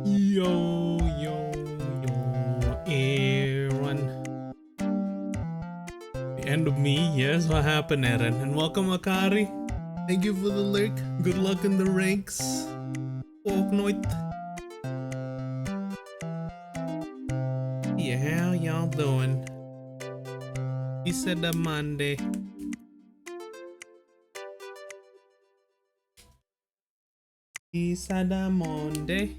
Yo, yo, yo, Aaron. The end of me, yes, what happened, Aaron? And welcome, Akari. Thank you for the lurk. Good luck in the ranks. Night. Yeah, how y'all doing? He said that Monday. He said that Monday.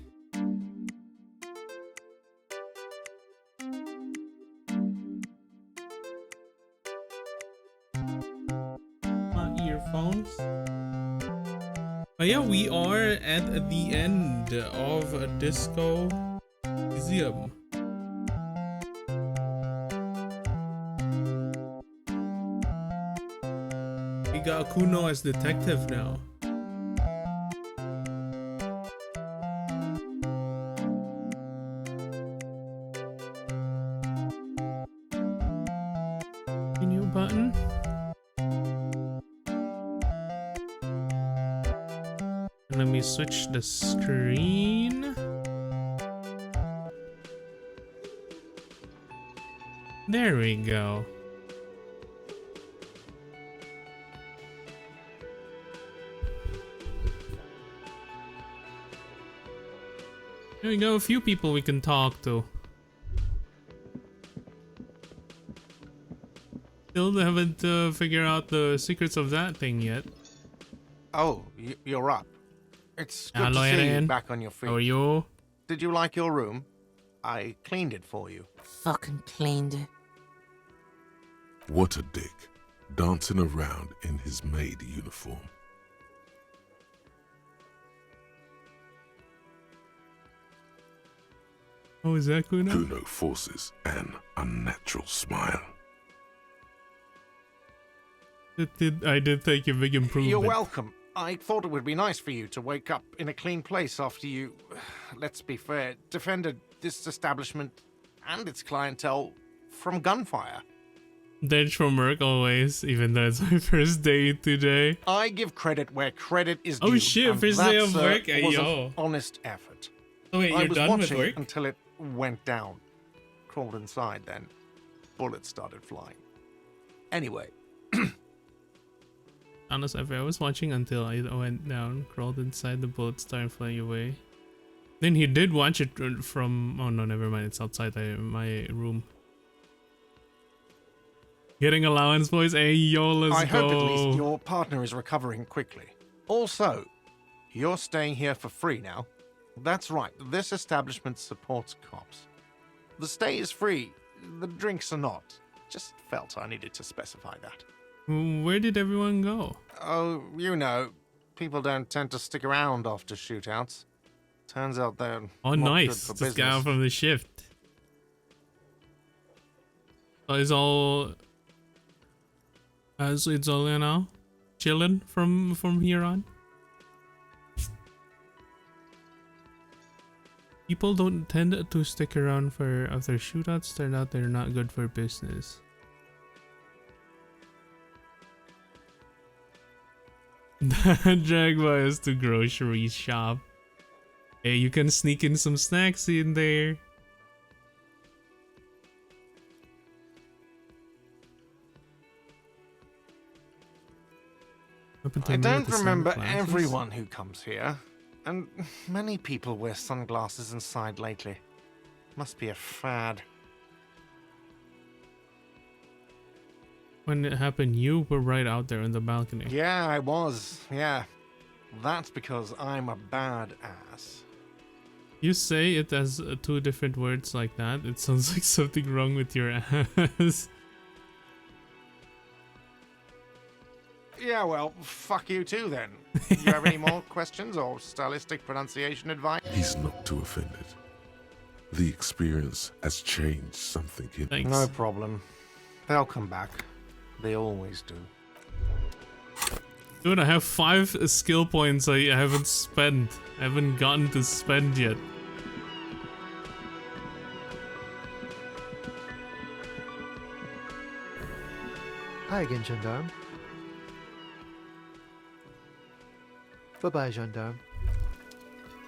Earphones. But yeah, we are at the end of Disco Elysium. We got Kuno as detective now. New button. Let me switch the screen. There we go. There we go, a few people we can talk to. Still haven't figured out the secrets of that thing yet. Oh, you're up. It's good to see you back on your feet. How are you? Did you like your room? I cleaned it for you. Fucking cleaned it. What a dick. Dancing around in his maid uniform. Oh, is that Kuno? Kuno forces an unnatural smile. I did take a big improvement. You're welcome. I thought it would be nice for you to wake up in a clean place after you, let's be fair, defended this establishment and its clientele from gunfire. Dead from work always, even though it's my first day today. I give credit where credit is due. Oh shit, and first day of that, work? was Yo. an honest effort. Oh wait, I you're was done with watching work? until it went down. Crawled inside then. Bullets started flying. Anyway. Honestly, I was watching until I went down, crawled inside, the bullets started flying away. Then he did watch it from... Oh no, never mind, it's outside my room. Getting allowance, boys. Hey, yo, let's I go. hope at least your partner is recovering quickly. Also, you're staying here for free now. That's right, this establishment supports cops. The stay is free, the drinks are not. Just felt I needed to specify that. Where did everyone go? Oh, you know, people don't tend to stick around after shootouts. Turns out they're Oh, not nice. good for Just got business. out from the shift. So it's all... so it's all, you know, chilling from here on? People don't tend to stick around for after shootouts. Turn out they're not good for business. Drag us to grocery shop. Hey, you can sneak in some snacks in there. I don't remember everyone who comes here, and many people wear sunglasses inside lately. Must be a fad. When it happened, you were right out there on the balcony. Yeah, I was. Yeah. That's because I'm a badass. You say it as two different words like that. It sounds like something wrong with your ass. Yeah, well, fuck you too then. You have any more questions or stylistic pronunciation advice? He's not too offended. The experience has changed something in Thanks. No problem. They'll come back. They always do. Dude, I have 5 skill points I haven't spent. I haven't gotten to spend yet. Hi again, gendarme. Bye-bye, gendarme.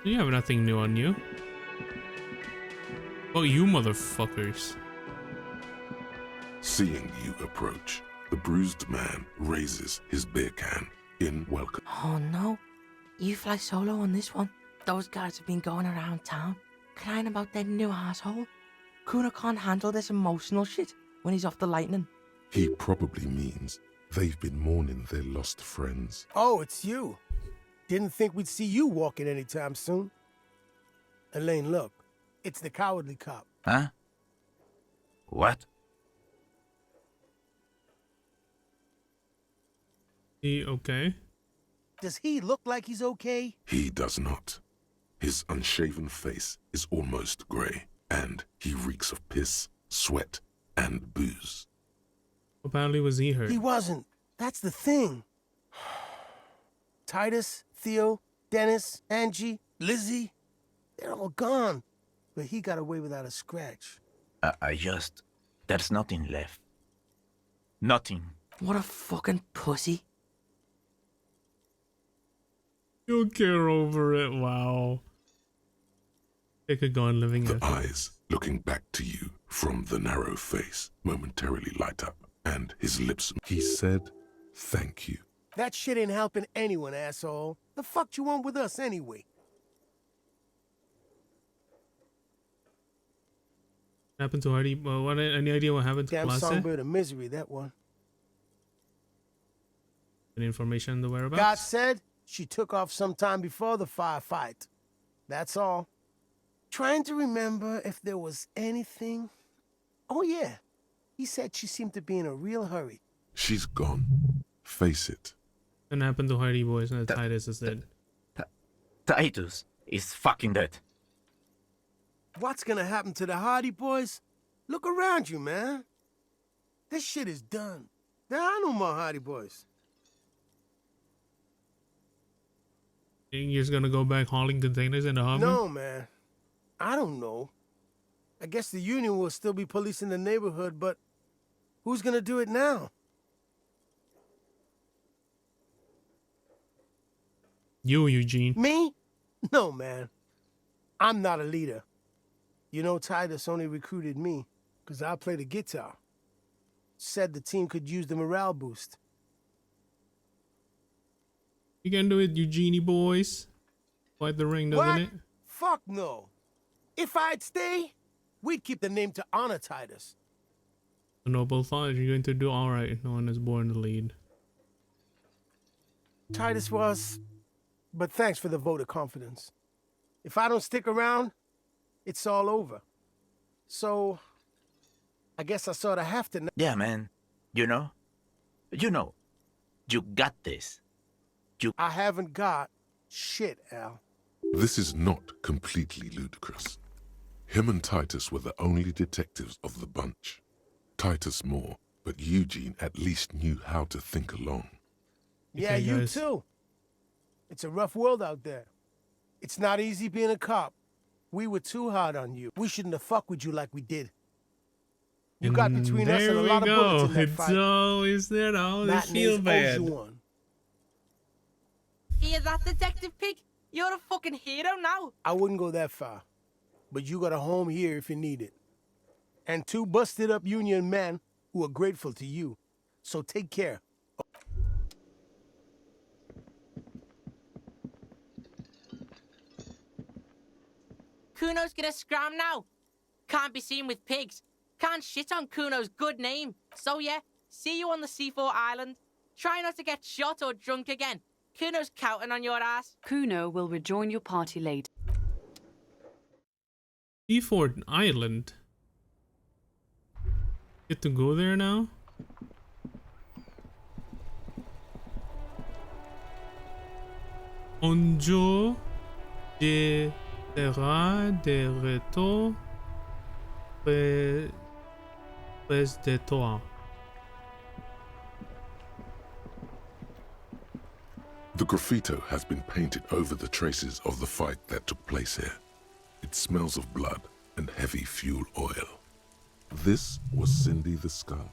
You have nothing new on you. Oh, you motherfuckers. Seeing you approach, the bruised man raises his beer can in welcome. Oh no. You fly solo on this one? Those guys have been going around town, crying about their new asshole. Kuna can't handle this emotional shit when he's off the lightning. He probably means they've been mourning their lost friends. Oh, it's you. Didn't think we'd see you walking anytime soon. Elaine, look. It's the cowardly cop. Huh? What? He okay? Does he look like he's okay? He does not. His unshaven face is almost grey, and he reeks of piss, sweat, and booze. How badly was he hurt? He wasn't. That's the thing. Titus, Theo, Dennis, Angie, Lizzie, they're all gone. But he got away without a scratch. There's nothing left. Nothing. What a fucking pussy. You'll care over it, wow. They could go on living The it. eyes looking back to you from the narrow face momentarily light up, and his lips. He said, "Thank you." That shit ain't helping anyone, asshole. The fuck you want with us anyway? What happened to Hardy? Well, any idea what happened to Damn Classe? songbird of misery, that one. Any information on the whereabouts? God said she took off sometime before the firefight. That's all. Trying to remember if there was anything. Oh, yeah. He said she seemed to be in a real hurry. She's gone. Face it. What happened to Hardy boys and Titus is dead? Titus is fucking dead. What's gonna happen to the Hardy boys? Look around you, man. This shit is done. There are no more Hardy boys. You're just gonna go back hauling containers in the Hummer? No, man. I don't know. I guess the Union will still be policing the neighborhood, but who's gonna do it now? You, Eugene. Me? No, man. I'm not a leader. You know, Titus only recruited me because I play the guitar. Said the team could use the morale boost. You can do it, Eugenie boys. Quite the ring, doesn't What? it? Fuck no. If I'd stay, we'd keep the name to honor Titus. A noble thought. You're going to do alright. No one is born to lead. Titus was, but thanks for the vote of confidence. If I don't stick around, it's all over. So, I guess I sort of have to now. Yeah, man. You know, you got this. I haven't got shit, Al. This is not completely ludicrous. Him and Titus were the only detectives of the bunch. Titus more, but Eugene at least knew how to think along. Yeah, Okay, you guys. too. It's a rough world out there. It's not easy being a cop. We were too hard on you. We shouldn't have fucked with you like we did. You got And between us there and a we lot of go. bullets in that It's fight. always there. I always Matinee feel owes bad. you one. Hear that, Detective Pig? You're a fucking hero now. I wouldn't go that far. But you got a home here if you need it. And 2 busted up Union men who are grateful to you. So take care. Kuno's gonna scram now. Can't be seen with pigs. Can't shit on Kuno's good name. So yeah, see you on the C4 island. Try not to get shot or drunk again. Kuno's counting on your ass. Kuno will rejoin your party later. Seaford Island. Get to go there now? Un jour, je serai de retour près de toi. The graffito has been painted over the traces of the fight that took place here. It smells of blood and heavy fuel oil. This was Cindy the Skull.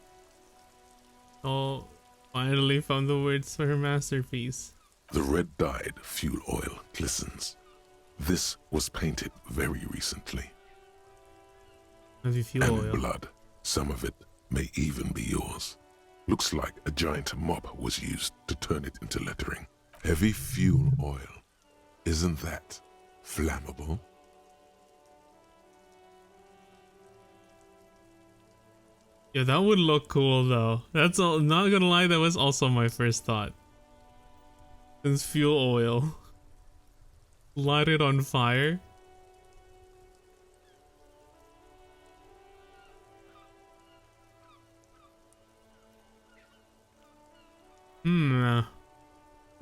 Oh, finally found the words for her masterpiece. The red-dyed fuel oil glistens. This was painted very recently. Heavy fuel And oil. blood. Some of it may even be yours. Looks like a giant mop was used to turn it into lettering. Heavy fuel oil. Isn't that flammable? Yeah, that would look cool though. That's all. Not gonna lie, that was also my first thought. Since fuel oil, light it on fire.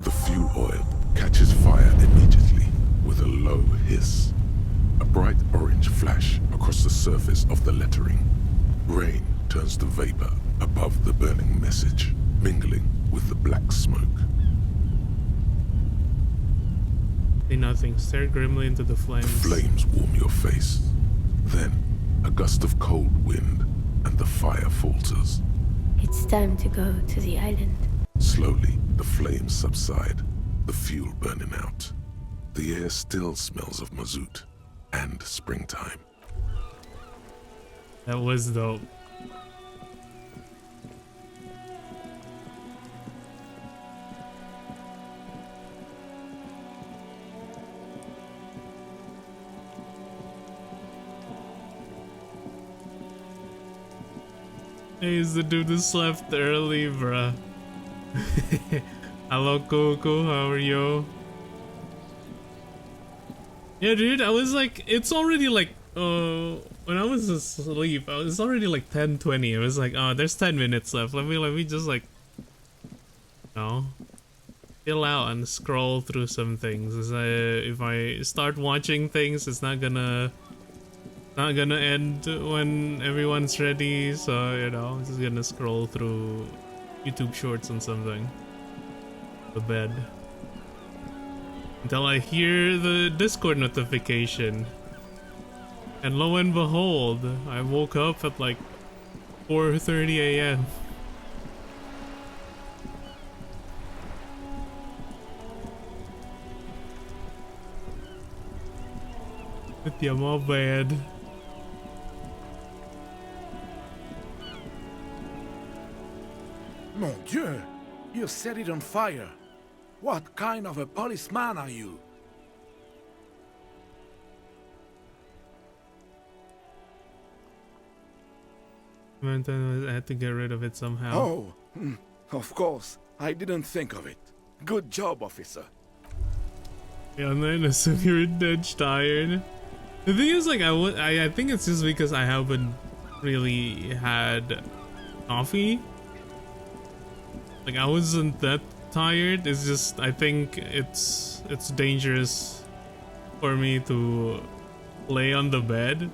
The fuel oil catches fire immediately with a low hiss. A bright orange flash across the surface of the lettering. Rain turns to vapor above the burning message, mingling with the black smoke. Say nothing. Stare grimly into the flames. Flames warm your face. Then, a gust of cold wind, and the fire falters. It's time to go to the island. Slowly, the flames subside, the fuel burning out. The air still smells of mazout and springtime. That was dope. Hey, the dude who slept early, bruh. Hello, Coco. How are you? Yeah, dude. I was like, it's already like, when I was asleep, I was already like 10:20. I was like, oh, there's 10 minutes left. Let me just like, chill out and scroll through some things. If I start watching things, it's not gonna end when everyone's ready. So I'm just gonna scroll through YouTube shorts and something. The bed. until I hear the Discord notification. And lo and behold, I woke up at like 4:30 a.m. Yeah, my bad. Mon Dieu! You set it on fire! What kind of a policeman are you? I had to get rid of it somehow. Oh, of course. I didn't think of it. Good job, officer. Yeah, and then assume you're dead tired. The thing is, like, I think it's just because I haven't really had coffee. Like, I wasn't that tired. It's just, I think it's dangerous for me to lay on the bed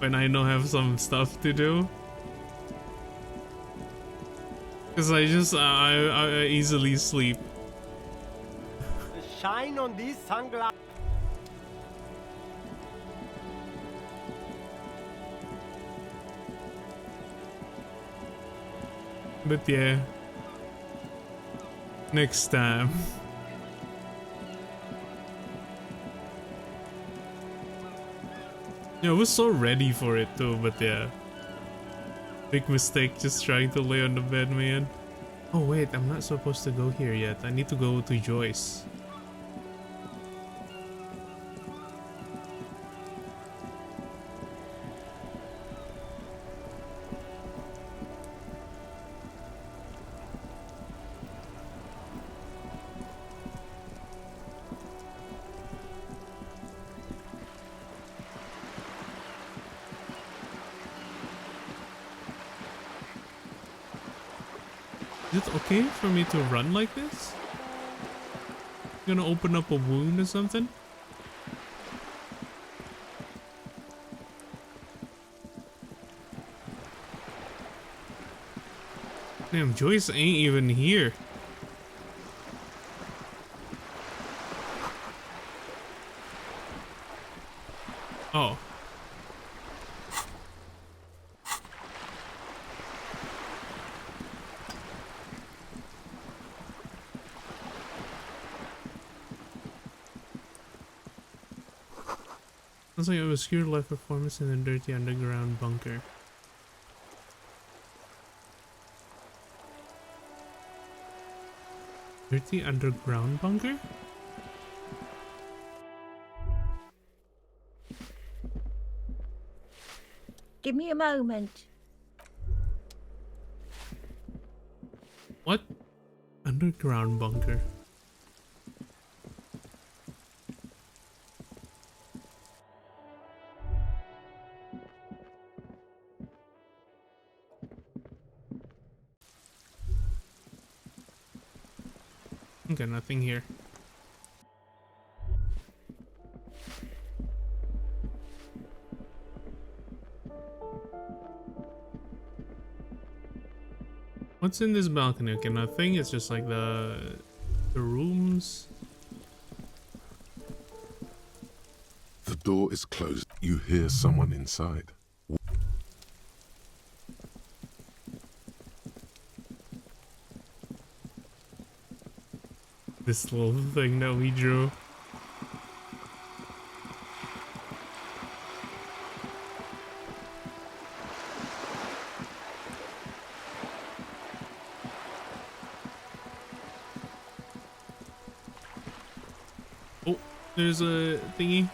when I know I have some stuff to do. Cause I easily sleep. The shine on these sunglasses. But yeah, next time. Yeah, I was so ready for it too, but yeah. Big mistake just trying to lay on the bed, man. Oh wait, I'm not supposed to go here yet. I need to go to Joyce. Is it okay for me to run like this? Gonna open up a wound or something? Damn, Joyce ain't even here. Oh. Sounds like an obscure life performance in a dirty underground bunker. Dirty underground bunker? Give me a moment. What? Underground bunker. Okay, nothing here. What's in this balcony? Okay, nothing. It's just like the rooms. The door is closed. You hear someone inside. This little thing that we drew. Oh, there's a thingy.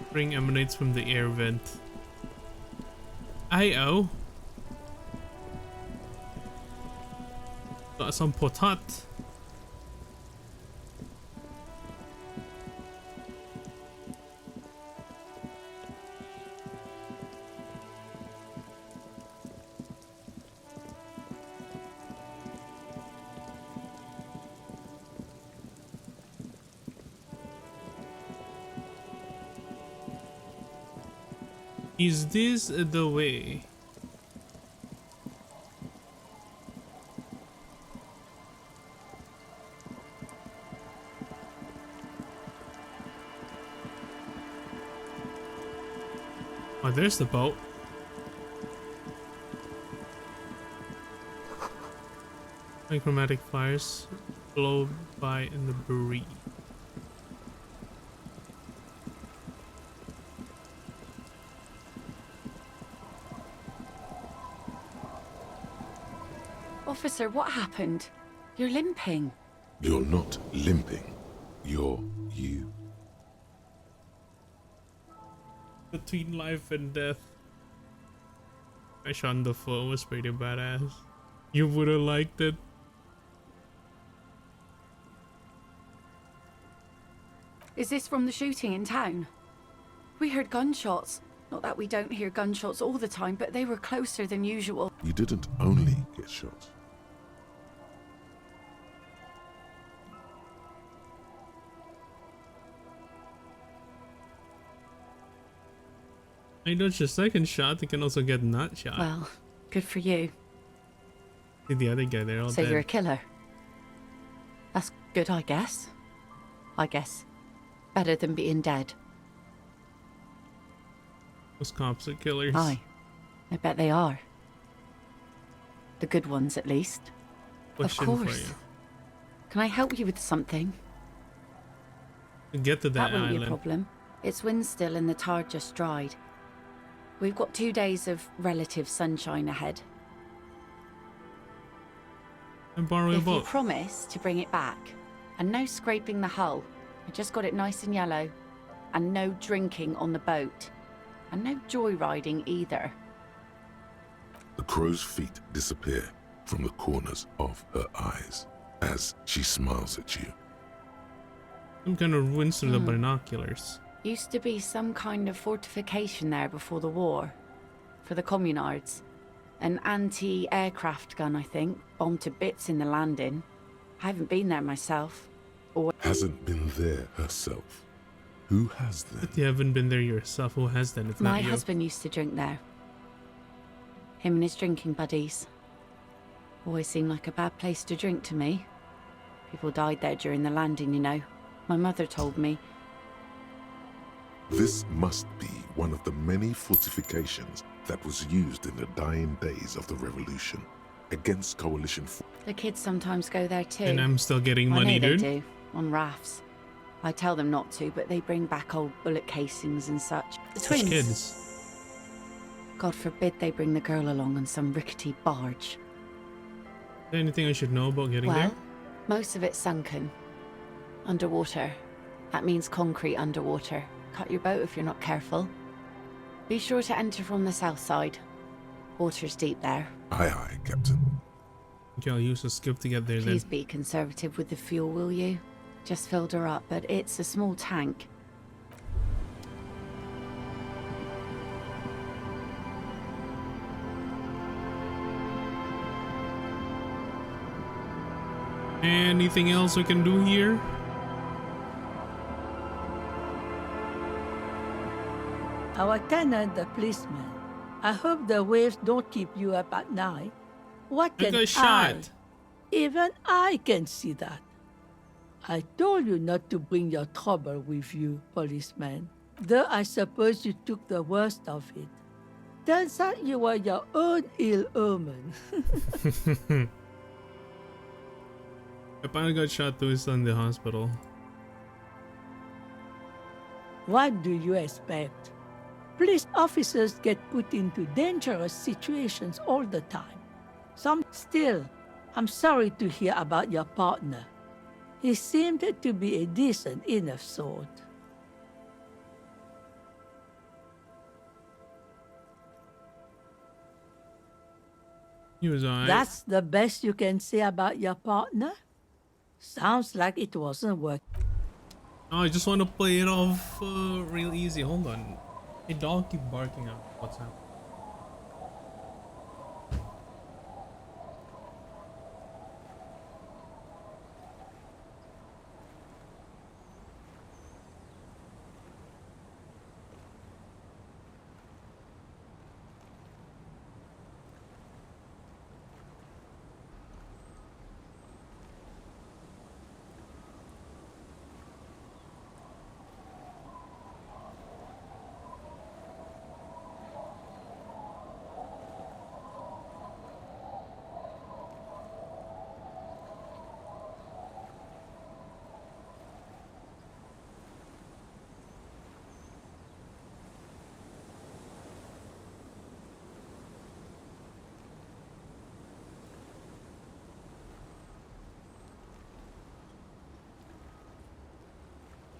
Spring emanates from the air vent. I-O. Got some potat. Is this the way? Oh, there's the boat. Chromatic fires blow by in the breeze. Officer, what happened? You're limping. You're not limping. You're you. Between life and death. I shot the foot was pretty badass. You would have liked it. Is this from the shooting in town? We heard gunshots. Not that we don't hear gunshots all the time, but they were closer than usual. You didn't only get shot. I know your second shot, you can also get not shot. Well, good for you. See the other guy there all So dead. you're a killer. That's good, I guess. Better than being dead. Those cops are killers. Aye. I bet they are. The good ones, at least. Question of for course. you. Can I help you with something? To get to that wouldn't island. be a problem. It's wind still and the tar just dried. We've got 2 days of relative sunshine ahead. And borrow a If you boat. promise to bring it back, and no scraping the hull, I just got it nice and yellow, and no drinking on the boat, and no joyriding either. The crow's feet disappear from the corners of her eyes as she smiles at you. Some kind of ruins through the binoculars. Used to be some kind of fortification there before the war, for the communards. An anti-aircraft gun, I think, bombed to bits in the landing. I haven't been there myself. Hasn't been there herself. Who has then? But you haven't been there yourself. Who has then? It's My not you. husband used to drink there. Him and his drinking buddies. Always seemed like a bad place to drink to me. People died there during the landing, you know. My mother told me. This must be one of the many fortifications that was used in the dying days of the revolution against coalition. The kids sometimes go there too. And I'm still getting I money, know dude. they do, on rafts. I tell them not to, but they bring back old bullet casings and such. The Such twins. kids. God forbid they bring the girl along on some rickety barge. Is there anything I should know about getting Well, there? most of it's sunken. Underwater. That means concrete underwater. Cut your boat if you're not careful. Be sure to enter from the south side. Water's deep there. Aye, aye, Captain. Okay, I'll use a skip to get there Please then. be conservative with the fuel, will you? Just filled her up, but it's a small tank. Anything else we can do here? Our tenant, the policeman. I hope the waves don't keep you up at night. What I can got shot. Even I can see that. I told you not to bring your trouble with you, policeman. Though I suppose you took the worst of it. Turns out you were your own ill omen. I finally got shot too, it's in the hospital. What do you expect? Police officers get put into dangerous situations all the time. Still, I'm sorry to hear about your partner. He seemed to be a decent enough sort. He was alright. That's the best you can say about your partner? Sounds like it wasn't working. Oh, I just want to play it off real easy. Hold on. A dog keep barking out. What's happening?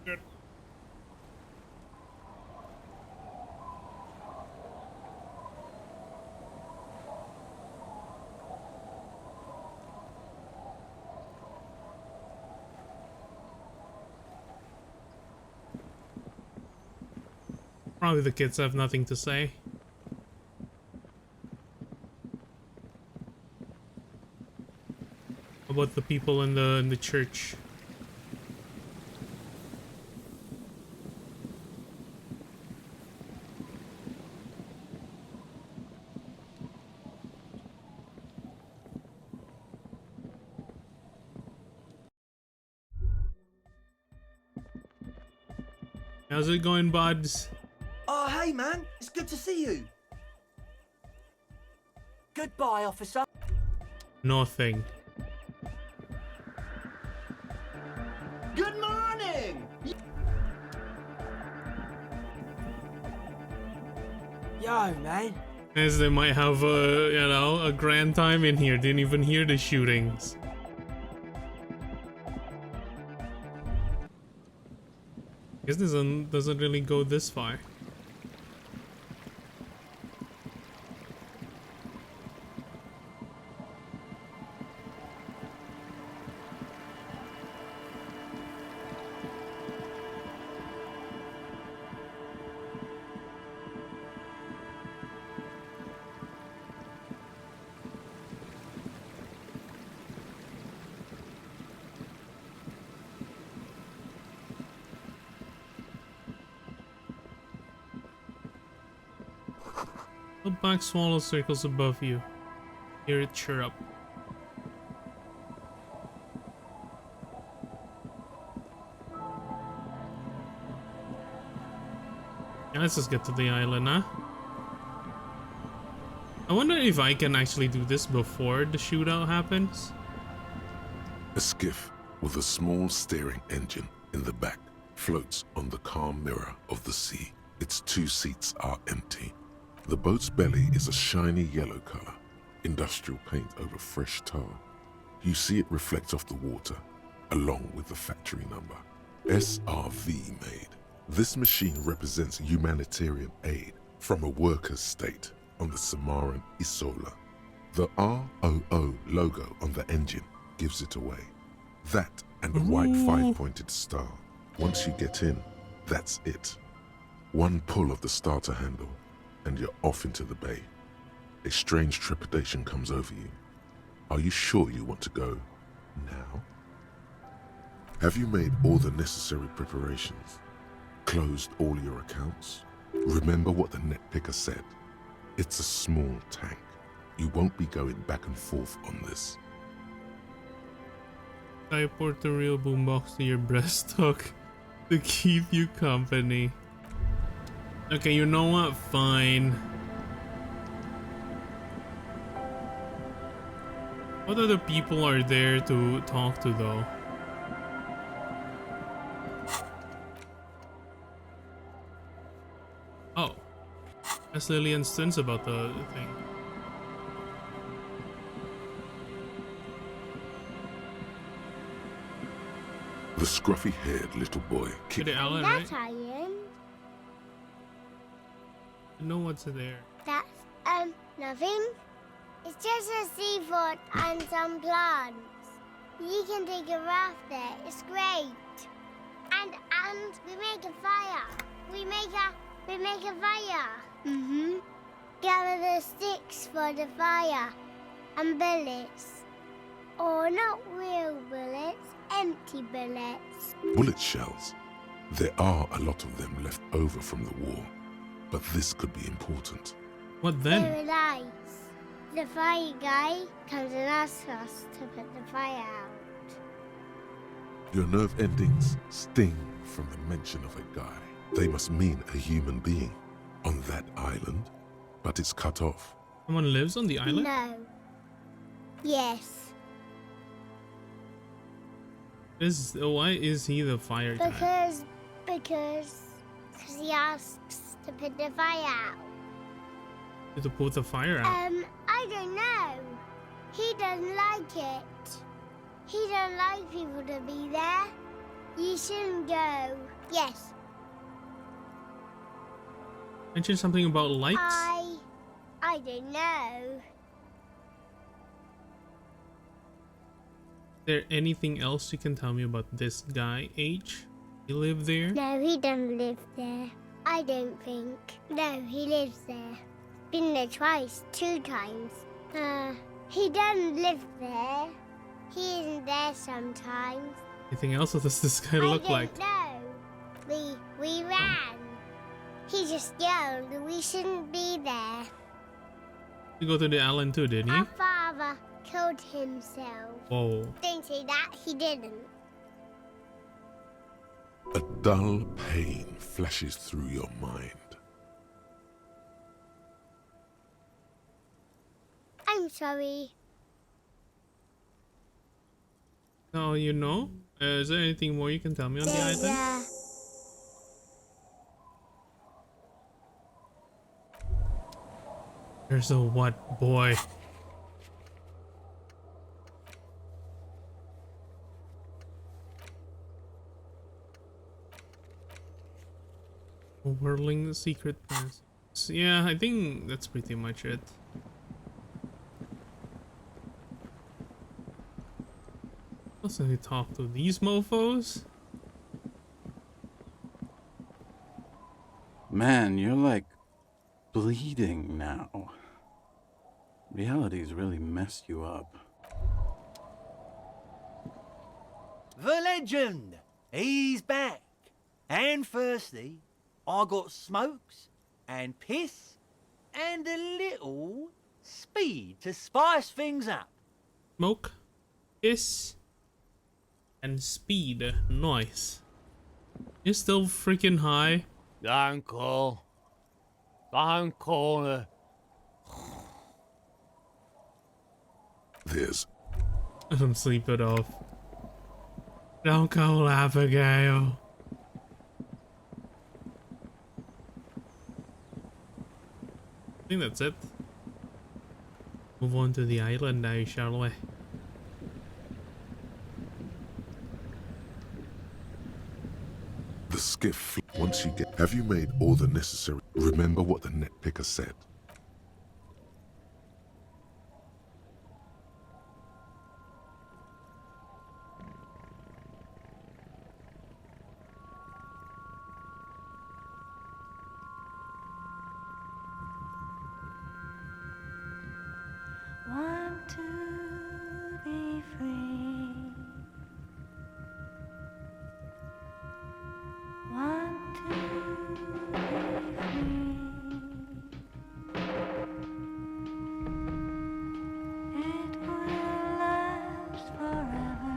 Good. Probably the kids have nothing to say. About the people in the church. How's it going, buds? Oh, hey, man. It's good to see you. Goodbye, officer. Nothing. Good morning. Yo, man. As they might have a, you know, a grand time in here. Didn't even hear the shootings. Guess this doesn't really go this far. A black swallow circles above you. Hear it chirrup. Yeah, let's just get to the island, huh? I wonder if I can actually do this before the shootout happens. A skiff with a small steering engine in the back floats on the calm mirror of the sea. Its 2 seats are empty. The boat's belly is a shiny yellow color, industrial paint over fresh tar. You see it reflect off the water, along with the factory number. SRV made. This machine represents humanitarian aid from a workers' state on the Samaran Isola. The ROO logo on the engine gives it away. That and a white 5-pointed star. Once you get in, that's it. One pull of the starter handle, and you're off into the bay. A strange trepidation comes over you. Are you sure you want to go now? Have you made all the necessary preparations? Closed all your accounts? Remember what the net picker said. It's a small tank. You won't be going back and forth on this. I port the real boombox to your breasthook to keep you company. Okay, you know what? Fine. What other people are there to talk to, though? Oh. Ask Lillian Stins about the thing. The scruffy-haired little boy kicked Alan, That's right? iron. I know what's there. That's, nothing. It's just a seafort and some plants. You can take a raft there. It's great. And we make a fire. We make a fire. Mm-hmm. Gather the sticks for the fire. And bullets. Or not real bullets, empty bullets. bullet shells. There are a lot of them left over from the war, but this could be important. What then? Paradise. The fire guy comes and asks us to put the fire out. Your nerve endings sting from the mention of a guy. They must mean a human being on that island, but it's cut off. Someone lives on the island? No. Yes. Why is he the fire guy? Because he asks to put the fire out. To put the fire out? I don't know. He doesn't like it. He don't like people to be there. You shouldn't go. Yes. Mention something about lights? I don't know. Is there anything else you can tell me about this guy, H? He live there? No, he doesn't live there. I don't think. No, he lives there. Been there twice, 2 times. He doesn't live there. He isn't there sometimes. Anything else? What does this guy look like? I don't know. We ran. He just yelled. We shouldn't be there. You go to the island too, didn't he? Our father killed himself. Whoa. Don't say that. He didn't. A dull pain flashes through your mind. I'm sorry. Now you know. Is there anything more you can tell me on the island? There's a what, boy? A whirling secret pass. Yeah, I think that's pretty much it. Also, we talk to these mofos. Man, you're like bleeding now. Reality's really messed you up. The legend! He's back. And firstly, I got smokes and piss and a little speed to spice things up. Smoke, piss, and speed. Nice. You're still freaking high. Don't call. Don't call her. There's Let him sleep it off. Don't call Abigail. I think that's it. Move on to the island now, shall we? the skiff. Once you get... Have you made all the necessary... Remember what the net picker said. Want to be free. Want to be free. It will last forever.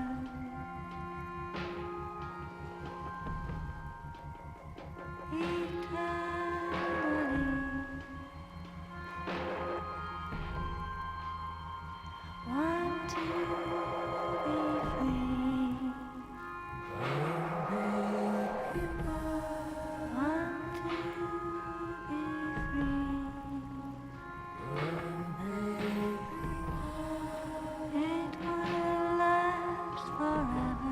Eternally. Want to be free. Want to be free. It will last forever.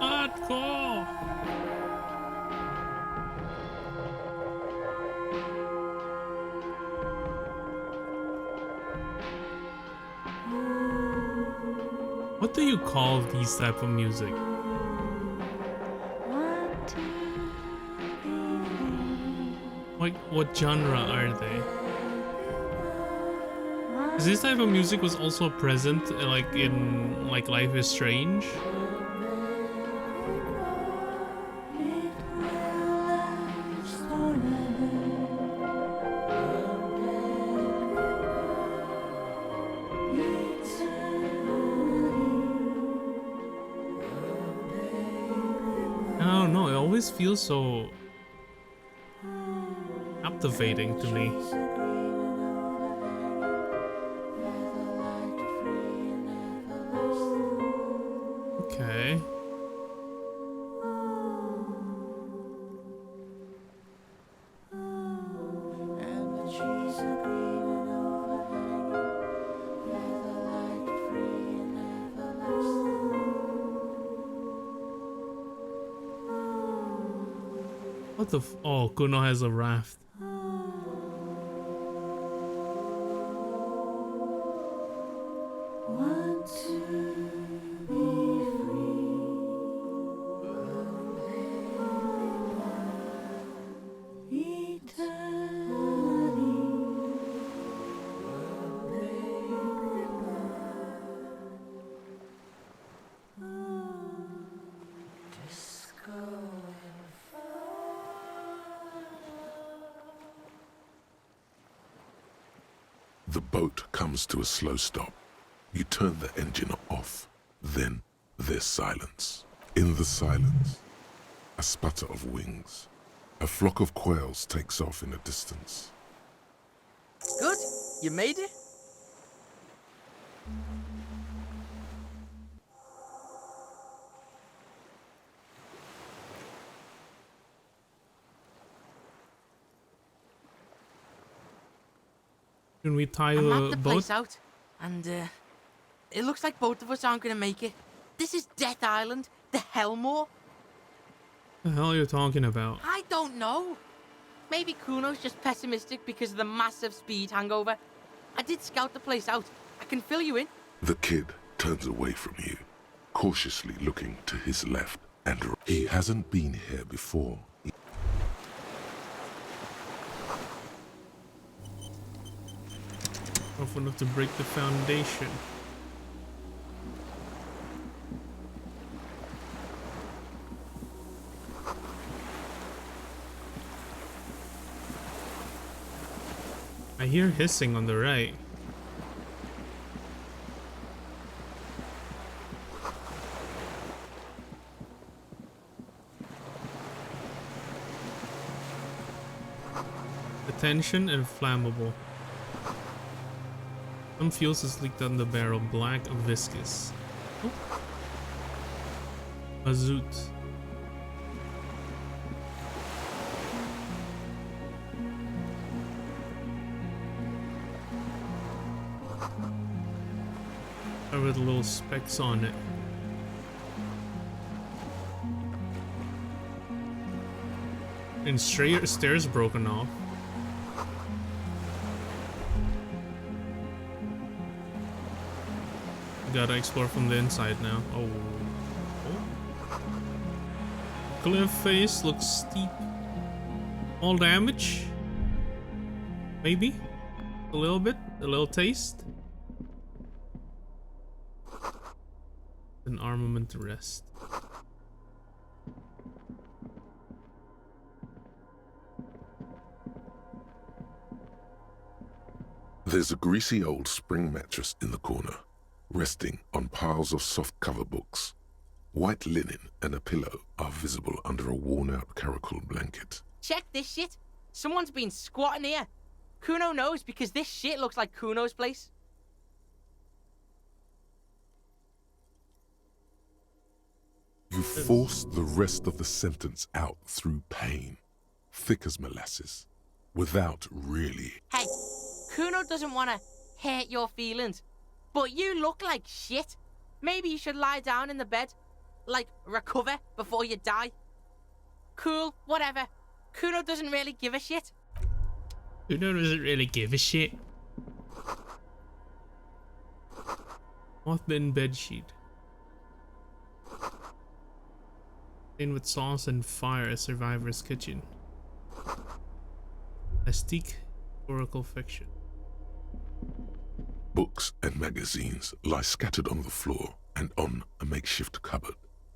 Hardcore. What do you call these type of music? Want to be free. Like, what genre are they? 'Cause this type of music was also present, like in like Life is Strange. I don't know. It always feels so captivating to me. Okay. the oh, Kuno has a raft. Want to be free eternity. The boat comes to a slow stop. You turn the engine off. Then there's silence. In the silence, a sputter of wings. A flock of quails takes off in the distance. Good. You made it? Can we tie I mapped the the boat? place out, and it looks like both of us aren't gonna make it. This is Death Island, the Hellmore. The hell are you talking about? I don't know. Maybe Kuno's just pessimistic because of the massive speed hangover. I did scout the place out. I can fill you in. The kid turns away from you, cautiously looking to his left and right. He hasn't been here before. Rough enough to break the foundation. I hear hissing on the right. Attention and flammable. Some fuels is leaked on the barrel, black and viscous. Oh. Mazout. With little specks on it. And stairs broken off. Gotta explore from the inside now. Oh. Cliff face looks steep. All damage? Maybe? A little bit? A little taste? An armament to rest. There's a greasy old spring mattress in the corner, resting on piles of soft cover books. White linen and a pillow are visible under a worn-out caracal blanket. Check this shit. Someone's been squatting here. Kuno knows because this shit looks like Kuno's place. You force the rest of the sentence out through pain, thick as molasses, without really. Hey, Kuno doesn't want to hurt your feelings, but you look like shit. Maybe you should lie down in the bed, like recover before you die. Cool, whatever. Kuno doesn't really give a shit. Kuno doesn't really give a shit. Mothbin bedsheet. In with sauce and fire, a survivor's kitchen. Astique historical fiction. Books and magazines lie scattered on the floor and on a makeshift cupboard.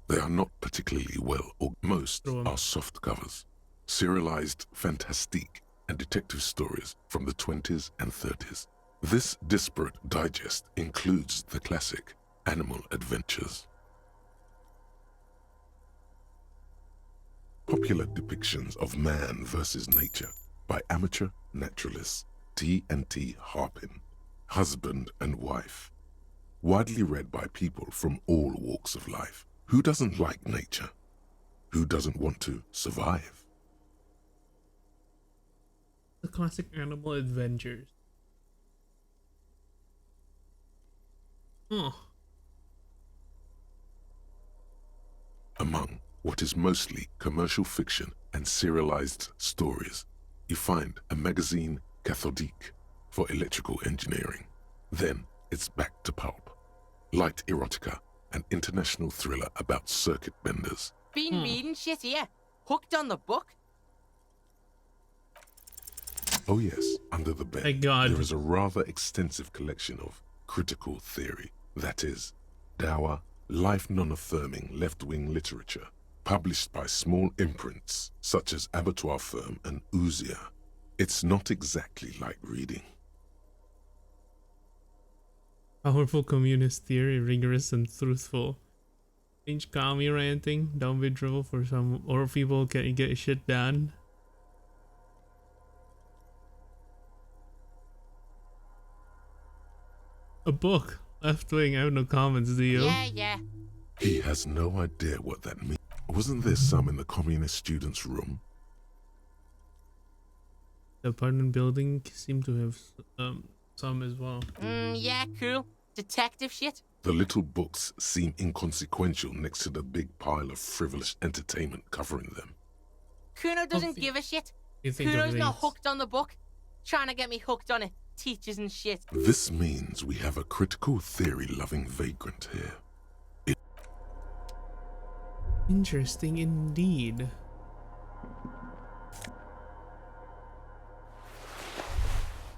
They are not particularly well, or most are soft covers. Serialized fantastique and detective stories from the 20s and 30s. This disparate digest includes the classic Animal Adventures. Popular depictions of man versus nature by amateur naturalists T&T Harpin, husband and wife. Widely read by people from all walks of life. Who doesn't like nature? Who doesn't want to survive? The classic Animal Adventures. Oh. Among what is mostly commercial fiction and serialized stories. You find a magazine cathodique for electrical engineering. Then it's back to pulp. Light erotica, an international thriller about circuit benders. Been reading shit here. Hooked on the book. Oh yes, under the bed, Thank God. there is a rather extensive collection of critical theory, that is, dour, life non-affirming left-wing literature, published by small imprints such as Abattoir Firm and Ouzia. It's not exactly like reading. Powerful communist theory, rigorous and truthful. Change commie ranting, don't be drivel for some, or people can get shit done. A book. Left wing, I have no comments, do you? Yeah. He has no idea what that means. Wasn't there some in the communist students' room? The apartment building seemed to have some as well. Yeah, cool. Detective shit. The little books seem inconsequential next to the big pile of frivolous entertainment covering them. Kuno doesn't give a shit. You think Kuno's of not these? hooked on the book. Trying to get me hooked on it. Teachers and shit. This means we have a critical theory-loving vagrant here. Interesting indeed.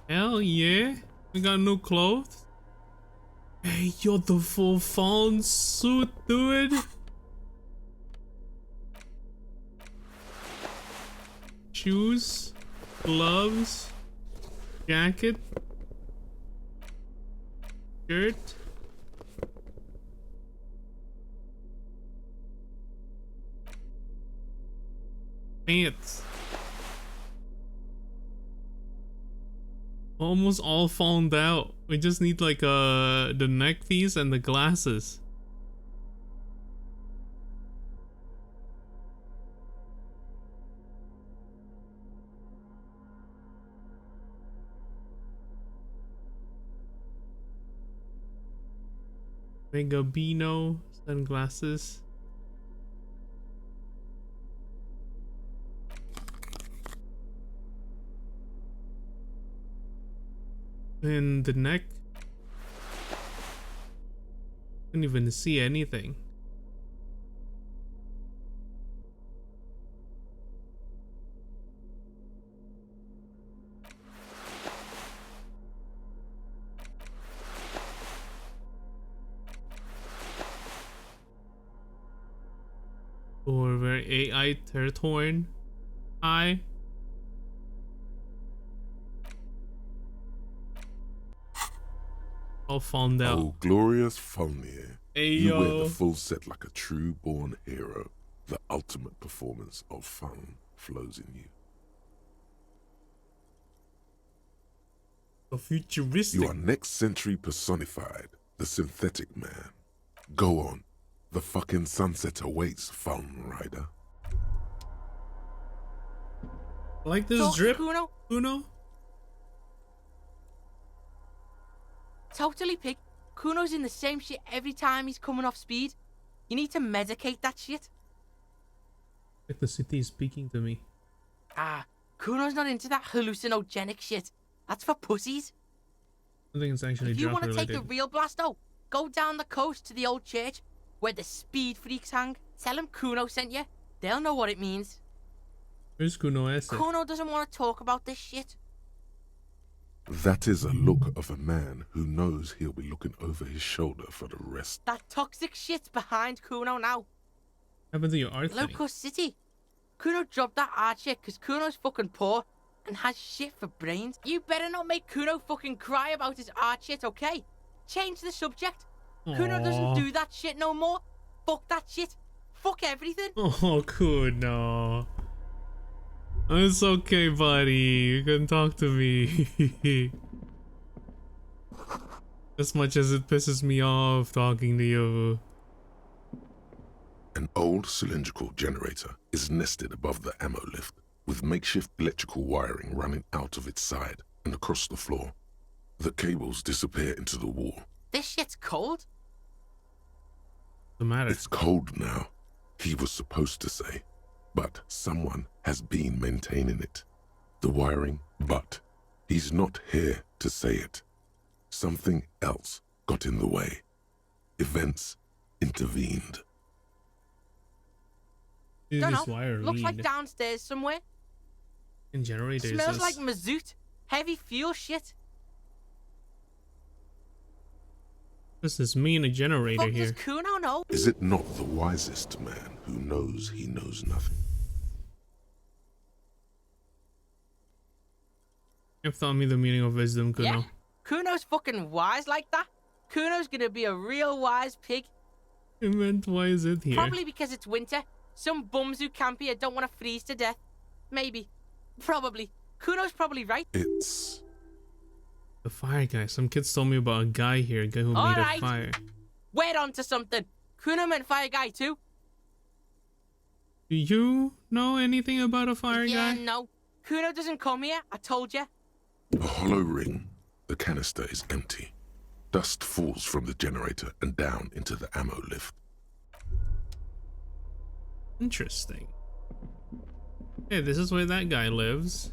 Hell yeah. We got new clothes. Hey, yo, the full fawn suit, dude. Shoes, gloves, jacket, shirt. Pants. Almost all found out. We just need like the neck piece and the glasses. Megabino sunglasses. And the neck. Couldn't even see anything. Or very AI territory. I. All found out. Oh, glorious Faunier. Hey, You wear yo. the full set like a true born hero. The ultimate performance of fun flows in you. So futuristic. You are next century personified, the synthetic man. Go on. The fucking sunset awaits, Faun Rider. Like this Talk to drip, Kuno. Kuno? Totally pig. Kuno's in the same shit every time he's coming off speed. You need to medicate that shit. Like the city is speaking to me. Kuno's not into that hallucinogenic shit. That's for pussies. I think it's actually If you drop want to take related. a real blasto, go down the coast to the old church where the speed freaks hang. Tell them Kuno sent you. They'll know what it means. Where's Kuno Esse? Kuno doesn't want to talk about this shit. That is a look of a man who knows he'll be looking over his shoulder for the rest. That toxic shit's behind Kuno now. What happened to your art thing? Locust City. Kuno dropped that art shit because Kuno's fucking poor and has shit for brains. You better not make Kuno fucking cry about his art shit, okay? Change the subject. Kuno doesn't Aw. do that shit no more. Fuck that shit. Fuck everything. Oh, Kuno. It's okay, buddy. You can talk to me. As much as it pisses me off talking to you. An old cylindrical generator is nested above the ammo lift, with makeshift electrical wiring running out of its side and across the floor. The cables disappear into the wall. This shit's cold. The matter. It's cold now, he was supposed to say. but someone has been maintaining it. The wiring, but he's not here to say it. Something else got in the way. Events intervened. Dude, Don't this know. wire Looks like lead downstairs somewhere. and generators. Smells like mazout. Heavy fuel shit. This is me and a generator Fuck here. does Kuno know? Is it not the wisest man who knows he knows nothing? You've taught me the meaning of wisdom, Kuno. Yeah. Kuno's fucking wise like that. Kuno's gonna be a real wise pig. It meant, why is it here? Probably because it's winter. Some bums who camp here don't want to freeze to death. Maybe. Probably. Kuno's probably right. It's the fire guy. Some kids told me about a guy here, a guy who made a fire. We're on to something. Kuno meant fire guy too. Do you know anything about a fire Yeah, guy? no. Kuno doesn't come here. I told you. a hollow ring. The canister is empty. Dust falls from the generator and down into the ammo lift. Interesting. Hey, this is where that guy lives.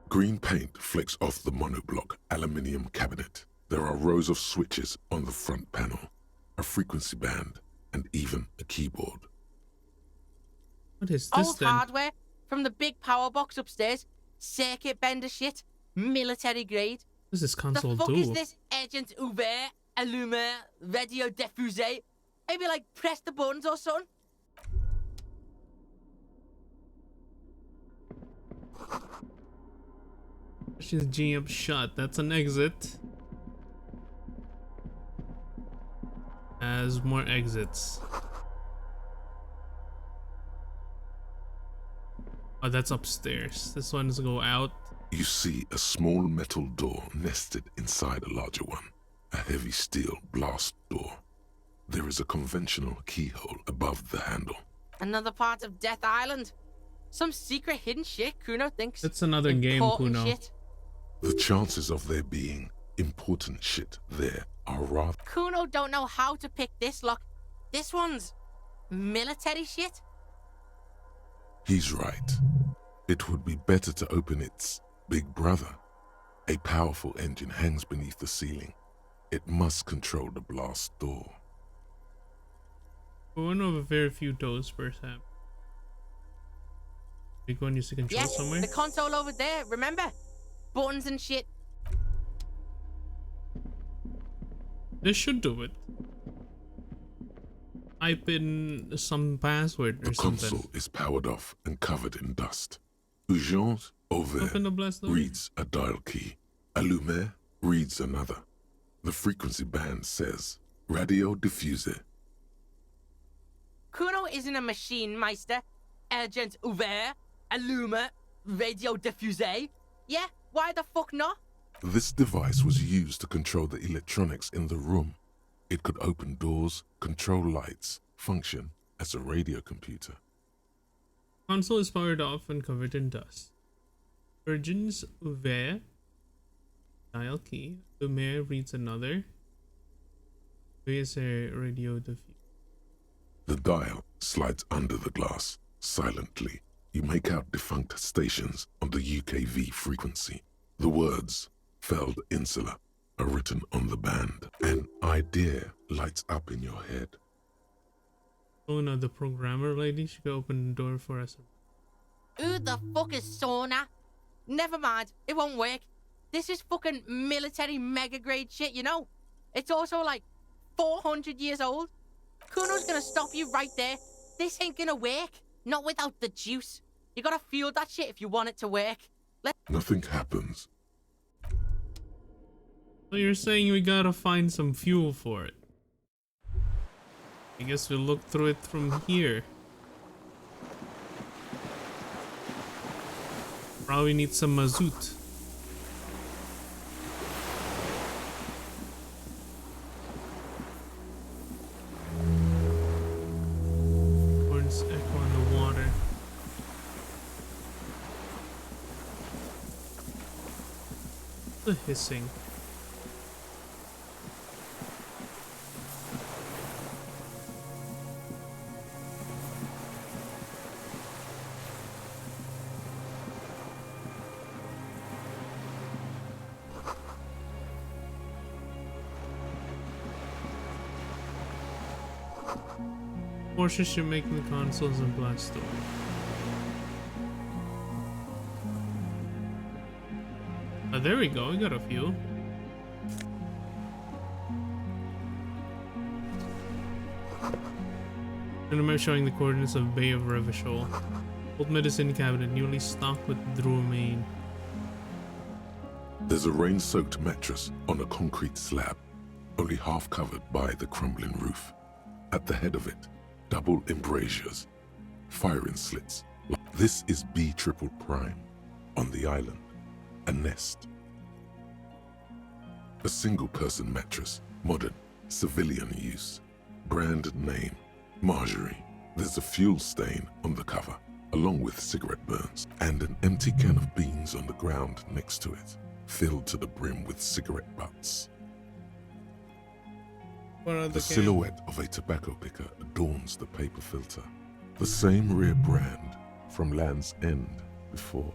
Green paint flicks off the monoblock aluminium cabinet. There are rows of switches on the front panel, a frequency band, and even a keyboard. What is this Old then? hardware from the big power box upstairs. Circuit bender shit. Military grade. What does this console The fuck do? is this agent ouvert, allumer, radio diffusé? Maybe like press the buttons or something? She's G up shut. That's an exit. As more exits. Oh, that's upstairs. This one's go out. You see a small metal door nested inside a larger one, a heavy steel blast door. There is a conventional keyhole above the handle. Another part of Death Island. Some secret hidden shit Kuno thinks. That's another game, important Kuno. shit. The chances of there being important shit there are rather... Kuno don't know how to pick this lock. This one's military shit. He's right. It would be better to open its big brother. A powerful engine hangs beneath the ceiling. It must control the blast door. One of a very few doors, perhaps. Big one used to control Yes, somewhere. the console over there, remember? Buttons and shit. This should do it. Type in some password or The something. console is powered off and covered in dust. Urgence over Open the blast door. reads a dial key. Allumer reads another. The frequency band says radio diffuser. Kuno isn't a machine, Meister. Agent ouvert, allumer, radio diffusé. Yeah, why the fuck not? This device was used to control the electronics in the room. It could open doors, control lights, function as a radio computer. Console is powered off and covered in dust. Urgence ouvert. Dial key. The mayor reads another. There's a radio diffuser. The dial slides under the glass. Silently, you make out defunct stations on the UKV frequency. The words, Feld Insula, are written on the band. An idea lights up in your head. Oh no, the programmer lady, she could open the door for us. Who the fuck is Sona? Never mind, it won't work. This is fucking military mega grade shit, you know? It's also like 400 years old. Kuno's gonna stop you right there. This ain't gonna work. Not without the juice. You gotta fuel that shit if you want it to work. Nothing happens. So you're saying we gotta find some fuel for it. I guess we'll look through it from here. Probably need some mazout. Horns echo in the water. The hissing. Portia should make the consoles and blast door. Oh, there we go. We got a few. And I'm showing the coordinates of Bay of Revachol. Old medicine cabinet, newly stocked with Druamine. There's a rain-soaked mattress on a concrete slab, only half covered by the crumbling roof. At the head of it, double embrasures, firing slits. This is B triple prime on the island, a nest. A single-person mattress, modern, civilian use. Brand name, Marjorie. There's a fuel stain on the cover, along with cigarette burns, and an empty can of beans on the ground next to it, filled to the brim with cigarette butts. The silhouette of a tobacco picker adorns the paper filter. The same rear brand from Land's End before.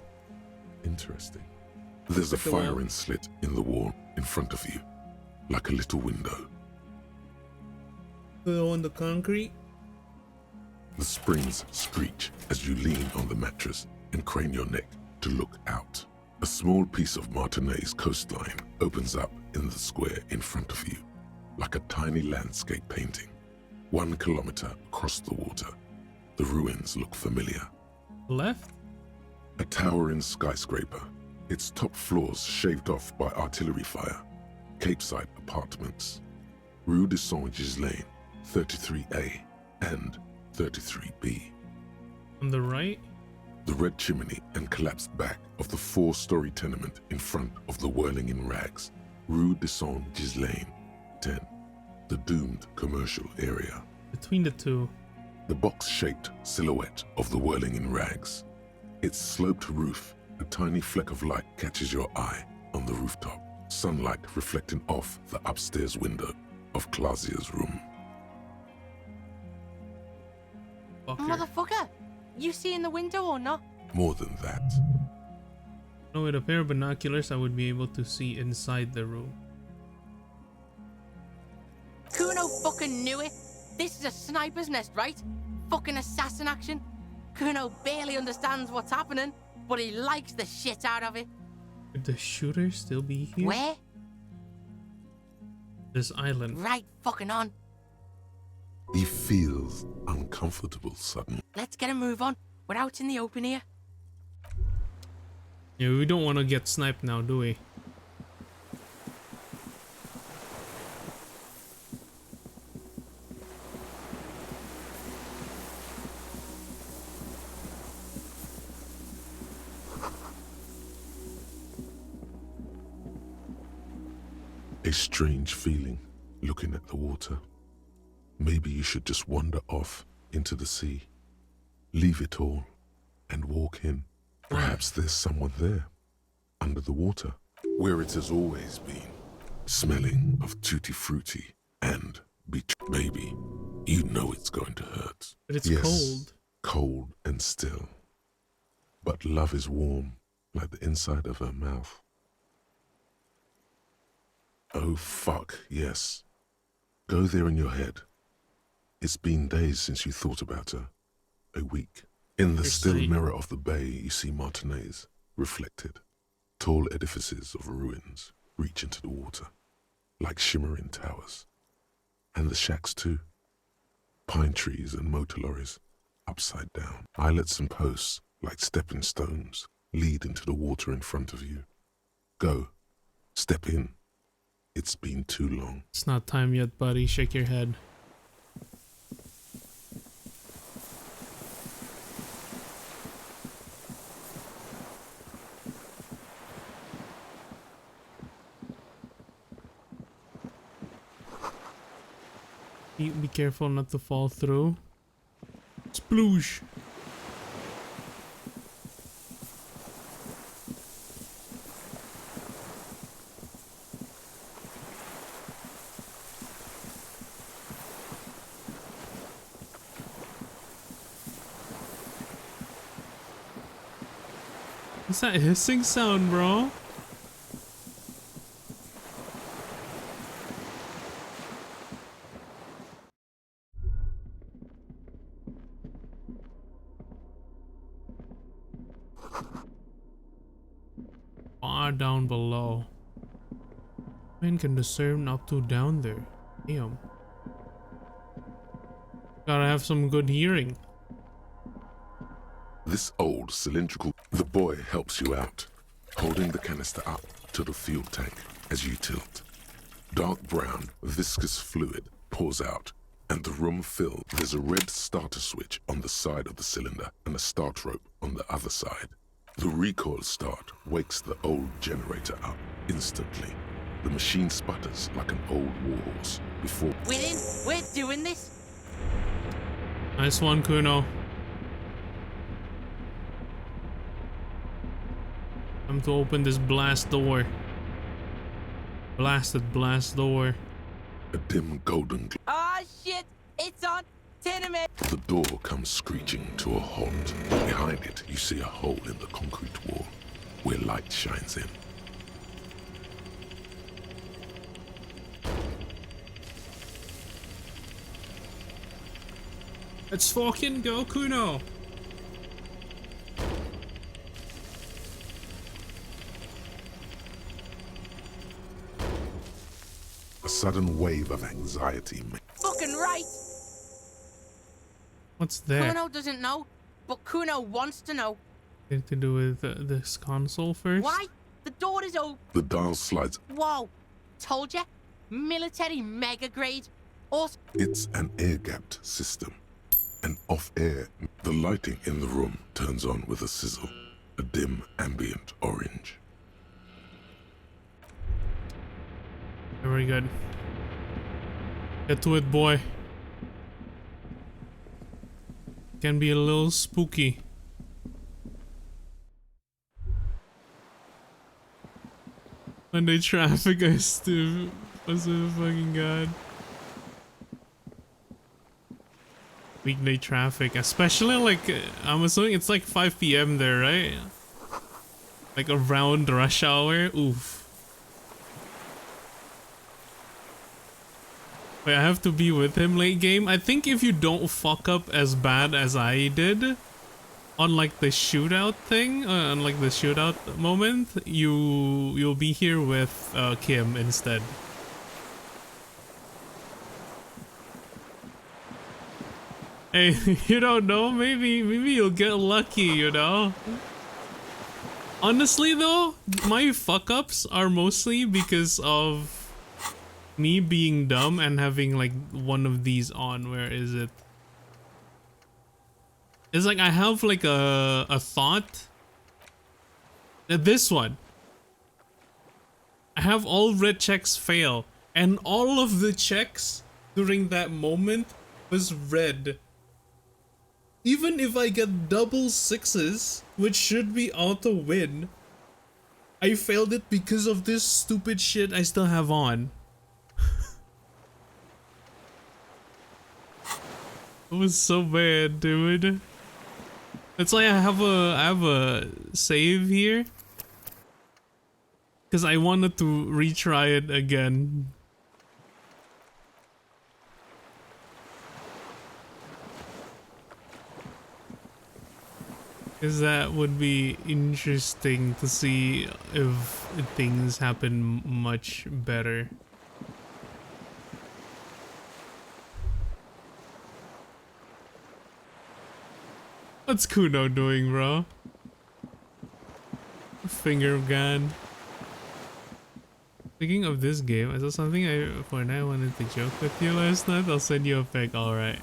Interesting. There's a firing slit in the wall in front of you, like a little window. On the concrete? The springs screech as you lean on the mattress and crane your neck to look out. A small piece of Martinez coastline opens up in the square in front of you, like a tiny landscape painting. 1 kilometer across the water. The ruins look familiar. Left? A towering skyscraper, its top floors shaved off by artillery fire. Capeside apartments. Rue de Saint-Ghislain, 33A and 33B. On the right? The red chimney and collapsed back of the 4-story tenement in front of the Whirling in Rags. Rue de Saint-Ghislain, 10. The doomed commercial area. Between the two. The box-shaped silhouette of the Whirling in Rags. Its sloped roof, a tiny fleck of light catches your eye on the rooftop. Sunlight reflecting off the upstairs window of Clausia's room. Motherfucker! You see in the window or not? More than that. No, with a pair of binoculars, I would be able to see inside the room. Kuno fucking knew it. This is a sniper's nest, right? Fucking assassin action. Kuno barely understands what's happening, but he likes the shit out of it. Could the shooter still be here? Where? This island. Right fucking on. He feels uncomfortable suddenly. Let's get a move on. We're out in the open here. Yeah, we don't want to get sniped now, do we? A strange feeling looking at the water. Maybe you should just wander off into the sea. Leave it all and walk in. Perhaps there's someone there, under the water, where it has always been, smelling of tutti frutti and beach. Baby, you know it's going to hurt. But it's yes, cold. Cold and still. But love is warm, like the inside of her mouth. Oh fuck, yes. Go there in your head. It's been days since you thought about her. A week. In the still mirror of the bay, you see Martinez, reflected. Tall edifices of ruins reach into the water, like shimmering towers. And the shacks too. Pine trees and motor lorries, upside down. Islets and posts, like stepping stones, lead into the water in front of you. Go. Step in. It's been too long. It's not time yet, buddy. Shake your head. Be careful not to fall through. Sploosh! What's that hissing sound, bro? Far down below. Man can discern up to down there. Damn. Gotta have some good hearing. This old cylindrical... The boy helps you out, holding the canister up to the fuel tank as you tilt. Dark brown, viscous fluid pours out, and the room fills. There's a red starter switch on the side of the cylinder and a start rope on the other side. The recoil start wakes the old generator up instantly. The machine sputters like an old warhorse before... We're in. We're doing this. Nice one, Kuno. Time to open this blast door. Blasted blast door. A dim golden... Ah, shit! It's on! Tenement! The door comes screeching to a halt. Behind it, you see a hole in the concrete wall, where light shines in. Let's fucking go, Kuno! A sudden wave of anxiety. Fucking right! What's that? Kuno doesn't know, but Kuno wants to know. Anything to do with this console first? Why? The door is open. The dial slides. Whoa! Told ya? Military mega grade. Awesome. It's an air-gapped system. And off-air, the lighting in the room turns on with a sizzle. A dim, ambient orange. Very good. Get to it, boy. Can be a little spooky. Monday traffic, I still was a fucking god. Weekday traffic, especially like I'm assuming it's like 5 p.m. there, right? Like around rush hour. Oof. Wait, I have to be with him late game. I think if you don't fuck up as bad as I did on like the shootout thing, on like the shootout moment, you'll be here with Kim instead. Hey, you don't know, maybe you'll get lucky, you know? Honestly though, my fuck ups are mostly because of me being dumb and having like one of these on. Where is it? It's like I have like a thought. This one. I have all red checks fail, and all of the checks during that moment was red. Even if I get double sixes, which should be auto win, I failed it because of this stupid shit I still have on. It was so bad, dude. That's why I have a save here, because I wanted to retry it again. Because that would be interesting to see if things happen much better. What's Kuno doing, bro? Finger gun. Speaking of this game, I saw something I wanted to joke with you last night. I'll send you a pic, alright.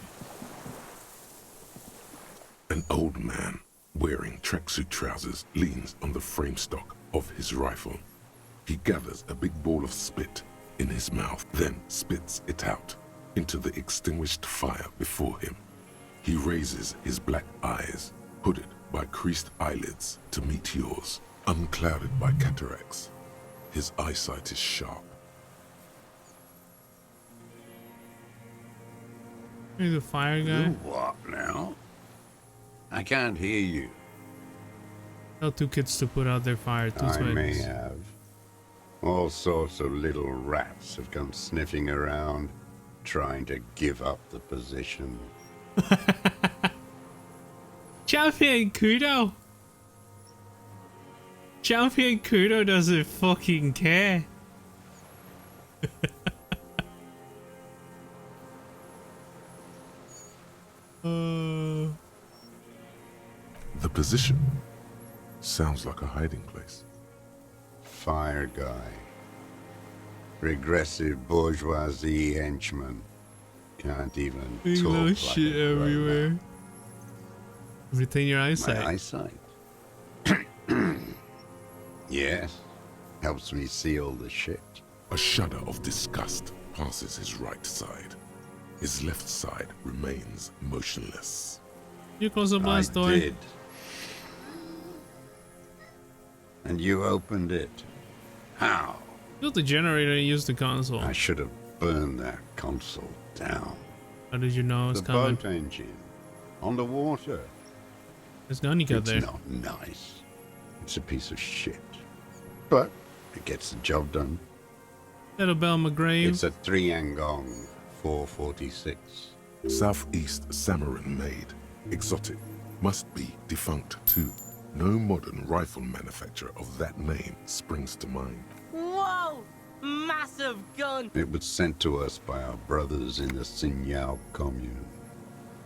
An old man wearing tracksuit trousers leans on the frame stock of his rifle. He gathers a big ball of spit in his mouth, then spits it out into the extinguished fire before him. He raises his black eyes, hooded by creased eyelids, to meet yours, unclouded by cataracts. His eyesight is sharp. Here's the fire guy. You what now? I can't hear you. Tell two kids to put out their fire. Two I may twins. have. All sorts of little rats have come sniffing around, trying to give up the position. Champion Kudo. Champion Kudo doesn't fucking care. The position sounds like a hiding place. Fire guy. Regressive bourgeoisie henchman. Can't even Big talk little like shit a grown everywhere. man. Retain your eyesight. My eyesight? Yes. Helps me see all the shit. A shudder of disgust passes his right side. His left side remains motionless. You close the blast door. I did. And you opened it. How? Built the generator and used the console. I should have burned that console down. How did you know it was The coming? boat engine. On the water. It's gun you got there. It's not nice. It's a piece of shit. But it gets the job done. Little Bell McGrave. It's a 3-Angong 446. Southeast Samarin made. Exotic. Must be defunct too. No modern rifle manufacturer of that name springs to mind. Whoa! Massive gun! It was sent to us by our brothers in the Sinyao commune.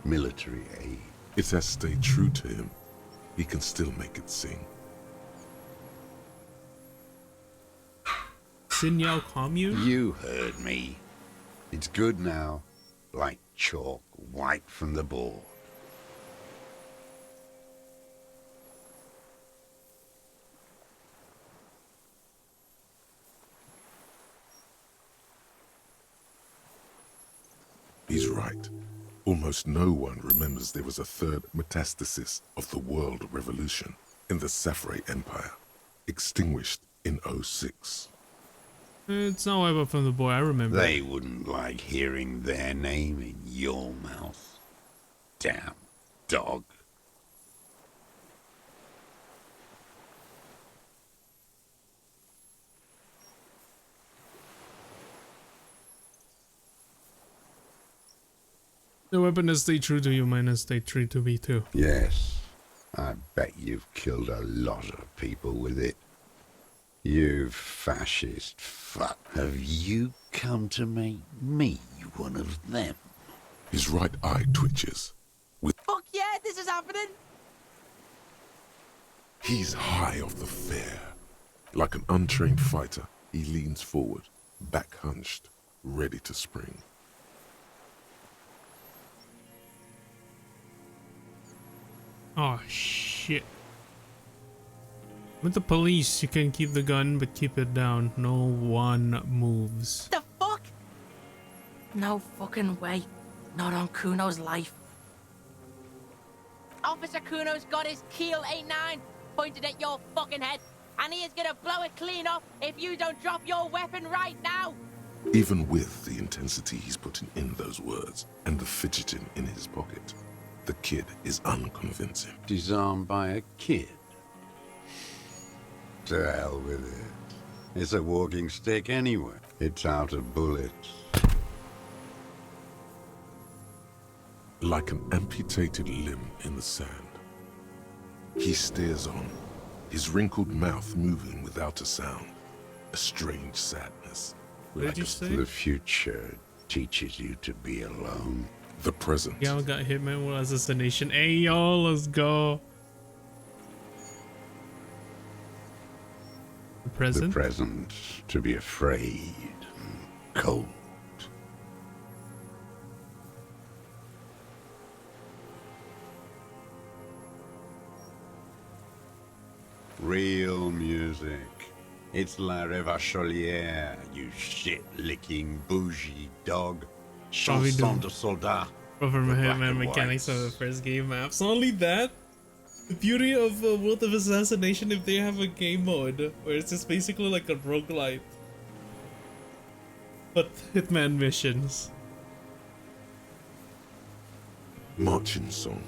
Military aid. It has stayed true to him. He can still make it sing. Sinyao commune? You heard me. It's good now. Like chalk, wiped from the board. He's right. Almost no one remembers there was a third metastasis of the world revolution in the Safre Empire, extinguished in 06. It's not way up from the boy, I remember. They wouldn't like hearing their name in your mouth. Damn dog. The weapon has stayed true to you, mine has stayed true to me too. Yes, I bet you've killed a lot of people with it. You fascist fuck. Have you come to make me one of them? His right eye twitches. Fuck yeah, this is happening! He's high off the fear. Like an untrained fighter, he leans forward, back hunched, ready to spring. Oh shit. With the police, you can keep the gun, but keep it down. No one moves. The fuck? No fucking way. Not on Kuno's life. Officer Kuno's got his Keel 89 pointed at your fucking head, and he is gonna blow it clean off if you don't drop your weapon right now! Even with the intensity he's putting in those words and the fidgeting in his pocket, the kid is unconvincing. Disarmed by a kid? To hell with it. It's a walking stick anyway. It's out of bullets. Like an amputated limb in the sand. He stares on, his wrinkled mouth moving without a sound. A strange sadness. What did you say? The future teaches you to be alone. The present. Y'all got Hitman with assassination. Hey y'all, let's go. The present? The present, to be afraid and cold. Real music. It's La Revacholière, you shit-licking bougie dog. Probably Chanson do. de soldat. From The black Hitman and mechanics whites. of the first game maps. Only that? The beauty of World of Assassination if they have a game mode where it's just basically like a roguelite. But Hitman missions. Marching song.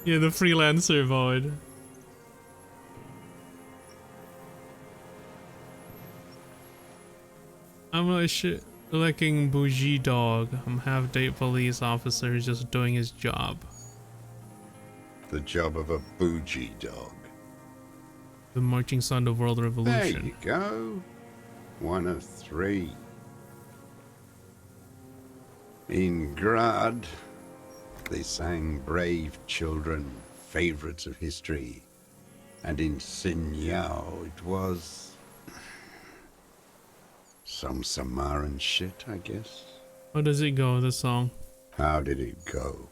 Yeah, the freelancer mode. I'm a shit-licking bougie dog. I'm half-date police officer who's just doing his job. The job of a bougie dog. The marching son of world revolution. There you go. 1 of 3. In Grad, they sang brave children, favorites of history. And in Sinyao, it was some Samaran shit, I guess. How does it go, the song? How did it go?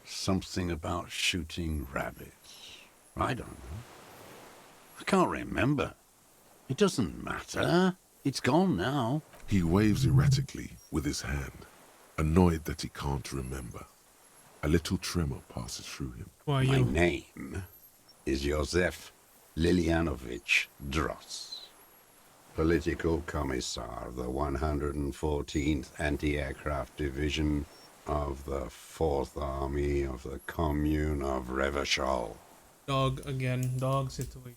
Something about shooting rabbits. I don't know. I can't remember. It doesn't matter. It's gone now. He waves erratically with his hand, annoyed that he can't remember. A little tremor passes through him. Why My you? name is Josef Lilianovich Dross, Political Commissar of the 114th Anti-Aircraft Division of the 4th Army of the Commune of Revachol. Dog again. Dog situation.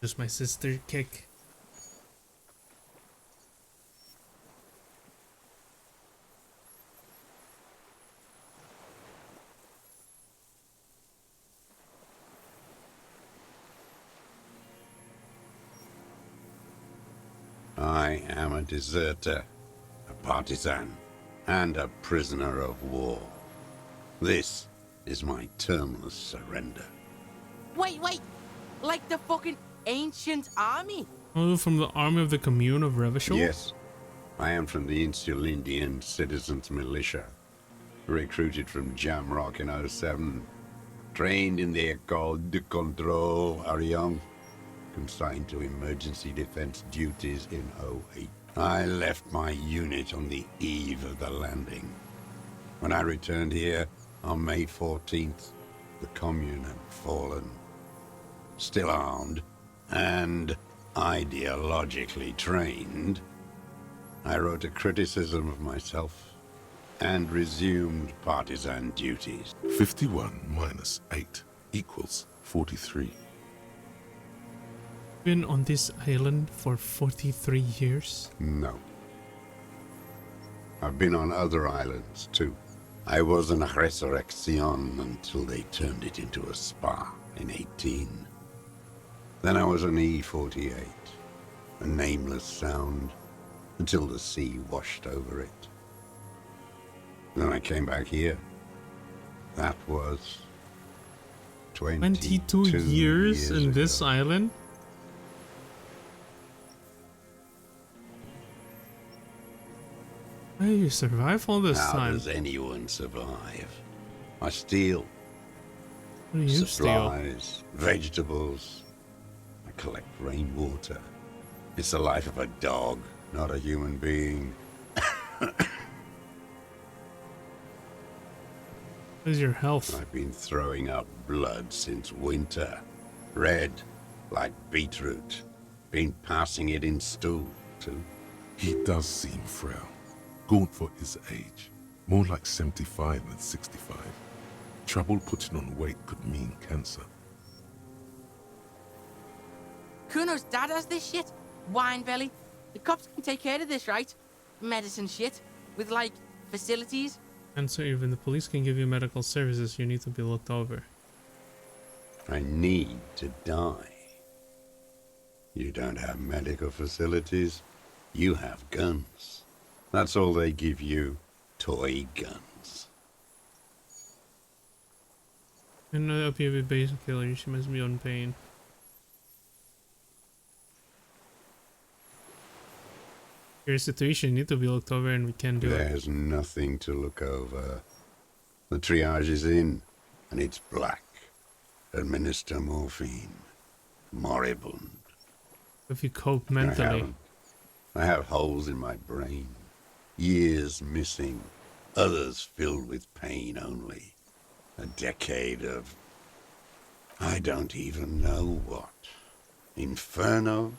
Just my sister kick. I am a deserter, a partisan, and a prisoner of war. This is my termless surrender. Wait! Like the fucking ancient army? Oh, from the army of the commune of Revachol? Yes, I am from the Insulindian Citizens Militia, recruited from Jamrock in 07, trained in the École de Contrôle Arion, consigned to emergency defense duties in 08. I left my unit on the eve of the landing. When I returned here on May 14th, the commune had fallen. Still armed and ideologically trained, I wrote a criticism of myself and resumed partisan duties. 51 minus 8 equals 43. Been on this island for 43 years? No. I've been on other islands, too. I was an Resurrection until they turned it into a spa in 18. Then I was an E-48, a nameless sound, until the sea washed over it. Then I came back here. That was 22 years in this island? How do you survive all this How time? does anyone survive? I steal. What do you supplies, vegetables. I collect rainwater. It's the life of a dog, not a human being. How's your health? I've been throwing up blood since winter. Red, like beetroot. Been passing it in stew, too. He does seem frail. Gaunt for his age. More like 75 than 65. Trouble putting on weight could mean cancer. Kuno's dad has this shit. Wine belly. The cops can take care of this, right? Medicine shit. With, like, facilities. And so even the police can give you medical services, you need to be looked over. I need to die. You don't have medical facilities. You have guns. That's all they give you. Toy guns. And the OPV basic killer, she must be on pain. Your situation, you need to be looked over and we can do it. There's nothing to look over. The triage is in, and it's black. Administer morphine. Moribund. If you cope mentally. I have holes in my brain. Years missing. Others filled with pain only. A decade of... I don't even know what. Inferno?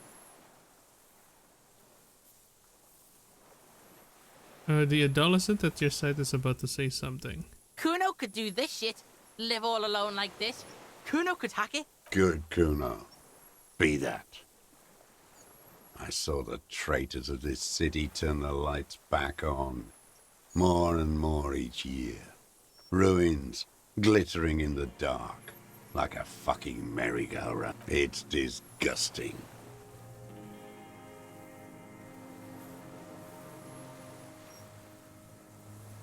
The adolescent at your side is about to say something. Kuno could do this shit. Live all alone like this. Kuno could hack it. Good, Kuno. Be that. I saw the traitors of this city turn the lights back on. More and more each year. Ruins glittering in the dark. Like a fucking merry-go-round. It's disgusting.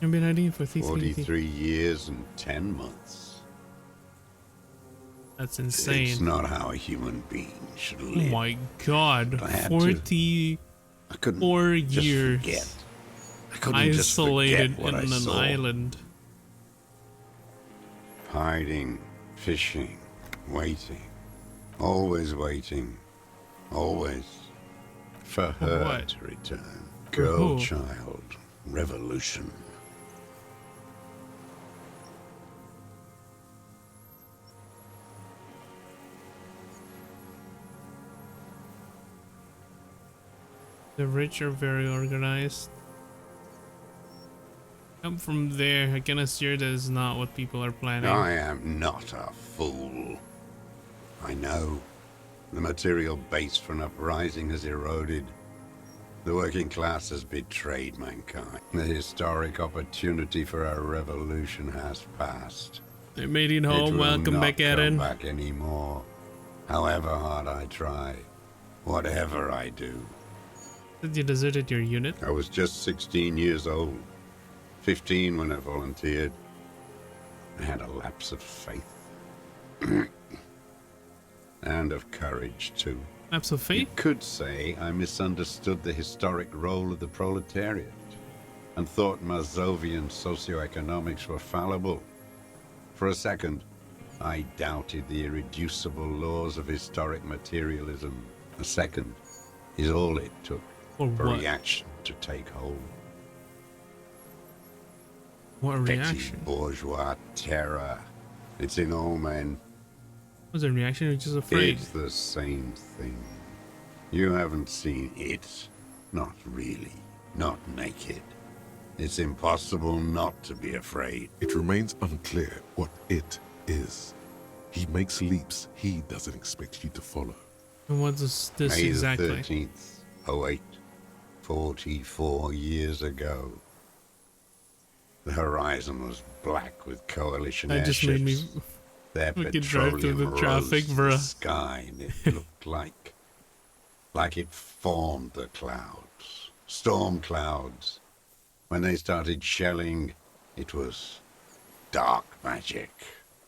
I've been hiding for 43 years and 10 months. That's insane. It's not how a human being should Oh live. my god. I had 44 years. Forget. I couldn't just forget isolated what in I an saw. island. Hiding, fishing, waiting. Always waiting. Always. For her what? to return. For Girl, who? child, revolution. The rich are very organized. Come from there, I can assure that is not what people are planning. I am not a fool. I know. The material base for an uprising has eroded. The working class has betrayed mankind. The historic opportunity for a revolution has passed. They made it home. It will Welcome not back, come Aaron. back anymore. However hard I try, whatever I do. Did you deserted your unit? I was just 16 years old. 15 when I volunteered. I had a lapse of faith. And of courage, too. Lapse of faith? You could say I misunderstood the historic role of the proletariat and thought Mazovian socioeconomics were fallible. For a second, I doubted the irreducible laws of historic materialism. A second is all it took For for what? reaction to take hold. What Petty reaction? bourgeois terror. It's in all men. Was it a reaction or just afraid? It's the same thing. You haven't seen it. Not really. Not naked. It's impossible not to be afraid. It remains unclear what it is. He makes leaps he doesn't expect you to follow. And what is this May exactly? the 13th, 08, 44 years ago. The horizon was black with coalition That just airships. made me Their fucking drive through petroleum the traffic, rose bruh. the sky, and it looked like it formed the clouds. Storm clouds. When they started shelling, it was dark magic.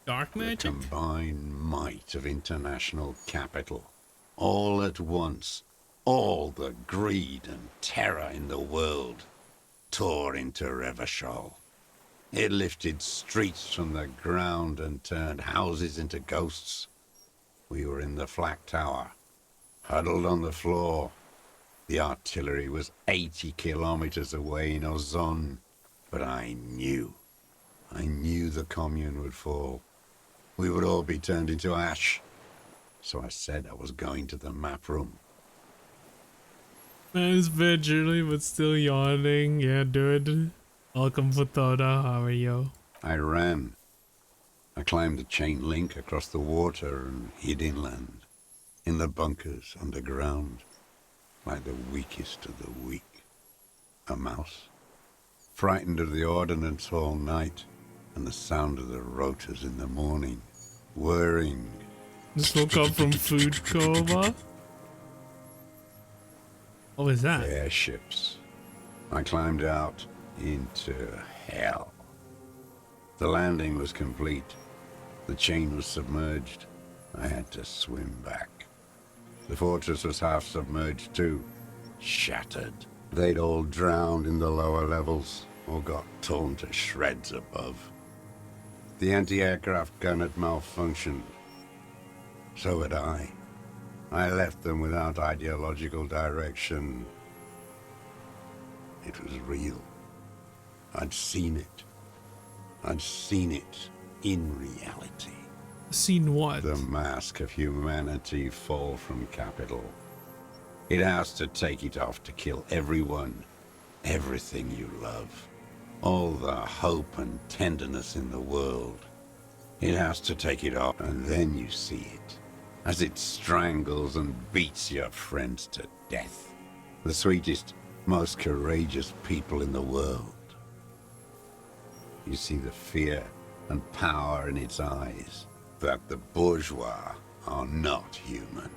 Dark magic? The combined might of international capital. All at once, all the greed and terror in the world tore into Revachol. It lifted streets from the ground and turned houses into ghosts. We were in the flak tower, huddled on the floor. The artillery was 80 kilometers away in Ozon, but I knew the commune would fall. We would all be turned into ash. So I said I was going to the map room. Man's visually but still yawning. Yeah, dude. Welcome, Futoda. How are you? I ran. I climbed the chain link across the water and hid inland, in the bunkers underground, like the weakest of the weak. A mouse, frightened of the ordnance all night and the sound of the rotors in the morning, whirring. This woke up from food coma. What was that? Airships. I climbed out into hell. The landing was complete. The chain was submerged. I had to swim back. The fortress was half submerged too. Shattered. They'd all drowned in the lower levels or got torn to shreds above. The anti-aircraft gun had malfunctioned. So had I. I left them without ideological direction. It was real. I'd seen it. I'd seen it in reality. Seen what? The mask of humanity fall from capital. It has to take it off to kill everyone, everything you love. All the hope and tenderness in the world. It has to take it off, and then you see it, as it strangles and beats your friends to death. The sweetest, most courageous people in the world. You see the fear and power in its eyes, that the bourgeois are not human.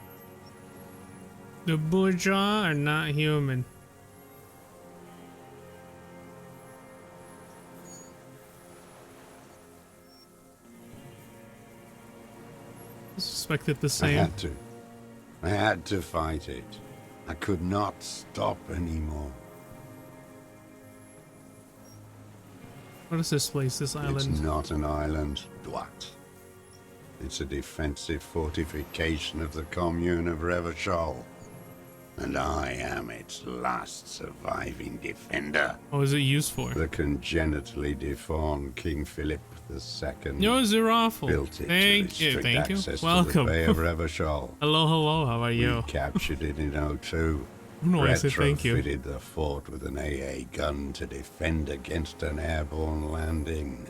The bourgeois are not human. I suspected the same. I had to fight it. I could not stop anymore. What is this place, this island? It's not an island, Dwat. It's a defensive fortification of the commune of Revachol. And I am its last surviving defender. What was it used for? The congenitally deformed King Philip II. No, they're awful. Built it Thank to you, restrict thank you. access Welcome. to the Bay of Revachol. Hello, hello, how are you? We captured it in '02. No, I said thank you. Retrofitted the fort with an AA gun to defend against an airborne landing.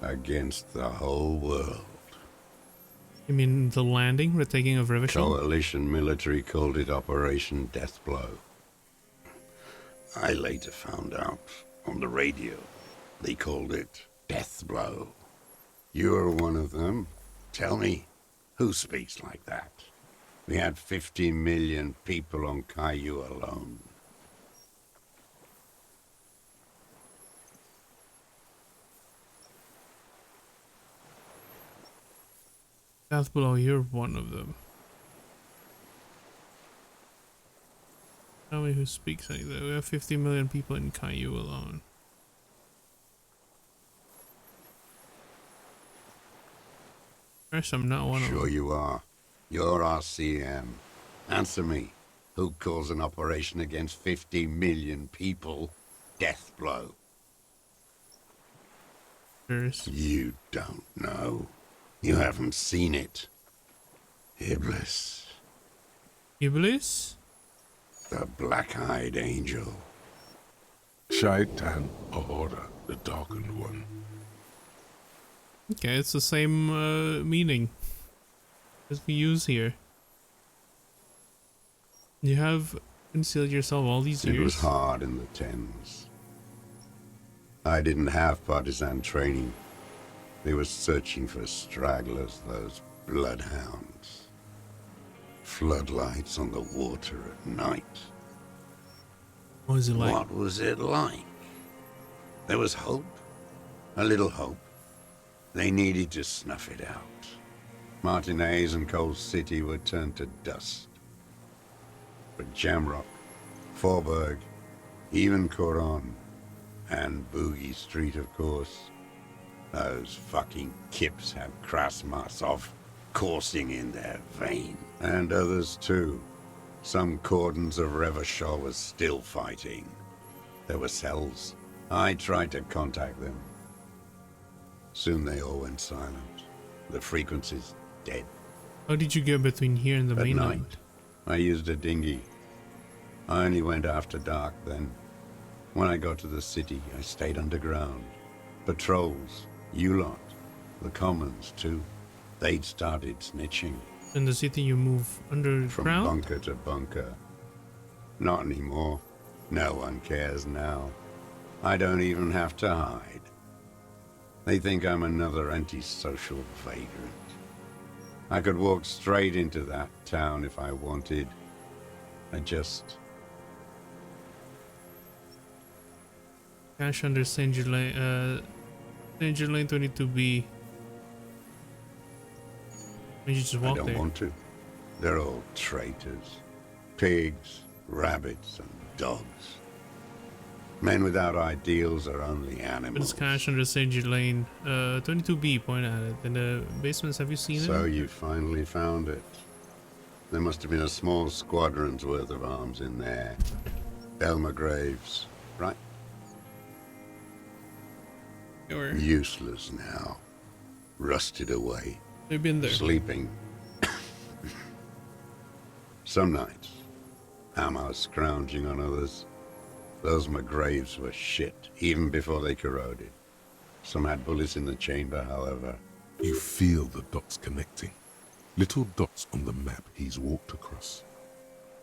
Against the whole world. You mean the landing, the taking of Revachol? Coalition military called it Operation Deathblow. I later found out on the radio they called it Deathblow. You're one of them. Tell me, who speaks like that? We had 50 million people on Caillou alone. Deathblow, you're one of them. Tell me who speaks like that. We have 50 million people in Caillou alone. First, I'm not one of them. Sure you are. You're our CM. Answer me. Who calls an operation against 50 million people Deathblow? You don't know. You haven't seen it. Iblis. Iblis? The black-eyed angel. Shaitan Ahura, the darkened one. Okay, it's the same meaning as we use here. You have concealed yourself all these years. It was hard in the Thames. I didn't have partisan training. They were searching for stragglers, those bloodhounds. Floodlights on the water at night. What was it like? What was it like? There was hope. A little hope. They needed to snuff it out. Martinez and Coal City were turned to dust. But Jamrock, Forburg, even Coron, and Boogie Street, of course. Those fucking kips had Krasmasov coursing in their vein. And others too. Some cordons of Revachol was still fighting. There were cells. I tried to contact them. Soon they all went silent. The frequency's dead. How did you get between here and the At mainland? night, I used a dinghy. I only went after dark then. When I got to the city, I stayed underground. Patrols, you lot, the commons too. They'd started snitching. In the city you move underground? From bunker to bunker. Not anymore. No one cares now. I don't even have to hide. They think I'm another antisocial vagrant. I could walk straight into that town if I wanted. I just... Cash under Danger Lane 22B. You just walk I don't there. want to. They're all traitors. Pigs, rabbits, and dogs. Men without ideals are only But animals. it's Cash under Danger Lane 22B, point at it. In the basements, have you seen So it? you finally found it. There must have been a small squadron's worth of arms in there. Elmer Graves, right? Sure. Useless now. Rusted away. They've been there. Sleeping. Some nights, ammo scrounging on others. Those McGraves were shit, even before they corroded. Some had bullets in the chamber, however. You feel the dots connecting. Little dots on the map he's walked across.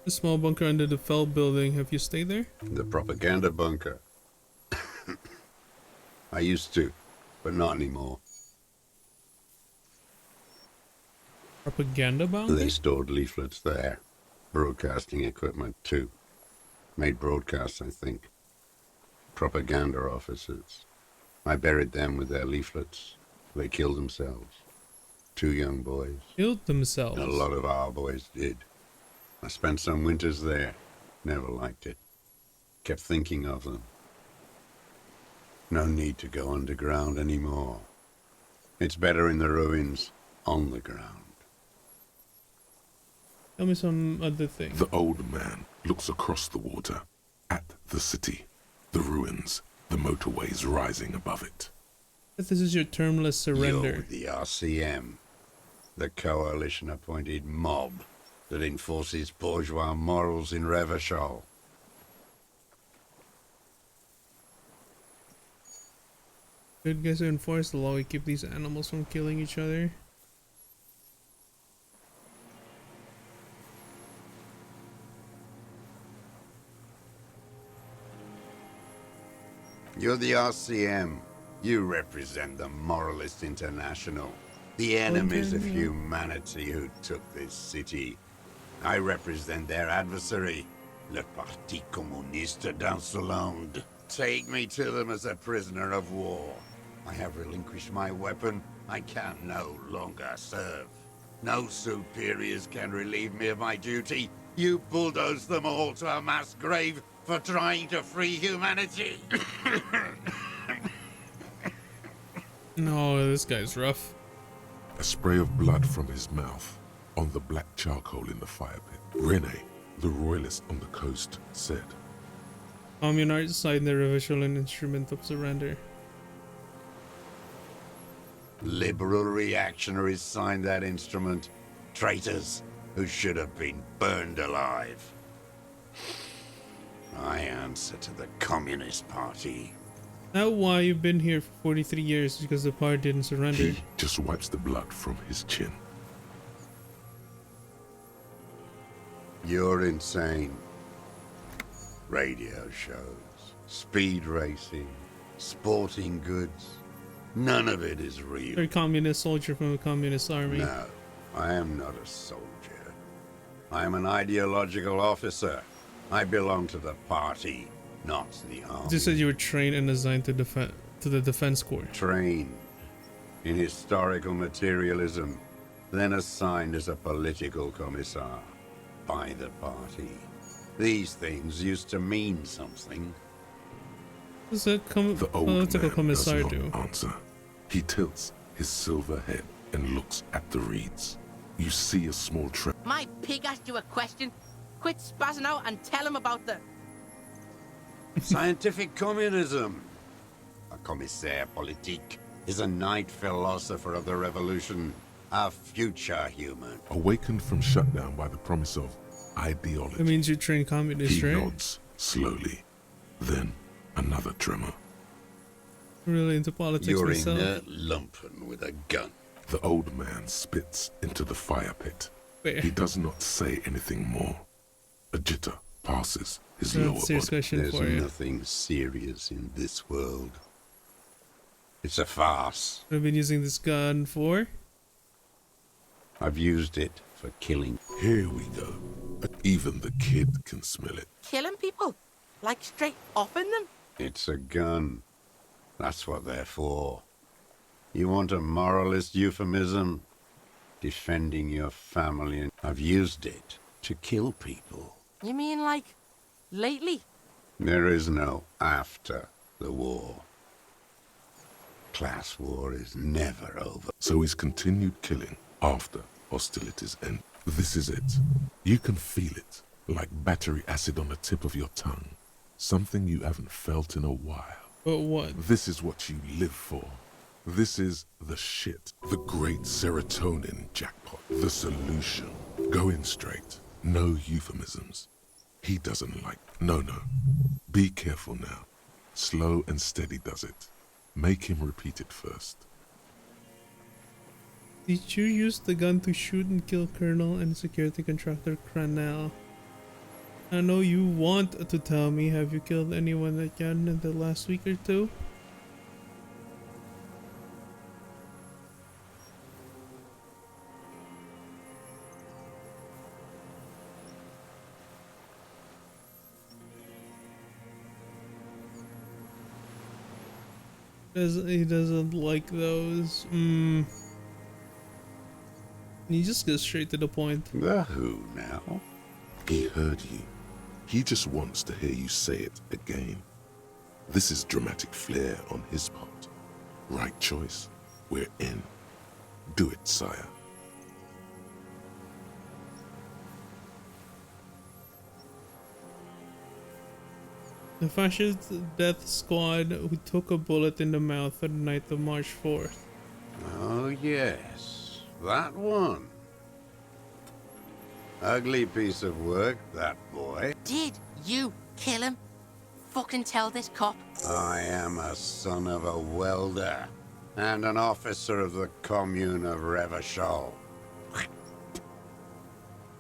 The small bunker under the Fell building. Have you stayed there? The propaganda bunker. I used to, but not anymore. Propaganda bunker? They stored leaflets there. Broadcasting equipment, too. Made broadcasts, I think. Propaganda officers. I buried them with their leaflets. They killed themselves. 2 young boys. Killed themselves? A lot of our boys did. I spent some winters there. Never liked it. Kept thinking of them. No need to go underground anymore. It's better in the ruins, on the ground. Tell me some other things. The old man looks across the water, at the city, the ruins, the motorways rising above it. This is your termless surrender. You're the RCM, the coalition-appointed mob that enforces bourgeois morals in Revachol. Good guys who enforce the law. We keep these animals from killing each other. You're the RCM. You represent the Moralist International, the enemies of humanity who took this city. I represent their adversary, le Parti Communiste d'Insolande. Take me to them as a prisoner of war. I have relinquished my weapon. I can no longer serve. No superiors can relieve me of my duty. You bulldoze them all to a mass grave for trying to free humanity. No, this guy's rough. A spray of blood from his mouth on the black charcoal in the fire pit. Rene, the royalist on the coast, said, Communards sign the revisional instrument of surrender. Liberal reactionaries signed that instrument. Traitors who should have been burned alive. I answer to the Communist Party. Now why you've been here for 43 years because the party didn't surrender. He just wipes the blood from his chin. You're insane. Radio shows, speed racing, sporting goods. None of it is real. You're a communist soldier from a communist army. No, I am not a soldier. I am an ideological officer. I belong to the party, not the army. You just said you were trained and assigned to the defense corps. Trained in historical materialism, then assigned as a political commissar by the party. These things used to mean something. What does the old man does not do? answer. He tilts his silver head and looks at the reeds. You see a small trap. My pig asked you a question. Quit spazzing out and tell him about the... Scientific communism. A commissaire politique is a knight philosopher of the revolution. A future human. Awakened from shutdown by the promise of ideology. That means you trained communist, He right? nods slowly. Then another tremor. Really into politics You're myself. inert lumpen with a gun. The old man spits into the fire pit. Where? He does not say anything more. A jitter passes his That's a lower serious body. question There's for you. nothing serious in this world. It's a farce. I've been using this gun for. I've used it for killing. Here we go. Even the kid can smell it. Killing people? Like straight offing them? It's a gun. That's what they're for. You want a moralist euphemism? Defending your family, and I've used it to kill people. You mean like lately? There is no after the war. Class war is never over. So he's continued killing after hostilities end. This is it. You can feel it, like battery acid on the tip of your tongue. Something you haven't felt in a while. But what? This is what you live for. This is the shit. The great serotonin jackpot. The solution. Go in straight. No euphemisms. He doesn't like... No. Be careful now. Slow and steady does it. Make him repeat it first. Did you use the gun to shoot and kill Colonel and security contractor Cranell? I know you want to tell me. Have you killed anyone again in the last week or two? He doesn't like those. He just goes straight to the point. The who now? He heard you. He just wants to hear you say it again. This is dramatic flair on his part. Right choice. We're in. Do it, sire. The fascist death squad who took a bullet in the mouth on the night of March 4th. Oh, yes. That one. Ugly piece of work, that boy. Did you kill him? Fucking tell this cop. I am a son of a welder and an officer of the commune of Revachol.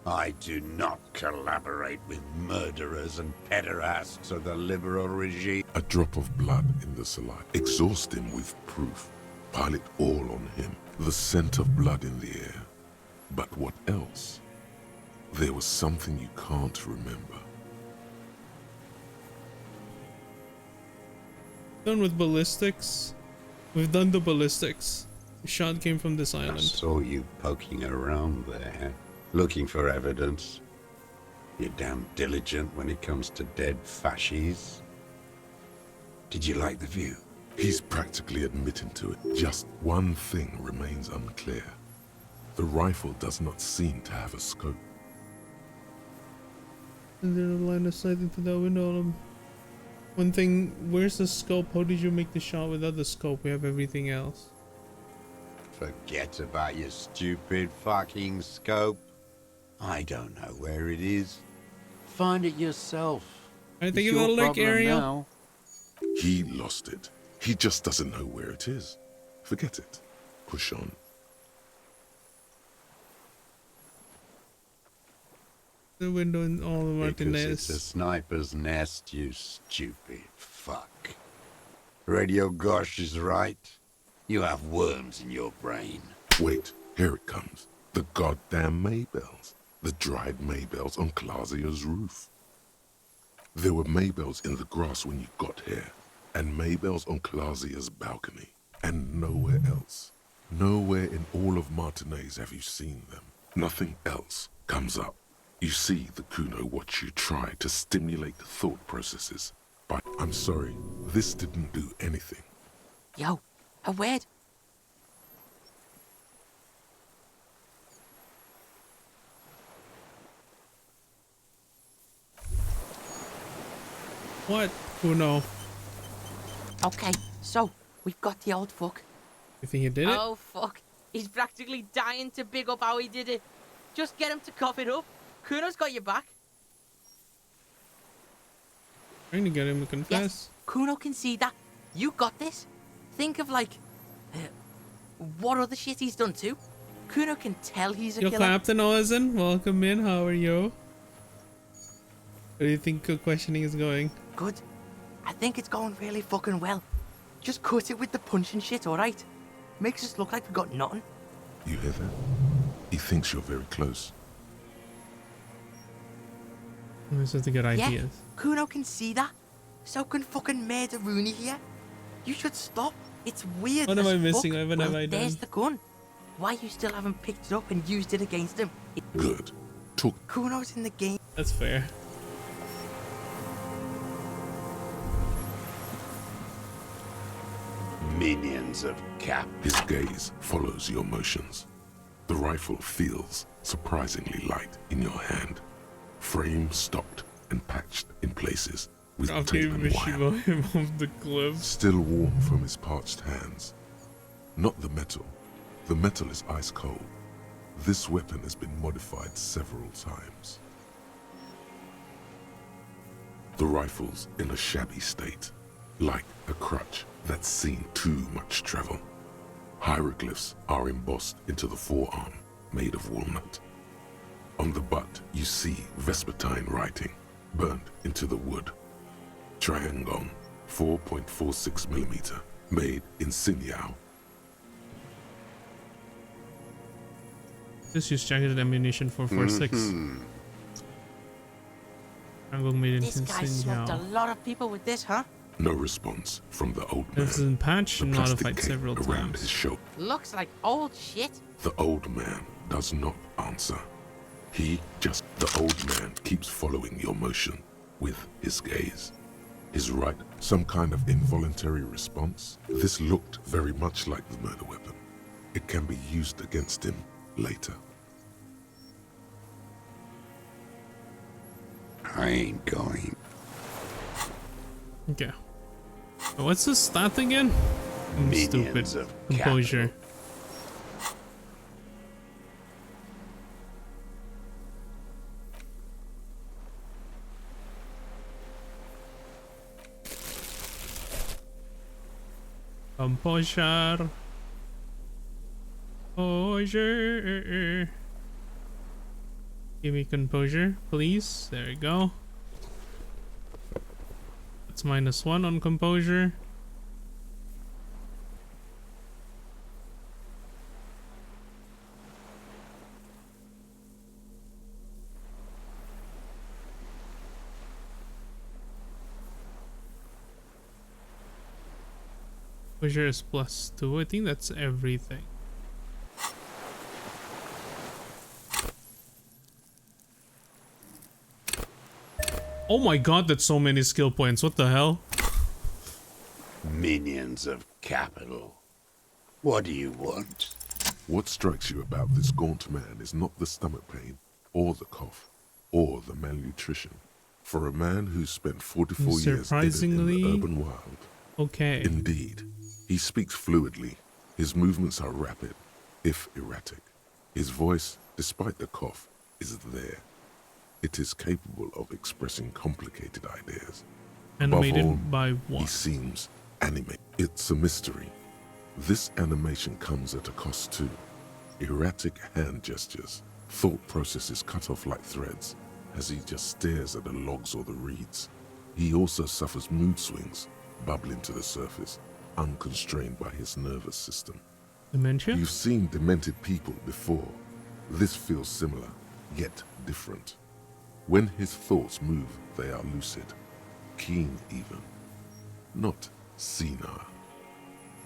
I do not collaborate with murderers and pederasts of the liberal regime. A drop of blood in the saliva. Exhaust him with proof. Pile it all on him. The scent of blood in the air. But what else? There was something you can't remember. Done with ballistics. We've done the ballistics. The shot came from this island. I saw you poking around there, looking for evidence. You're damn diligent when it comes to dead fascies. Did you like the view? He's practically admitting to it. Just one thing remains unclear. The rifle does not seem to have a scope. And there's a line of sight into that window. One thing, where's the scope? How did you make the shot without the scope? We have everything else. Forget about your stupid fucking scope. I don't know where it is. Find it yourself. I think it'll look, Ariel. Now. He lost it. He just doesn't know where it is. Forget it. Push on. The window in all the Martinez. Because it's a sniper's nest, you stupid fuck. Radio Gosh is right. You have worms in your brain. Wait, here it comes. The goddamn Maybells. The dried Maybells on Clausia's roof. There were Maybells in the grass when you got here, and Maybells on Clausia's balcony, and nowhere else. Nowhere in all of Martinez have you seen them. Nothing else comes up. You see the Kuno watch you try to stimulate thought processes, but I'm sorry, this didn't do anything. Yo, a word. What? Kuno? Okay, so we've got the old fuck. You think he did it? Oh fuck, he's practically dying to big up how he did it. Just get him to cough it up. Kuno's got your back. Trying to get him to confess. Yes, Kuno can see that. You got this. Think of like, what other shit he's done too. Kuno can tell he's a Yo, killer. Captain Ozen, welcome in. How are you? Where do you think questioning is going? Good. I think it's going really fucking well. Just cut it with the punch and shit, alright? Makes us look like we got nothing. You hear that? He thinks you're very close. This is a good idea. Yeah, Kuno can see that. So can fucking Murder Rooney here. You should stop. It's weird. What am as I missing? fuck. What have Well, I done? there's the gun. Why you still haven't picked it up and used it against him? Good. Talk. Kuno's in the game. That's fair. Minions of Cap. His gaze follows your motions. The rifle feels surprisingly light in your hand. Frame stopped and patched in places with tape and wire. Him off the cliff. Still warm from his parched hands. Not the metal. The metal is ice cold. This weapon has been modified several times. The rifle's in a shabby state, like a crutch that's seen too much travel. Hieroglyphs are embossed into the forearm, made of walnut. On the butt, you see Vespertine writing, burned into the wood. Triangon, 4.46mm, made in Sinyao. Just use jacketed ammunition 446. Triangle made in This guy smoked a Sinyao. lot of people with this, huh? No response from the old man. This is patched The and plastic modified cape several around times. his shoulder. Looks like old shit. The old man does not answer. The old man keeps following your motion with his gaze. His right, some kind of involuntary response. This looked very much like the murder weapon. It can be used against him later. I ain't going. Okay. What's this stat again? Minions Stupid. of Composure. Composure. Composure. Give me composure, please. There we go. That's -1 on composure. Composure is +2. I think that's everything. Oh my god, that's so many skill points. What the hell? Minions of capital. What do you want? What strikes you about this gaunt man is not the stomach pain, or the cough, or the malnutrition. For a man who's spent 44 years hidden in the urban wild. Okay. Indeed. He speaks fluidly. His movements are rapid, if erratic. His voice, despite the cough, is there. It is capable of expressing complicated ideas. Animated Above all, by what? he seems animated. It's a mystery. This animation comes at a cost too. Erratic hand gestures, thought processes cut off like threads, as he just stares at the logs or the reeds. He also suffers mood swings, bubbling to the surface, unconstrained by his nervous system. Dementia? You've seen demented people before. This feels similar, yet different. When his thoughts move, they are lucid, keen even, not senile.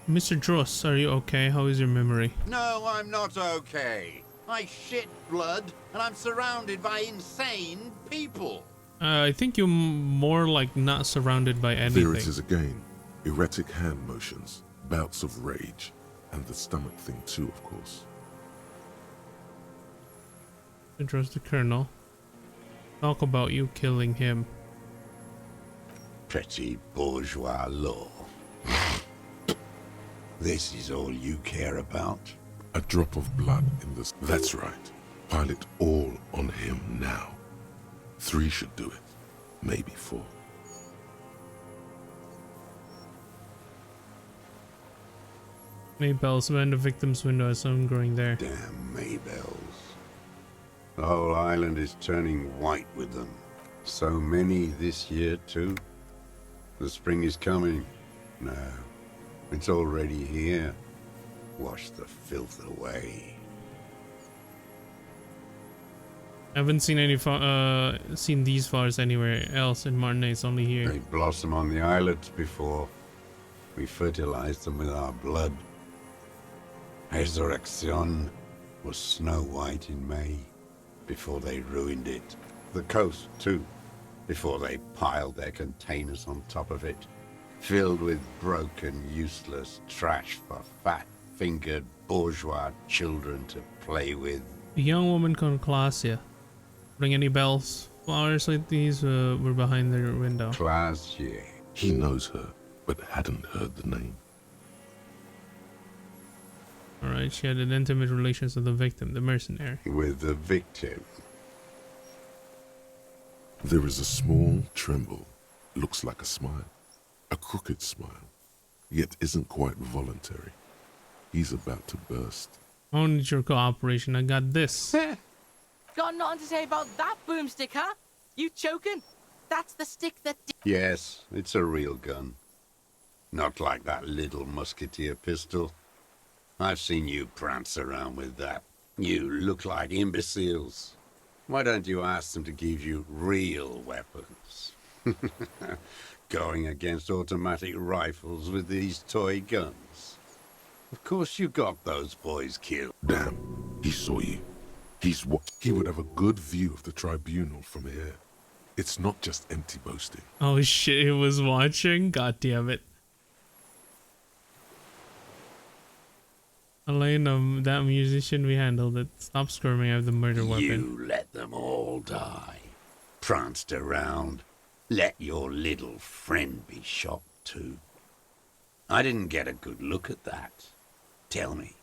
Mr. Dross, are you okay? How is your memory? No, I'm not okay. I shit blood, and I'm surrounded by insane people. I think you're more like not surrounded by anything. There it is again. Erratic hand motions, bouts of rage, and the stomach thing too, of course. Address the Colonel. Talk about you killing him. Petty bourgeois law. This is all you care about? A drop of blood in this. That's right. Pile it all on him now. 3 should do it. Maybe 4. Maybells when the victim's window is growing there. Damn Maybells. The whole island is turning white with them. So many this year too. The spring is coming. No, it's already here. Wash the filth away. I haven't seen any seen these flowers anywhere else in Martinique. It's only here. They blossom on the islets before we fertilize them with our blood. Resurrection was snow white in May before they ruined it. The coast too, before they piled their containers on top of it, filled with broken, useless trash for fat-fingered bourgeois children to play with. A young woman called Clausia. Ring any bells? Flowers like these were behind their window. Clausia. He knows her, but hadn't heard the name. Alright, she had an intimate relations with the victim, the mercenary. With the victim? There is a small tremble. Looks like a smile. A crooked smile. Yet isn't quite voluntary. He's about to burst. I don't need your cooperation. I got this. Got nothing to say about that boomstick, huh? You choking? That's the stick that... Yes, it's a real gun. Not like that little musketeer pistol. I've seen you prance around with that. You look like imbeciles. Why don't you ask them to give you real weapons? Going against automatic rifles with these toy guns. Of course you got those boys killed. Damn, he saw you. He's what? He would have a good view of the tribunal from here. It's not just empty boasting. Oh shit, he was watching? God damn it. Elena, that musician, we handled it. Stop squirming, I have the murder weapon. You let them all die. Pranced around. Let your little friend be shot too. I didn't get a good look at that. Tell me,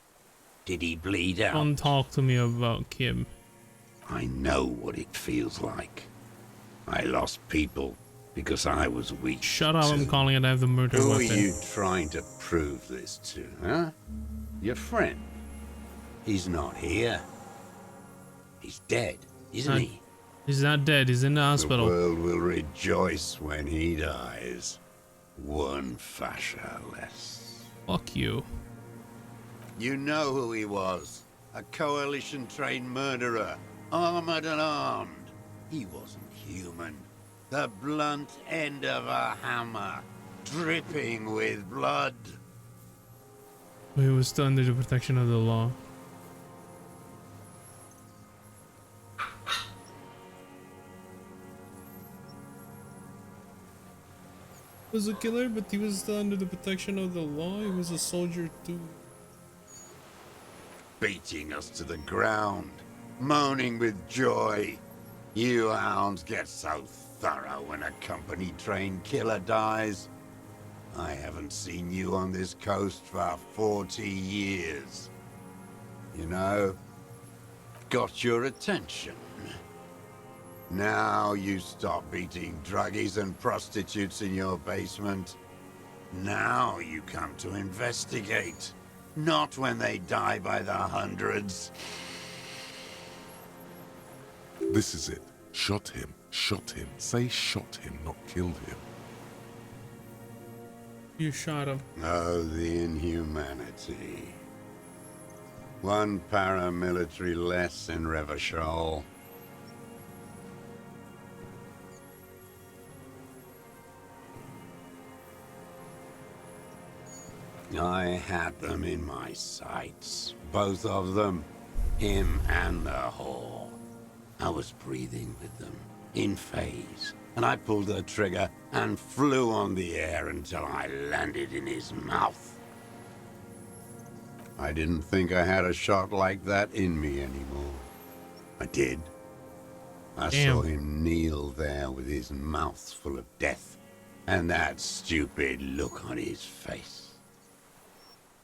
did he bleed out? Don't talk to me about Kim. I know what it feels like. I lost people because I was weak. Shut up, I'm calling it, I have the murder Who weapon. are you trying to prove this to, huh? Your friend. He's not here. He's dead, isn't he? He's not dead, he's in the hospital. The world will rejoice when he dies. One fascia less. Fuck you. You know who he was. A coalition-trained murderer. Armored and armed. He wasn't human. The blunt end of a hammer. Dripping with blood. He was still under the protection of the law. He was a killer, but he was still under the protection of the law. He was a soldier too. Beating us to the ground. Moaning with joy. You hounds get so thorough when a company-trained killer dies. I haven't seen you on this coast for 40 years. You know, got your attention. Now you stop beating druggies and prostitutes in your basement. Now you come to investigate. Not when they die by the hundreds. This is it. Shot him. Shot him. Say shot him, not killed him. You shot him. Oh, the inhumanity. One paramilitary less in Revachol. I had them in my sights. Both of them. Him and the whore. I was breathing with them. In phase. And I pulled the trigger and flew on the air until I landed in his mouth. I didn't think I had a shot like that in me anymore. I did. I saw him kneel there with his mouth full of death, and that stupid look on his face.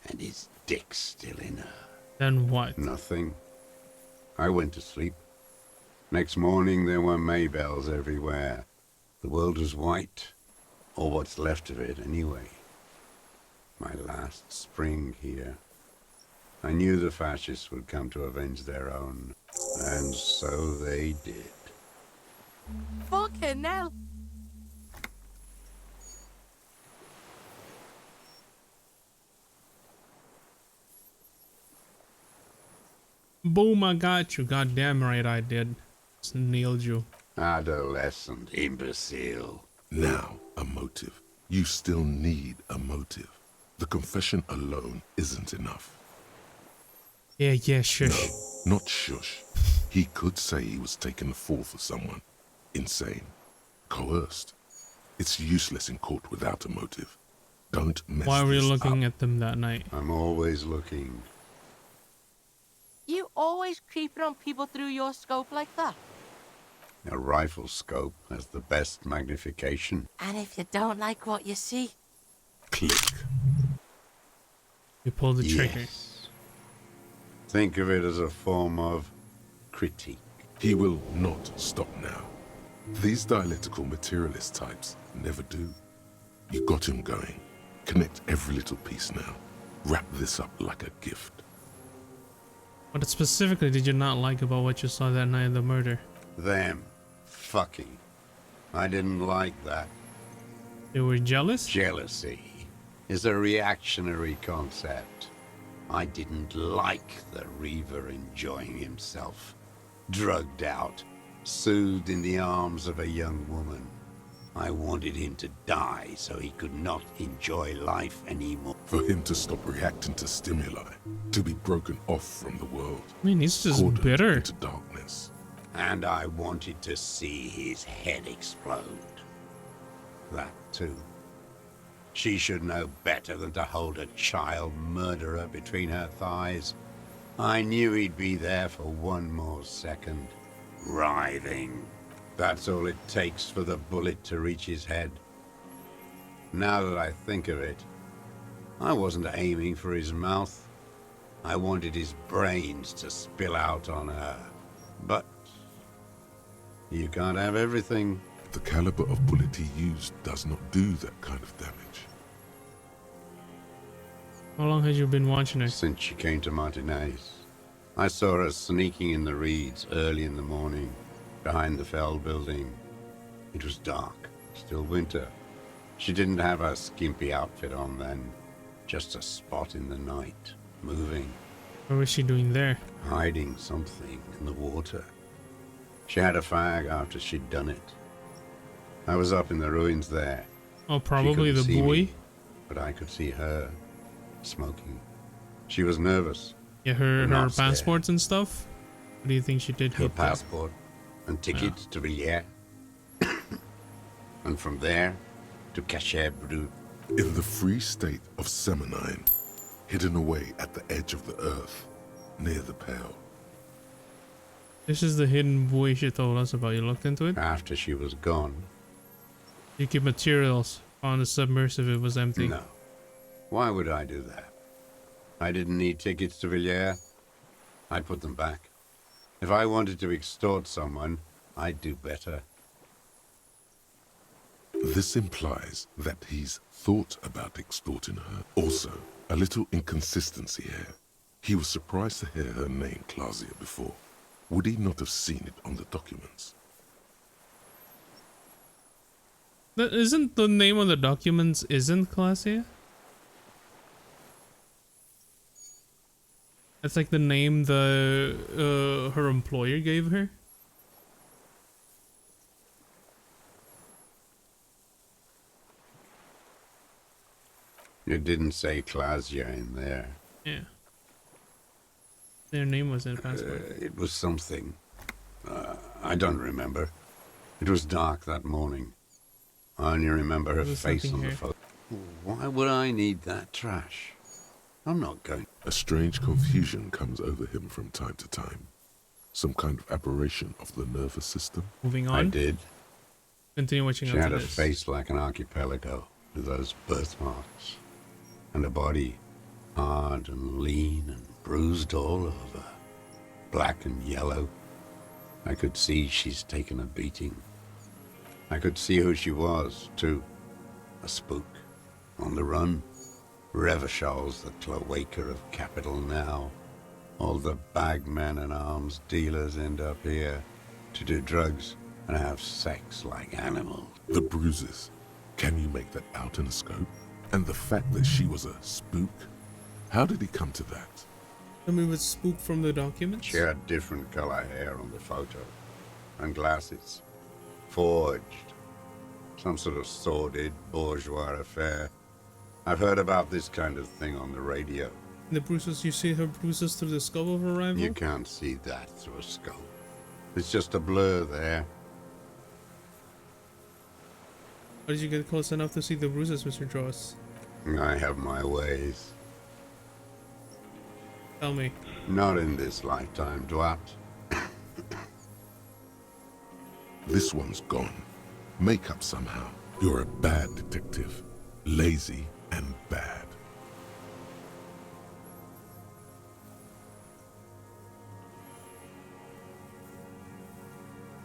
And his dick still in her. Then what? Nothing. I went to sleep. Next morning there were Maybells everywhere. The world was white, or what's left of it anyway. My last spring here. I knew the fascists would come to avenge their own, and so they did. Fucking hell. Boom, I got you. Goddamn right I did. Just nailed you. Adolescent imbecile. Now, a motive. You still need a motive. The confession alone isn't enough. Yeah, shush. No, not shush. He could say he was taking the fall for someone. Insane. Coerced. It's useless in court without a motive. Don't mess Why were you this looking up. at them that night? I'm always looking. You always creeping on people through your scope like that? A rifle scope has the best magnification. And if you don't like what you see? Click. You pulled the trigger. Yes. Think of it as a form of critique. He will not stop now. These dialectical materialist types never do. You got him going. Connect every little piece now. Wrap this up like a gift. What specifically did you not like about what you saw that night of the murder? Them fucking. I didn't like that. You were jealous? Jealousy is a reactionary concept. I didn't like the Reaver enjoying himself. Drugged out, soothed in the arms of a young woman. I wanted him to die so he could not enjoy life anymore. For him to stop reacting to stimuli, to be broken off from the world. I mean, he's just cordoned bitter. into darkness. And I wanted to see his head explode. That too. She should know better than to hold a child murderer between her thighs. I knew he'd be there for one more second, writhing. That's all it takes for the bullet to reach his head. Now that I think of it, I wasn't aiming for his mouth. I wanted his brains to spill out on her. But you can't have everything. The caliber of bullet he used does not do that kind of damage. How long had you been watching her? Since she came to Martinez. I saw her sneaking in the reeds early in the morning, behind the Fell building. It was dark, still winter. She didn't have her skimpy outfit on then, just a spot in the night, moving. What was she doing there? Hiding something in the water. She had a fag after she'd done it. I was up in the ruins there. Oh, probably the buoy? But I could see her, smoking. She was nervous. Yeah, her passports and stuff? What do you think she did? Her passport and tickets to Villiers. And from there to Cachet Brut. In the free state of Semonine, hidden away at the edge of the earth, near the Pale. This is the hidden buoy she told us about. You looked into it? After she was gone. You keep materials on the submersive. It was empty. No. Why would I do that? I didn't need tickets to Villiers. I'd put them back. If I wanted to extort someone, I'd do better. This implies that he's thought about extorting her. Also, a little inconsistency here. He was surprised to hear her name Clausia before. Would he not have seen it on the documents? That isn't the name on the documents, isn't Clausia? That's like the name her employer gave her. You didn't say Clausia in there. Yeah. Their name was in the passport. It was something. I don't remember. It was dark that morning. I only remember her face on the photo. Why would I need that trash? I'm not going. A strange confusion comes over him from time to time. Some kind of aberration of the nervous system. Moving on. I did. Continue watching. She had a this. face like an archipelago with those birthmarks. And a body hard and lean and bruised all over. Black and yellow. I could see she's taken a beating. I could see who she was, too. A spook. On the run. Revachol's the cloaca of capital now. All the bagmen and arms dealers end up here to do drugs and have sex like animals. The bruises. Can you make that out in a scope? And the fact that she was a spook? How did he come to that? I mean, was spook from the documents? She had different color hair on the photo. And glasses. Forged. Some sort of sordid bourgeois affair. I've heard about this kind of thing on the radio. The bruises, you see her bruises through the scope of her rifle? You can't see that through a scope. It's just a blur there. How did you get close enough to see the bruises, Mr. Joss? I have my ways. Tell me. Not in this lifetime, Dwat. This one's gone. Make up somehow. You're a bad detective. Lazy and bad.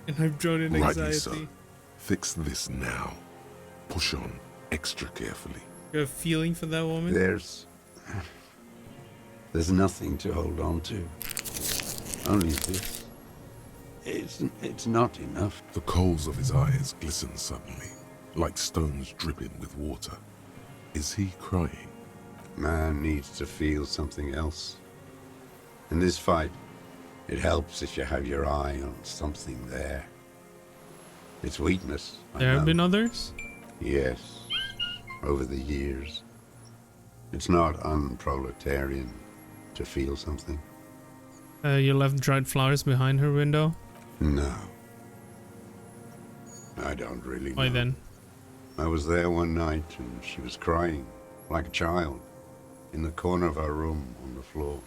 And I've drawn in Rightly anxiety. so. Fix this now. Push on extra carefully. You have a feeling for that woman? There's nothing to hold on to. Only this. It's not enough. The coals of his eyes glisten suddenly, like stones dripping with water. Is he crying? Man needs to feel something else. In this fight, it helps if you have your eye on something there. It's weakness. There have been others? Yes, over the years. It's not unproletarian to feel something. You left dried flowers behind her window? No. I don't really know. Why then? I was there one night and she was crying, like a child, in the corner of her room on the floor,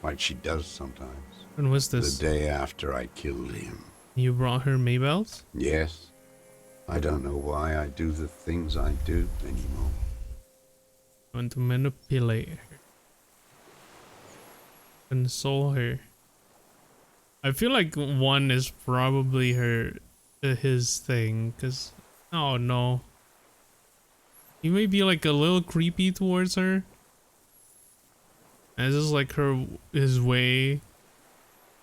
like she does sometimes. When was this? The day after I killed him. You brought her Maybells? Yes. I don't know why I do the things I do anymore. I want to manipulate her. Console her. I feel like one is probably his thing, cause oh no. He may be like a little creepy towards her. And it's just like his way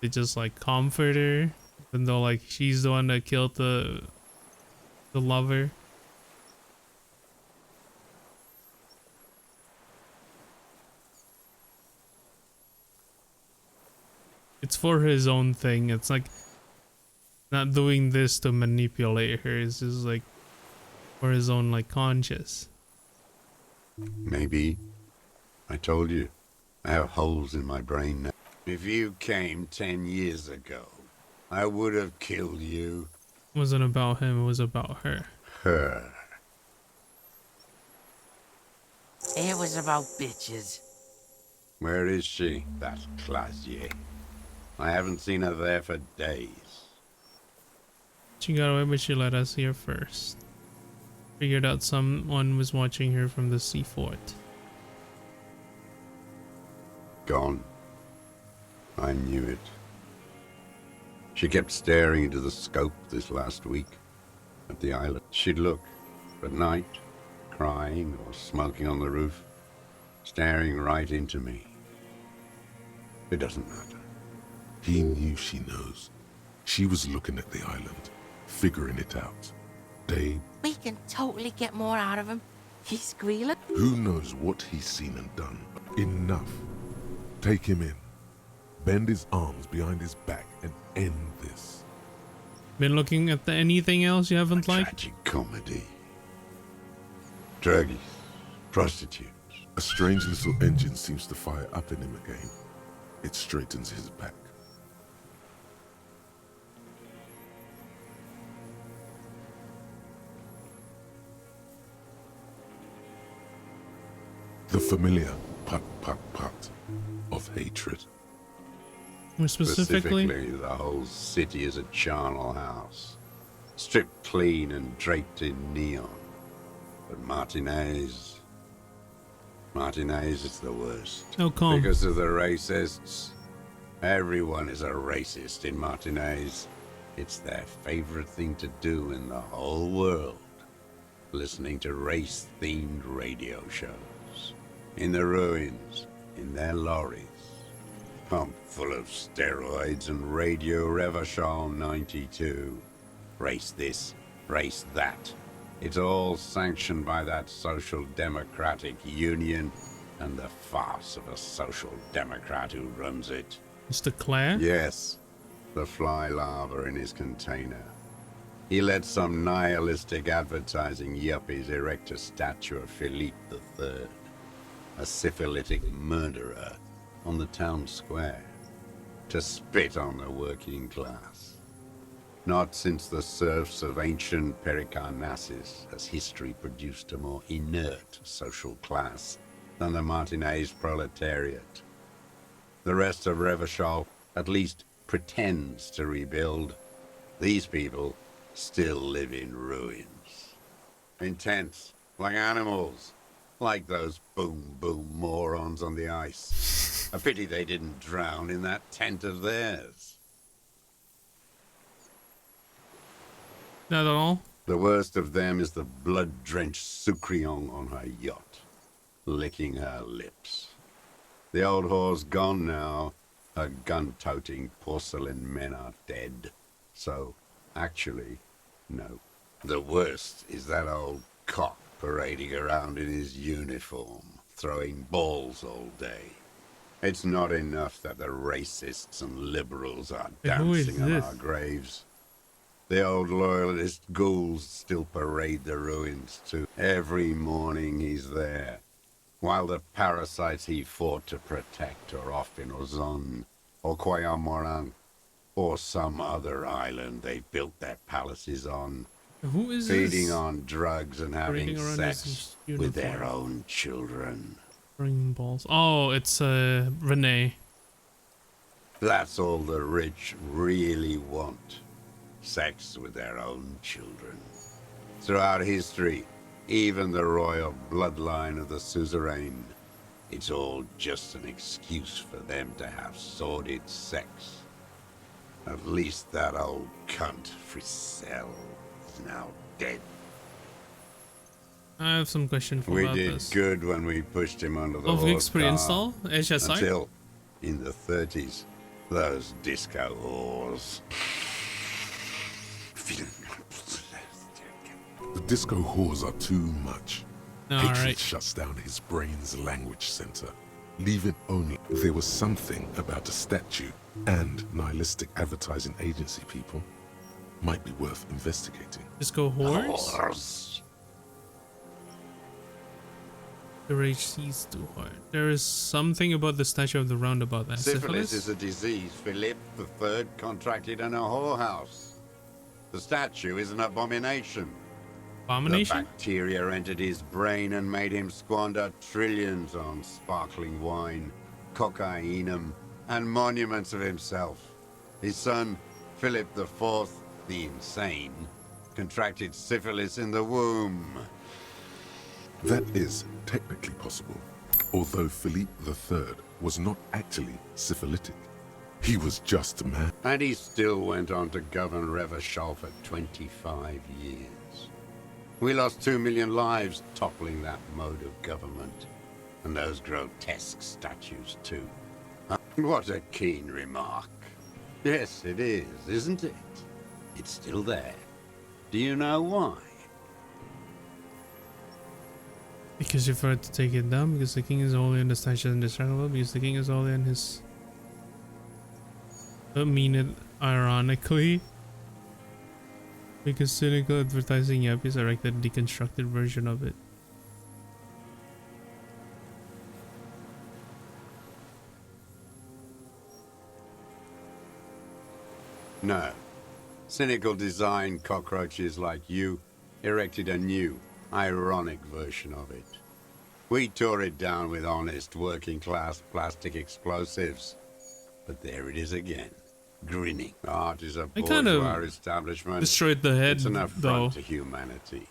to just like comfort her, even though like she's the one that killed the lover. It's for his own thing. It's like not doing this to manipulate her. It's just like for his own like conscience. Maybe. I told you. I have holes in my brain now. If you came 10 years ago, I would have killed you. It wasn't about him, it was about her. Her. It was about bitches. Where is she? That Clasier. I haven't seen her there for days. She got away, but she let us here first. Figured out someone was watching her from the sea fort. Gone. I knew it. She kept staring into the scope this last week at the island. She'd look at night, crying or smoking on the roof, staring right into me. It doesn't matter. He knew she knows. She was looking at the island, figuring it out. Day. We can totally get more out of him. He's squealing. Who knows what he's seen and done? Enough. Take him in. Bend his arms behind his back and end this. Been looking at anything else you haven't liked? Tragic comedy. Druggies. Prostitutes. A strange little engine seems to fire up in him again. It straightens his back. The familiar pat of hatred. More specifically, the whole city is a charnel house, stripped clean and draped in neon. But Martinez is the worst. How come? Because of the racists. Everyone is a racist in Martinez. It's their favorite thing to do in the whole world. Listening to race-themed radio shows. In the ruins, in their lorries. Pumped full of steroids and Radio Revachol 92. Race this, race that. It's all sanctioned by that Social Democratic Union and the farce of a Social Democrat who runs it. Mr. Clare? Yes, the fly larva in his container. He let some nihilistic advertising yuppies erect a statue of Philippe III, a syphilitic murderer, on the town square, to spit on the working class. Not since the serfs of ancient Pericarnassus has history produced a more inert social class than the Martinez proletariat. The rest of Revachol at least pretends to rebuild. These people still live in ruins. Intense, like animals, like those boom morons on the ice. A pity they didn't drown in that tent of theirs. Not at all. The worst of them is the blood-drenched Sucrion on her yacht, licking her lips. The old whore's gone now. Her gun-toting porcelain men are dead. So, actually, no. The worst is that old cock parading around in his uniform, throwing balls all day. It's not enough that the racists and liberals are dancing on our graves. The old loyalist ghouls still parade the ruins too. Every morning he's there, while the parasites he fought to protect are off in Ozon, or Koyamorang, or some other island they built their palaces on. Who is feeding this? On drugs and having sex with their uniform. own children. Bring balls. Oh, it's Renee. That's all the rich really want. Sex with their own children. Throughout history, even the royal bloodline of the suzerain, it's all just an excuse for them to have sordid sex. At least that old cunt Frisell is now dead. I have some question for We about did this. good when we pushed him under the Of horse Vix pre-install? car. HSI? Until, in the 30s, those disco whores. The disco whores are too much. All Hatred right. shuts down his brain's language center, leaving only there was something about the statue and nihilistic advertising agency people might be worth investigating. Disco whores? Whores. The rage sees too hard. There is something about the statue of the roundabout that Syphilis is a disease Philip III contracted in a whorehouse. The statue is an abomination. Abomination? The bacteria entered his brain and made him squander trillions on sparkling wine, cocainum, and monuments of himself. His son, Philip IV, the insane, contracted syphilis in the womb. That is technically possible, although Philippe III was not actually syphilitic. He was just a man. And he still went on to govern Revachol for 25 years. We lost 2 million lives toppling that mode of government. And those grotesque statues, too. What a keen remark. Yes, it is, isn't it? It's still there. Do you know why? Because you've heard to take it down, because the king is holy and the statue is indestructible, because the king is holy and his... I mean it ironically. Because cynical advertising yappies are like the deconstructed version of it. No. Cynical design cockroaches like you erected a new, ironic version of it. We tore it down with honest, working-class plastic explosives. But there it is again, grinning. Art is a kind of bourgeois establishment. destroyed the head, It's an affront though. to humanity.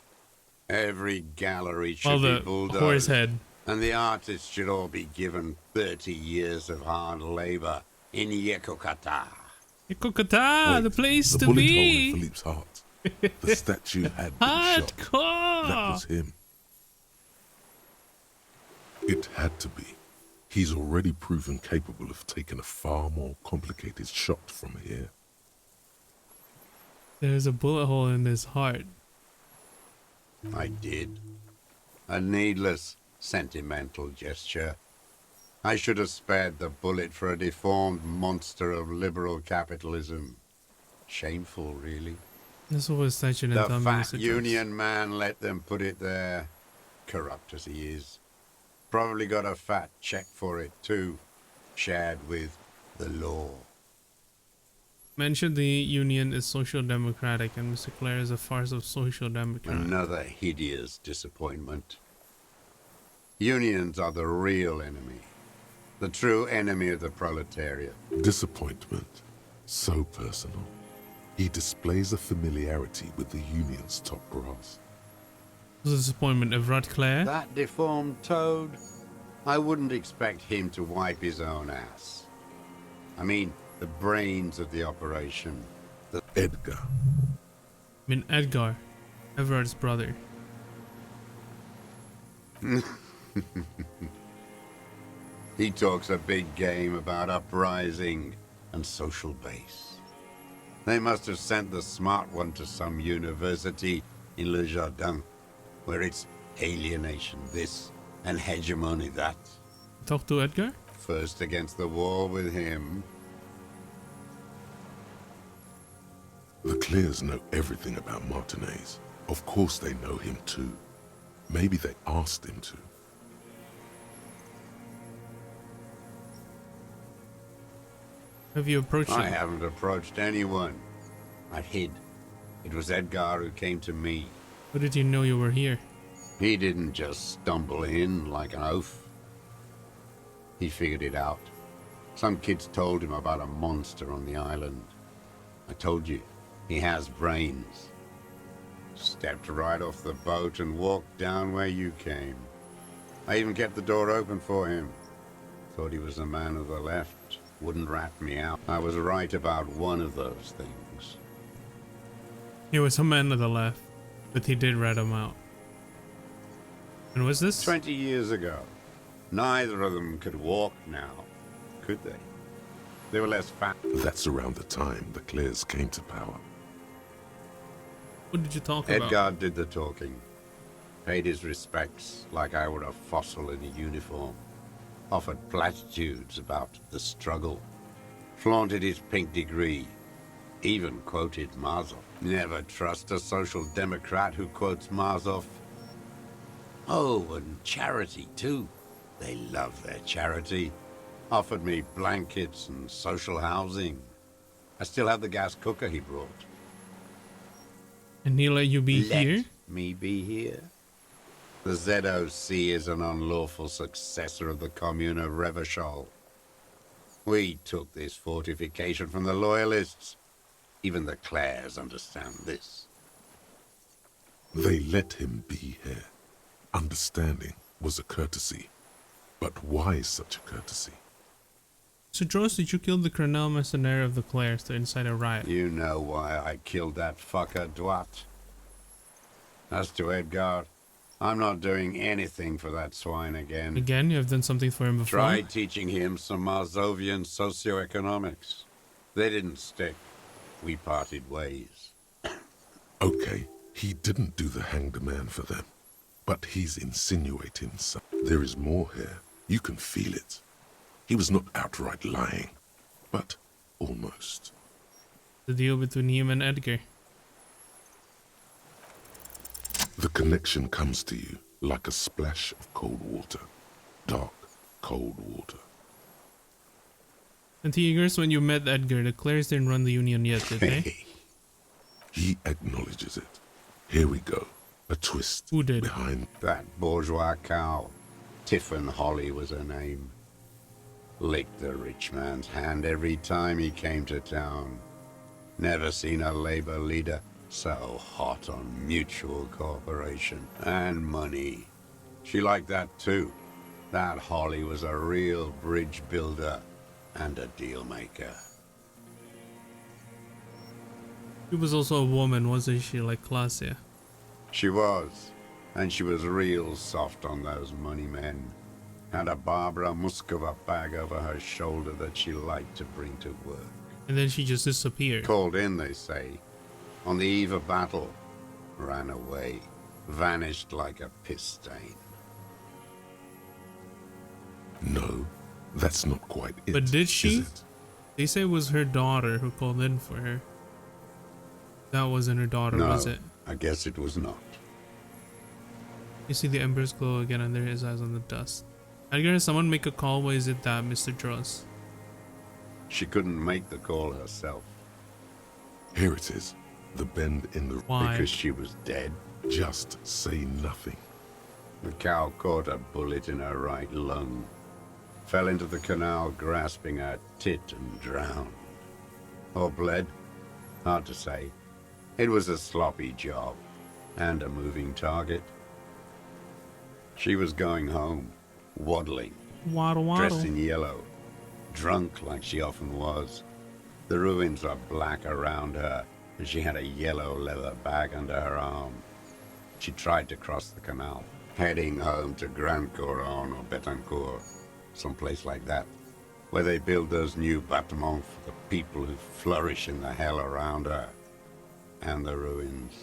Every gallery should Well, be the bulldozed. horse head. And the artists should all be given 30 years of hard labor in Yekokata. Yekokata, the place the to bullet hole be. in Philippe's heart. The statue had been shot. Hardcore. That was him. It had to be. He's already proven capable of taking a far more complicated shot from here. There's a bullet hole in his heart. I did. A needless, sentimental gesture. I should have spared the bullet for a deformed monster of liberal capitalism. Shameful, really. This was statue in The Tommy fat Music union man let them put it there. Corrupt as he is. Probably got a fat check for it, too. Shared with the law. Mentioned the union is social democratic and Mr. Clare is a farce of social democrat. Another hideous disappointment. Unions are the real enemy. The true enemy of the proletariat. Disappointment. So personal. He displays a familiarity with the union's top brass. It was a disappointment of Rod Clare. That deformed toad? I wouldn't expect him to wipe his own ass. I mean, the brains of the operation. Edgar. mean Edgar, Everard's brother. He talks a big game about uprising and social base. They must have sent the smart one to some university in Le Jardin, where it's alienation this and hegemony that. Talk to Edgar? First against the wall with him. The Clears know everything about Martinez. Of course they know him too. Maybe they asked him to. Have you approached him? I haven't approached anyone. I hid. It was Edgar who came to me. How did you know you were here? He didn't just stumble in like an oaf. He figured it out. Some kids told him about a monster on the island. I told you, he has brains. Stepped right off the boat and walked down where you came. I even kept the door open for him. Thought he was a man of the left. Wouldn't rat me out. I was right about one of those things. He was a man of the left, but he did rat him out. And was this? 20 years ago. Neither of them could walk now, could they? They were less fat. That's around the time the Clears came to power. What did you talk about? Edgar did the talking. Paid his respects like I were a fossil in a uniform. Offered platitudes about the struggle. Flaunted his pink degree. Even quoted Marzoff. Never trust a social democrat who quotes Marzoff. Oh, and charity too. They love their charity. Offered me blankets and social housing. I still have the gas cooker he brought. And he let you be here? Let me be here? The ZOC is an unlawful successor of the Commune of Revachol. We took this fortification from the Loyalists. Even the Clares understand this. They let him be here. Understanding was a courtesy. But why such a courtesy? So, Dros, did you kill the Colonel Mercenary of the Clares to incite a riot? You know why I killed that fucker, Dwat. As to Edgar, I'm not doing anything for that swine again. Again, you have done something for him before? Tried teaching him some Marzovian socioeconomics. They didn't stick. We parted ways. Okay, he didn't do the hanged man for them. But he's insinuating something. There is more here. You can feel it. He was not outright lying, but almost. The deal between him and Edgar. The connection comes to you like a splash of cold water. Dark, cold water. And Tigers, when you met Edgar, the Clares didn't run the Union yet, did they? He acknowledges it. Here we go. A twist. Who did? Behind that bourgeois cow. Tiffin Holly was her name. Licked the rich man's hand every time he came to town. Never seen a labor leader so hot on mutual cooperation and money. She liked that too. That Holly was a real bridge builder and a deal maker. She was also a woman, wasn't she, like Klasia? She was, and she was real soft on those money men. Had a Barbara Muskova bag over her shoulder that she liked to bring to work. And then she just disappeared. Called in, they say, on the eve of battle. Ran away, vanished like a piss stain. No, that's not quite it. But did she? Is it? They say it was her daughter who called in for her. That wasn't her daughter, No, was it? I guess it was not. You see the embers glow again under his eyes on the dust. Edgar, someone make a call. Why is it that, Mr. Dross? She couldn't make the call herself. Here it is. The bend in the... Why? Because she was dead. Just say nothing. The cow caught a bullet in her right lung. Fell into the canal grasping her tit and drowned. Or bled? Hard to say. It was a sloppy job. And a moving target. She was going home. Waddling. Waddle, waddle. Dressed in yellow. Drunk like she often was. The ruins are black around her, and she had a yellow leather bag under her arm. She tried to cross the canal, heading home to Grand Couronne or Betancourt, someplace like that, where they build those new bâtiments for the people who flourish in the hell around her and the ruins.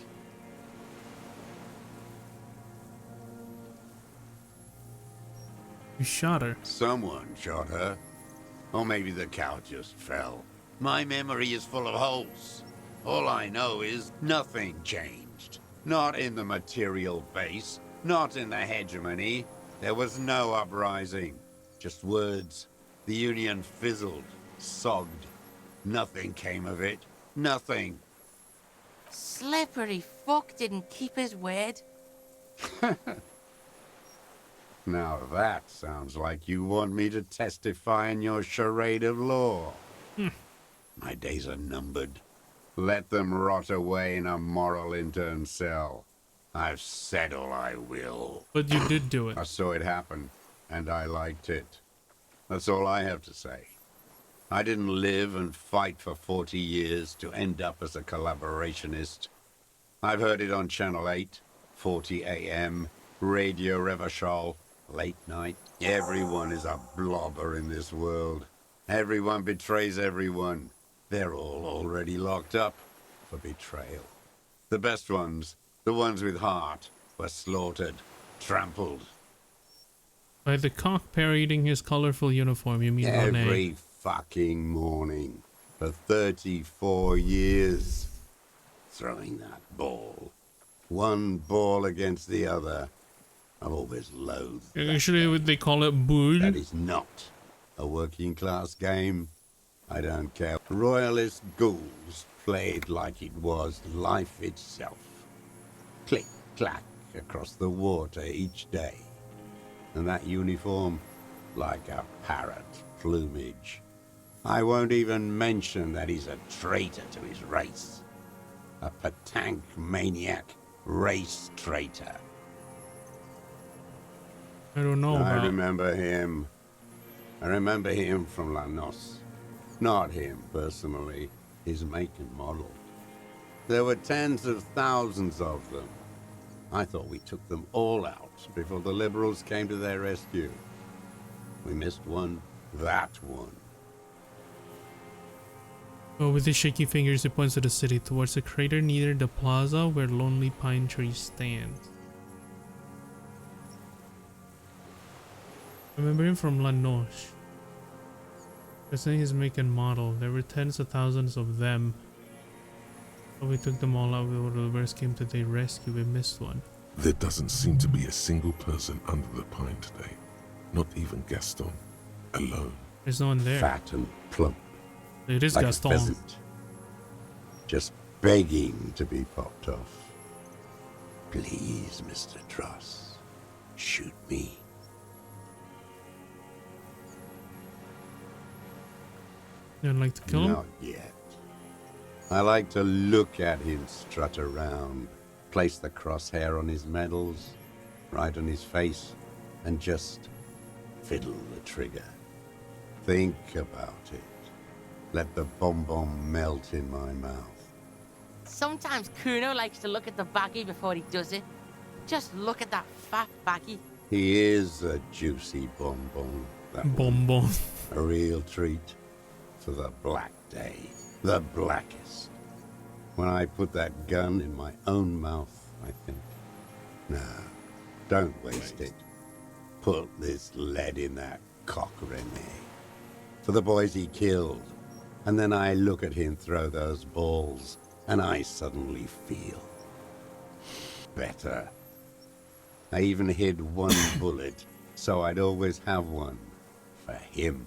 You shot her. Someone shot her. Or maybe the cow just fell. My memory is full of holes. All I know is nothing changed. Not in the material base, not in the hegemony. There was no uprising. Just words. The Union fizzled, sogged. Nothing came of it. Nothing. Slippery fuck didn't keep his word. Now that sounds like you want me to testify in your charade of law. My days are numbered. Let them rot away in a moral intern cell. I've said all I will. But you did do it. I saw it happen, and I liked it. That's all I have to say. I didn't live and fight for 40 years to end up as a collaborationist. I've heard it on Channel 8, 40 AM, Radio Revachol, late night. Everyone is a blobber in this world. Everyone betrays everyone. They're all already locked up for betrayal. The best ones, the ones with heart, were slaughtered, trampled. By the cock parading his colorful uniform, you mean Every Monet. fucking morning for 34 years. Throwing that ball. One ball against the other. I've always loathed that. Actually, they call it boule. That is not a working class game. I don't care. Royalist ghouls played like it was life itself. Click, clack across the water each day. And that uniform, like a parrot plumage. I won't even mention that he's a traitor to his race. A petanque maniac race traitor. I don't know I about. remember him. I remember him from La Noce. Not him, personally. His make and model. There were tens of thousands of them. I thought we took them all out before the liberals came to their rescue. We missed one. That one. Well, with his shaky fingers, he points to the city, towards the crater near the plaza where lonely pine trees stand. I remember him from La Noche. That's in his make and model. There were tens of thousands of them. But we took them all out before the liberals came to their rescue. We missed one. There doesn't seem to be a single person under the pine today. Not even Gaston. Alone. There's no one there. Fat and plump. It is like Gaston. A pheasant. Just begging to be popped off. Please, Mr. Truss, shoot me. You'd like to kill him? Not yet. I like to look at him strut around, place the crosshair on his medals, right on his face, and just fiddle the trigger. Think about it. Let the bomb melt in my mouth. Sometimes Kuno likes to look at the baggie before he does it. Just look at that fat baggie. He is a juicy bonbon. That one. Bonbon. A real treat for the black day. The blackest. When I put that gun in my own mouth, I think. No, don't waste it. Put this lead in that cock, René. For the boys he killed. And then I look at him throw those balls, and I suddenly feel better. I even hid one bullet, so I'd always have one for him.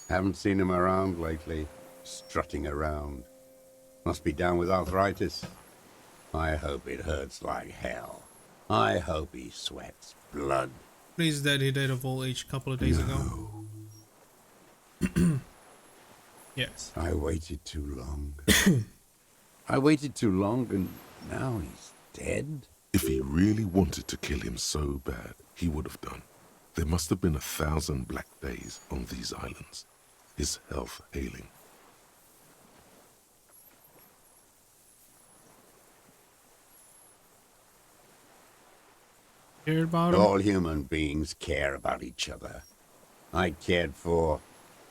Haven't seen him around lately, strutting around. Must be down with arthritis. I hope it hurts like hell. I hope he sweats blood. He's dead. He died of old age a couple of days ago. Yes. I waited too long. I waited too long, and now he's dead? If he really wanted to kill him so bad, he would have done. There must have been 1,000 black days on these islands. His health ailing. Cared about him? All human beings care about each other. I cared for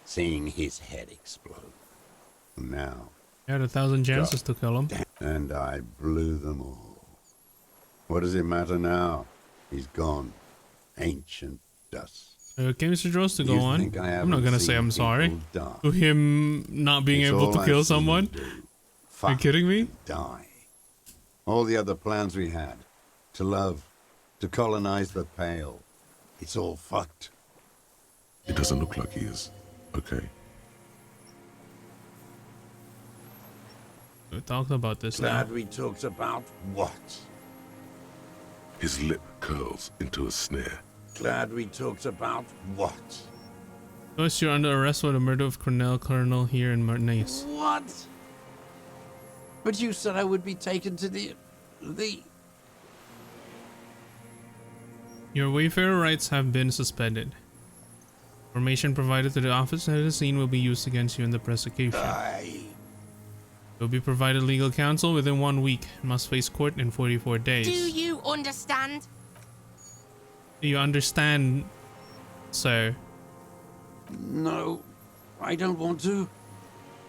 seeing his head explode. Now, You had 1,000 chances to kill him. and I blew them all. What does it matter now? He's gone. Ancient dust. Okay, Mr. Dross, to go You on. think I I'm not haven't gonna say seen I'm sorry people die? to him not being It's able all to I've kill seen someone. you do. Are you Fuck kidding me? and die. All the other plans we had. To love. To colonize the Pale. It's all fucked. It doesn't look like he is. Okay. We talked about this now. Glad we talked about what? His lip curls into a sneer. Glad we talked about what? Joyce, you're under arrest for the murder of Colonel here in Martinaise. What? But you said I would be taken to the... Your Wayfarer rights have been suspended. Information provided to the office at the scene will be used against you in the prosecution. You'll be provided legal counsel within 1 week and must face court in 44 days. Do you understand? Do you understand, sir? No, I don't want to.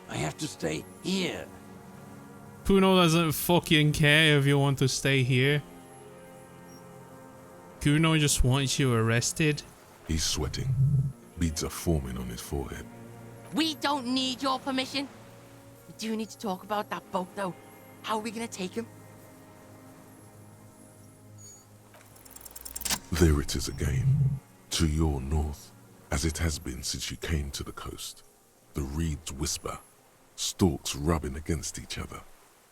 I have to stay here. Kuno doesn't fucking care if you want to stay here. Kuno just wants you arrested. He's sweating. Beads are forming on his forehead. We don't need your permission. We do need to talk about that boat, though. How are we gonna take him? There it is again. To your north, as it has been since you came to the coast. The reeds whisper, stalks rubbing against each other.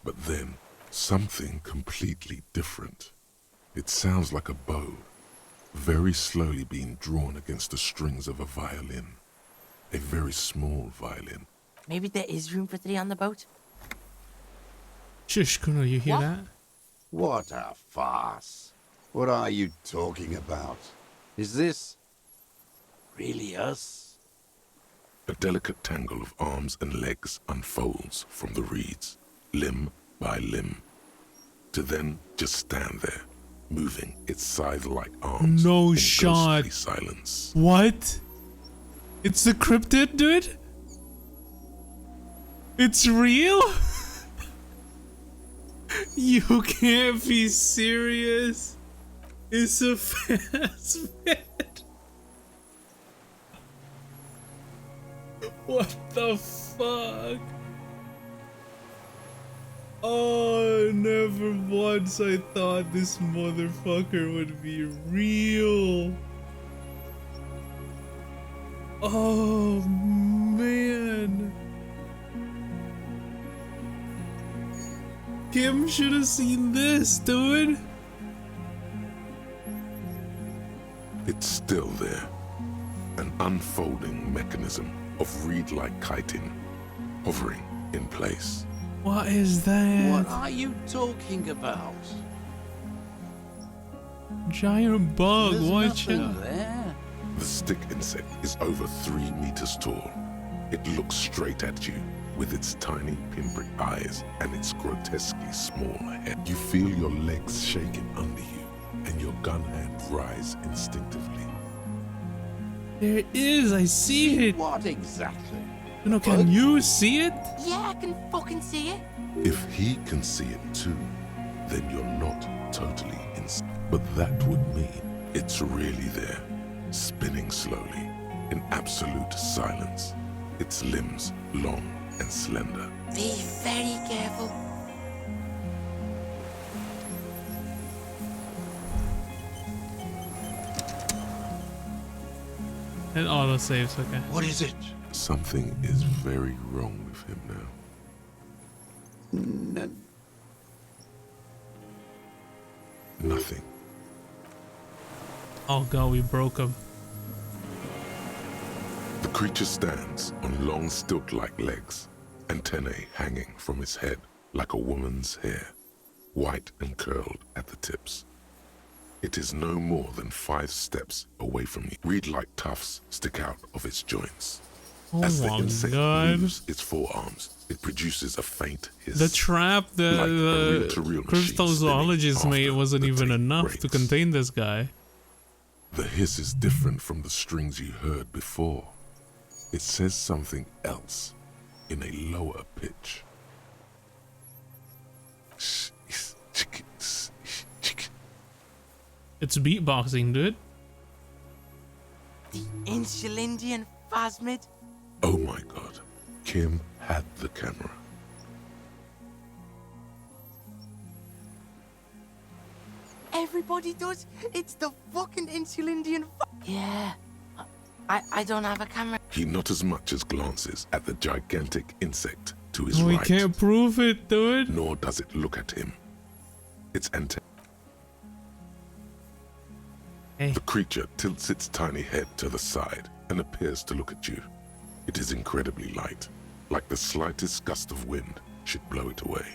But then, something completely different. It sounds like a bow, very slowly being drawn against the strings of a violin. A very small violin. Maybe there is room for 3 on the boat. Shush, Kuno, you hear What? that? What a farce. What are you talking about? Is this really us? A delicate tangle of arms and legs unfolds from the reeds, limb by limb, to then just stand there, moving its scythe-like arms No in shot. ghostly silence. What? It's the cryptid, dude? It's real? You can't be serious. It's a phasmid. What the fuck? Oh, never once I thought this motherfucker would be real. Oh, man. Kim should have seen this, dude. It's still there. An unfolding mechanism of reed-like chitin, hovering in place. What is that? What are you talking about? Giant bug, There's watch nothing out. there. The stick insect is over 3 meters tall. It looks straight at you with its tiny pinprick eyes and its grotesquely small head. You feel your legs shaking under you and your gun hand rise instinctively. There it is, I see it. What exactly? No, can you see it? Yeah, I can fucking see it. If he can see it too, then you're not totally insane. But that would mean it's really there, spinning slowly, in absolute silence. Its limbs long and slender. Be very careful. And autosaves, okay. What is it? Something is very wrong with him now. Nothing. Oh god, we broke him. The creature stands on long stilt-like legs, antennae hanging from its head like a woman's hair, white and curled at the tips. It is no more than 5 steps away from you. Reed-like tufts stick out of its joints. Oh As the my insect god. moves its forearms, it produces a faint hiss. The trap like a the reel-to-reel machine cryptozoologist spinning made after wasn't the even tape enough to breaks. contain this guy. The hiss is different from the strings you heard before. It says something else in a lower pitch. It's beatboxing, dude. The Insulindian phasmid. Oh my god. Kim had the camera. Everybody does. It's the fucking Insulindian. Yeah. I don't have a camera. He not as much as glances at the gigantic insect to his We right. can't prove it, dude. Nor does it look at him. Its antenna. Hey. The creature tilts its tiny head to the side and appears to look at you. It is incredibly light, like the slightest gust of wind should blow it away.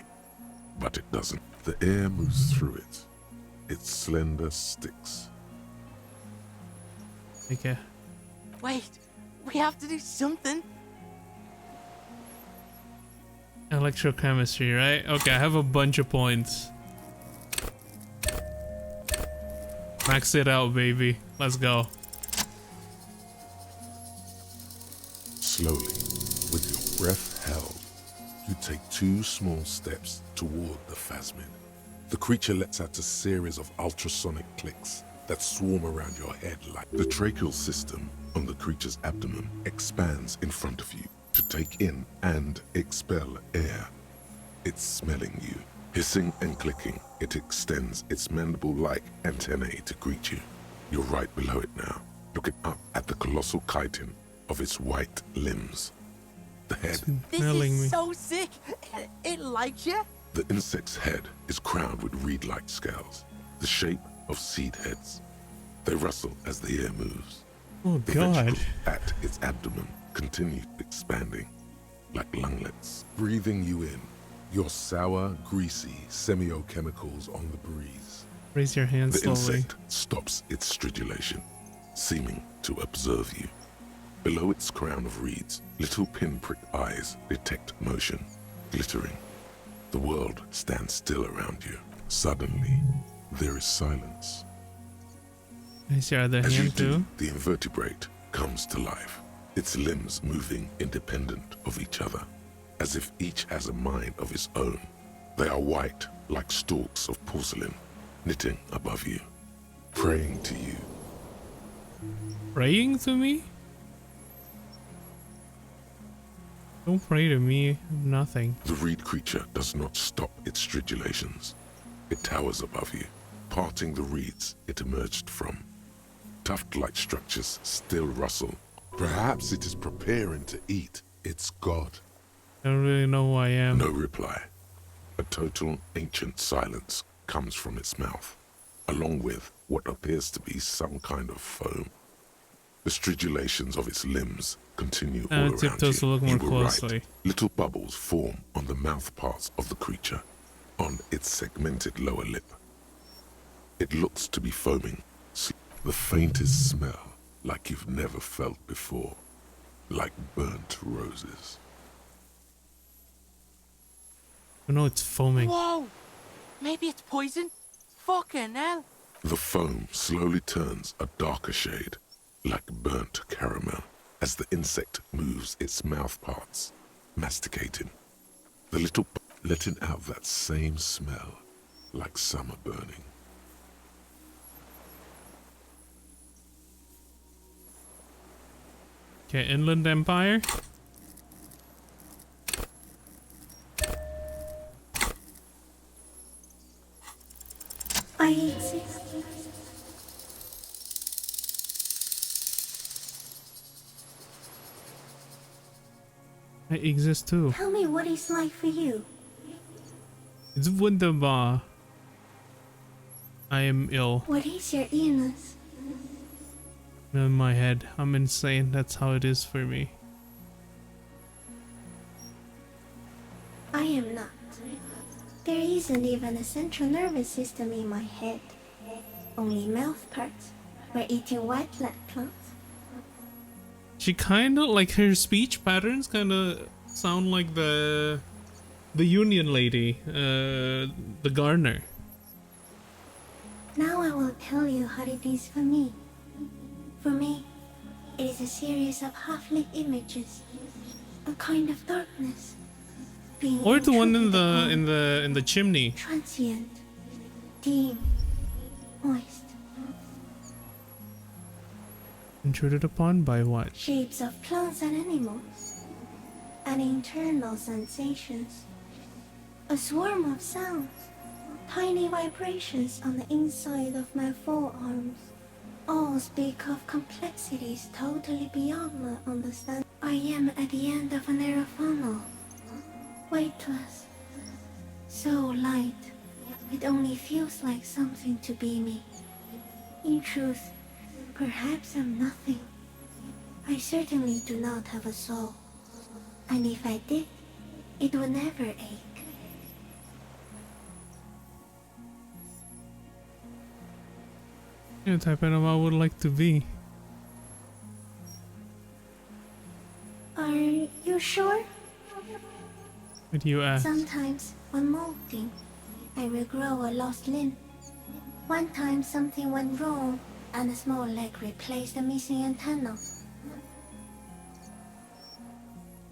But it doesn't. The air moves through it. Its slender sticks. Okay. Wait, we have to do something. Electrochemistry, right? Okay, I have a bunch of points. Max it out, baby. Let's go. Slowly, with your breath held, you take 2 small steps toward the phasmid. The creature lets out a series of ultrasonic clicks that swarm around your head like the tracheal system on the creature's abdomen expands in front of you to take in and expel air. It's smelling you. Hissing and clicking, it extends its mandible-like antennae to greet you. You're right below it now, looking up at the colossal chitin of its white limbs. The head. This is so sick. It likes you. The insect's head is crowned with reed-like scales, the shape of seed heads. They rustle as the air moves. Oh the god. ventricles at its abdomen continue expanding, like lunglets, breathing you in. Your sour, greasy semiochemicals on the breeze. Raise your hand The slowly. insect stops its stridulation, seeming to observe you. Below its crown of reeds, little pinprick eyes detect motion, glittering. The world stands still around you. Suddenly, there is silence. Raise your other As you hand do, too. the invertebrate comes to life, its limbs moving independent of each other, as if each has a mind of its own. They are white, like stalks of porcelain, knitting above you, praying to you. Praying to me? Don't pray to me. Nothing. The reed creature does not stop its stridulations. It towers above you, parting the reeds it emerged from. Tuft-like structures still rustle. Perhaps it is preparing to eat its god. I don't really know who I am. No reply. A total ancient silence comes from its mouth, along with what appears to be some kind of foam. The stridulations of its limbs continue all around tiptoes to you. look more You were closely. right. Little bubbles form on the mouth parts of the creature, on its segmented lower lip. It looks to be foaming. The faintest smell, like you've never felt before, like burnt roses. Oh no, it's foaming. Whoa! Maybe it's poison? Fucking hell. The foam slowly turns a darker shade, like burnt caramel, as the insect moves its mouth parts, masticating. The little letting out that same smell, like summer burning. Okay, Inland Empire. I exist. I exist too. Tell me what it's like for you. It's wunderbar. I am ill. What is your illness? In my head. I'm insane. That's how it is for me. I am not. There isn't even a central nervous system in my head. Only mouth parts. We're eating white plant plants. She kind of like her speech patterns kind of sound like the Union lady, the gardener. Now I will tell you how it is for me. For me, it is a series of half-lit images, a kind of darkness. Being Or the one in intruded the chimney. transient, dim, moist. Intruded upon by what? Shapes of plants and animals, and internal sensations. A swarm of sounds, tiny vibrations on the inside of my forearms. All speak of complexities totally beyond my understanding. I am at the end of a narrow funnel, weightless, so light, it only feels like something to be me. In truth, perhaps I'm nothing. I certainly do not have a soul, and if I did, it would never ache. Yeah, type in I would like to be. Are you sure? What do you ask? Sometimes, when molting, I will grow a lost limb. One time something went wrong, and a small leg replaced the missing antenna.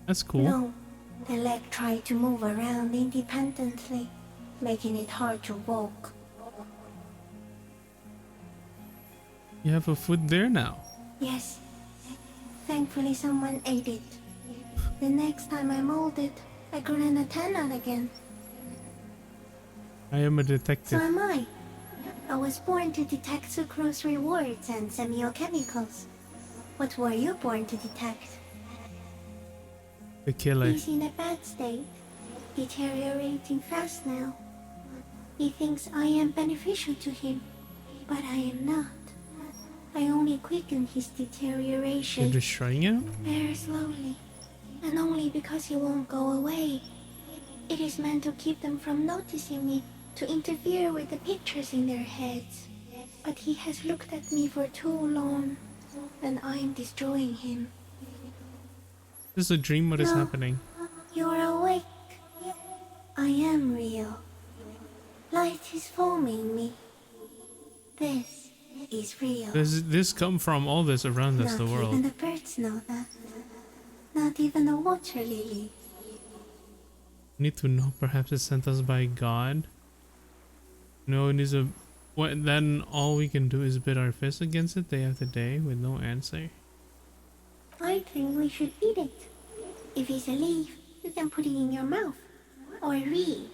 That's cool. No, the leg tried to move around independently, making it hard to walk. You have a foot there now. Yes, thankfully someone ate it. The next time I molded, I grew an antenna again. I am a So detective. am I. I was born to detect sucrose rewards and semiochemicals. What were you born to detect? The killer. He's in a bad state, deteriorating fast now. He thinks I am beneficial to him, but I am not. I only quicken his deterioration. You're destroying him? Very slowly, and only because he won't go away. It is meant to keep them from noticing me, to interfere with the pictures in their heads. But he has looked at me for too long, and I am destroying him. This is a dream. What is No. happening? You're awake. I am real. Light is forming me. This is real. Does this come from all this around us, the Not world? even the birds know that. Not even the water lily. Need to know. Perhaps it's sent us by God. No, it is a. What? Then all we can do is beat our fist against it day after day with no answer. I think we should eat it. If it's a leaf, you can put it in your mouth. Or read.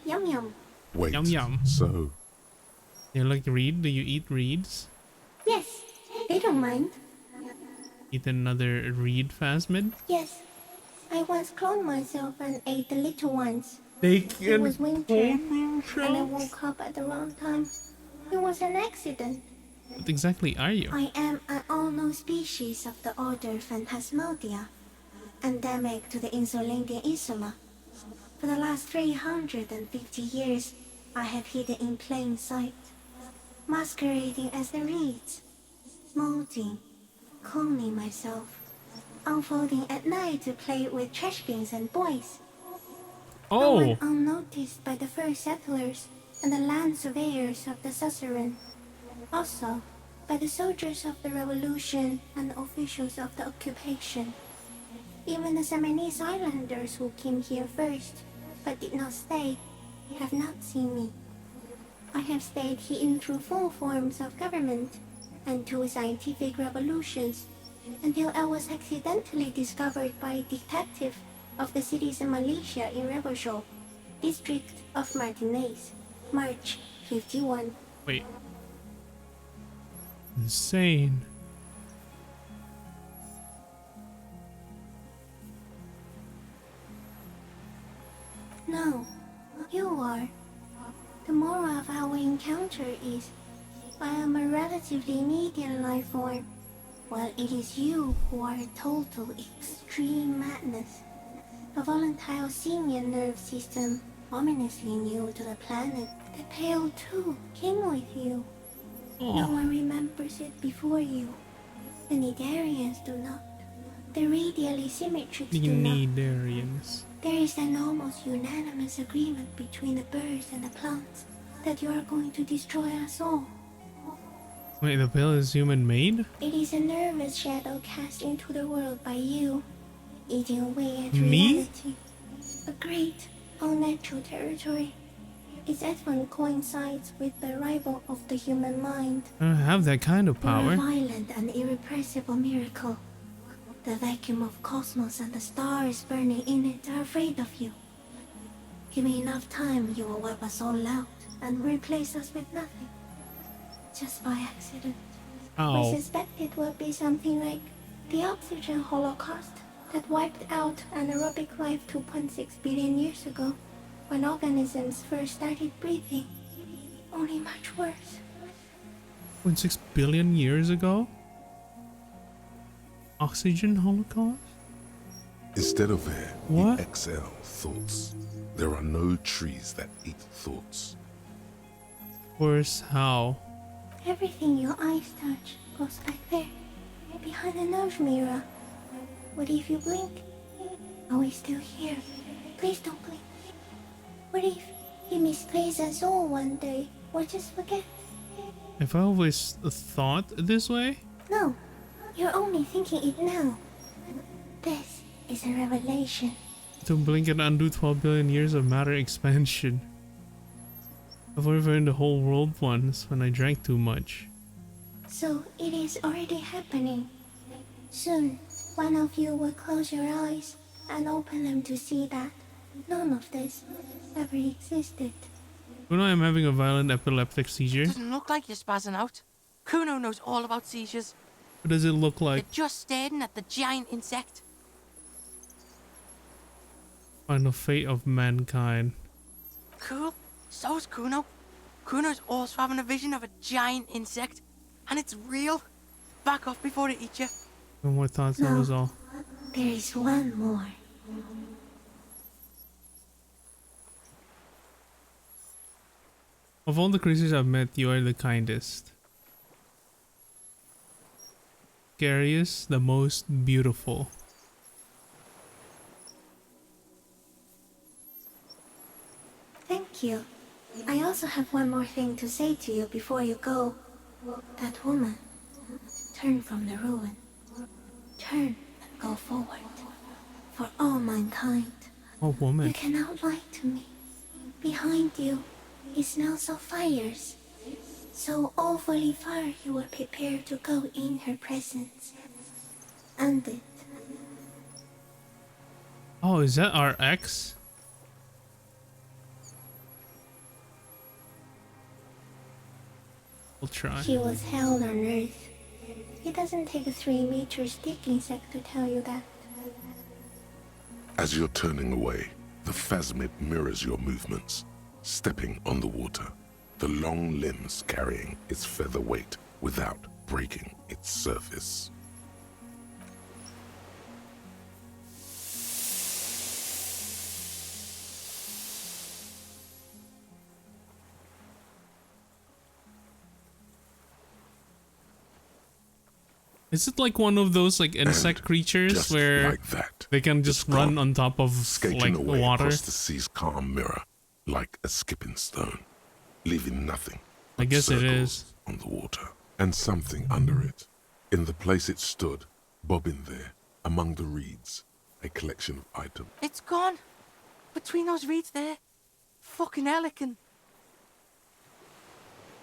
Yum yum. Wait. Yum yum. So, You like reed? Do you eat reeds? Yes, they don't mind. Eat another reed phasmid? Yes, I once cloned myself and ate the little ones. They It can was winter, clone and I woke up at the wrong time. It was an accident. What exactly are you? I am an unknown species of the order Phantasmodia, endemic to the Insulandian Insula. For the last 350 years, I have hidden in plain sight, masquerading as the reeds, molding, cloning myself, unfolding at night to play with trash bins and boys. I Oh! went unnoticed by the first settlers and the land surveyors of the suzerain. Also, by the soldiers of the revolution and the officials of the occupation. Even the Seminese islanders who came here first, but did not stay, have not seen me. I have stayed hidden through 4 forms of government and 2 scientific revolutions, until I was accidentally discovered by a detective of the citizen militia in Rebojol, district of Martinez, March 51. Wait. Insane. No, you are. The moral of our encounter is, I am a relatively medium life form, while it is you who are a total extreme madness. A volatile senior nerve system, ominously new to the planet. The Pale too came with you. No one remembers it before you. The Nidarians do not. the radially symmetric The do not. Nidarians. There is an almost unanimous agreement between the birds and the plants that you are going to destroy us all. Wait, the pill is human-made? It is a nervous shadow cast into the world by you, eating away at Me? reality. A great, unnatural territory. Its advent coincides with the arrival of the human mind. I don't have that kind of You are power. a violent and irrepressible miracle. The vacuum of cosmos and the stars burning in it are afraid of you. Give me enough time, you will wipe us all out and replace us with nothing. Just by accident. I Ow. suspect it will be something like the oxygen holocaust that wiped out anaerobic life 2.6 billion years ago, when organisms first started breathing. Only much worse. 0.6 billion years ago? Oxygen holocaust? Instead of air, What? we exhale thoughts. There are no trees that eat thoughts. Of course, how? Everything your eyes touch goes back there, behind the nose mirror. What if you blink? Are we still here? Please don't blink. What if he misplaces us all one day, or just forget? Have I always thought this way? No, you're only thinking it now. This is a revelation. To blink and undo 12 billion years of matter expansion. I've overturned the whole world once when I drank too much. So it is already happening. Soon, one of you will close your eyes and open them to see that none of this ever existed. When I'm having a violent epileptic seizure, Doesn't look like you're spazzing out. Kuno knows all about seizures. what does it look like? You're just staring at the giant insect. Final fate of mankind. Cool. So's Kuno. Kuno's also having a vision of a giant insect, and it's real. Back off before it eats you. No more thoughts, that No. was all. There is one more. Of all the creatures I've met, you are the kindest. Scariest, the most beautiful. Thank you. I also have one more thing to say to you before you go. That woman. Turn from the ruin. Turn and go forward. For all mankind. Oh, woman. You cannot lie to me. Behind you, it smells of fires. So awfully far you were prepared to go in her presence. And it. Oh, is that our ex? We'll try. She was held on Earth. It doesn't take a 3-meter stick insect to tell you that. As you're turning away, the phasmid mirrors your movements, stepping on the water, the long limbs carrying its feather weight without breaking its surface. Is it like one of those like insect creatures just where like that, they can just run on top of Skating like away water? across the sea's calm mirror, like a skipping stone, leaving nothing I but guess it circles is. on the water, and something under it. In the place it stood, bobbing there, among the reeds, a collection of items. It's gone. Between those reeds there. Fucking helican.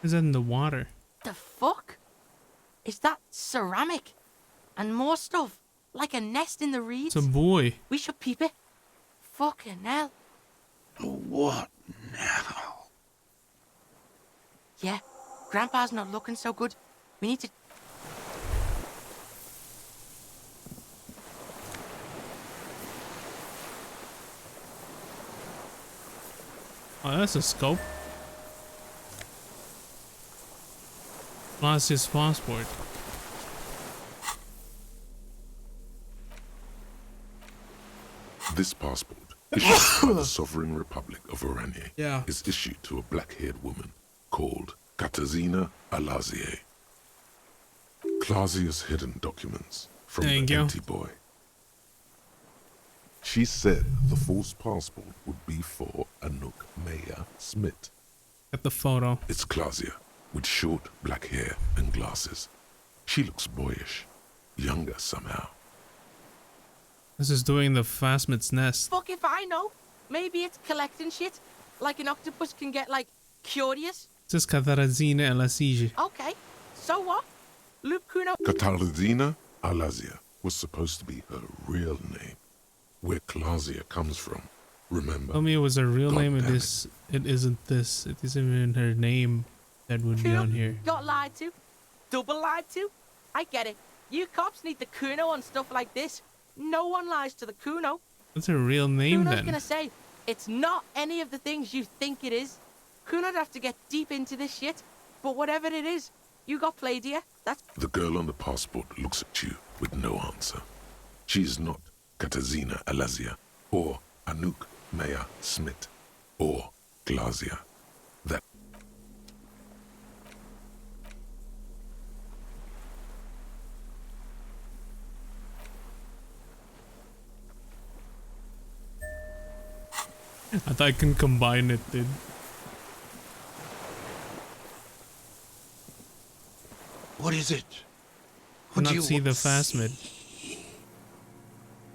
Is that in the water? The fuck? Is that ceramic? And more stuff. Like a nest in the reeds. It's a boy. We should peep it. Fucking hell. What now? Yeah. Grandpa's not looking so good. We need to... Oh, that's a scope. Plus his passport. This passport, issued by the Sovereign Republic of Oranje, Yeah. is issued to a black-haired woman called Katarzyna Alazie. Clausius hidden documents from Thank the you. empty boy She said the false passport would be for Anouk Maya Smith. At the photo. It's Claudia, with short black hair and glasses. She looks boyish, younger somehow. This is doing the Phasmid's nest. Fuck if I know. Maybe it's collecting shit. Like an octopus can get, like, curious. This is Katarzyna Elysium. Okay, so what? Luke Kuno... Katarzyna Alazia was supposed to be her real name. Where Claudia comes from, remember? Tell me it was her real name. It isn't this. It isn't even her name that would be on here. Got lied to. Double lied to. I get it. You cops need the Kuno on stuff like this. No one lies to the Kuno. What's her real name Kuno's then? gonna say, it's not any of the things you think it is. Kuno'd have to get deep into this shit. But whatever it is, you got played here. That's... The girl on the passport looks at you with no answer. She is not Katarzyna Alazia, or Anouk Maya Smith, or Claudia. That... I thought I can combine it, dude. What is it? What do you see the Phasmid?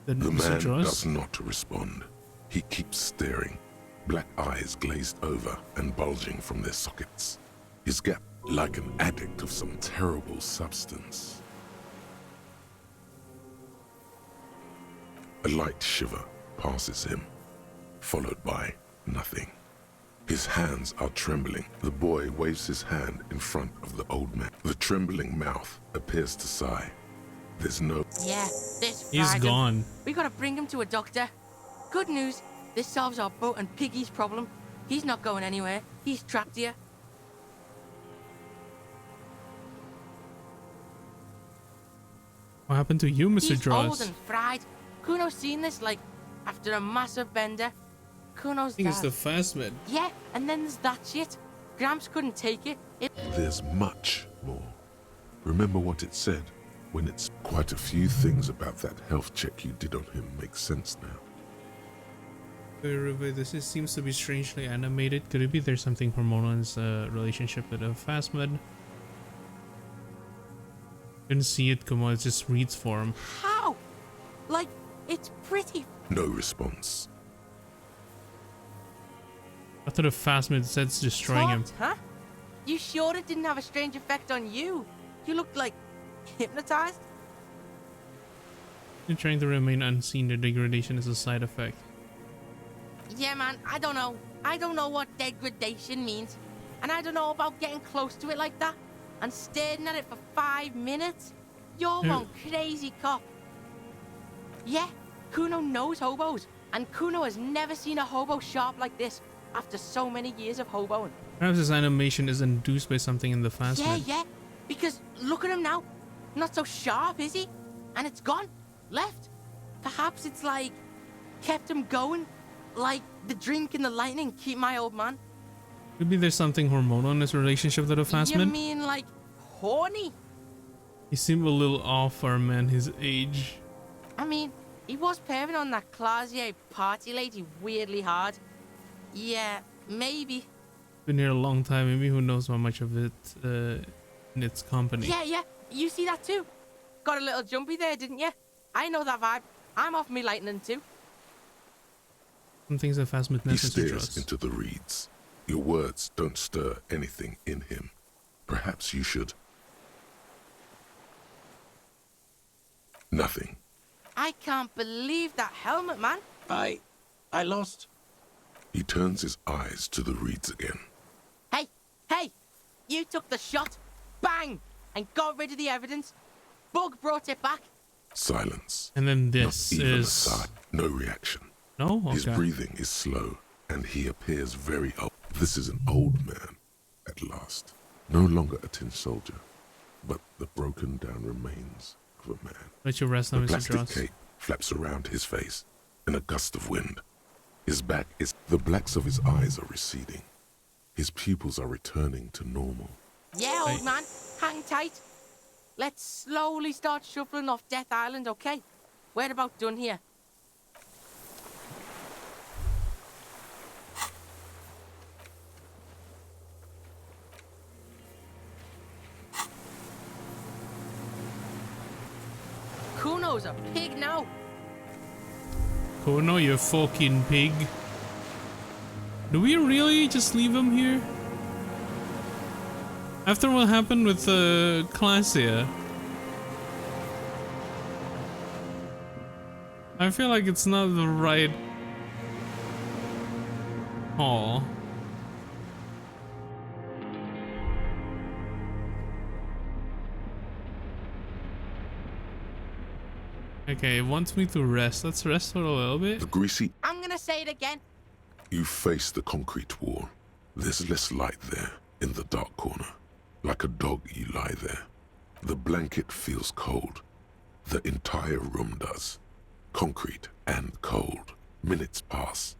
The man does not respond. He keeps staring, black eyes glazed over and bulging from their sockets. His gap like an addict of some terrible substance. A light shiver passes him, followed by nothing. His hands are trembling. The boy waves his hand in front of the old man. The trembling mouth appears to sigh. There's no... Yeah, this He's fragging. gone. We gotta bring him to a doctor. Good news, this solves our boat and Piggy's problem. He's not going anywhere. He's trapped here. What happened to you, Mr. He's Dross? old and fried. Kuno's seen this, like, after a massive bender. Kuno's I think it's dad. the Phasmid. Yeah, and then there's that shit. Gramps couldn't take it. There's much more. Remember what it said when it's quite a few things about that health check you did on him make sense now. Wait, this seems to be strangely animated. Could it be there's something hormonal in his relationship with a Phasmid? Couldn't see it come on, it just reads for him. How? Like, it's pretty. No response. I thought a Phasmid said it's destroying him. Huh? You sure it didn't have a strange effect on you? You looked like hypnotized? You're trying to remain unseen. The degradation is a side effect. Yeah, man, I don't know. I don't know what degradation means. And I don't know about getting close to it like that and staring at it for 5 minutes. You're one crazy cop. Yeah, Kuno knows hobos. And Kuno has never seen a hobo sharp like this after so many years of hoboing. Perhaps his animation is induced by something in the Phasmid. Yeah. Because look at him now. Not so sharp, is he? And it's gone. Left. Perhaps it's like kept him going. Like the drink and the lightning keep my old man. Maybe there's something hormonal in his relationship to the Phasmid. You mean like horny? He seemed a little off for a man his age. I mean, he was pairing on that Clausier party lady weirdly hard. Yeah, maybe. Been here a long time. Maybe who knows how much of it in its company. Yeah. You see that too? Got a little jumpy there, didn't you? I know that vibe. I'm off me lightning too. Some things that Phasmid He necessary stares into the reeds. Your words don't stir anything in him. Perhaps you should. Nothing. I can't believe that helmet, man. I lost. He turns his eyes to the reeds again. Hey! You took the shot, bang, and got rid of the evidence. Bug brought it back. Silence. And then this Not even is... a sigh. No reaction. No? Okay. His breathing is slow, and he appears very old. This is an old man, at last. No longer a tin soldier, but the broken down remains of a man. Let you rest now, The Mr. plastic Dross. cape flaps around his face in a gust of wind. His back is... The blacks of his eyes are receding. His pupils are returning to normal. Yeah, old man, hang tight. Let's slowly start shuffling off Death Island, okay? We're about done here. Kuno's a pig now. Kuno, you fucking pig. Do we really just leave him here? After what happened with Classia, I feel like it's not the right call. Okay, it wants me to rest. Let's rest for a little bit. The greasy... I'm gonna say it again. You face the concrete wall. There's less light there, in the dark corner. Like a dog, you lie there. The blanket feels cold. The entire room does. Concrete and cold. Minutes pass.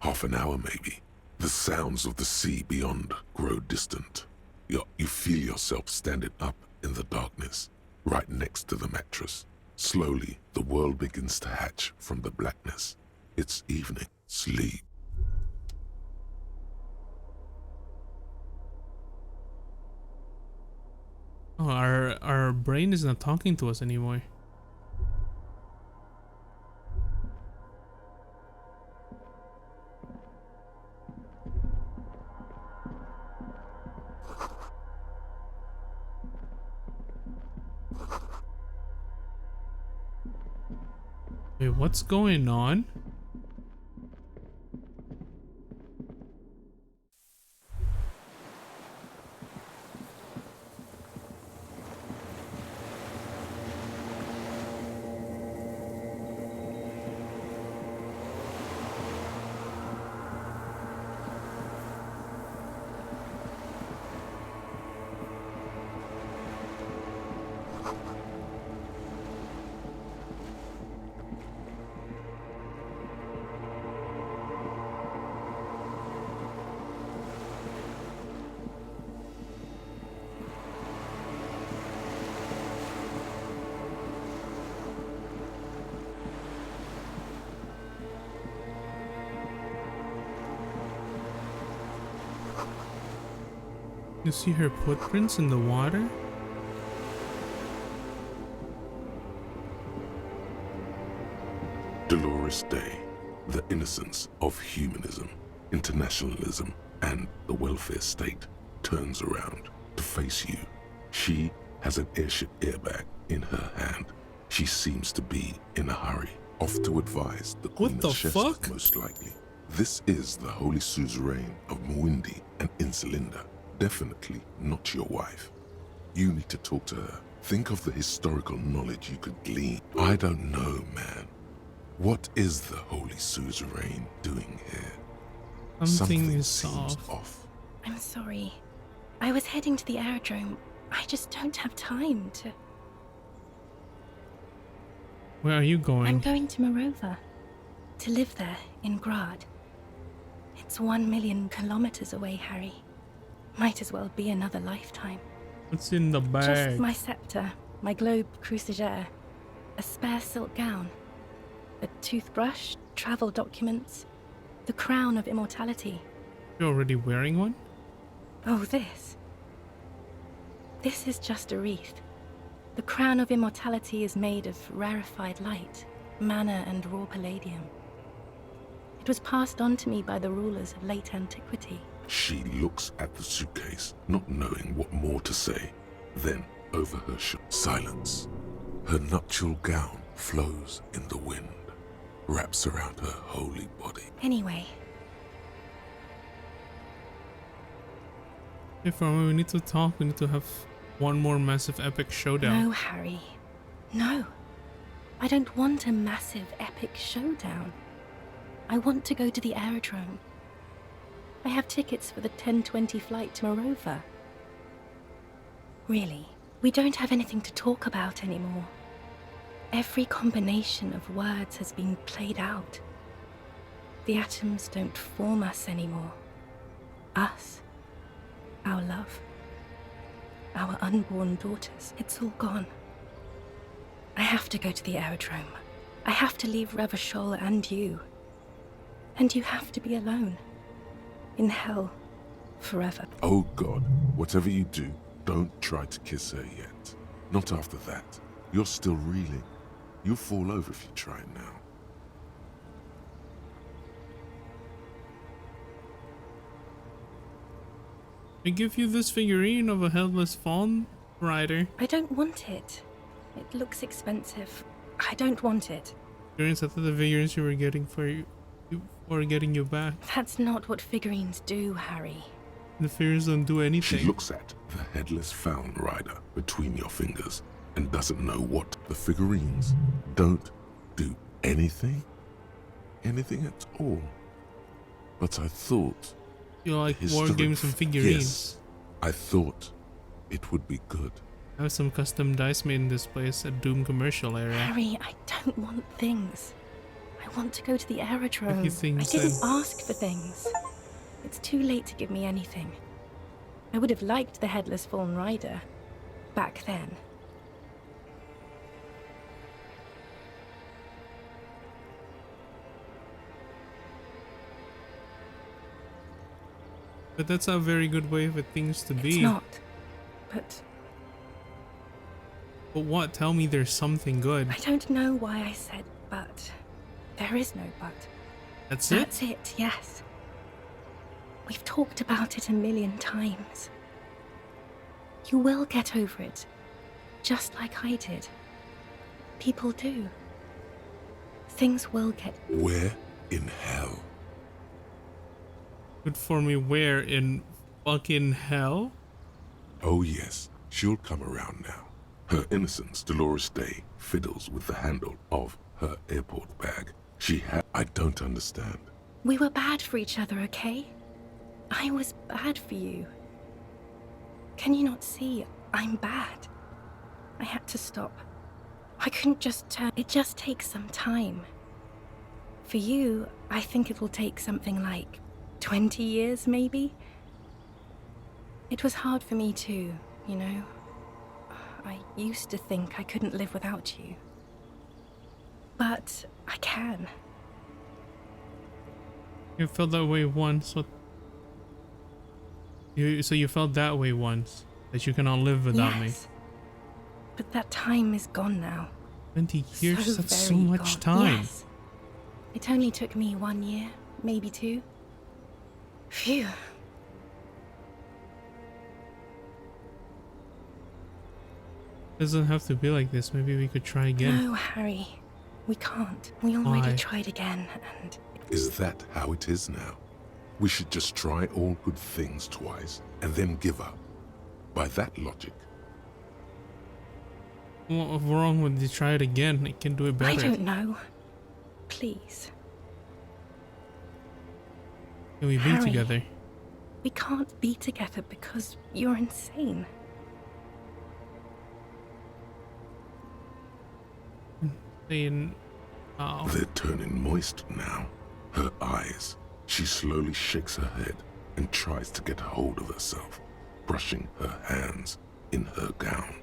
Half an hour, maybe. The sounds of the sea beyond grow distant. You feel yourself standing up in the darkness, right next to the mattress. Slowly, the world begins to hatch from the blackness. It's evening. Sleep. Oh, our brain is not talking to us anymore. Wait, what's going on? You see her footprints in the water? Dolores Day, the innocence of humanism, internationalism, and the welfare state turns around to face you. She has an airship airbag in her hand. She seems to be in a hurry, off to advise the Queen of Chester, most likely. This is the Holy Suzerain of Mwindi and Insulinda. Definitely not your wife. You need to talk to her. Think of the historical knowledge you could glean. I don't know, man. What is the Holy Suzerain doing here? Something is seems off. I'm sorry. I was heading to the aerodrome. I just don't have time to... Where are you going? I'm going to Morova. To live there, in Grad. It's 1 million kilometers away, Harry. Might as well be another lifetime. What's in the bag? Just my scepter, my globe cruciger, a spare silk gown, a toothbrush, travel documents, the crown of immortality. You're already wearing one? Oh, this. This is just a wreath. The crown of immortality is made of rarefied light, mana and raw palladium. It was passed on to me by the rulers of late antiquity. She looks at the suitcase, not knowing what more to say. Then, over her silence. Her nuptial gown flows in the wind, wraps around her holy body. Anyway. Hey, Farmer, we need to talk. We need to have one more massive epic showdown. No, Harry. No. I don't want a massive epic showdown. I want to go to the aerodrome. I have tickets for the 10:20 flight to Morova. Really, we don't have anything to talk about anymore. Every combination of words has been played out. The atoms don't form us anymore. Us, our love, our unborn daughters, it's all gone. I have to go to the aerodrome. I have to leave Revachol and you. And you have to be alone. In hell, forever. Oh God, whatever you do, don't try to kiss her yet. Not after that. You're still reeling. You'll fall over if you try it now. I give you this figurine of a headless fawn rider. I don't want it. It looks expensive. I don't want it. Figurines, I thought the figurines you were getting for you or getting you back. That's not what figurines do, Harry. The figurines don't do anything. She looks at the headless fawn rider between your fingers and doesn't know what. The figurines don't do anything? Anything at all. But I thought... You like war games and figurines? Yes, I thought it would be good. I have some custom dice made in this place, a Doom commercial area. Harry, I don't want things. I want to go to the aerodrome. I didn't ask for things. It's too late to give me anything. I would have liked the headless fawn rider back then. But that's a very good way for things to be. It's not. But what? Tell me there's something good. I don't know why I said but. There is no but. That's it? That's it, yes. We've talked about it a million times. You will get over it, just like I did. People do. Things will get... Where in hell? Good for me, where in fucking hell? Oh yes, she'll come around now. Her innocence, Dolores Day, fiddles with the handle of her airport bag. I don't understand. We were bad for each other, okay? I was bad for you. Can you not see? I'm bad. I had to stop. I couldn't just turn. It just takes some time. For you, I think it will take something like 20 years, maybe? It was hard for me too, you know? I used to think I couldn't live without you. But I can. You felt that way once, so you felt that way once, that you cannot live without me. But that time is gone now. 20 years? That's so very much gone. time. Yes. It only took me 1 year, maybe 2. Phew. Doesn't have to be like this. Maybe we could try again. No, Harry. We can't. We already tried again, and... Is that how it is now? We should just try all good things twice and then give up. By that logic. What's wrong with you? Try it again. I can do it better. I don't know. Please. Can we be Harry, together? We can't be together because you're insane. Oh. They're turning moist now. Her eyes. She slowly shakes her head and tries to get hold of herself, brushing her hands in her gown.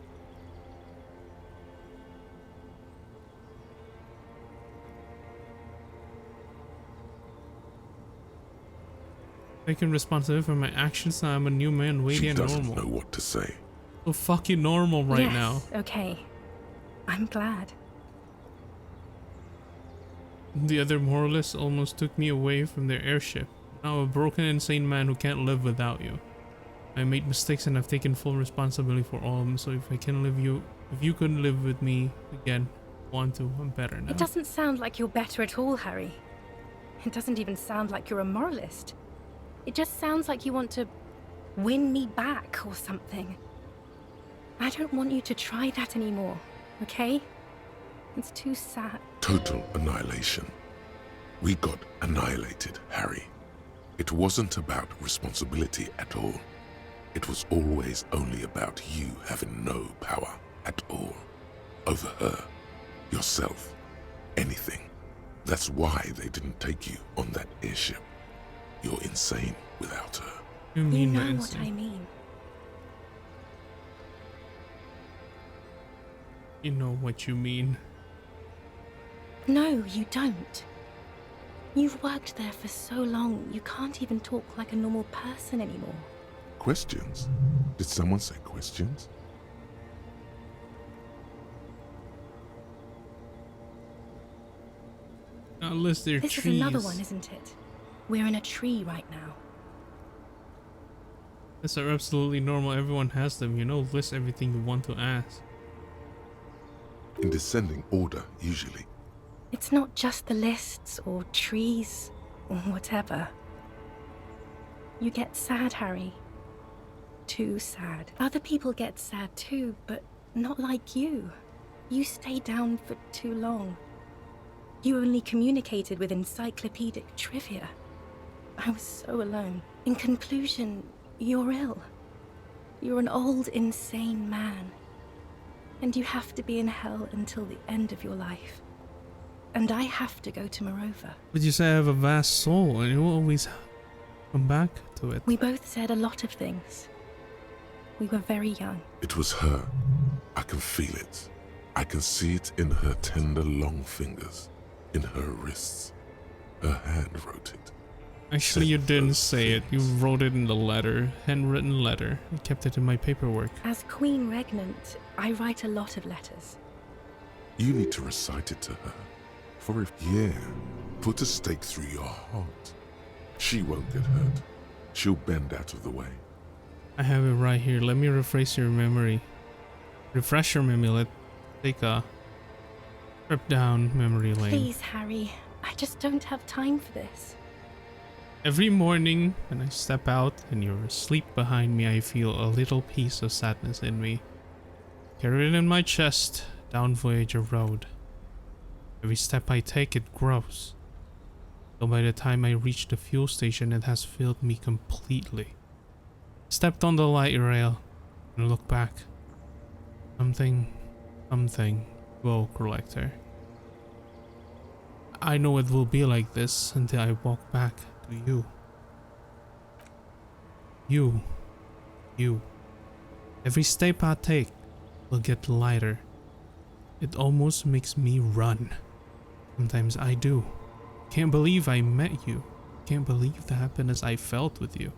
Taking responsibility for my actions. Now I'm a new man, waiting and normal. She doesn't know what to say. So fucking normal right yes, now. Okay. I'm glad. The other moralists almost took me away from their airship. Now I'm a broken, insane man who can't live without you. I made mistakes and I've taken full responsibility for all of them. So if you couldn't live with me again, want to, I'm better now. It doesn't sound like you're better at all, Harry. It doesn't even sound like you're a moralist. It just sounds like you want to win me back or something. I don't want you to try that anymore, okay? It's too sad. Total annihilation. We got annihilated, Harry. It wasn't about responsibility at all. It was always only about you having no power at all. Over her, yourself, anything. That's why they didn't take you on that airship. You're insane without her. You know what I mean. You know what you mean. No, you don't. You've worked there for so long, you can't even talk like a normal person anymore. Questions? Did someone say questions? Unless they're This trees. is another one, isn't it? We're in a tree right now. That's absolutely normal. Everyone has them. You know, list everything you want to ask. In descending order, usually. It's not just the lists or trees or whatever. You get sad, Harry. Too sad. Other people get sad too, but not like you. You stayed down for too long. You only communicated with encyclopedic trivia. I was so alone. In conclusion, you're ill. You're an old, insane man. And you have to be in hell until the end of your life. And I have to go to Morova. But you say I have a vast soul and you will always come back to it. We both said a lot of things. We were very young. It was her. I can feel it. I can see it in her tender, long fingers, in her wrists. Her hand wrote it. Actually, you didn't say it. You wrote it in the letter, handwritten letter. I kept it in my paperwork. As Queen Regnant, I write a lot of letters. You need to recite it to her. For if, yeah, put a stake through your heart. She won't get hurt. She'll bend out of the way. I have it right here. Let me refresh your memory. Refresh your memory. Let's take a trip down memory lane. Please, Harry. I just don't have time for this. Every morning when I step out and you're asleep behind me, I feel a little piece of sadness in me. Carry it in my chest down Voyager Road. Every step I take, it grows. So by the time I reach the fuel station, it has filled me completely. Stepped on the light rail and look back. Something will collect her. I know it will be like this until I walk back to you. You. Every step I take will get lighter. It almost makes me run. Sometimes I do. Can't believe I met you. Can't believe the happiness I felt with you.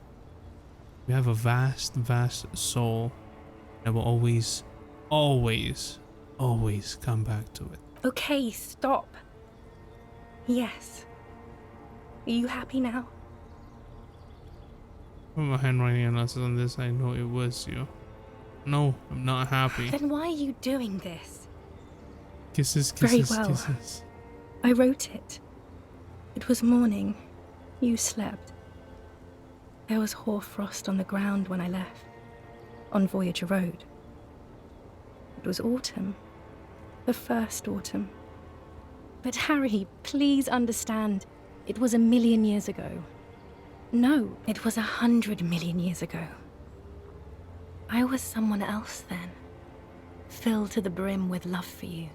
You have a vast, vast soul. I will always come back to it. Okay, stop. Yes. Are you happy now? From my handwriting analysis on this, I know it was you. No, I'm not happy. Then why are you doing this? Kisses, Very kisses, well. kisses. I wrote it. It was morning. You slept. There was hoarfrost on the ground when I left. On Voyager Road. It was autumn. The first autumn. But Harry, please understand. It was 1,000,000 years ago. No, it was 100 million years ago. I was someone else then. Filled to the brim with love for you.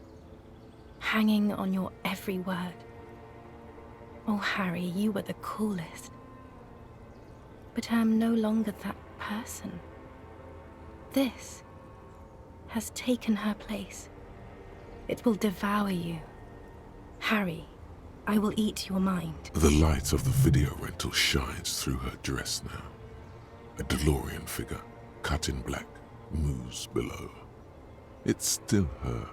Hanging on your every word. Oh, Harry, you were the coolest. But I am no longer that person. This has taken her place. It will devour you. Harry, I will eat your mind. The light of the video rental shines through her dress now. A DeLorean figure, cut in black, moves below. It's still her.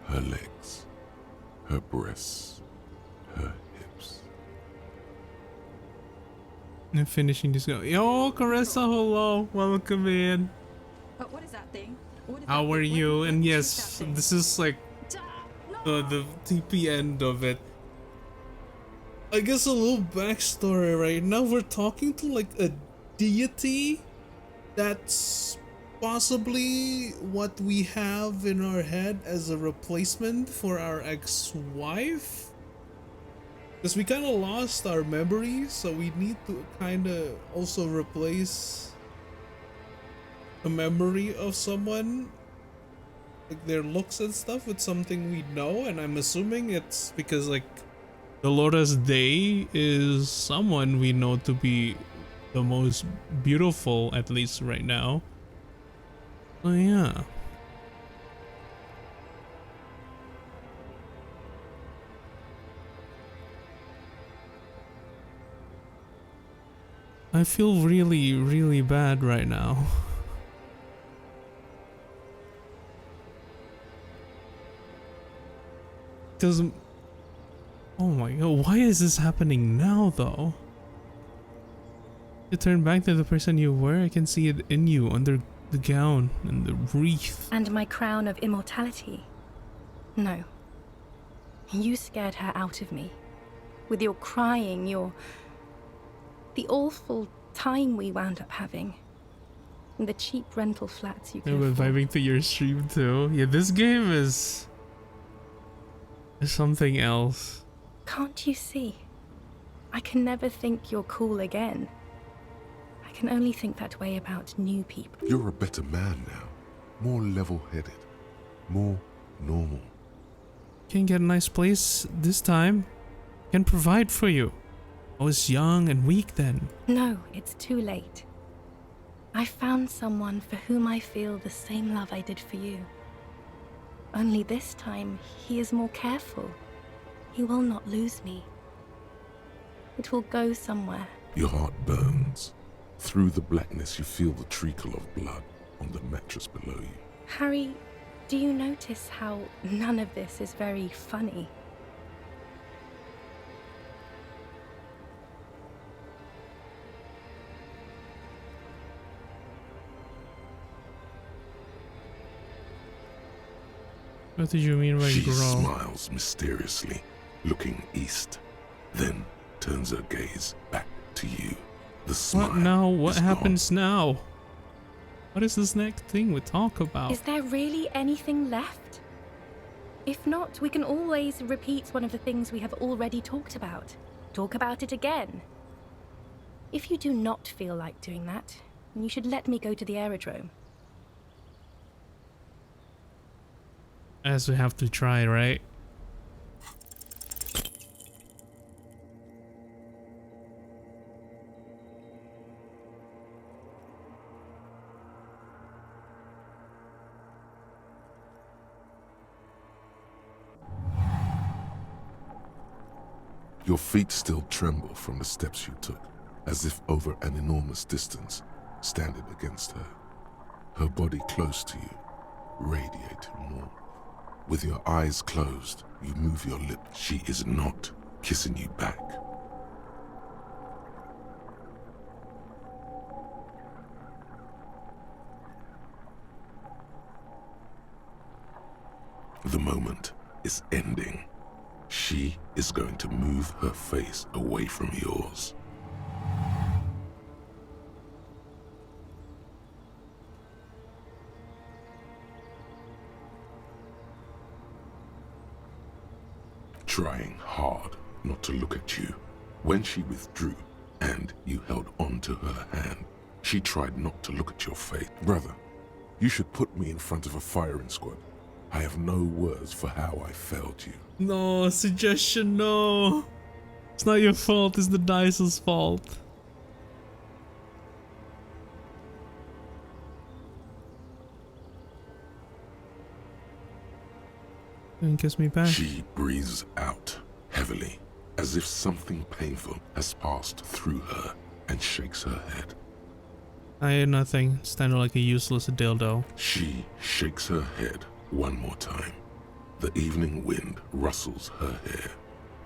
Her legs, her breasts, her hips. And finishing this go. Yo, Caressa, hello. Welcome in. But what is that thing? How are you? And yes, this is like the TP end of it. I guess a little backstory right now. We're talking to like a deity that's possibly what we have in our head as a replacement for our ex-wife. Because we kind of lost our memories, so we need to kind of also replace a memory of someone, like their looks and stuff, with something we know. And I'm assuming it's because like Dolores Day is someone we know to be the most beautiful, at least right now. So yeah. I feel really, really bad right now. Because Oh my god, why is this happening now though? You turn back to the person you were, I can see it in you under the gown and the wreath. And my crown of immortality. No. You scared her out of me. With your crying, the awful time we wound up having. And the cheap rental flats you could Yeah, but afford. vibing to your stream too. Yeah, this game is something else. Can't you see? I can never think you're cool again. I can only think that way about new people. You're a better man now. More level-headed. More normal. Can get a nice place this time. Can provide for you. I was young and weak then. No, it's too late. I found someone for whom I feel the same love I did for you. Only this time, he is more careful. He will not lose me. It will go somewhere. Your heart burns. Through the blackness, you feel the trickle of blood on the mattress below you. Harry, do you notice how none of this is very funny? What did you mean by She grow? smiles mysteriously, looking east, then turns her gaze back to you. The smile What now? What is happens now? What is this next thing we talk about? Is there really anything left? If not, we can always repeat one of the things we have already talked about. Talk about it again. If you do not feel like doing that, then you should let me go to the aerodrome. As we have to try, right? Your feet still tremble from the steps you took, as if over an enormous distance, standing against her. Her body close to you, radiating more. With your eyes closed, you move your lips. She is not kissing you back. The moment is ending. She is going to move her face away from yours. Trying hard not to look at you. When she withdrew and you held on to her hand, she tried not to look at your face. Brother, you should put me in front of a firing squad. I have no words for how I failed you. No, suggestion, no. It's not your fault, it's the dice's fault. And kiss me back. She breathes out heavily, as if something painful has passed through her, and shakes her head. I hear nothing, standing like a useless dildo. She shakes her head one more time. The evening wind rustles her hair,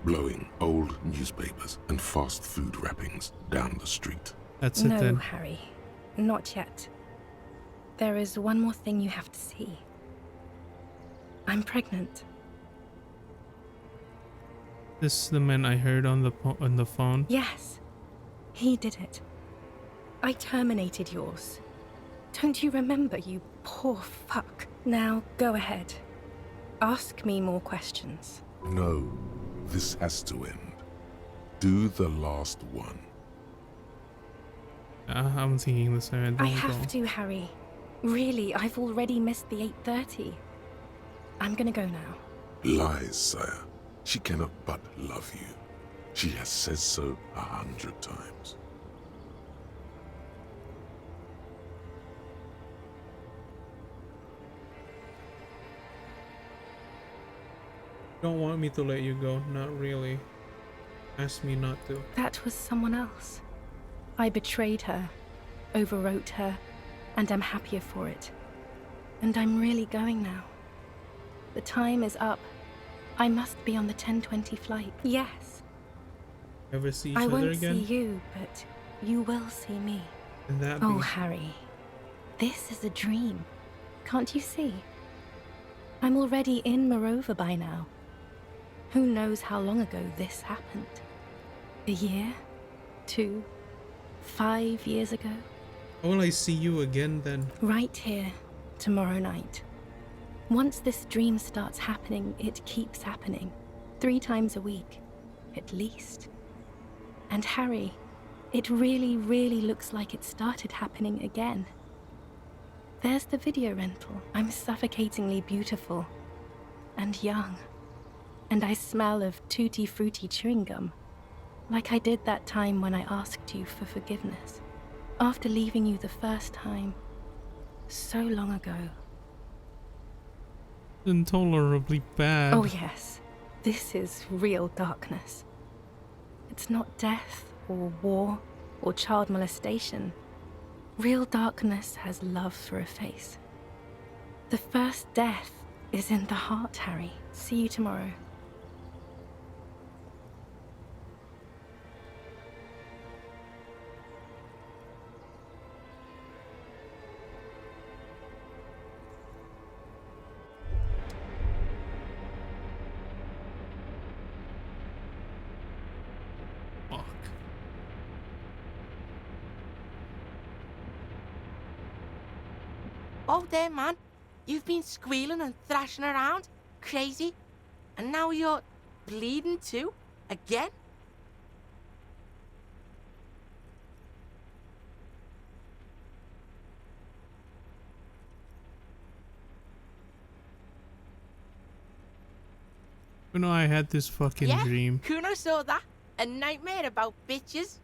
blowing old newspapers and fast food wrappings down the street. That's it no, then. Harry. Not yet. There is one more thing you have to see. I'm pregnant. This is the man I heard on the phone. Yes. He did it. I terminated yours. Don't you remember, you poor fuck? Now, go ahead. Ask me more questions. No, this has to end. Do the last one. I'm thinking the same. I have to, Harry. Really, I've already missed the 8:30. I'm gonna go now. Lies, sire. She cannot but love you. She has said so 100 times. Don't want me to let you go, not really. Ask me not to. That was someone else. I betrayed her, overwrote her, and I'm happier for it. And I'm really going now. The time is up. I must be on the 10:20 flight. Yes. Ever see each I other won't again? see you, but you will see me. And that Oh, be... Harry. This is a dream. Can't you see? I'm already in Morova by now. Who knows how long ago this happened? A year? 2? 5 years ago? How will I see you again then? Right here, tomorrow night. Once this dream starts happening, it keeps happening. 3 times a week, at least. And Harry, it really, really looks like it started happening again. There's the video rental. I'm suffocatingly beautiful. And young. And I smell of tutti frutti chewing gum. Like I did that time when I asked you for forgiveness. After leaving you the first time. So long ago. Intolerably bad. Oh yes, this is real darkness. It's not death or war or child molestation. Real darkness has love for a face. The first death is in the heart, Harry. See you tomorrow. Fuck. Oh, there, man. You've been squealing and thrashing around. Crazy. And now you're bleeding too? Again? You know, I had this fucking Yeah, dream. Kuno saw that. A nightmare about bitches.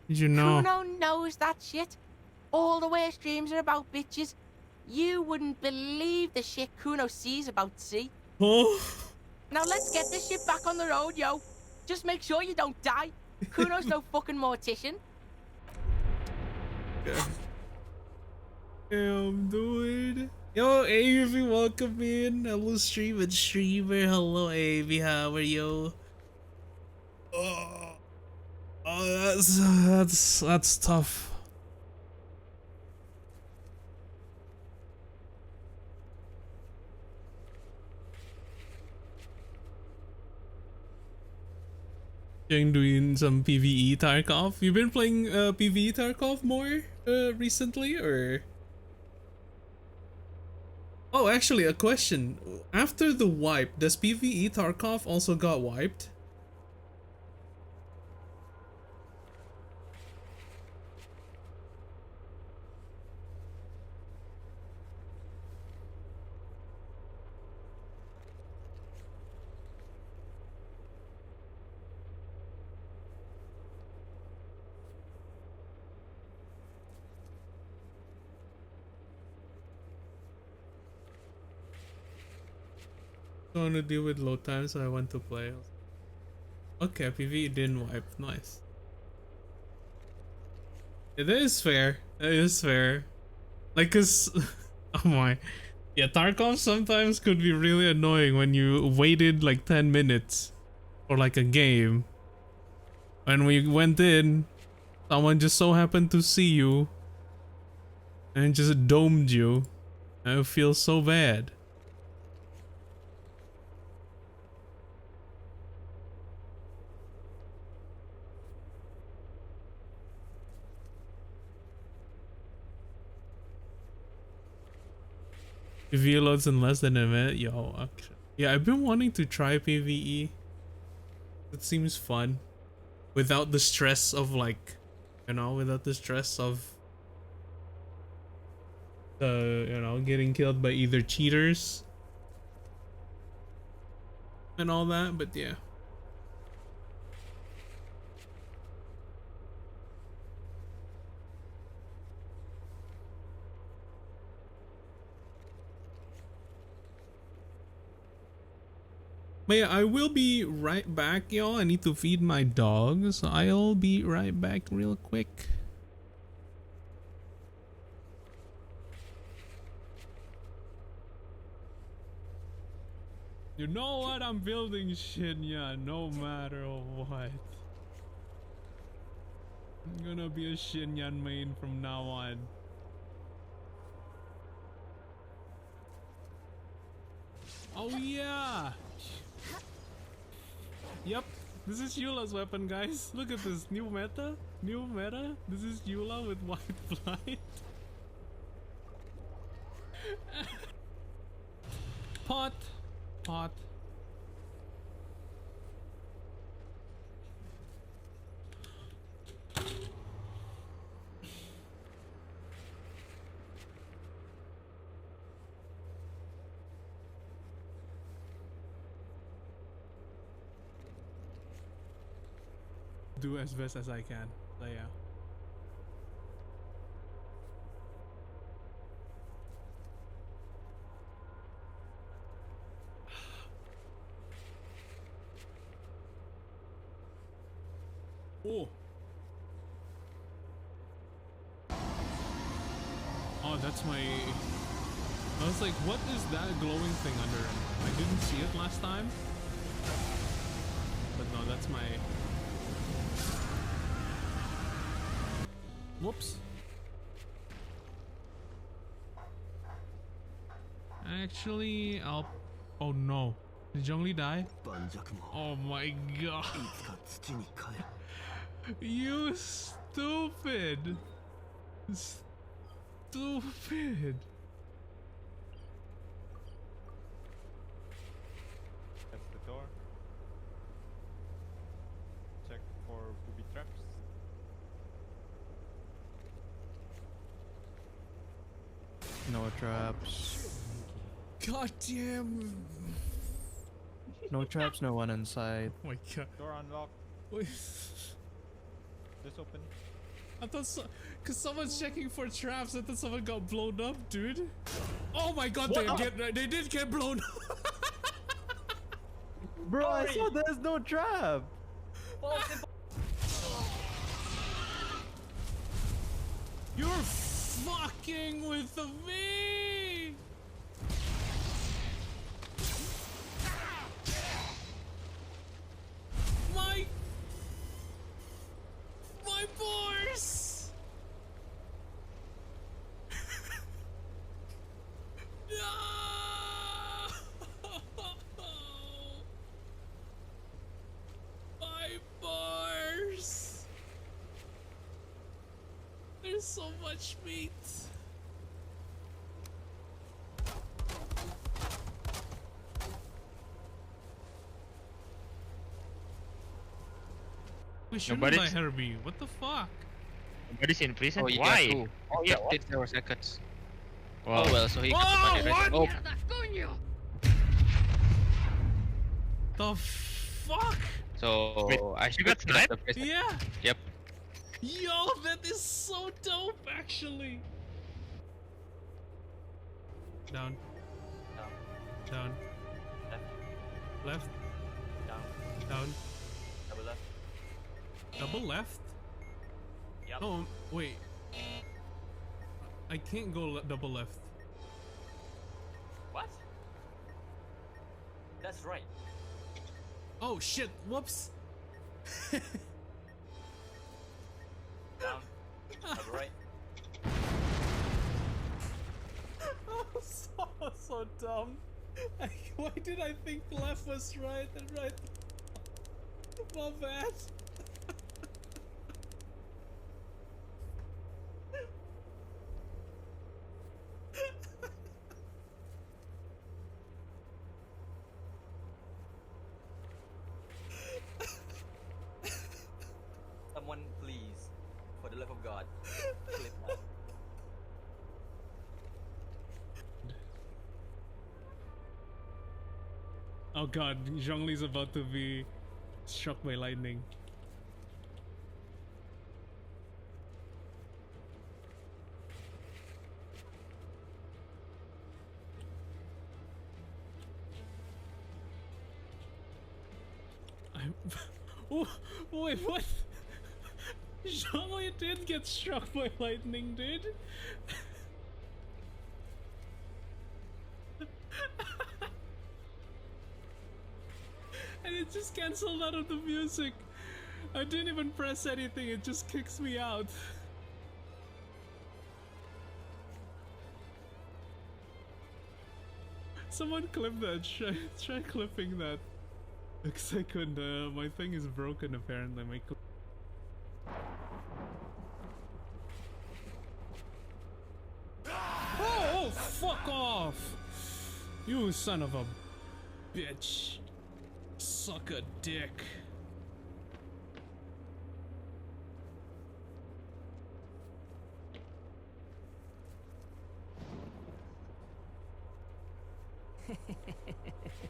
Did you know? Kuno knows that shit. All the worst dreams are about bitches. You wouldn't believe the shit Kuno sees about sea. Oh. Now let's get this shit back on the road, yo. Just make sure you don't die. Kuno's no fucking mortician. Damn, dude. Yo, Avy, welcome in. Hello, streamer. Hello, Avy. How are you? Oh, that's tough. Doing some PvE Tarkov. You've been playing PvE Tarkov more recently, or? Oh, actually, a question. After the wipe, does PvE Tarkov also got wiped? I want to deal with load time, so I went to play. Okay, PvE didn't wipe. Nice. It is fair. It is fair. Like, cause, oh my, yeah, Tarkov sometimes could be really annoying when you waited like 10 minutes for like a game. When we went in, someone just so happened to see you and just domed you. I feel so bad. PvE loads in less than a minute. Yo, actually. Yeah, I've been wanting to try PvE. It seems fun. Without the stress of like, you know, without the stress of you know, getting killed by either cheaters and all that, but yeah. But yeah, I will be right back, y'all. I need to feed my dog, so I'll be right back real quick. You know what? I'm building Shinya no matter what. I'm gonna be a Shinyan main from now on. Oh yeah! Yep, this is Eula's weapon, guys. Look at this new meta. New meta. This is Eula with white flight. Pot. Pot. Do as best as I can. So yeah. Oh. Oh, that's my... I was like, what is that glowing thing under him? I didn't see it last time. But no, that's my... Whoops. Actually, I'll... Oh no. Did Zhongli die? Oh my god. You stupid. Stupid. That's the door. Check for booby traps. No traps. God damn. No traps, no one inside. Oh my god. Door unlocked. Wait. This open. I thought so, cause someone's checking for traps. I thought someone got blown up, dude. Oh my god, they did get blown up. Bro, I saw there's no trap. You're fucking with me. My boars! No! My boars! There's so much meat. We shouldn't buy Herbie. What the fuck? Nobody's in prison? Oh, yeah, Why? too. Oh, yeah. Kept it 0 seconds. Wow. Oh well, so he got the money, right? The fuck? So Wait, I you should got snap sniped? the prison. Yeah. Yep. Yo, that is so dope, actually. Down. Down. Left. Down. Down. Double left. Double left? Yep. No, wait. I can't go double left. What? That's right. Oh shit, whoops. Down. Double right. So dumb. Why did I think left was right and right? My bad. Someone please, for the love of God, clip that. Oh god, Zhongli's about to be struck by lightning. Oh, wait, what? Zhongli did get struck by lightning, dude. And it just canceled out of the music. I didn't even press anything, it just kicks me out. Someone clip that. Try clipping that. Because I couldn't. My thing is broken apparently. My oh, fuck off! You son of a bitch. Suck a dick.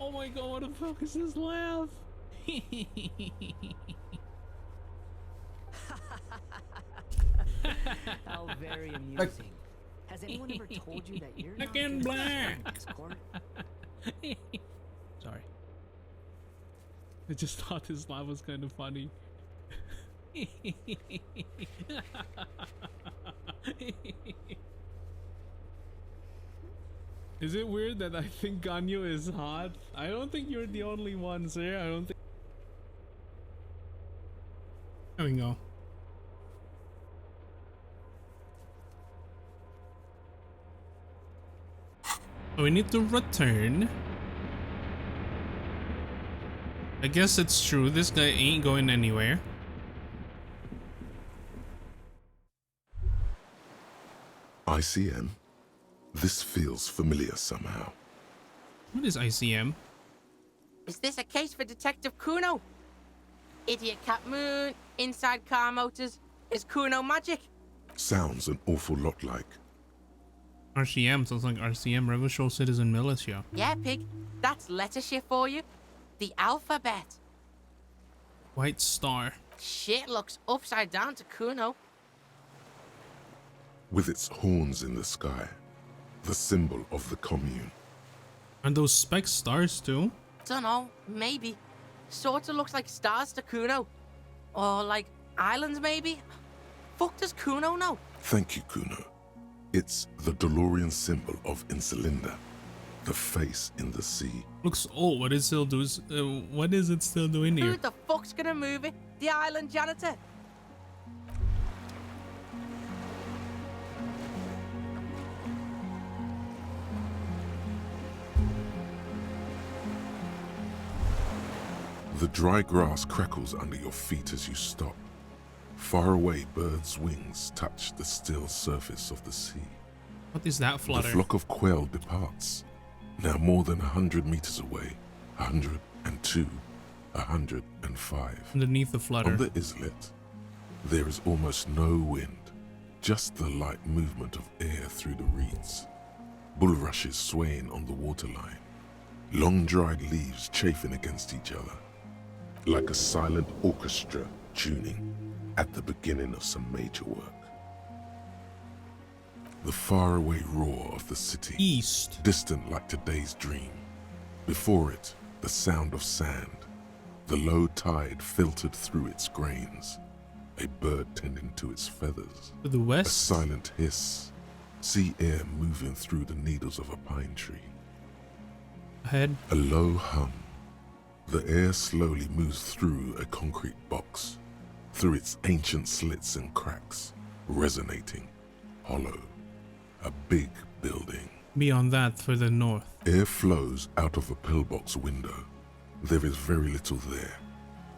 Oh my god, what the fuck is this laugh? How very amusing. Has anyone ever told you that you're not Again, just a black. student in this court? Sorry. I just thought his laugh was kind of funny. Is it weird that I think Ganyu is hot? I don't think you're the only one, sir. I don't think. There we go. We need to return. I guess it's true. This guy ain't going anywhere. ICM? This feels familiar somehow. What is ICM? Is this a case for Detective Kuno? Idiot Cat Moon, inside car motors. Is Kuno magic? Sounds an awful lot like. RCM sounds like RCM, Revolutionary Citizen Militia. Yeah, pig. That's letter shift for you. The alphabet. White Star. Shit looks upside down to Kuno. With its horns in the sky, the symbol of the commune. Are those spec stars too? Dunno, maybe. Sorta looks like stars to Kuno. Or like islands, maybe? Fuck does Kuno know? Thank you, Kuno. It's the DeLorean symbol of Insulinda, the face in the sea. Looks old. What is it still doing here? Who the fuck's gonna move it? The island janitor? The dry grass crackles under your feet as you stop. Far away, birds' wings touch the still surface of the sea. What is that flutter? The flock of quail departs, now more than 100 meters away. 102, 105. Underneath the flutter. On the islet, there is almost no wind, just the light movement of air through the reeds. Bulrushes swaying on the waterline. Long dried leaves chafing against each other. Like a silent orchestra tuning at the beginning of some major work. The faraway roar of the city. East. Distant like today's dream. Before it, the sound of sand. The low tide filtered through its grains. A bird tending to its feathers. To the west. A silent hiss. Sea air moving through the needles of a pine tree. Ahead. A low hum. The air slowly moves through a concrete box, through its ancient slits and cracks, resonating, hollow. A big building. Beyond that, further north. Air flows out of a pillbox window. There is very little there.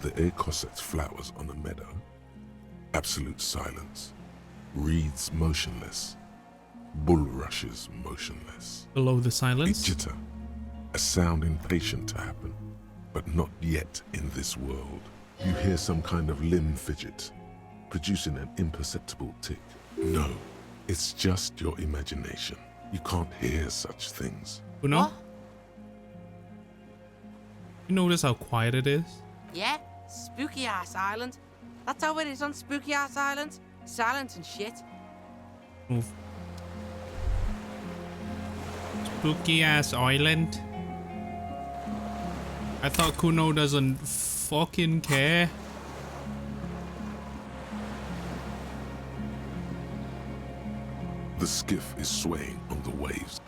The air cossets flowers on a meadow. Absolute silence. Reeds motionless. Bulrushes motionless. Below the silence. A jitter. A sound impatient to happen. But not yet in this world. You hear some kind of limb fidget, producing an imperceptible tick. No, it's just your imagination. You can't hear such things. Uno? What? You notice how quiet it is? Yeah, spooky ass island. That's how it is on spooky ass islands. Silent and shit. Move. Spooky ass island. I thought Kuno doesn't fucking care. The skiff is swaying on the waves.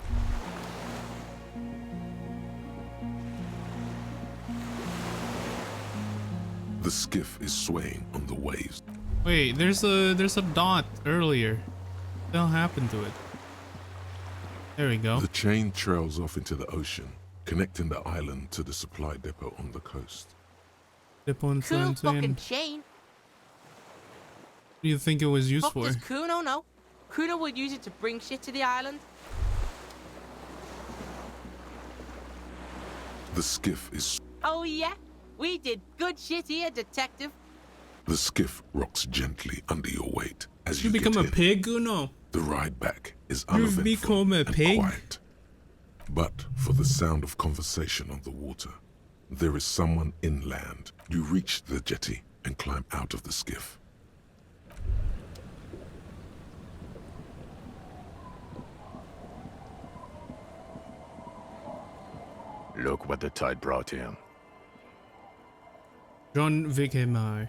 The skiff is swaying on the waves. Wait, there's a dot earlier. What the hell happened to it? There we go. The chain trails off into the ocean, connecting the island to the supply depot on the coast. Cool fucking chain. What do you think it was used Fuck for? does Kuno know? Kuno would use it to bring shit to the island. The skiff is... Oh yeah? We did good shit here, detective. The skiff rocks gently under your weight as You you become get a in. pig, Kuno? The ride back is You've uneventful become a and pig? quiet. But for the sound of conversation on the water, there is someone inland. You reach the jetty and climb out of the skiff. Look what the tide brought in. John Vickemeyer.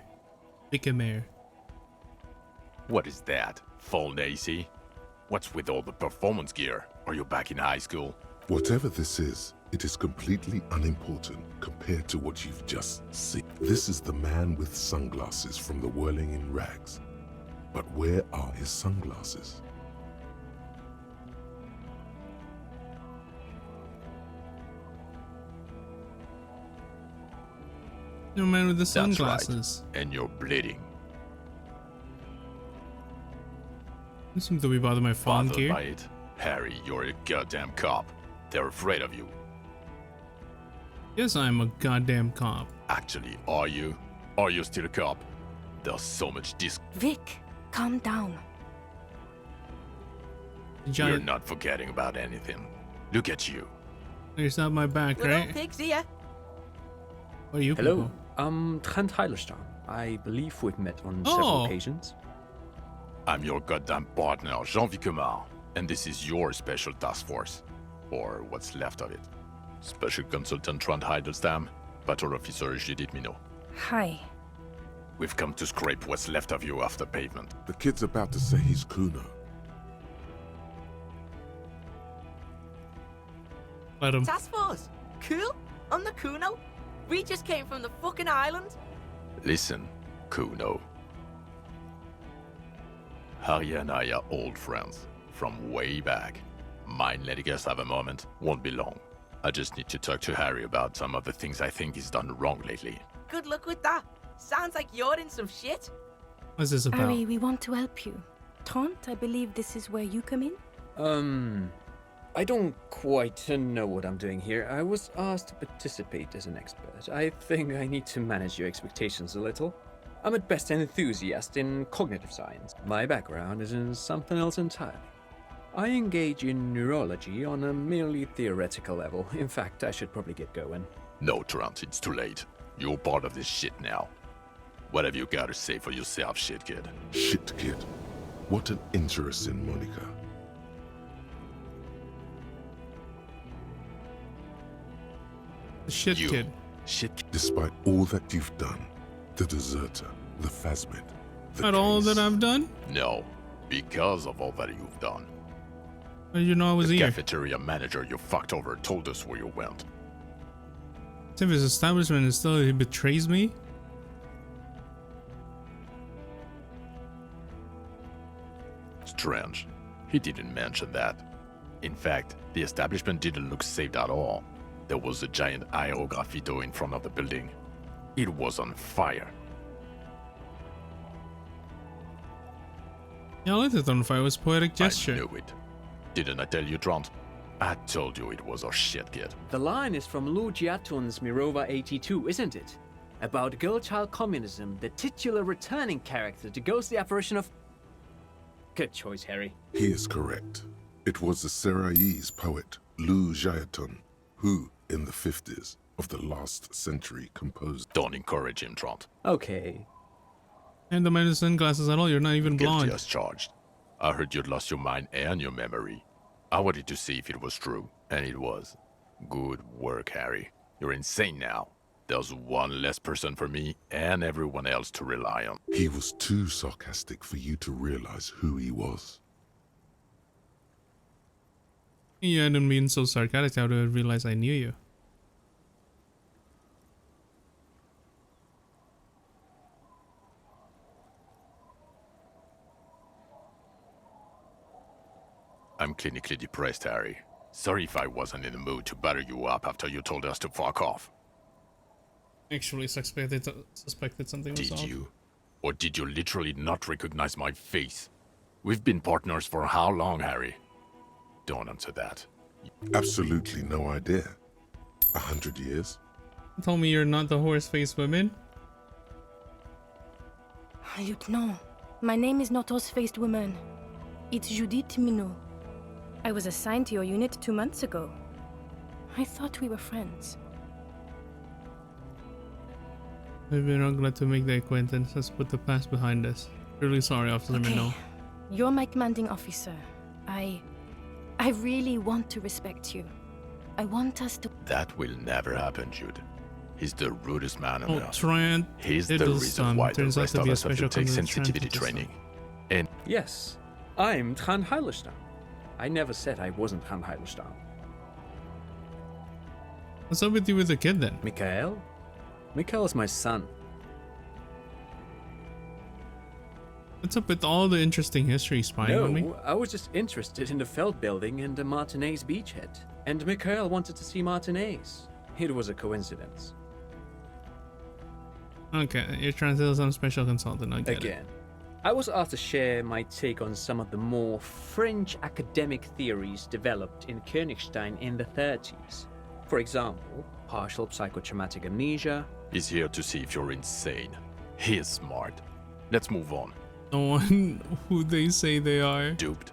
What is that? Full Nacy? What's with all the performance gear? Are you back in high school? Whatever this is, it is completely unimportant compared to what you've just seen. This is the man with sunglasses from the Whirling in Rags. But where are his sunglasses? The man with the That's sunglasses. right. And you're bleeding. You seem to be bothered my phone Bothered gear. by it? Harry, you're a goddamn cop. They're afraid of you. Yes, I'm a goddamn cop. Actually, are you? Are you still a cop? There's so much Vic, calm down. You're not forgetting about anything. Look at you. It's not my back, Little right? pigs here. What are you Hello, people? I'm Trent Heilerstam. I believe we've met on Oh. several occasions. I'm your goddamn partner, Jean Vicquemar, and this is your special task force. Or what's left of it. Special Consultant Trent Heilerstam, Patrol Officer Judith Minot. Hi. We've come to scrape what's left of you off the pavement. The kid's about to say he's Kuno. Let him. Task force. Cool. I'm the Kuno. We just came from the fucking island. Listen, Kuno. Harry and I are old friends, from way back. Mind letting us have a moment? Won't be long. I just need to talk to Harry about some of the things I think he's done wrong lately. Good luck with that. Sounds like you're in some shit. What's this about? Harry, we want to help you. Trent, I believe this is where you come in? I don't quite know what I'm doing here. I was asked to participate as an expert. I think I need to manage your expectations a little. I'm at best an enthusiast in cognitive science. My background is in something else entirely. I engage in neurology on a merely theoretical level. In fact, I should probably get going. No, Trent, it's too late. You're part of this shit now. What have you got to say for yourself, shit kid? Shit kid. What an interesting moniker. The shit You. kid. Shit. Despite all that you've done, the deserter, the phasmid, the Not all case, that I've done? No, because of all that you've done. How did you know I was The here? cafeteria manager you fucked over told us where you went. If his establishment and still he betrays me? Strange. He didn't mention that. In fact, the establishment didn't look saved at all. There was a giant aerograffito in front of the building. It was on fire. Yeah, I lit it on fire. It was poetic gesture. I knew it. Didn't I tell you, Trant? I told you it was our shit, kid. The line is from Lou Giatun's Mirova 82, isn't it? About girl-child communism, the titular returning character to ghost the apparition of... Good choice, Harry. He is correct. It was the Seraillese poet Lou Giatun who, in the 50s of the last century, composed... Don't encourage him, Trant. Okay. And the man with sunglasses at all. You're not even blonde. Guilty as charged. I heard you'd lost your mind and your memory. I wanted to see if it was true, and it was. Good work, Harry. You're insane now. There's one less person for me and everyone else to rely on. He was too sarcastic for you to realize who he was. Yeah, I didn't mean so sarcastic. I would have realized I knew you. I'm clinically depressed, Harry. Sorry if I wasn't in the mood to butter you up after you told us to fuck off. Actually suspected something was off. Did you? Or did you literally not recognize my face? We've been partners for how long, Harry? Don't answer that. Absolutely no idea. 100 years? You told me you're not the horse-faced woman? Lieutenant, my name is not horse-faced woman. It's Judith Minot. I was assigned to your unit 2 months ago. I thought we were friends. We're not glad to make the acquaintance. Let's put the past behind us. Really sorry, Officer Minot. You're my commanding officer. I really want to respect you. I want us to... That will never happen, Jude. He's the rudest man on earth. Trent. He's the reason why the rest of us have to take sensitivity training. And Yes, I'm Tran Heilerstein. I never said I wasn't Tran Heilerstein. What's up with you with the kid then? Mikhail? Mikhail is my son. What's up with all the interesting history spying on me? No, I was just interested in the Feld building and the Martinez beachhead. And Mikhail wanted to see Martinez. It was a coincidence. Okay, you're trying to tell some special consultant, I get Again, I was asked to share my take on some of the more fringe academic theories developed in Königstein in the 30s. For example, partial psychotraumatic amnesia. he's here to see if you're insane. He is smart. Let's move on. No one who they say they are. Duped?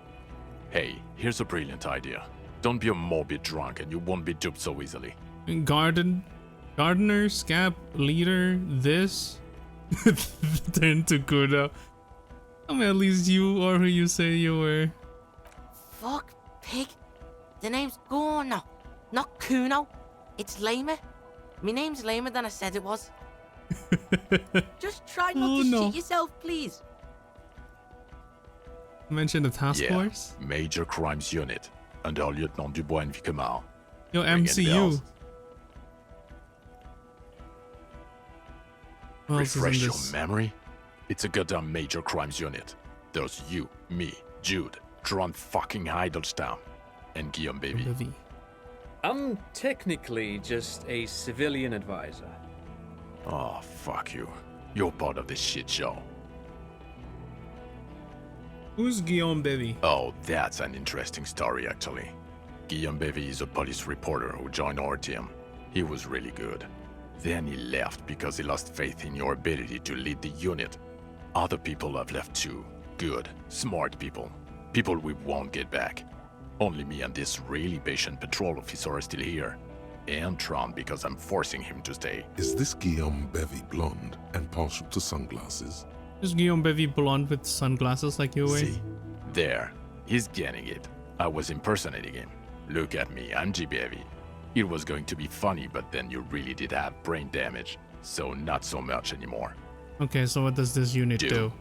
Hey, here's a brilliant idea. Don't be a morbid drunk and you won't be duped so easily. Gardener, Scap, Leader, this. Turn to Kuno. I mean, at least you are who you say you were. Fuck, pig. The name's Gorno, not Kuno. It's lamer. My name's lamer than I said it was. Just try not to shit yourself, please. Mention the task force? Major Crimes Unit, under Lieutenant Dubois and Vicomar. Yo, Ringing MCU. bells. What else is in Refresh your this? memory? It's a goddamn Major Crimes Unit. There's you, me, Jude, Tron fucking Heidelstein, and Guillaume Baby. I'm technically just a civilian advisor. Oh, fuck you. You're part of this shit show. Who's Guillaume Bevy? Oh, that's an interesting story, actually. Guillaume Bevy is a police reporter who joined our team. He was really good. Then he left because he lost faith in your ability to lead the unit. Other people have left too. Good, smart people. People we won't get back. Only me and this really patient patrol officer are still here. And Tron because I'm forcing him to stay. Is this Guillaume Bevy blonde and partial to sunglasses? Is Guillaume Bevy blonde with sunglasses like you were? See? There. He's getting it. I was impersonating him. Look at me, I'm G. Bevy. It was going to be funny, but then you really did have brain damage. So not so much anymore. Okay, so what does this unit do?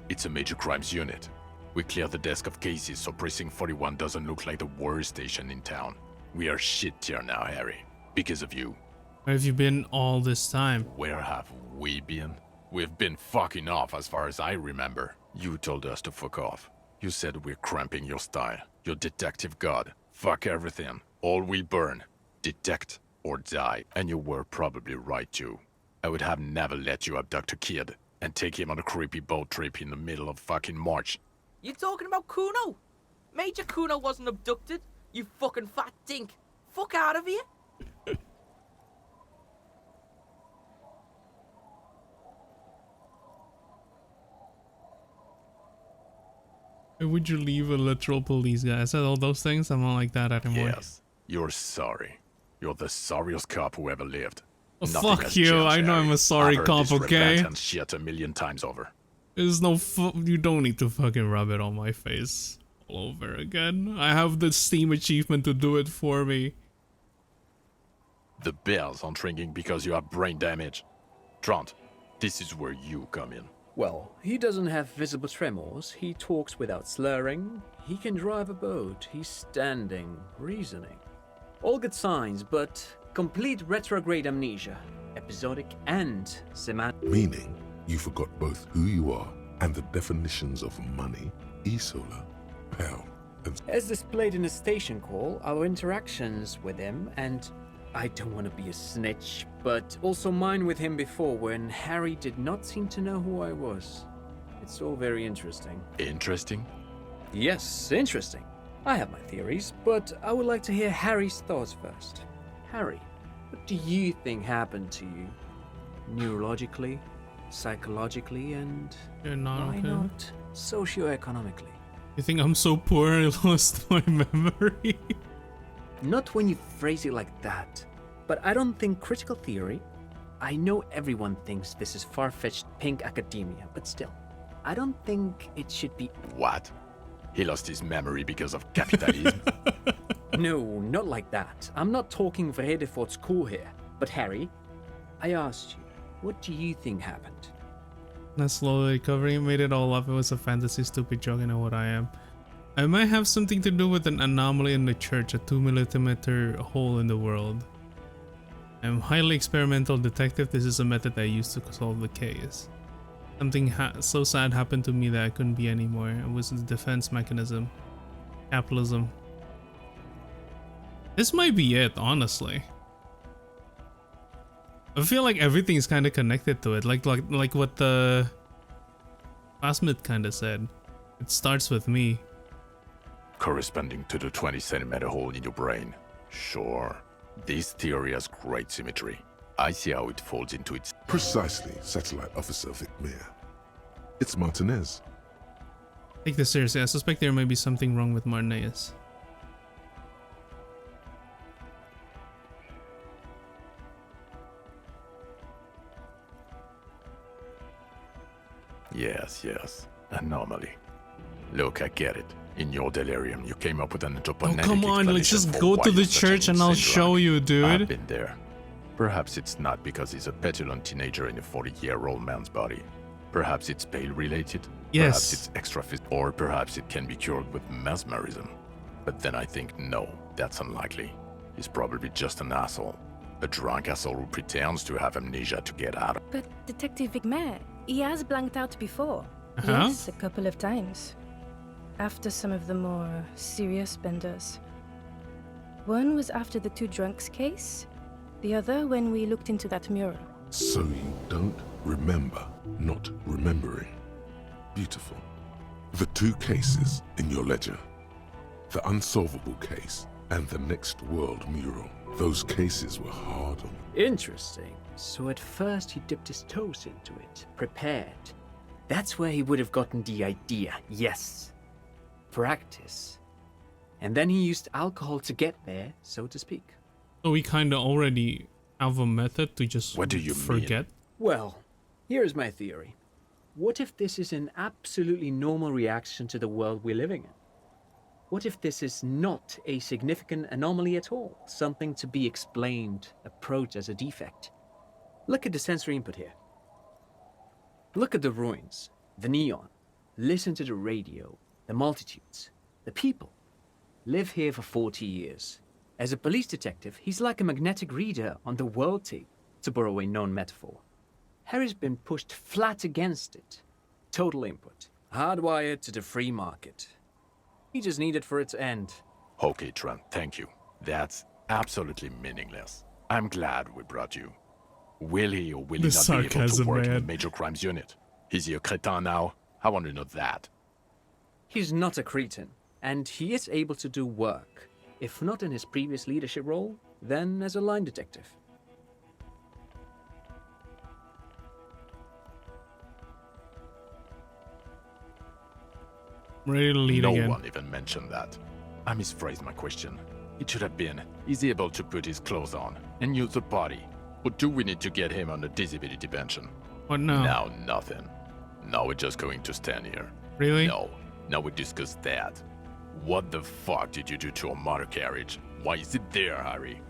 It's a major crimes unit. We clear the desk of cases so Precinct 41 doesn't look like the worst station in town. We are shit tier now, Harry. Because of you. Where have you been all this time? Where have we been? We've been fucking off as far as I remember. You told us to fuck off. You said we're cramping your style. Your detective god. Fuck everything. All will burn. Detect or die. And you were probably right too. I would have never let you abduct a kid and take him on a creepy boat trip in the middle of fucking March. You talking about Kuno? Major Kuno wasn't abducted, you fucking fat dink. Fuck out of here. Why would you leave a literal police guy? I said all those things, I'm not like that anymore. Yes, you're sorry. You're the sorriest cop who ever lived. Oh, Nothing fuck has you, changed, I know Harry. I'm a sorry I've heard cop, this okay? repentance shit 1,000,000 times over. There's no you don't need to fucking rub it on my face all over again. I have the Steam achievement to do it for me. The bells aren't ringing because you have brain damage. Trant, this is where you come in. Well, he doesn't have visible tremors, he talks without slurring, he can drive a boat, he's standing, reasoning. All good signs, but complete retrograde amnesia, episodic and semantic. Meaning, you forgot both who you are and the definitions of money, Isola, pal. and As displayed in the station call, our interactions with him, and I don't want to be a snitch, but also mine with him before when Harry did not seem to know who I was. It's all very interesting. Interesting? Yes, interesting. I have my theories, but I would like to hear Harry's thoughts first. Harry, what do you think happened to you? Neurologically, psychologically, and You're not why okay. not socioeconomically? You think I'm so poor I lost my memory? Not when you phrase it like that. But I don't think critical theory. I know everyone thinks this is far-fetched pink academia, but still, I don't think it should be. What? He lost his memory because of capitalism? No, not like that. I'm not talking Verrede for school here. But Harry, I asked you, what do you think happened? Not slowly recovering, made it all up. It was a fantasy, stupid joke. I know what I am. I might have something to do with an anomaly in the church, a 2 millimeter hole in the world. I'm a highly experimental detective. This is a method I use to solve the case. Something so sad happened to me that I couldn't be anymore. It was a defense mechanism. Capitalism. This might be it, honestly. I feel like everything's kind of connected to it, like what the classmate kind of said. It starts with me. Corresponding to the 20 centimeter hole in your brain. Sure. This theory has great symmetry. I see how it folds into its... Precisely, Satellite Officer Vicmere. It's Martinez. Take this seriously. I suspect there may be something wrong with Martinez. Yes. Anomaly. Look, I get it. In your delirium, you came up with an anthroponetic come on, let's explanation just for go why to the you're such church an and I'll insane show drunk. you, dude. I've been there. Perhaps it's not because he's a petulant teenager in a 40-year-old man's body. Perhaps it's pale-related. Yes. Perhaps it's extra or perhaps it can be cured with mesmerism. But then I think, no, that's unlikely. He's probably just an asshole. A drunk asshole who pretends to have amnesia to get out of. But Detective Vicmere, he has blanked out before. Uh-huh. Yes, a couple of times. After some of the more serious benders. One was after the two drunks case. The other when we looked into that mural. So you don't remember not remembering. Beautiful. The two cases in your ledger. The unsolvable case and the next world mural. Those cases were hard on you. Interesting. So at first he dipped his toes into it, prepared. That's where he would have gotten the idea, yes. Practice. And then he used alcohol to get there, so to speak. So we kind of already have a method to just What do you forget? Well, here's my theory. What if this is an absolutely normal reaction to the world we're living in? What if this is not a significant anomaly at all? Something to be explained, approached as a defect? Look at the sensory input here. Look at the ruins, the neon. Listen to the radio, the multitudes, the people. Live here for 40 years. As a police detective, he's like a magnetic reader on the world tape, to borrow a known metaphor. Harry's been pushed flat against it. Total input. Hardwired to the free market. He just needed for it to end. Okay, Trent, thank you. That's absolutely meaningless. I'm glad we brought you. Will he or will he The not be able to sarcasm, work in the man. major crimes unit? Is he a cretin now? I want to know that. He's not a cretin, and he is able to do work. If not in his previous leadership role, then as a line detective. I'm ready to lead No again. one even mentioned that. I misphrased my question. It should have been, is he able to put his clothes on and use the body? Or do we need to get him on a disability pension? What now? Now nothing. Now we're just going to stand here. Really? No. Now we discuss that. What the fuck did you do to a motor carriage? Why is it there, Harry?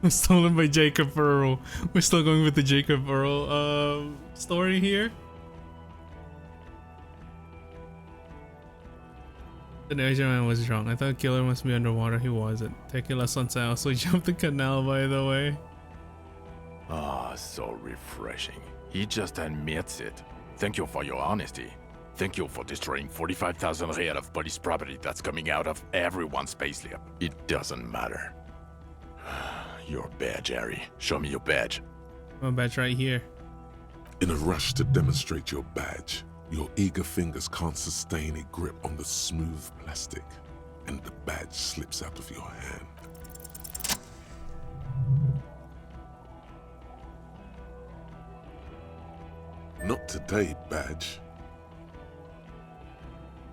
Stolen by Jacob Earl. We're still going with the Jacob Earl story here. The Asian man was drunk. I thought killer must be underwater. He wasn't. Tequila Sunset also jumped the canal, by the way. Ah, so refreshing. He just admits it. Thank you for your honesty. Thank you for destroying 45,000 real of police property that's coming out of everyone's payslip. It doesn't matter. Your badge, Harry. Show me your badge. My badge right here. In a rush to demonstrate your badge, your eager fingers can't sustain a grip on the smooth plastic, and the badge slips out of your hand. Not today, badge.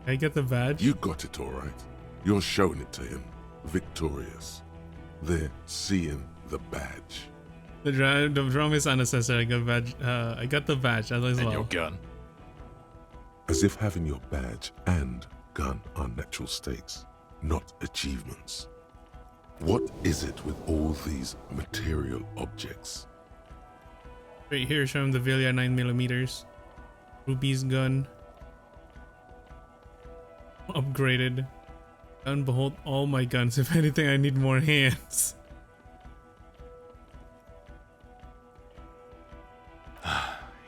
I get the badge? You got it all right. You're showing it to him, victorious. They're seeing the badge. The drum is unnecessary. I got the badge as well. And your gun. As if having your badge and gun are natural stakes, not achievements. What is it with all these material objects? Right here, show him the Villia 9mm. Ruby's gun. Upgraded. And behold all my guns. If anything, I need more hands.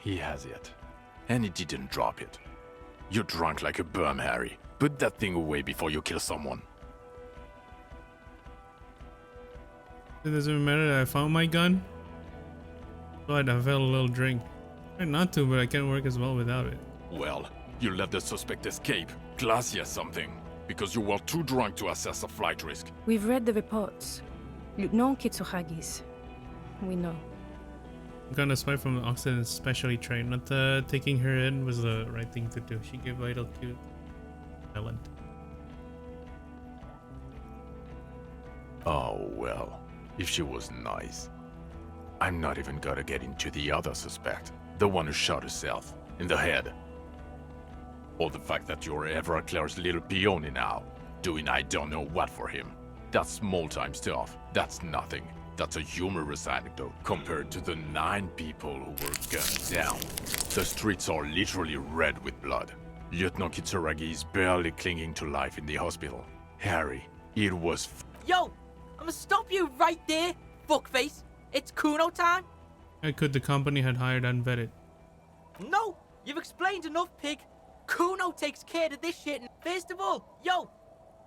He has it. And he didn't drop it. You're drunk like a bum, Harry. Put that thing away before you kill someone. It doesn't matter that I found my gun. But I felt a little drink. Tried not to, but I can't work as well without it. Well, you let the suspect escape. Classy as something. Because you were too drunk to assess a flight risk. We've read the reports. Lieutenant Kitsuhagi's. We know. I'm gonna spy from the Occident, specially trained. Not taking her in was the right thing to do. She gave vital to Island. Oh, well. If she was nice. I'm not even gonna get into the other suspect. The one who shot herself. In the head. Or the fact that you're Everclear's little peony now. Doing I don't know what for him. That's small-time stuff. That's nothing. That's a humorous anecdote compared to the 9 people who were gunned down. The streets are literally red with blood. Lieutenant Kitsuragi is barely clinging to life in the hospital. Harry, it was Yo, I'ma stop you right there, fuckface. It's Kuno time. I could the company had hired unvetted. No, you've explained enough, pig. Kuno takes care of this shit. First of all, yo,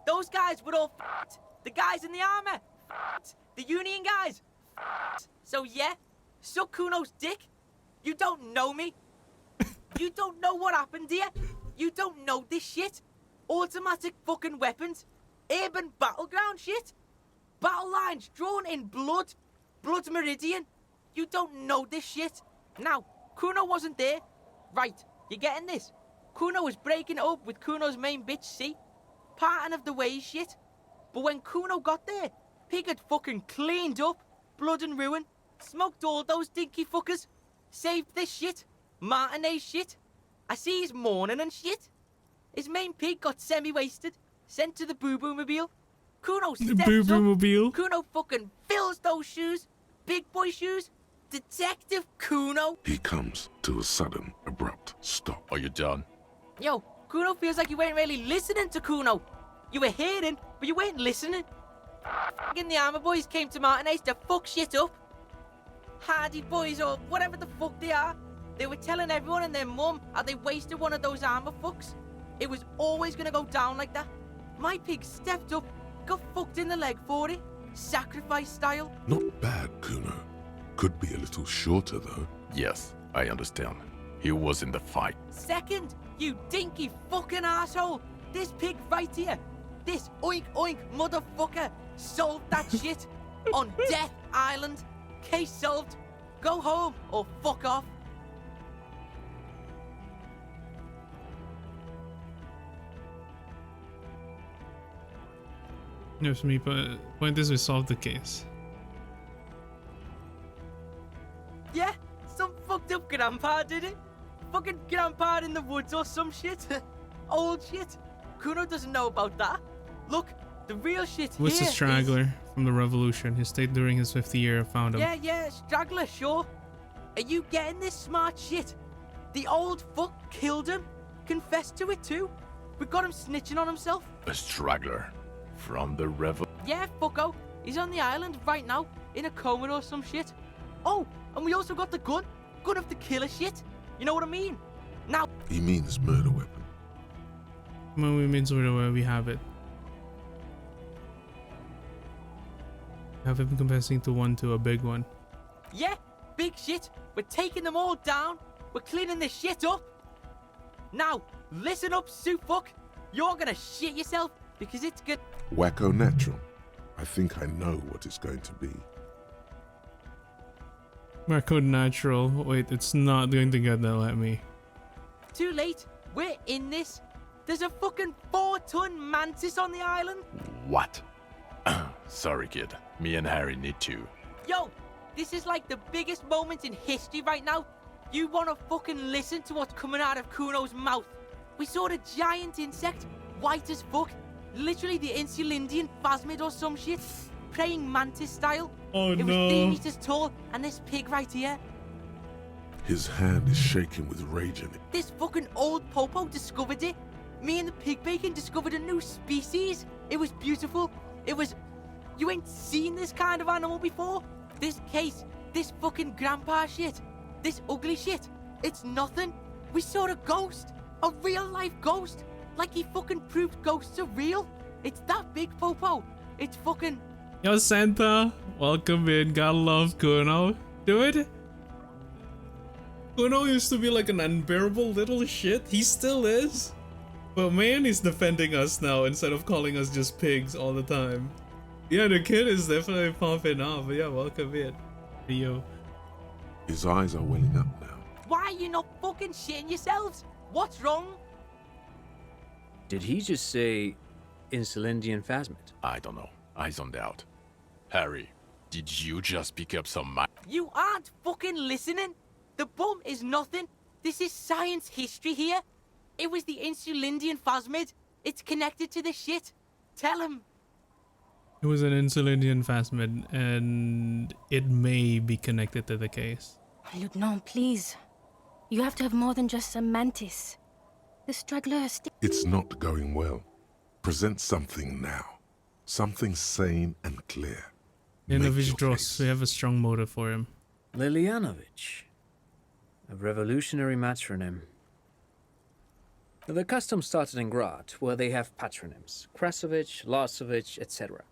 those guys were all f***ed. The guys in the armor, f***ed. The Union guys, f***ed. So yeah, suck Kuno's dick. You don't know me. You don't know what happened here. You don't know this shit. Automatic fucking weapons. Urban battleground shit. Battle lines drawn in blood. Blood meridian. You don't know this shit. Now, Kuno wasn't there. Right, you getting this? Kuno was breaking it up with Kuno's main bitch, see? Parting of the ways shit. But when Kuno got there, Pig had fucking cleaned up. Blood and ruin. Smoked all those dinky fuckers. Saved this shit. Martinez shit. I see he's mourning and shit. His main pig got semi-wasted. Sent to the boo-boo-mobile. Kuno steps The boo-boo-mobile? up. Kuno fucking fills those shoes. Big boy shoes. Detective Kuno. He comes to a sudden, abrupt stop. Are you done? Yo, Kuno feels like you weren't really listening to Kuno. You were hearing, but you weren't listening. Fucking the armor boys came to Martinez to fuck shit up. Hardy boys or whatever the fuck they are. They were telling everyone and their mum how they wasted one of those armor fucks. It was always gonna go down like that. My pig stepped up, got fucked in the leg for it. Sacrifice style. Not bad, Kuno. Could be a little shorter, though. Yes, I understand. He was in the fight. Second, you dinky fucking asshole. This pig right here. This oink oink motherfucker solved that shit on Death Island. Case solved. Go home or fuck off. Yes, me, but point is we solved the case. Yeah, some fucked up grandpa did it. Fucking grandpa in the woods or some shit. Old shit. Kuno doesn't know about that. Look, the real shit What's here the straggler from the revolution? He stayed during his 50th year. I found him. Yeah, straggler, sure. Are you getting this smart shit? The old fuck killed him. Confessed to it too. We got him snitching on himself. A straggler from the revolution. Yeah, fucko. He's on the island right now, in a coma or some shit. Oh, and we also got the gun. Gun of the killer shit. You know what I mean? Now... He means murder weapon. Come on, we means where we have it. Have him confessing to a big one. Yeah, big shit. We're taking them all down. We're cleaning this shit up. Now, listen up, Sue fuck. You're gonna shit yourself because it's good. Wacko natural. I think I know what it's going to be. Marco natural. Wait, it's not going to get that. Let me. Too late. We're in this. There's a fucking 4-ton mantis on the island. What? Sorry, kid. Me and Harry need to. Yo, this is like the biggest moment in history right now. You wanna fucking listen to what's coming out of Kuno's mouth? We saw a giant insect, white as fuck. Literally the Insulindian phasmid or some shit. Praying mantis style. Oh it no. was 3 meters tall, and this pig right here. His hand is shaking with rage in it. This fucking old popo discovered it. Me and the pig bacon discovered a new species. It was beautiful. It was... You ain't seen this kind of animal before. This case, this fucking grandpa shit, this ugly shit, it's nothing. We saw a ghost. A real life ghost. Like he fucking proved ghosts are real. It's that big, Popo. It's fucking... Yo, Santa. Welcome in. Gotta love Kuno. Dude. Kuno used to be like an unbearable little shit. He still is. But man, he's defending us now instead of calling us just pigs all the time. Yeah, the kid is definitely popping off. But yeah, welcome in. Yo. His eyes are welling up now. Why are you not fucking shitting yourselves? What's wrong? Did he just say Insulindian phasmid? I don't know. I zoned out. Harry, did you just pick up some You aren't fucking listening. The bum is nothing. This is science history here. It was the Insulindian phasmid. It's connected to the shit. Tell him. It was an Insulindian phasmid, and it may be connected to the case. Lieutenant, please. You have to have more than just a mantis. The struggler is still... It's not going well. Present something now. Something sane and clear. Yanovich Dross, we have a strong motive for him. Lilianovich. A revolutionary matronym. The custom started in Grad, where they have patronyms. Krasovich, Lasovich, etc.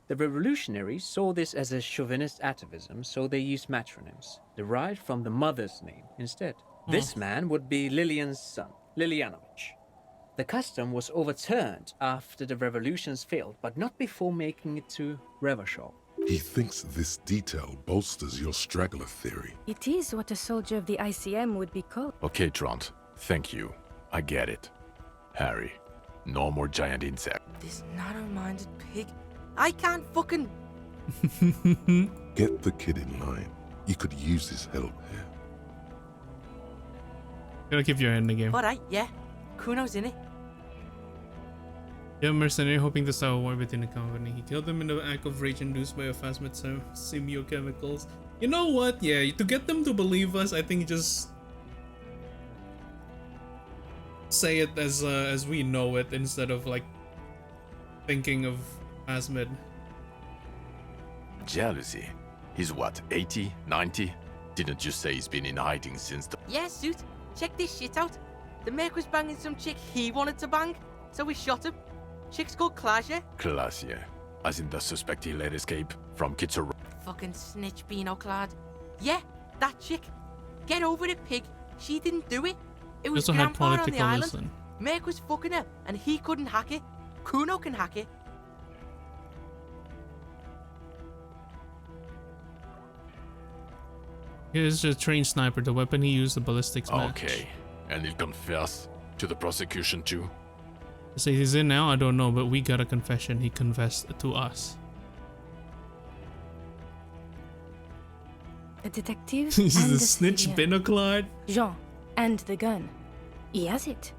The revolutionaries saw this as a chauvinist atavism, so they used matronyms, derived from the mother's name instead. This man would be Lilian's son, Lilianovich. The custom was overturned after the revolutions failed, but not before making it to Revachol. He thinks this detail bolsters your straggler theory. It is what a soldier of the ICM would be called. Okay, Trant. Thank you. I get it. Harry, no more giant insect. This narrow-minded pig. I can't fucking... Get the kid in line. You could use his help here. Gotta keep your hand in the game. Alright, yeah. Kuno's in it. Yeah, mercenary hoping to start a war within the company. He killed them in the act of rage induced by a phasmid semiochemicals. You know what? Yeah, to get them to believe us, I think just say it as we know it instead of like thinking of phasmid. Jealousy? He's what, 80, 90? Didn't you say he's been in hiding since the... Yeah, Suit. Check this shit out. The Merc was banging some chick he wanted to bang, so we shot him. Chick's called Klasia. Klasia. As in the suspect he let escape from Kitsur... Fucking snitch beano clad. Yeah, that chick. Get over it, pig. She didn't do it. It was Also had Grandpa on the political island. listen. Merc was fucking her, and he couldn't hack it. Kuno can hack it. Here's a trained sniper. The weapon he used, the ballistics match. Okay. And he'll confess to the prosecution too? So he's in now? I don't know, but we got a confession. He confessed to us. The detective He's and the the snitch civilian. binoclard. Jean, and the gun. He has it.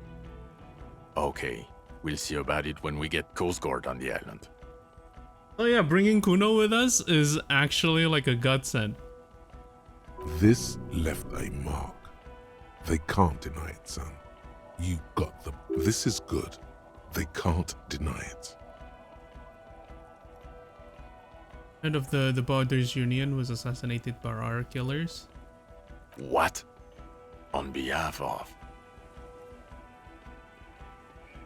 Okay. We'll see about it when we get Coast Guard on the island. Oh yeah, bringing Kuno with us is actually like a godsend. This left a mark. They can't deny it, son. You got them. This is good. They can't deny it. Head of the Borders Union was assassinated by our killers. What? On behalf of?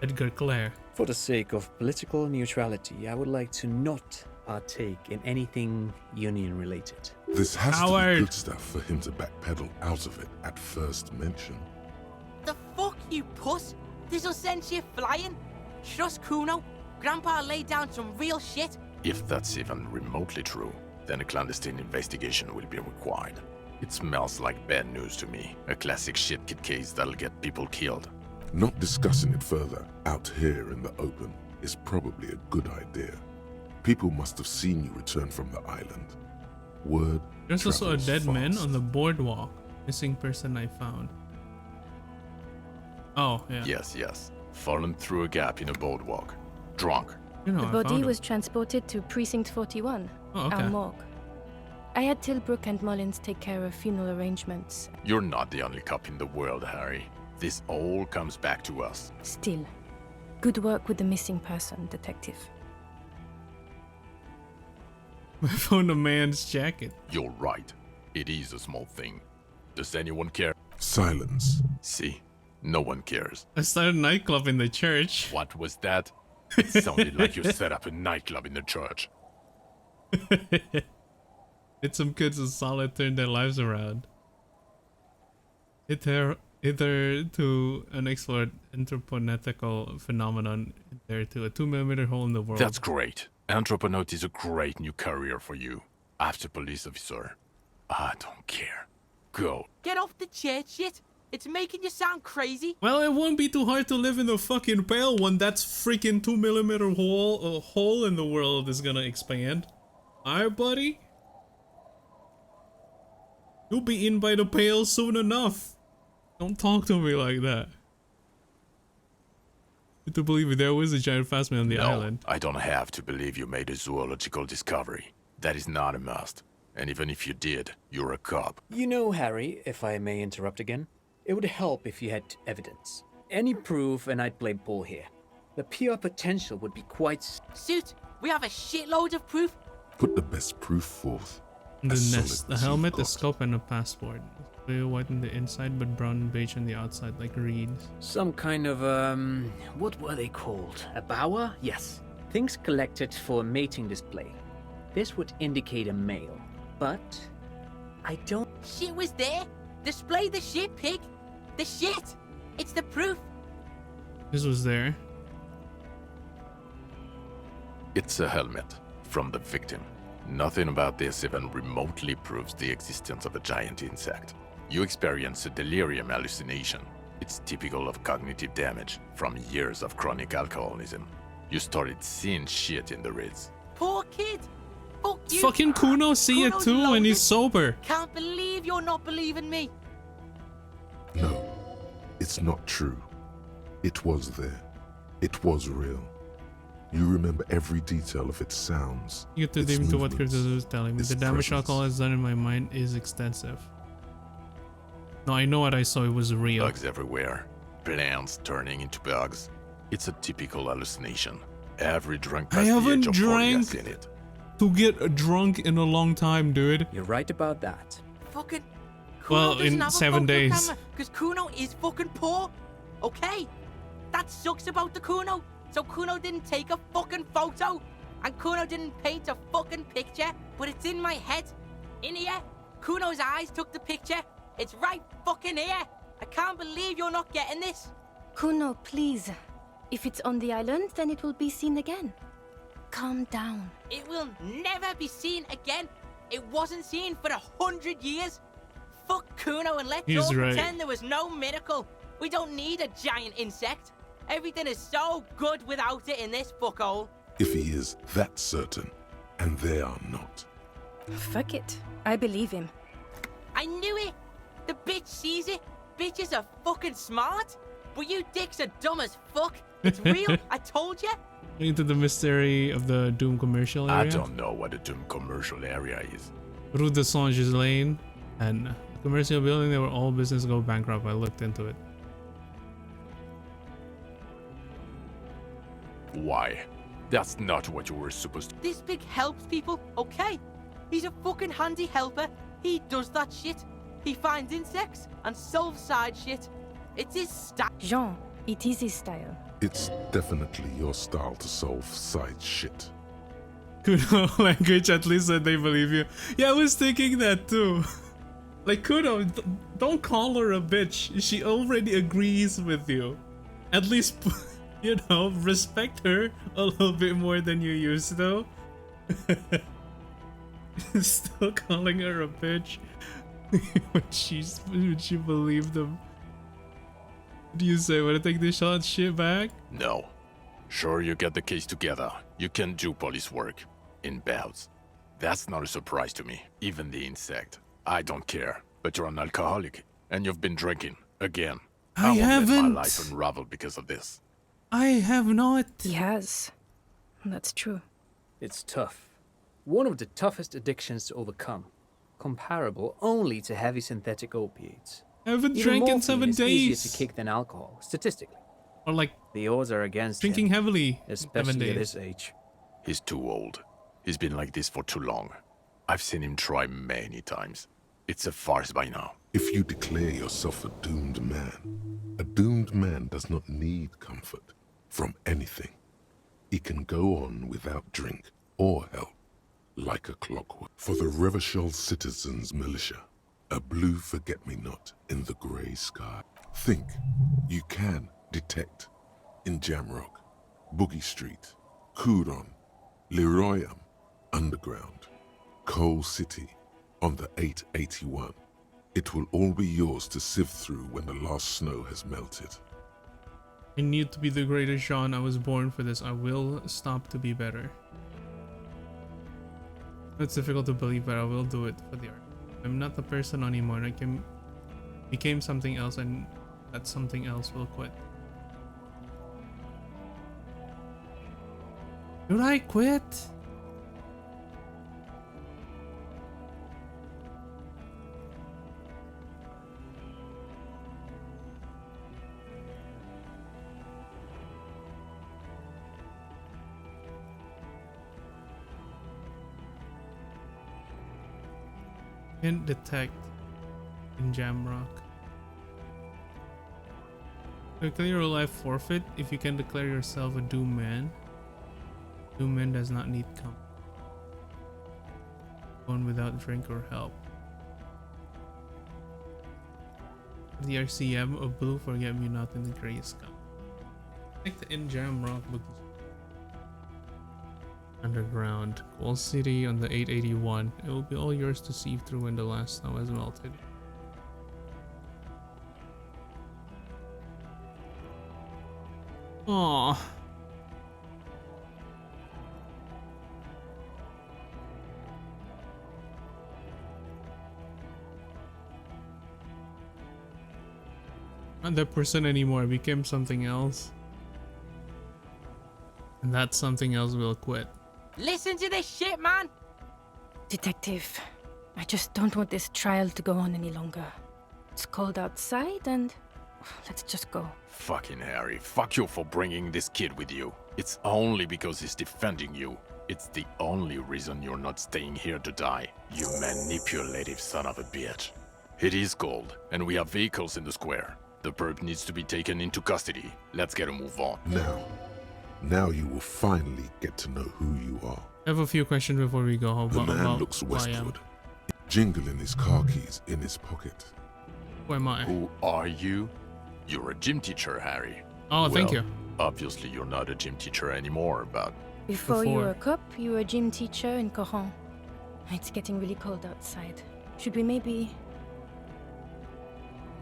Edgar Clare. For the sake of political neutrality, I would like to not partake in anything union-related. This has to be good stuff for him to backpedal out of it at first mention. The fuck, you puss? This'll send you flying. Trust Kuno. Grandpa laid down some real shit. If that's even remotely true, then a clandestine investigation will be required. It smells like bad news to me. A classic shit kid case that'll get people killed. Not discussing it further out here in the open is probably a good idea. People must have seen you return from the island. Word There's also a travels dead man fast. on the boardwalk. Missing person I found. Oh, yeah. Yes. Fallen through a gap in a boardwalk. Drunk. You know, The I body found was transported to Precinct 41, Oh, okay. our morgue. I had Tilbrook and Mullins take care of funeral arrangements. You're not the only cop in the world, Harry. This all comes back to us. Still, good work with the missing person, Detective. I found a man's jacket. You're right. It is a small thing. Does anyone care? Silence. See? No one cares. I started a nightclub in the church. What was that? It sounded like you set up a nightclub in the church. It's some kids in solid turn their lives around. Hither to unexplored anthroponetical phenomenon. There to a 2mm hole in the world. That's great. Anthroponaut is a great new career for you. After police officer. I don't care. Go. Get off the church shit. It's making you sound crazy. Well, it won't be too hard to live in the fucking pale one. That's freaking 2mm hole in the world is gonna expand. Alright, buddy? You'll be in by the pale soon enough. Don't talk to me like that. To believe there was a giant phasma on the island. I don't have to believe you made a zoological discovery. That is not a must. And even if you did, you're a cop. You know, Harry, if I may interrupt again, it would help if you had evidence. Any proof and I'd play ball here. The PR potential would be quite... Suit, we have a shitload of proof. Put the best proof forth. The As solid nest, the as helmet, you've the got. scope, and a passport. Clear white on the inside, but brown and beige on the outside, like reeds. Some kind of, what were they called? A bower? Yes. Things collected for a mating display. This would indicate a male, but I don't... Shit was there. Display the shit, pig. The shit. It's the proof. This was there. It's a helmet from the victim. Nothing about this even remotely proves the existence of a giant insect. You experience a delirium hallucination. It's typical of cognitive damage from years of chronic alcoholism. You started seeing shit in the Ritz. Poor kid. Fuck you. Fucking Kuno see it Kuno's too, and he's loaded. sober. Can't believe you're not believing me. No, it's not true. It was there. It was real. You remember every detail of its sounds. You get to its deep into what movements, Curtis was telling me. its The damage presence. alcohol has done in my mind is extensive. No, I know what I saw. It was real. Bugs everywhere. Plants turning into bugs. It's a typical hallucination. Every drunk I past the haven't age of 40 has drank seen it. to get drunk in a long time, dude. You're right about that. Fucking Kuno Well, doesn't in have a 7 photo days. camera, because Kuno is fucking poor. Okay? That sucks about the Kuno. So Kuno didn't take a fucking photo. And Kuno didn't paint a fucking picture. But it's in my head. In here. Kuno's eyes took the picture. It's right fucking here. I can't believe you're not getting this. Kuno, please. If it's on the island, then it will be seen again. Calm down. It will never be seen again. It wasn't seen for 100 years. Fuck Kuno and let's He's all right. pretend there was no miracle. We don't need a giant insect. Everything is so good without it in this fuckhole. If he is that certain, and they are not. Fuck it. I believe him. I knew it. The bitch sees it. Bitches are fucking smart. But you dicks are dumb as fuck. It's real. I told you. Into the mystery of the Doom commercial area. I don't know what a Doom commercial area is. Rue de Saint-Ghislain and the commercial building, they were all business go bankrupt. I looked into it. Why? That's not what you were supposed to... This pig helps people, okay? He's a fucking handy helper. He does that shit. He finds insects and solves side shit. It's his style. Jean, it is his style. It's definitely your style to solve side shit. Kuno language, at least that they believe you. Yeah, I was thinking that too. Like, Kuno, don't call her a bitch. She already agrees with you. At least, you know, respect her a little bit more than you used to. Still calling her a bitch when she believed them. What do you say? Wanna take this shot shit back? No. Sure, you get the case together. You can do police work. In bouts. That's not a surprise to me. Even the insect. I don't care. But you're an alcoholic. And you've been drinking. Again. I won't haven't. let my life unravel because of this. I have not. He has. That's true. It's tough. One of the toughest addictions to overcome. Comparable only to heavy synthetic opiates. I haven't Even drank in morphine 7 is easier days. to kick than alcohol, statistically. Or like the odds are against drinking him, heavily, especially 7 days. at his age. He's too old. He's been like this for too long. I've seen him try many times. It's a farce by now. If you declare yourself a doomed man does not need comfort from anything. He can go on without drink or help, like a clockwork. For the Revachol Citizens Militia, a blue forget-me-not in the grey sky. Think you can detect in Jamrock, Boogie Street, Couron, Leroyam, Underground, Coal City, on the 881. It will all be yours to sift through when the last snow has melted. I need to be the greatest Sean. I was born for this. I will stop to be better. It's difficult to believe, but I will do it for the art. I'm not the person anymore. I became something else, and that something else will quit. Should I quit? Can't detect in Jamrock. Declare your life forfeit if you can declare yourself a doomed man. Doomed man does not need comfort. One without drink or help. The RCM of blue forget-me-not in the grey sky. Like the in Jamrock book. Underground. Coal City on the 881. It will be all yours to sieve through when the last snow has melted. Aww. Not that person anymore. I became something else. And that something else will quit. Listen to this shit, man! Detective, I just don't want this trial to go on any longer. It's cold outside and let's just go. Fucking Harry, fuck you for bringing this kid with you. It's only because he's defending you. It's the only reason you're not staying here to die. You manipulative son of a bitch. It is cold, and we have vehicles in the square. The perp needs to be taken into custody. Let's get a move on. Now you will finally get to know who you are. I have a few questions before we go. How The about, man looks westward, jingling his car keys in his pocket. Who am I? Who are you? You're a gym teacher, Harry. Oh, thank you. Obviously you're not a gym teacher anymore, but... Before you were a cop, you were a gym teacher in Coron. It's getting really cold outside. Should we maybe...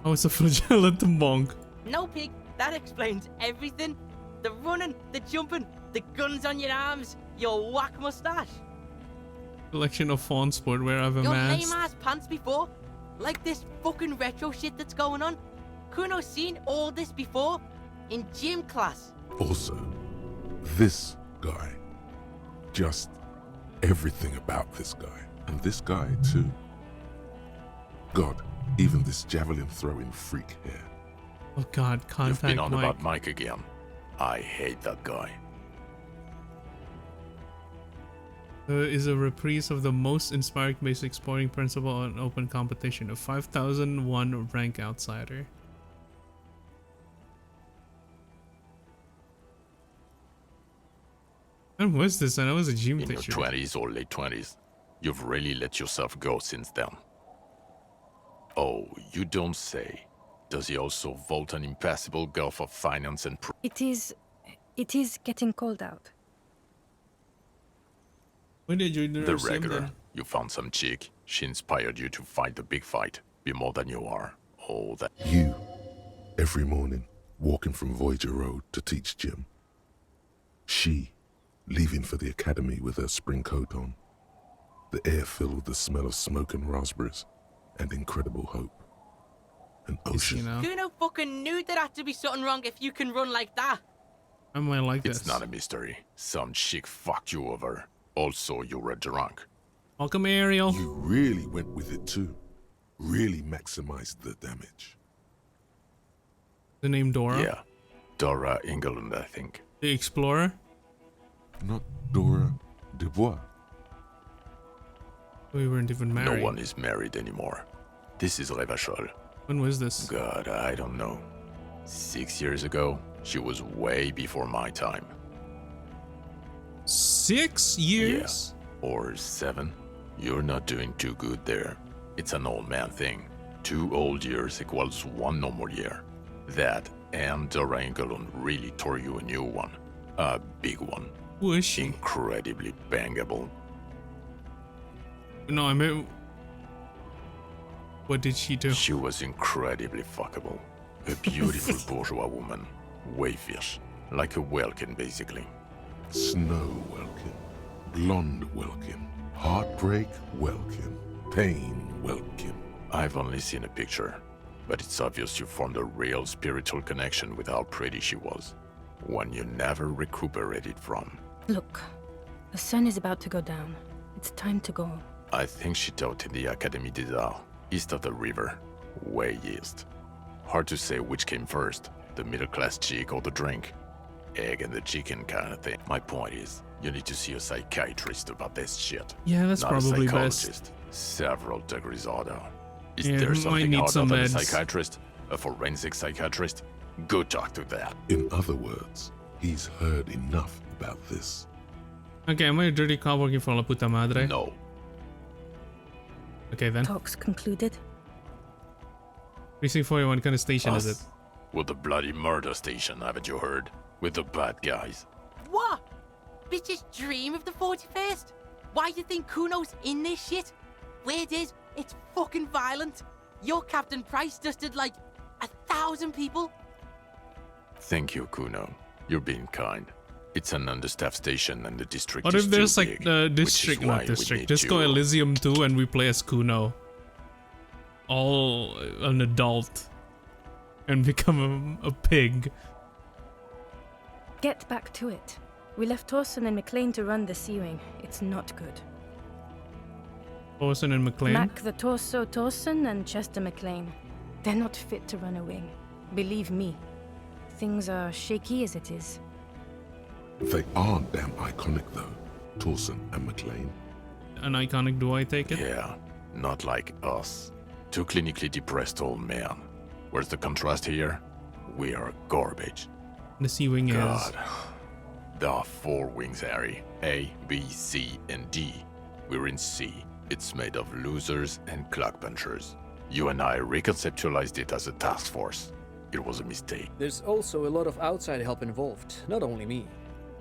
Oh, it's a flagellate monk. No, pig. That explains everything. The running, the jumping, the guns on your arms, your whack mustache. Collection of fawn sportwear of a Your mask. lame-ass pants before. Like this fucking retro shit that's going on. Kuno's seen all this before. In gym class. Also, this guy. Just everything about this guy. And this guy, too. God, even this javelin throwing freak here. Oh god, contact You've been on Mike. about Mike again. I hate that guy. Is a reprise of the most inspiring basic sporting principle on open competition, a 5001 rank outsider. When was this? I know it was a gym In your picture. 20s or late 20s. You've really let yourself go since then. Oh, you don't say. Does he also vault an impassable gulf of finance and It is getting cold out. When did you join the Elysium regular? then? You found some chick. She inspired you to fight the big fight. Be more than you are. All that. You, every morning, walking from Voyager Road to teach gym. She, leaving for the academy with her spring coat on. The air filled with the smell of smoke and raspberries, and incredible hope. An ocean. Kuno fucking knew there had to be something wrong if you can run like that. I might like this. It's not a mystery. Some chick fucked you over. Also, you were drunk. Welcome, Ariel. You really went with it too. Really maximized the damage. The name Dora? Yeah. Dora England, I think. The Explorer? Not Dora Dubois. We weren't even married. No one is married anymore. This is Revachol. When was this? God, I don't know. 6 years ago? She was way before my time. 6 years? Yeah. Or 7. You're not doing too good there. It's an old man thing. 2 old years equals 1 normal year. That and Dora Engelund really tore you a new one. A big one. Who is she? Incredibly bangable. No, I meant... What did she do? She was incredibly fuckable. A beautiful bourgeois woman. Wayfish. Like a Welkin, basically. Snow Welkin. Blonde Welkin. Heartbreak Welkin. Pain Welkin. I've only seen a picture, but it's obvious you formed a real spiritual connection with how pretty she was. One you never recuperated from. Look, the sun is about to go down. It's time to go. I think she taught in the Académie des Arts, east of the river. Way east. Hard to say which came first, the middle-class chick or the drink. Egg and the chicken kind of thing. My point is, you need to see a psychiatrist about this shit. Yeah, that's Not probably a psychologist. best. Several degrees order. Is Yeah, there might something need harder some than a meds. psychiatrist? A forensic psychiatrist? Go talk to that. In other words, he's heard enough about this. Okay, am I a dirty cop working for La Puta Madre? No. Okay then. Talks concluded. Precinct 41, what kind of station Us? is it? With the bloody murder station, haven't you heard? With the bad guys. What? Bitches dream of the 41st? Why do you think Kuno's in this shit? Weird is, it's fucking violent. Your Captain Price dusted like 1,000 people. Thank you, Kuno. You're being kind. It's an understaffed station and the district What is if there's too like big, the which is district, why not we district, need just go you. Elysium 2 and we play as Kuno. All an adult. And become a pig. Get back to it. We left Torson and McLean to run the Sea Wing. It's not good. Orson and McLean. Mac the Torso Torson and Chester McLean. They're not fit to run a wing. Believe me. Things are shaky as it is. They are damn iconic though, Torson and McLean. An iconic duo, I take it? Yeah, not like us. Two clinically depressed old men. Where's the contrast here? We are garbage. The Sea Wing is. God. There are 4 wings, Harry. A, B, C, and D. We're in C. It's made of losers and clock punchers. You and I reconceptualized it as a task force. It was a mistake. There's also a lot of outside help involved, not only me.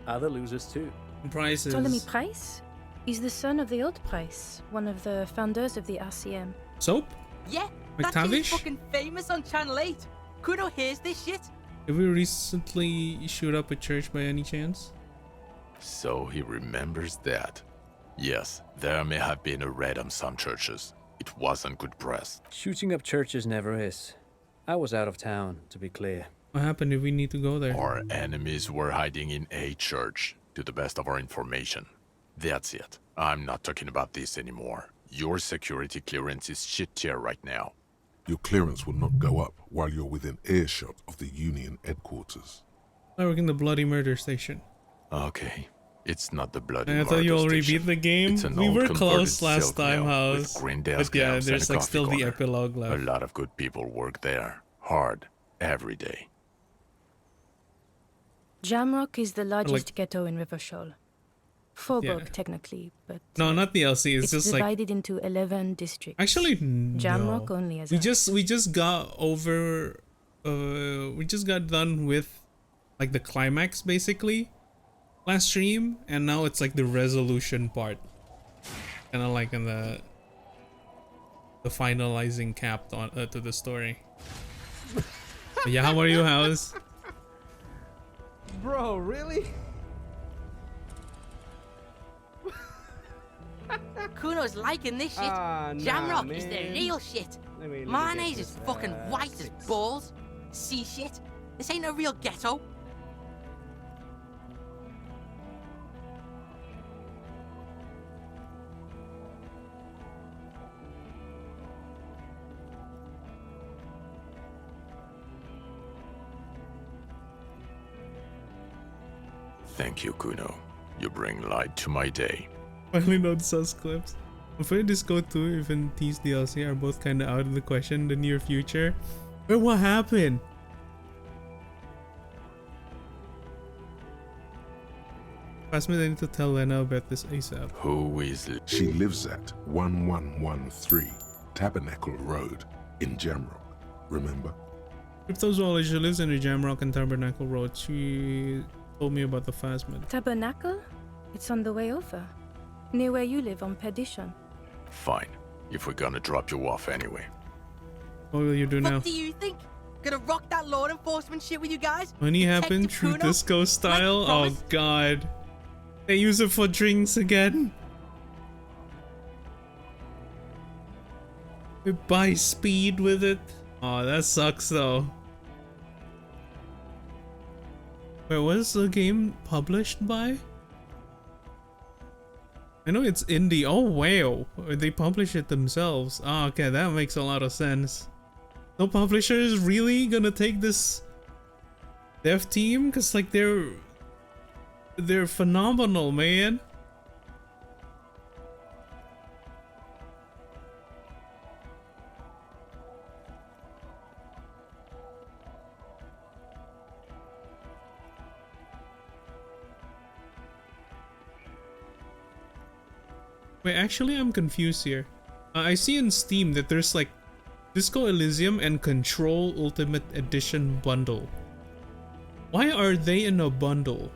Other losers too. Prices. Ptolemy Price? He's the son of the old Price, one of the founders of the RCM. Soap? Yeah, that shit's McTavish? fucking famous on Channel 8. Kuno hears this shit. Did we recently shoot up a church by any chance? So he remembers that. Yes, there may have been a raid on some churches. It wasn't good press. Shooting up churches never is. I was out of town, to be clear. What happened if we need to go there? Our enemies were hiding in a church, to the best of our information. That's it. I'm not talking about this anymore. Your security clearance is shit tier right now. Your clearance will not go up while you're within earshot of the Union headquarters. I work in the bloody murder station. Okay. It's not the bloody I thought murder you already station. beat the game. It's an We old were converted close last silk time, mill with House. green desk But yeah, lamps and there's a like coffee still the corner. epilogue A left. lot of good people work there. Hard. Every day. Jamrock is the largest ghetto in Rivershore. Faubourg, technically, but no, not the LC. It's just like divided into 11 districts. actually Jamrock no. only as we just got over. We just got done with like the climax basically last stream, and now it's like the resolution part, kind of like in the finalizing cap on to the story. But yeah, how are you, House? Bro, really? Kuno's liking this shit. Jamrock is the real shit. Mayonnaise is fucking white as balls. See shit. This ain't a real ghetto. Thank you, Kuno. You bring light to my day. Finally not sus clips. I'm afraid Disco 2 even T's DLC are both kinda out of the question in the near future. Wait, what happened? Passman, I need to tell Lena about this ASAP. Who is... She lives at 1113 Tabernacle Road in Jamrock, remember? Cryptozoology lives in the Jamrock and Tabernacle Road. She told me about the Phasmid. Tabernacle? It's on the way over. Near where you live on Perdition. Fine, if we're gonna drop you off anyway. What will you do now? What do you think? Gonna rock that law enforcement shit with you guys? When he happened, Detective true Kuno? disco style? Like Oh promised? god. They use it for drinks again. We buy speed with it. Oh, that sucks though. Wait, was the game published by? I know it's indie. Oh wow, they publish it themselves. Oh, okay, that makes a lot of sense. No publisher is really gonna take this dev team? Cause like they're phenomenal, man. Wait, actually I'm confused here. I see in Steam that there's like Disco Elysium and Control Ultimate Edition bundle. Why are they in a bundle?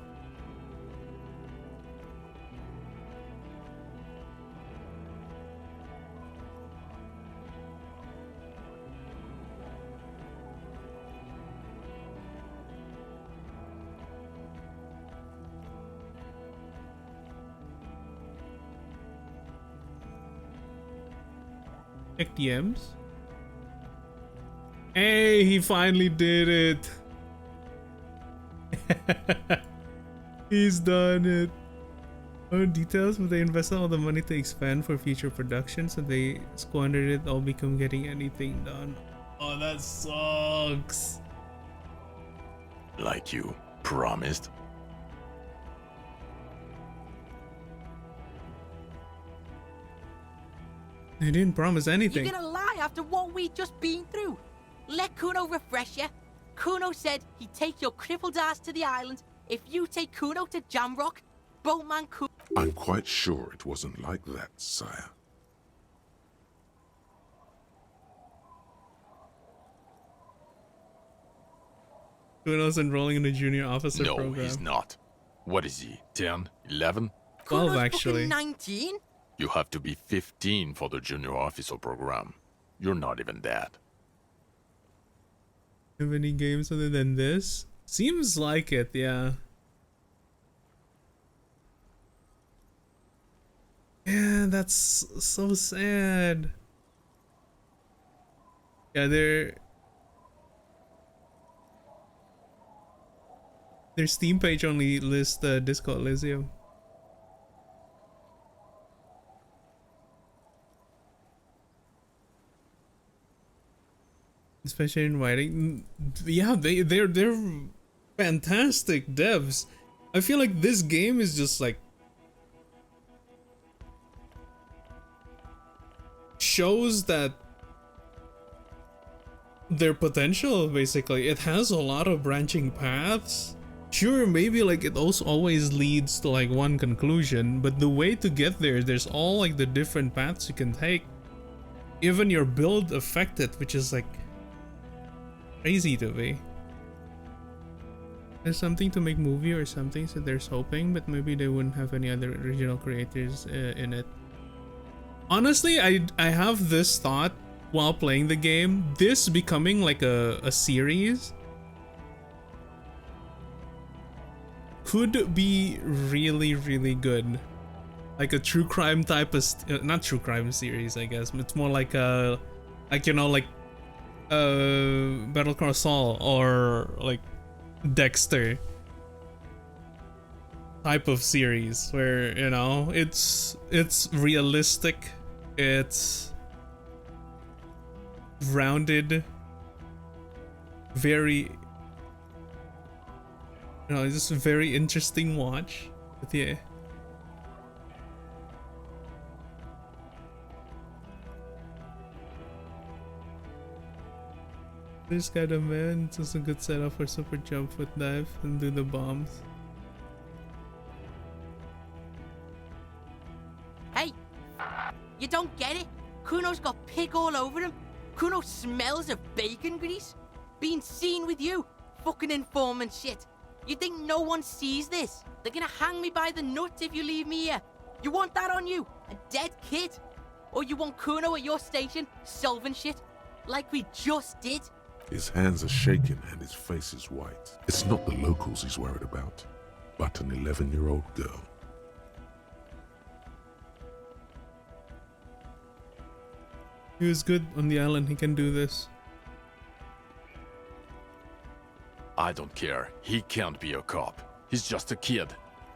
Check DMs. Hey, he finally did it. He's done it. Oh, details, but they invested all the money to expand for future productions and they squandered it all become getting anything done. Oh, that sucks. Like you promised. They didn't promise anything. You're gonna lie after what we just been through? Let Kuno refresh you. Kuno said he'd take your crippled ass to the island if you take Kuno to Jamrock. Boatman Kuno. I'm quite sure it wasn't like that, sire. Kuno's enrolling in the junior officer No, program. he's not. What is he, 10, 11? 12 actually. 19? You have to be 15 for the junior officer program. You're not even that. Have any games other than this? Seems like it, yeah. Yeah, that's so sad. Yeah, their Steam page only lists the Disco Elysium. Especially in writing. Yeah, they're fantastic devs. I feel like this game is just like shows that their potential basically. It has a lot of branching paths, sure, maybe like it also always leads to like one conclusion, but the way to get there, there's all like the different paths you can take. Even your build affected, which is like crazy to me. There's something to make movie or something, so there's hoping, but maybe they wouldn't have any other original creators in it. Honestly, I have this thought while playing the game, this becoming like a series could be really, really good. Like a true crime type of, not true crime series, I guess. It's more like a, like, you know, like Better Call Saul or like Dexter type of series where, you know, it's realistic, it's rounded, very, you know, it's just a very interesting watch. But yeah. This kind of man, it's just a good setup for super jump, foot dive, and do the bombs. Hey, you don't get it? Kuno's got pig all over him. Kuno smells of bacon grease. Being seen with you, fucking informant shit. You think no one sees this? They're gonna hang me by the nuts if you leave me here. You want that on you? A dead kid? Or you want Kuno at your station solving shit? Like we just did? His hands are shaking and his face is white. It's not the locals he's worried about, but an 11-year-old girl. He was good on the island, he can do this. I don't care. He can't be a cop. He's just a kid.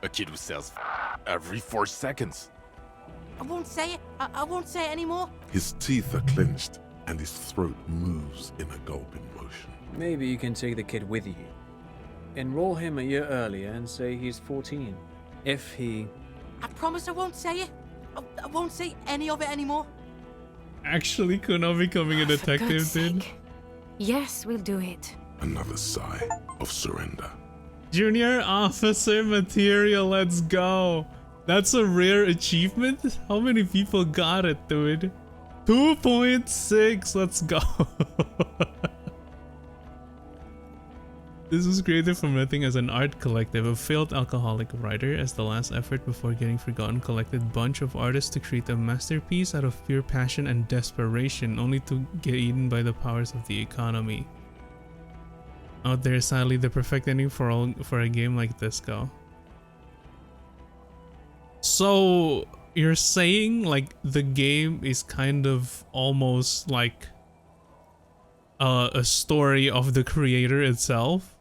A kid who says every 4 seconds. I won't say it. I won't say it anymore. His teeth are clenched and his throat moves in a gulping motion. Maybe you can take the kid with you. Enroll him a year earlier and say he's 14. If he... I promise I won't say it. I won't say any of it anymore. Actually, Kuno becoming a detective, dude. Yes, we'll do it. Another sigh of surrender. Junior officer material, let's go. That's a rare achievement. How many people got it, dude? 2.6, let's go. This was created from nothing as an art collective. A failed alcoholic writer, as the last effort before getting forgotten, collected bunch of artists to create a masterpiece out of pure passion and desperation, only to get eaten by the powers of the economy. Out there, sadly, the perfect ending for a game like this, go. So you're saying like the game is kind of almost like a story of the creator itself?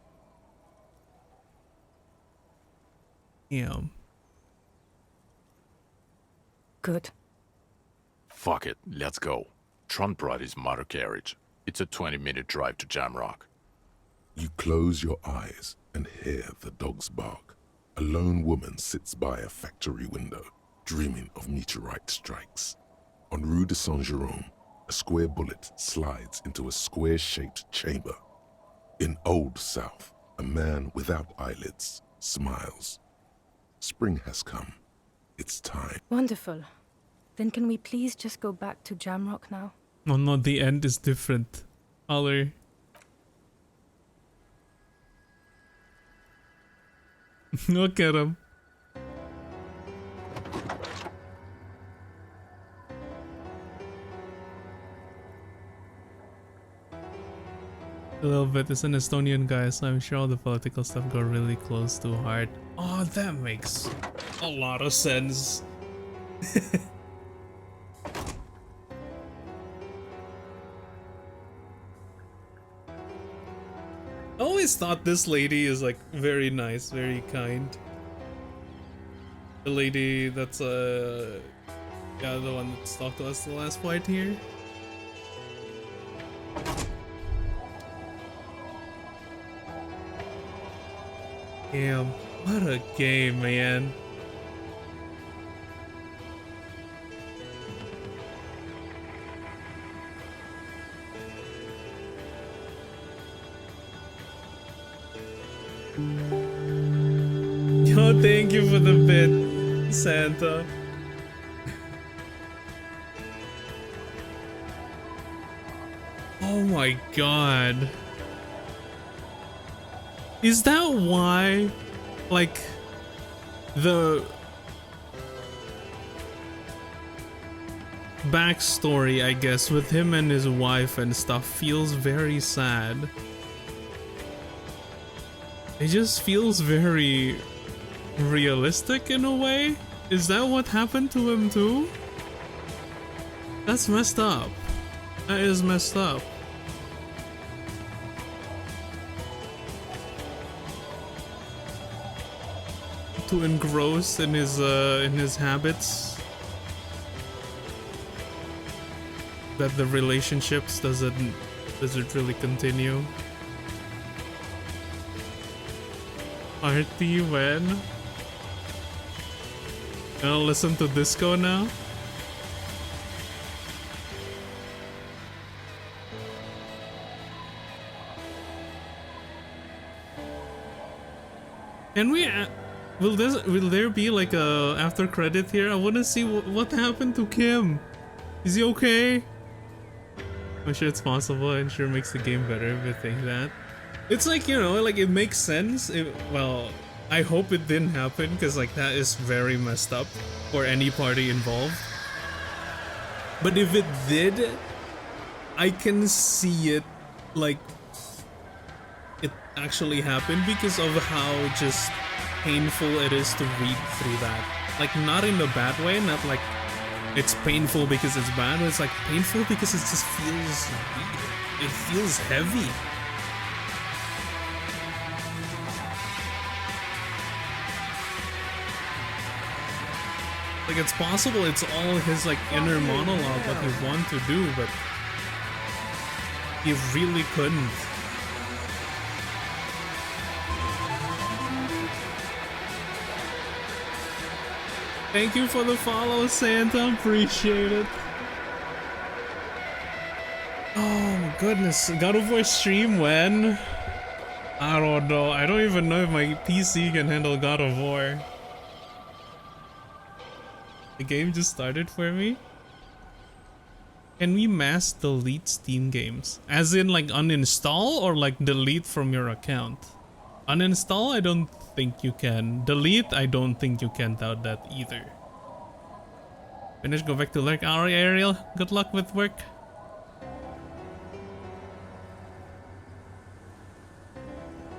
Yeah. Good. Fuck it, let's go. Tron brought his motor carriage. It's a 20-minute drive to Jamrock. You close your eyes and hear the dogs bark. A lone woman sits by a factory window, dreaming of meteorite strikes. On Rue de Saint-Jérôme, a square bullet slides into a square-shaped chamber. In Old South, a man without eyelids smiles. Spring has come. It's time. Wonderful. Then can we please just go back to Jamrock now? Oh no, the end is different. Other. Look at him. A little bit. It's an Estonian guy, so I'm sure all the political stuff got really close to heart. Oh, that makes a lot of sense. I always thought this lady is like very nice, very kind. The lady that's yeah, the one that talked to us the last fight here. Damn, what a game, man. Thank you for the bit, Santa. Oh my god. Is that why, like, the backstory, I guess, with him and his wife and stuff feels very sad? It just feels very realistic in a way? Is that what happened to him too? That's messed up. That is messed up. Too engrossed in his habits that the relationships doesn't really continue. Party when? I'll listen to disco now. Can we? Will there be like a after credit here? I want to see what happened to Kim. Is he okay? I'm sure it's possible. I'm sure it makes the game better if I think that. It's like, you know, like it makes sense. Well, I hope it didn't happen because like that is very messed up for any party involved. But if it did, I can see it like it actually happened because of how just painful it is to read through that. Like not in a bad way, not like it's painful because it's bad, it's like painful because it just feels weird. It feels heavy. Like it's possible it's all his like inner monologue what he wanted to do, but he really couldn't. Thank you for the follow, Santa. Appreciate it. Oh goodness, God of War stream when? I don't know. I don't even know if my PC can handle God of War. The game just started for me. Can we mass delete Steam games? As in like uninstall or like delete from your account? Uninstall, I don't think you can. Delete, I don't think you can without that either. Finish, go back to lurk. Alright, Ariel, good luck with work.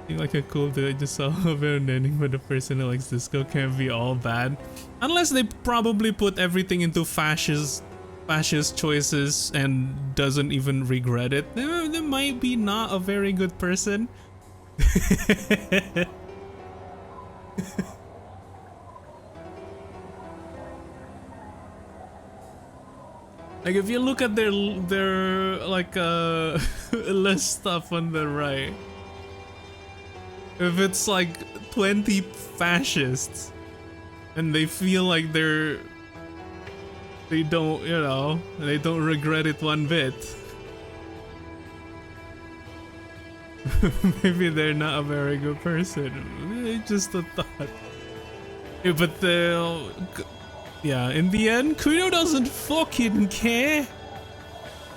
Seems like a cool dude. I just saw a bit of ending, but the person who likes disco can't be all bad. Unless they probably put everything into fascist choices and doesn't even regret it. They might be not a very good person. Like if you look at their like list stuff on the right, if it's like 20 fascists and they feel like they don't, you know, they don't regret it one bit, maybe they're not a very good person. It's just a thought. Yeah, but yeah, in the end, Kuno doesn't fucking care.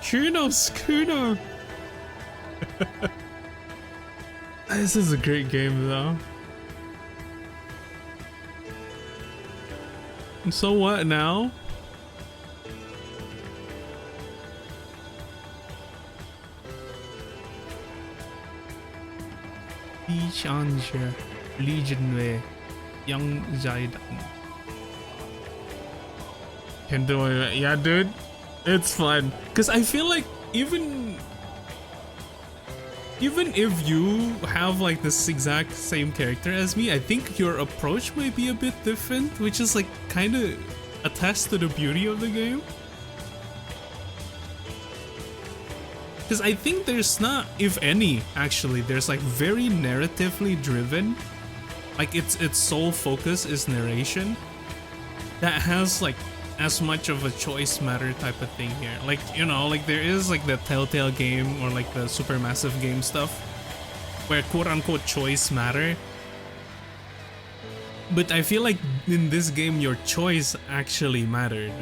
Kuno's Kuno. This is a great game though. And so what now? Challenger, Legion Young Zaidan. Can do it. Yeah, dude, it's fun. Cause I feel like even if you have like this exact same character as me, I think your approach may be a bit different, which is like kind of attests to the beauty of the game. Because I think there's not, if any, actually, there's like very narratively driven, like its sole focus is narration, that has like as much of a choice matter type of thing here. Like, you know, like there is like the Telltale game or like the Supermassive game stuff where quote unquote choice matter. But I feel like in this game, your choice actually mattered.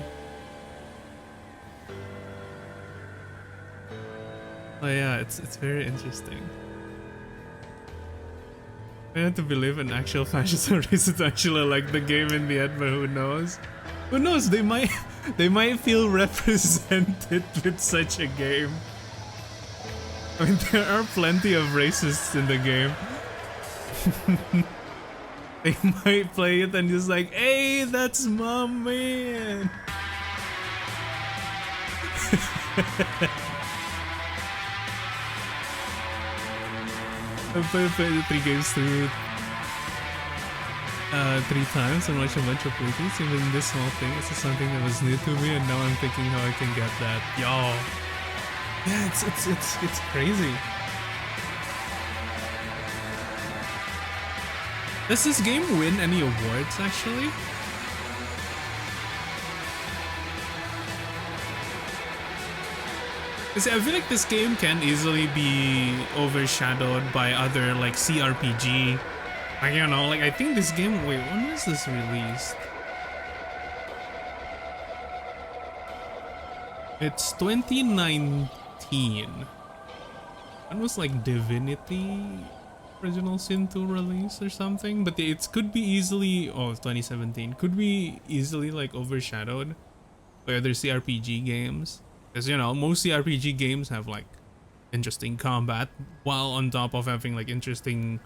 Oh yeah, it's very interesting. I have to believe in actual fascist race is actually like the game in the end, but who knows? Who knows? They might feel represented with such a game. I mean, there are plenty of racists in the game. They might play it and just like, hey, that's my man. I've played 3 games through 3 times and watched a bunch of playthroughs. Even this small thing, it's just something that was new to me, and now I'm thinking how I can get that. Yo, yeah, it's crazy. Does this game win any awards actually? Cause I feel like this game can easily be overshadowed by other like CRPG. Like, you know, like I think this game, wait, when was this released? It's 2019. When was like Divinity Original Sin 2 release or something? But it could be easily, oh, 2017. Could be easily like overshadowed by other CRPG games. Because, you know, most CRPG games have like interesting combat while on top of having like interesting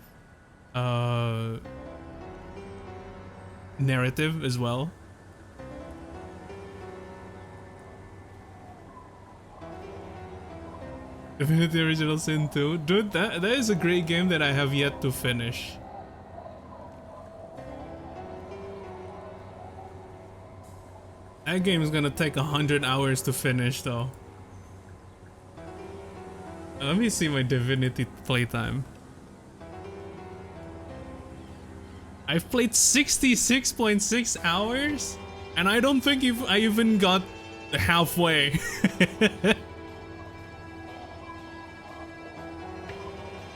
narrative as well. Divinity Original Sin 2. Dude, that is a great game that I have yet to finish. That game is gonna take 100 hours to finish though. Let me see my Divinity playtime. I've played 66.6 hours and I don't think I even got halfway.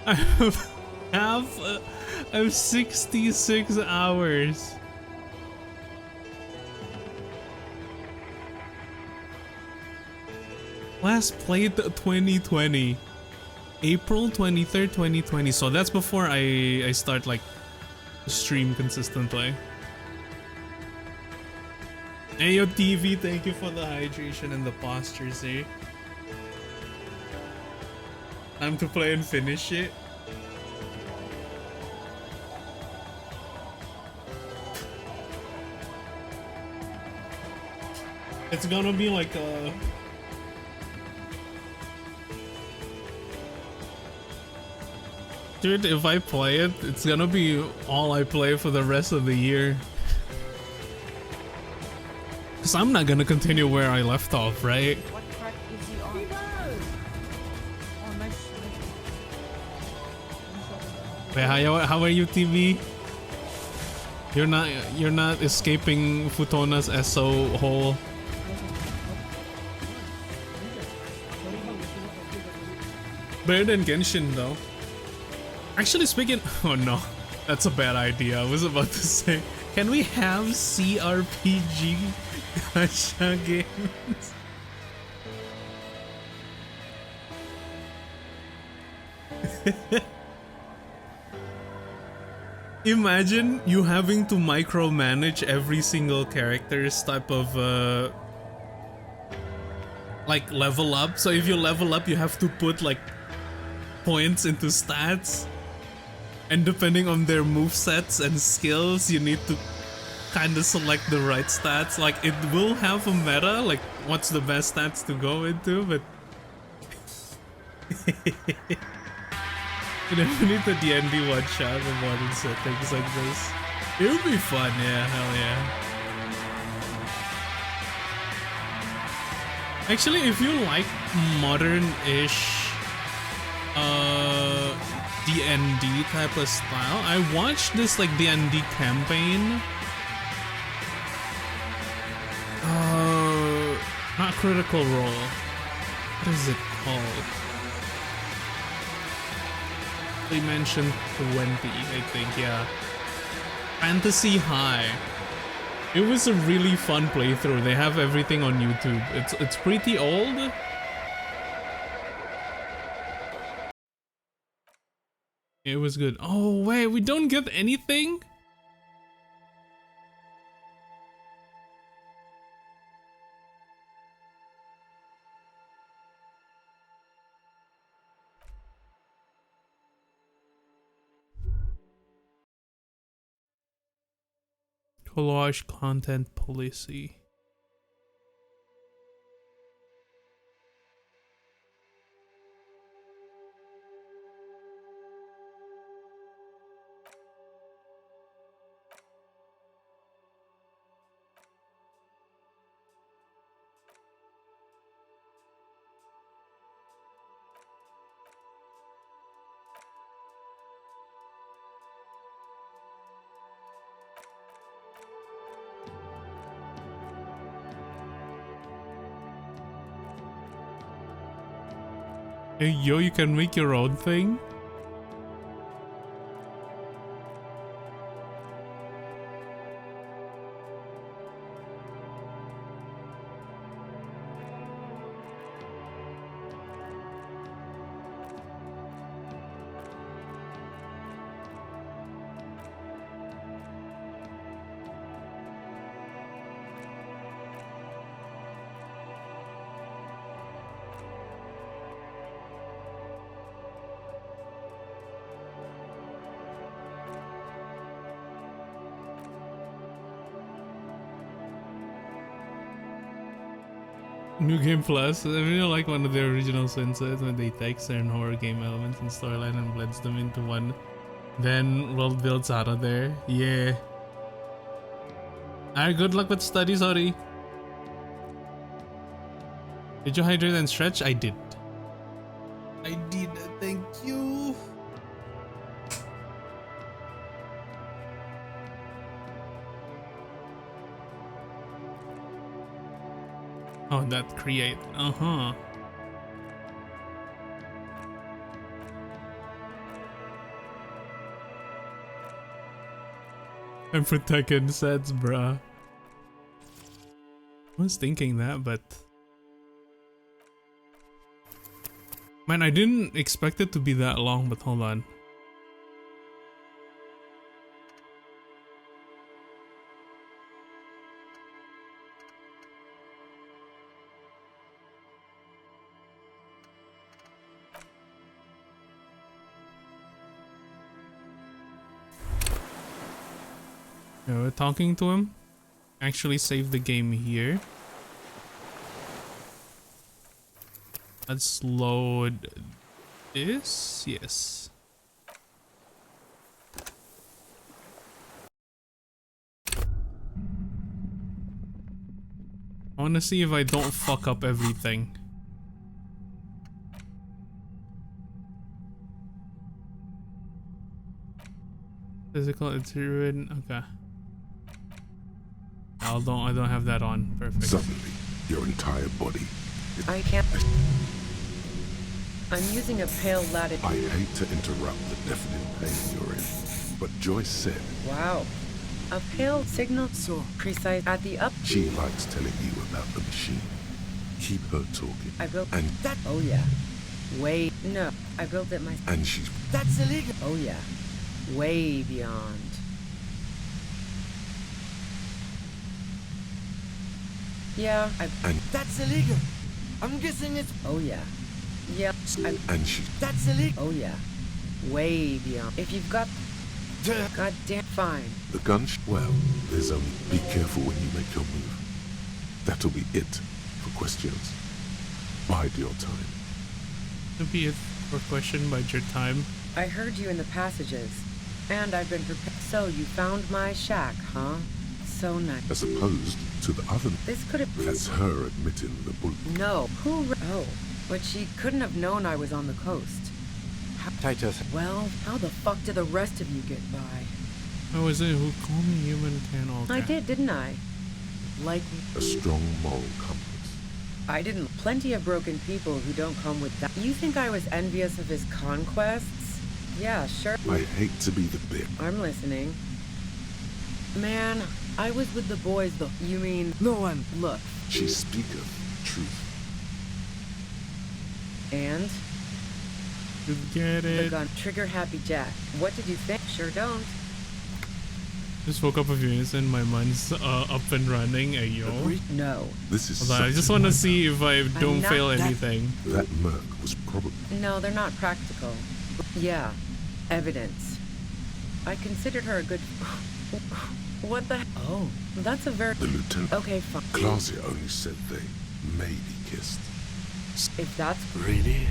I have 66 hours. Last played 2020. April 23rd, 2020. So that's before I start like stream consistently. Hey yo TV, thank you for the hydration and the posture, see? Time to play and finish it. It's gonna be like a... Dude, if I play it, it's gonna be all I play for the rest of the year. Cause I'm not gonna continue where I left off, right? What track is he on? Oh, nice. Wait, how are you, TV? You're not escaping Futona's SO hole. Better than Genshin though. Actually speaking, oh no, that's a bad idea. I was about to say, can we have CRPG gacha games? Imagine you having to micromanage every single character's type of like level up. So if you level up, you have to put like points into stats. And depending on their movesets and skills, you need to kind of select the right stats. Like, it will have a meta, like what's the best stats to go into, but... You never need the D&D one-shot in modern settings like this. It would be fun, yeah, hell yeah. Actually, if you like modern-ish D&D type of style, I watched this like D&D campaign. Not Critical Role. What is it called? They mentioned 20, I think, yeah. Fantasy High. It was a really fun playthrough. They have everything on YouTube. It's pretty old. It was good. Oh wait, we don't get anything? Collage content policy. Hey, yo, you can make your own thing? New Game Plus. I really like one of the original sunsets when they take certain horror game elements and storyline and blends them into one. Then world builds out of there. Yeah. Alright, good luck with studies, Ori. Did you hydrate and stretch? I did. I did. Thank you. Oh, that create. Uh-huh. I'm for Tekken sets, bruh. I was thinking that, but... Man, I didn't expect it to be that long, but hold on. Yeah, we're talking to him. Actually save the game here. Let's load this. Yes. I want to see if I don't fuck up everything. Physical, it's written. Okay. I don't have that on. Perfect. Suddenly, your entire body. I can't. I'm using a pale latitude. I hate to interrupt the deafening pain you're in, but Joyce said. Wow. A pale signal so precise at the up. She likes telling you about the machine. Keep her talking. I built and that. Oh yeah. Wait, no. I built it myself. And she's. That's illegal. Oh yeah. Way beyond. Yeah, and that's illegal. I'm guessing it's. Oh yeah. Yeah. And she. That's illegal. Oh yeah. Way beyond. If you've got. God damn fine. The gun. Well, there's only. Be careful when you make your move. That'll be it for questions. Bide your time. That'll be it for question. Bide your time. I heard you in the passages, and I've been prepared. So you found my shack, huh? So nice. As opposed to the other. This could have. That's her admitting the bullet. No. Who? Oh, but she couldn't have known I was on the coast. Titus. Well, how the fuck did the rest of you get by? Oh, is it who called me human can all I did, didn't I? Like a strong moral compass. I didn't. Plenty of broken people who don't come with that. You think I was envious of his conquests? Yeah, sure. I hate to be the big. I'm listening. Man, I was with the boys though. You mean no one? Look. She speaketh truth. And? Get The it. gun. Trigger Happy Jack. What did you think? Sure don't. Just woke up a few minutes and my mind's up and running. Yo. No. This is. Hold on, I just want to see if I don't not fail that- anything. That merc was probably. No, they're not practical. Yeah. Evidence. I considered her a good... What the... Oh. That's a very... The lieutenant. Okay, fine. Clausia only said they maybe kissed. If that's... Really?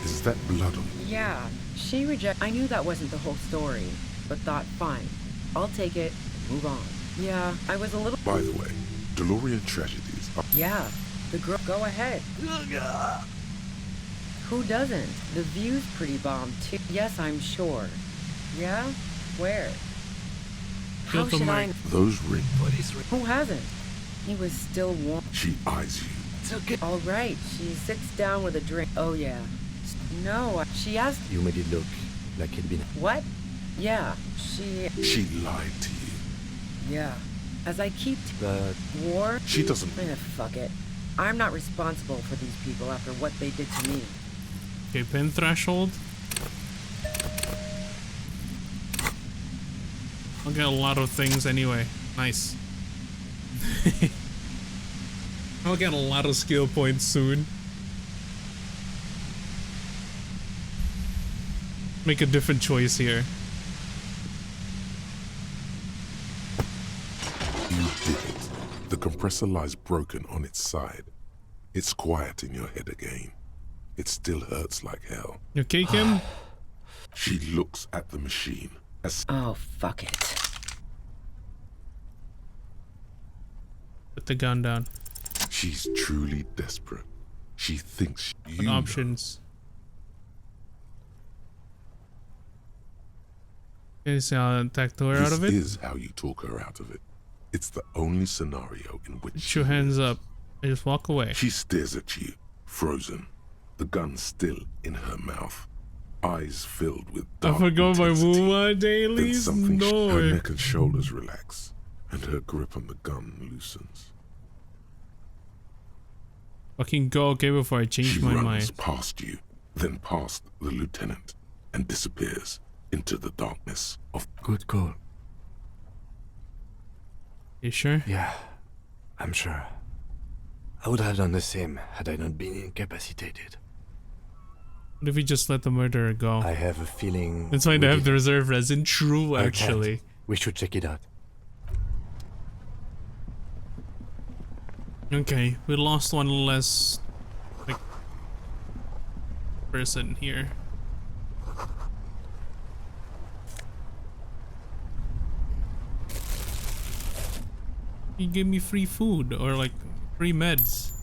Is that blood on? Yeah. She I knew that wasn't the whole story, but thought, fine. I'll take it and move on. Yeah, I was a little... By the way, DeLorean tragedies are... Yeah. The girl... Go ahead. Who doesn't? The view's pretty bomb, too. Yes, I'm sure. Yeah? Where? How should I... Those rings. Who hasn't? He was still warm. She eyes you. It's okay. All right. She sits down with a drink. Oh, yeah. No, she asked... You made it look like it'd been... What? Yeah, she... She lied to you. Yeah. As I keep... But... War? She doesn't... Fuck it. I'm not responsible for these people after what they did to me. Okay, pin threshold. I'll get a lot of things anyway. Nice. I'll get a lot of skill points soon. Make a different choice here. You did it. The compressor lies broken on its side. It's quiet in your head again. It still hurts like hell. You okay, Kim? She looks at the machine as... Oh, fuck it. Put the gun down. She's truly desperate. She thinks you options. Okay, so I'll talk her out of it. This is how you talk her out of it. It's the only scenario in which... Put your hands up. I just walk away. She stares at you, frozen. The gun still in her mouth. Eyes filled with dark I forgot my intensity. Wuma Then dailies. something No. her neck and shoulders relax, and her grip on the gun loosens. Fucking go, okay, before I change She my runs mind. past you, then past the lieutenant, and disappears into the darkness of... Good call. You sure? Yeah, I'm sure. I would have done the same had I not been incapacitated. What if we just let the murderer go? I have a feeling... It's fine to have the reserve resin. True, actually. We should check it out. Okay, we lost one less like person here. You give me free food or like free meds.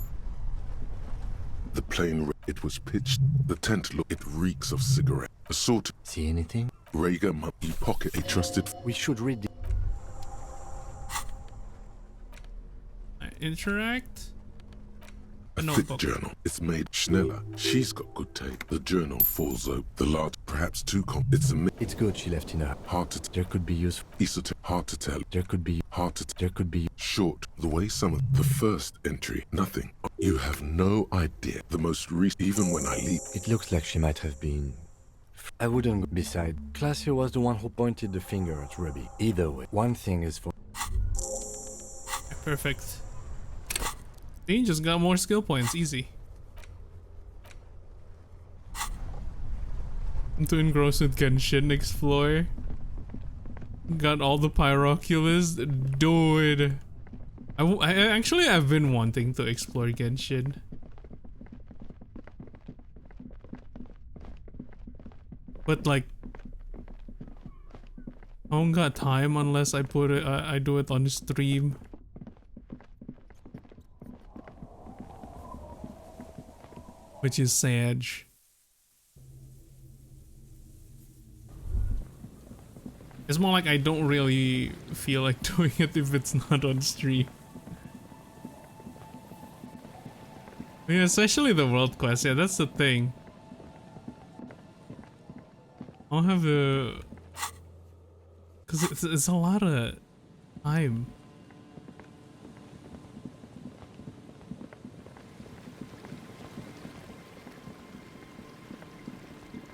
The plane, it was pitched. The tent, look, it reeks of cigarette. A sort of... See anything? Rhaegar monkey pocket, a trusted... We should read the... Interact? A thick journal. It's made Schneller. She's got good tape. The journal falls open. The large, perhaps too It's a... It's good she left in her. Hard to... There could be useful. Esoteric. Hard to tell. There could be... Hard to... There could be... Short. The way some of... The first entry. Nothing. You have no idea. The most recent... Even when I leave... It looks like she might have been... I wouldn't go beside. Clausia was the one who pointed the finger at Ruby. Either way, one thing is for... Perfect. He just got more skill points. Easy. I'm too engrossed with Genshin Explore. Got all the Pyroculus. Dude. Actually, I've been wanting to explore Genshin. But like, I don't got time unless I put it. I do it on stream. Which is sad. It's more like I don't really feel like doing it if it's not on stream. Yeah, especially the world quest. Yeah, that's the thing. I'll have the Because it's a lot of time.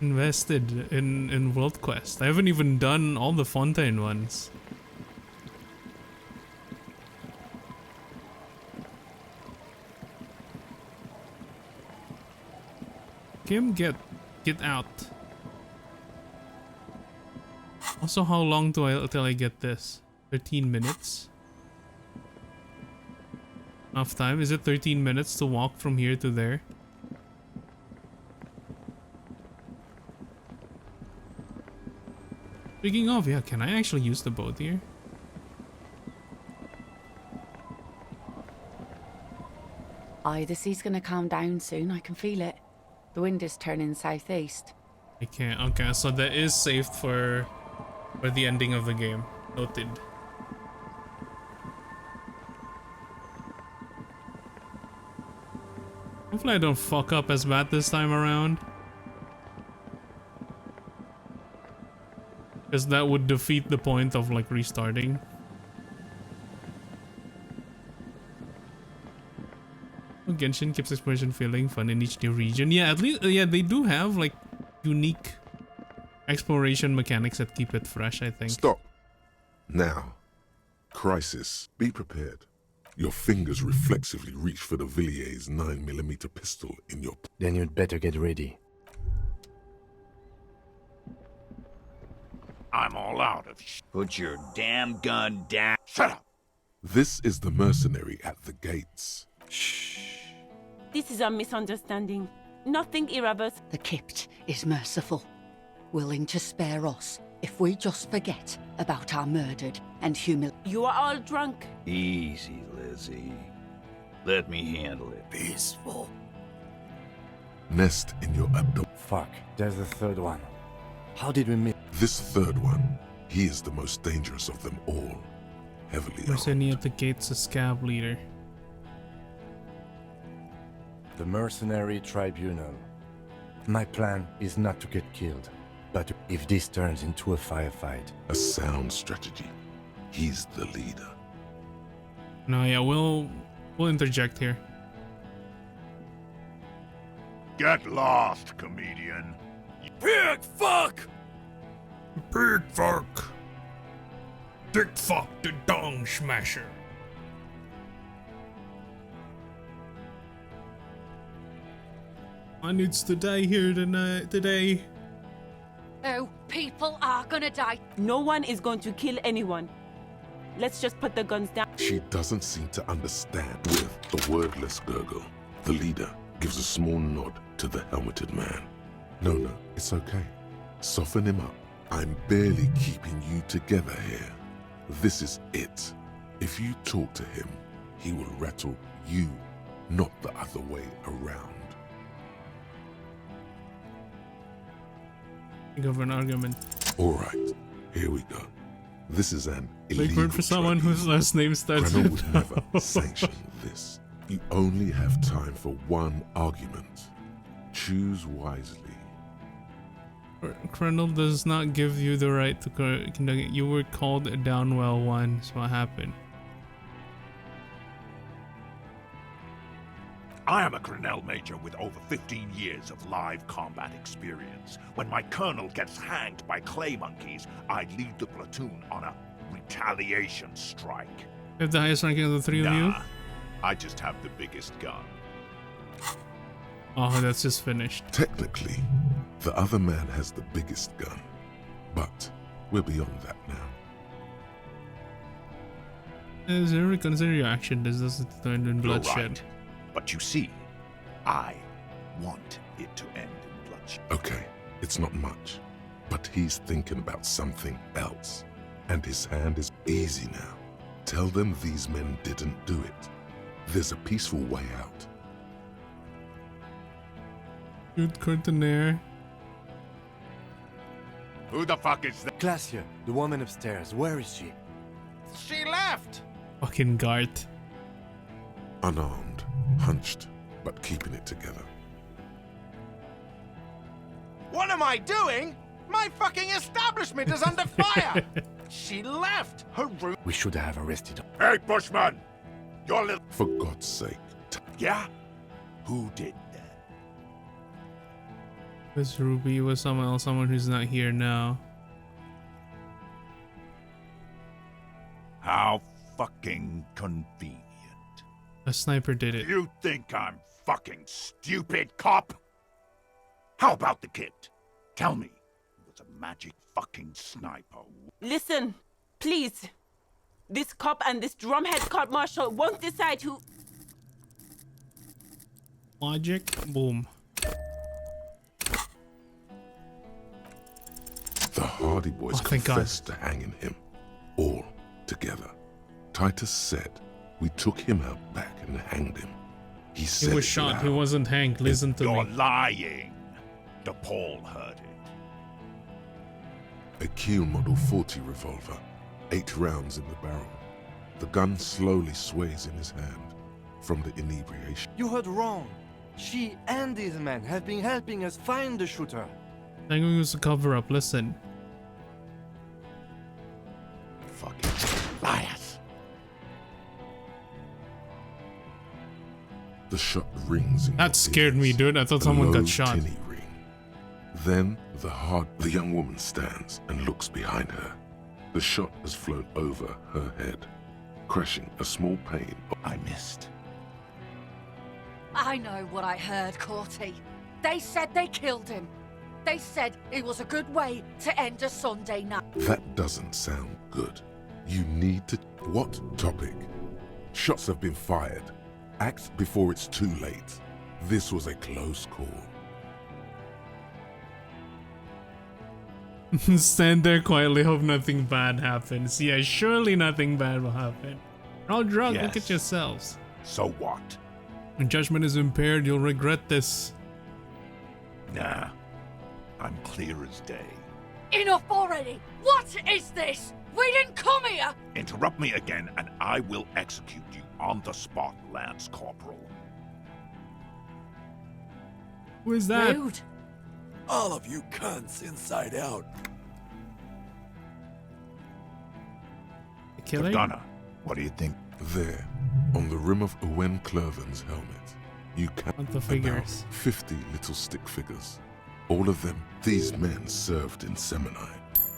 Invested in World Quest. I haven't even done all the Fontaine ones. Kim, get out. Also, how long till I get this? 13 minutes? Enough time? Is it 13 minutes to walk from here to there? Speaking of, yeah, can I actually use the boat here? Aye, the sea's gonna calm down soon, I can feel it. The wind is turning southeast. I can't. Okay, so that is saved for the ending of the game. Noted. Hopefully I don't fuck up as bad this time around. Because that would defeat the point of like restarting. Genshin keeps exploration feeling fun in each new region. Yeah, at least yeah, they do have like unique exploration mechanics that keep it fresh, I think. Stop. Now. Crisis. Be prepared. Your fingers reflexively reach for the Villiers 9mm pistol in your... Then you'd better get ready. I'm all out of Put your damn gun down. Shut up! This is the mercenary at the gates. This is a misunderstanding. Nothing irreversible. The Kipt is merciful, willing to spare us if we just forget about our murdered and humiliated. You are all drunk. Easy, Lizzie. Let me handle it. Peaceful. Nest in your abdomen. Fuck, there's a third one. How did we miss? This third one, he is the most dangerous of them all. Heavily Mercenary at the gates, a scab leader. The Mercenary Tribunal. My plan is not to get killed, but if this turns into a firefight. A sound strategy. He's the leader. No, yeah, we'll interject here. Get lost, comedian. Pig fuck! Pig fuck! Dick fuck the dong smasher. I needs to die here today. Oh, people are gonna die. No one is going to kill anyone. Let's just put the guns down. She doesn't seem to understand. With the wordless gurgle, the leader gives a small nod to the helmeted man. No, it's okay. Soften him up. I'm barely keeping you together here. This is it. If you talk to him, he will rattle you, not the other way around. Think of an argument. Alright, here we go. This is an illegal Big word for someone whose last name starts Grenell with would never sanction this. You only have time for one argument. Choose wisely. Grenell does not give you the right to conduct it. You were called Downwell once. What happened? I am a Grenell Major with over 15 years of live combat experience. When my colonel gets hanged by clay monkeys, I lead the platoon on a retaliation strike. You have the highest ranking of the three of you? I just have the biggest gun. Oh, that's just finished. Technically, the other man has the biggest gun, but we're beyond that now. Zero, consider your action. This doesn't end in bloodshed. Right. But you see, I want it to end in bloodshed. Okay, it's not much, but he's thinking about something else. And his hand is easy now. Tell them these men didn't do it. There's a peaceful way out. Good Cortinaire. Who the fuck is that? Glacia, the woman upstairs. Where is she? She left! Fucking Gart. Unarmed, hunched, but keeping it together. What am I doing? My fucking establishment is under fire! She left her room. We should have arrested her. Hey, Bushman! Your little... For God's sake. Yeah? Who did that? It was Ruby, it was someone else, someone who's not here now. How fucking convenient. A sniper did it. You think I'm fucking stupid, cop? How about the kid? Tell me, it was a magic fucking sniper. Listen, please. This cop and this drumhead court marshal won't decide who... Logic, boom. The Hardy Boys confessed to hanging him, all together. Titus said, we took him out back and hanged him. He said He was shot, loud. he wasn't hanged, listen to You're me. lying. DePaul heard it. A Kiel Model 40 revolver, 8 rounds in the barrel. The gun slowly sways in his hand from the inebriation. You heard wrong. She and these men have been helping us find the shooter. I'm going to use a cover up, listen. Fucking liars. The shot rings in That scared me, dude. I thought someone got shot. tinny ring. Then the young woman stands and looks behind her. The shot has flown over her head, crashing a small pane. I missed. I know what I heard, Corty. They said they killed him. They said it was a good way to end a Sunday night. That doesn't sound good. You need to... What topic? Shots have been fired. Act before it's too late. This was a close call. Stand there quietly, hope nothing bad happens. Yeah, surely nothing bad will happen. You're all drunk, look at Yes. yourselves. So what? When judgment is impaired, you'll regret this. Nah. I'm clear as day. Enough already! What is this? We didn't come here! Interrupt me again and I will execute you on the spot, Lance Corporal. Who is that? Rude. All of you cunts inside out. Killing? Gunner, what do you think? There, on the rim of Owen Clerven's helmet, you count Want the about figures. 50 little stick figures. All of them, these men served in Seminai.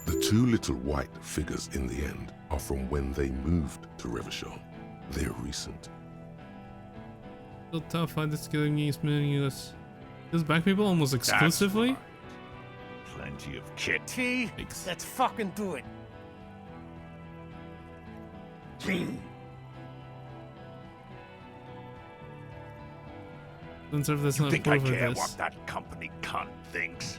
The 2 little white figures in the end are from when they moved to Revachol. They're recent. Still tough, find this killing games meaningless. Does black people almost exclusively? Plenty of kitty. Let's fucking do it. Don't serve this You not think I proof of care this. what that company cunt thinks?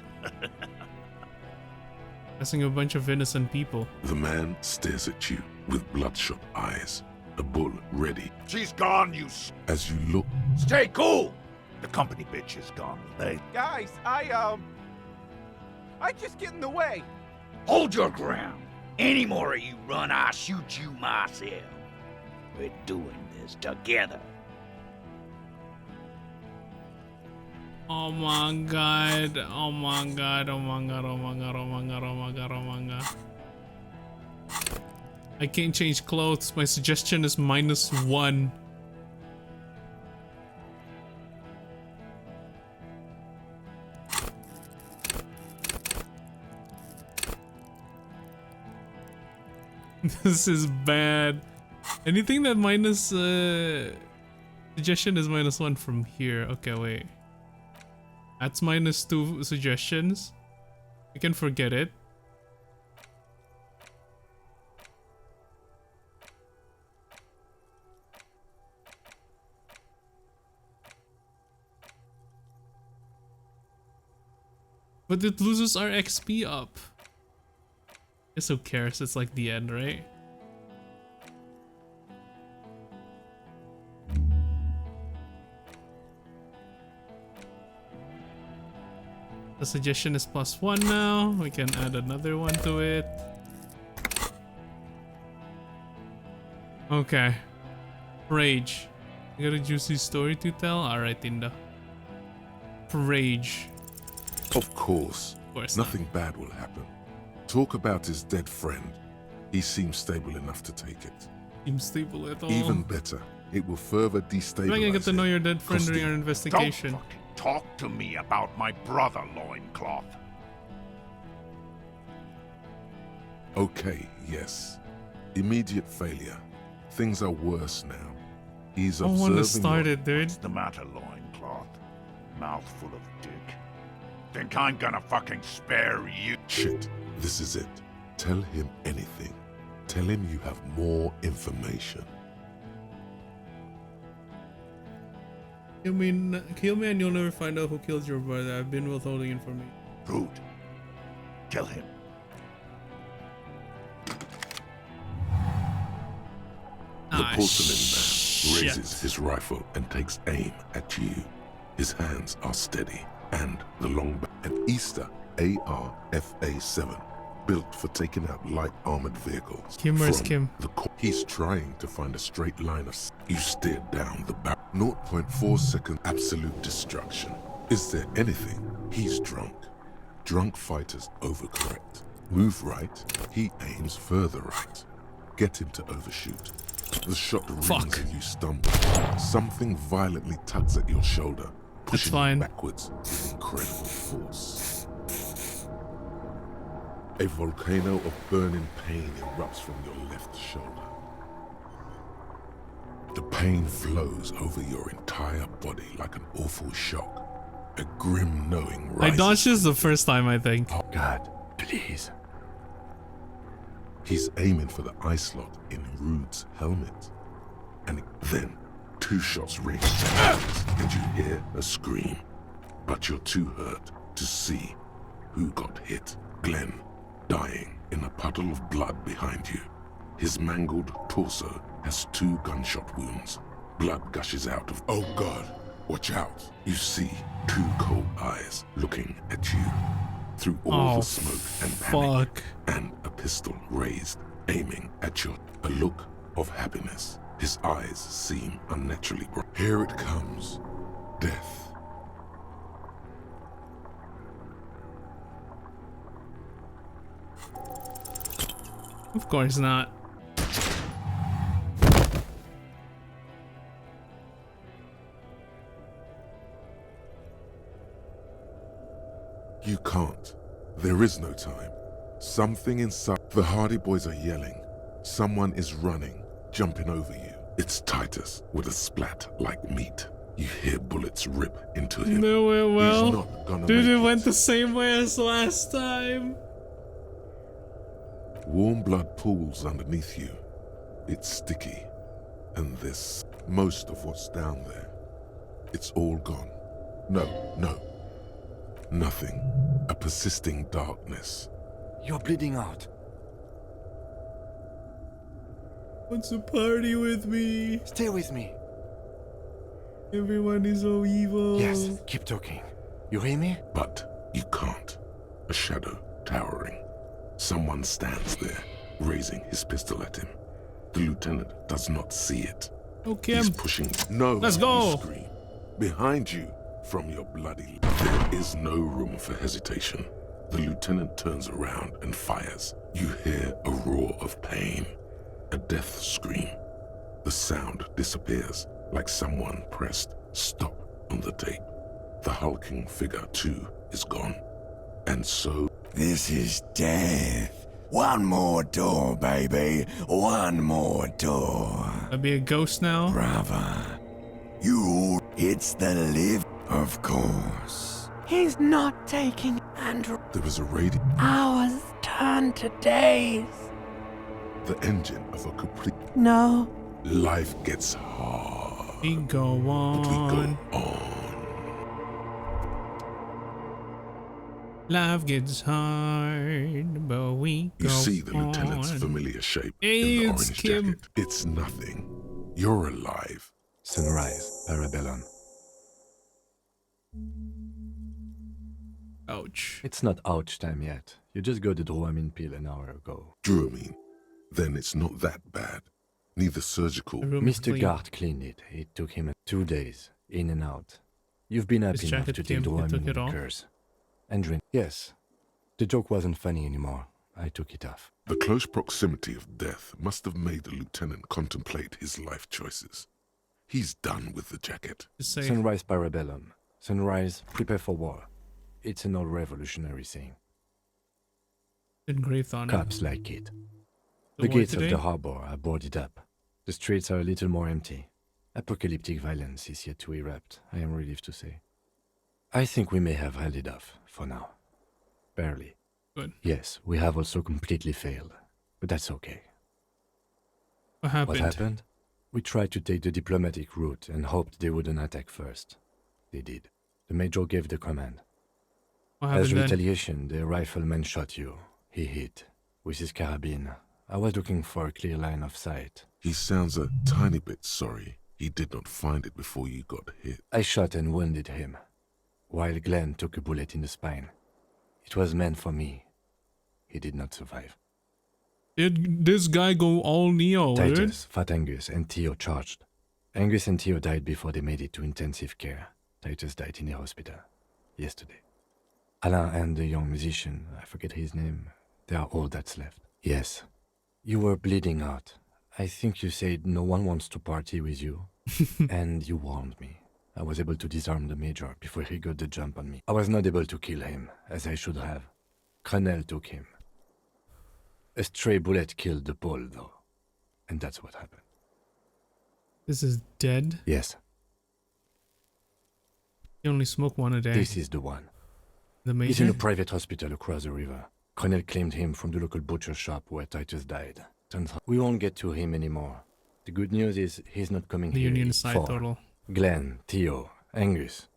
Messing a bunch of innocent people. The man stares at you with bloodshot eyes, a bull ready. She's gone, you As you look, Stay cool! The company bitch is gone. Guys, I just get in the way. Hold your ground. Any more of you run, I'll shoot you myself. We're doing this together. Oh my god. Oh my god. Oh my god. Oh my god. Oh my god. Oh my god. Oh my god. I can't change clothes. My suggestion is -1. This is bad. Anything that suggestion is -1 from here. Okay, wait. That's -2 suggestions. We can forget it. But it loses our XP up. Guess who cares? It's like the end, right? The suggestion is +1 now. We can add another one to it. Okay. Rage. You got a juicy story to tell? Alright, Tinda. Rage. of course, course nothing bad will happen. Talk about his dead friend. He seems stable enough to take it. Seems stable at all. Even better, it will further destabilize. I'm gonna get to know your dead friend during our Don't investigation. fucking talk to me about my brother, Loincloth. Okay, yes. Immediate failure. Things are worse now. He's I want to observing start it, dude. What's the matter, Loincloth? Mouthful of dick. Think I'm gonna fucking spare you? Shit, this is it. Tell him anything. Tell him you have more information. Kill me and you'll never find out who killed your brother. I've been withholding information. Rude. Kill him. The porcelain man raises his rifle and takes aim at you. His hands are steady, and the long an Easter AR-FA7, built for taking out light armored vehicles. Where's Kim? He's trying to find a straight line of. You steer down the back. 0.4 second absolute destruction. Is there anything? He's drunk. Drunk fighters overcorrect. Move right. He aims further right. Get him to overshoot. The shot rings and you stumble. Something violently tugs at your shoulder, pushing you backwards with incredible force. A volcano of burning pain erupts from your left shoulder. The pain flows over your entire body like an awful shock. A grim knowing rises. I dodged this the first time, I think. Oh God, please. He's aiming for the eye slot in Rude's helmet. And then 2 shots ring, and you hear a scream. But you're too hurt to see who got hit. Glenn, dying in a puddle of blood behind you. His mangled torso has 2 gunshot wounds. Blood gushes out of. Oh God, watch out. You see 2 cold eyes looking at you. Through all the smoke and panic, and a pistol raised, aiming at you. A look of happiness. His eyes seem unnaturally bright. Here it comes. Death. Of course not. You can't. There is no time. Something inside. The Hardy Boys are yelling. Someone is running, jumping over you. It's Titus with a splat like meat. You hear bullets rip into him. No way, well. He's not gonna Dude, make it went the same way as last time. Warm blood pools underneath you. It's sticky. And this, most of what's down there, it's all gone. No. Nothing. A persisting darkness. You're bleeding out. Wants to party with me. Stay with me. Everyone is so evil. Yes, keep talking. You hear me? But you can't. A shadow towering. Someone stands there, raising his pistol at him. The lieutenant does not see it. Okay. He's pushing. No. Let's go. You scream. Behind you, from your bloody. There is no room for hesitation. The lieutenant turns around and fires. You hear a roar of pain. A death scream. The sound disappears like someone pressed stop on the tape. The hulking figure, too, is gone. And so... This is death. One more door, baby. One more door. I'll be a ghost now? Brother. You... It's the live, of course. He's not taking Andrew. There was a radio. Hours turn to days. The engine of a complete... No. Life gets hard. We go on. But we go on. Life gets hard, but we go You see the on. lieutenant's familiar shape Hey, in the it's orange Kim. jacket. It's nothing. You're alive. Sunrise, Parabellum. Ouch. It's not ouch time yet. You just got the Dramamine pill an hour ago. Dramamine. Then it's not that bad. Neither surgical. Mr. Gart cleaned it. It took him 2 days, in and out. You've been happy His enough jacket to take came, he took Dramamine it and off. curse. And drink. Yes. The joke wasn't funny anymore. I took it off. The close proximity of death must have made the lieutenant contemplate his life choices. He's done with the jacket. Sunrise parabellum. Sunrise, prepare for war. It's an old revolutionary saying. Engraved on it. Cops like it. The The war gates of today? the harbor are boarded up. The streets are a little more empty. Apocalyptic violence is yet to erupt, I am relieved to say. I think we may have held it off, for now. Barely. Good. Yes, we have also completely failed. But that's okay. What happened? What happened? We tried to take the diplomatic route and hoped they wouldn't attack first. They did. The Major gave the command. What As happened then? retaliation, the rifleman shot you. He hit. With his carabine. I was looking for a clear line of sight. He sounds a tiny bit sorry he did not find it before you got hit. I shot and wounded him, while Glenn took a bullet in the spine. It was meant for me. He did not survive. Did this guy go all Neo, dude? Titus, Fat Angus, and Theo charged. Angus and Theo died before they made it to intensive care. Titus died in the hospital yesterday. Alain and the young musician, I forget his name, they are all that's left. Yes. You were bleeding out. I think you said no one wants to party with you. And you warned me. I was able to disarm the Major before he got the jump on me. I was not able to kill him, as I should have. Cronel took him. A stray bullet killed the Pole, though. And that's what happened. This is dead? Yes. You only smoke one a day. This is the one. The He's in Major? a private hospital across the river. Cronel claimed him from the local butcher shop where Titus died. Turns out we won't get to him anymore. The good news is he's not coming The here. Union It's side for total. Glenn, Theo, Angus,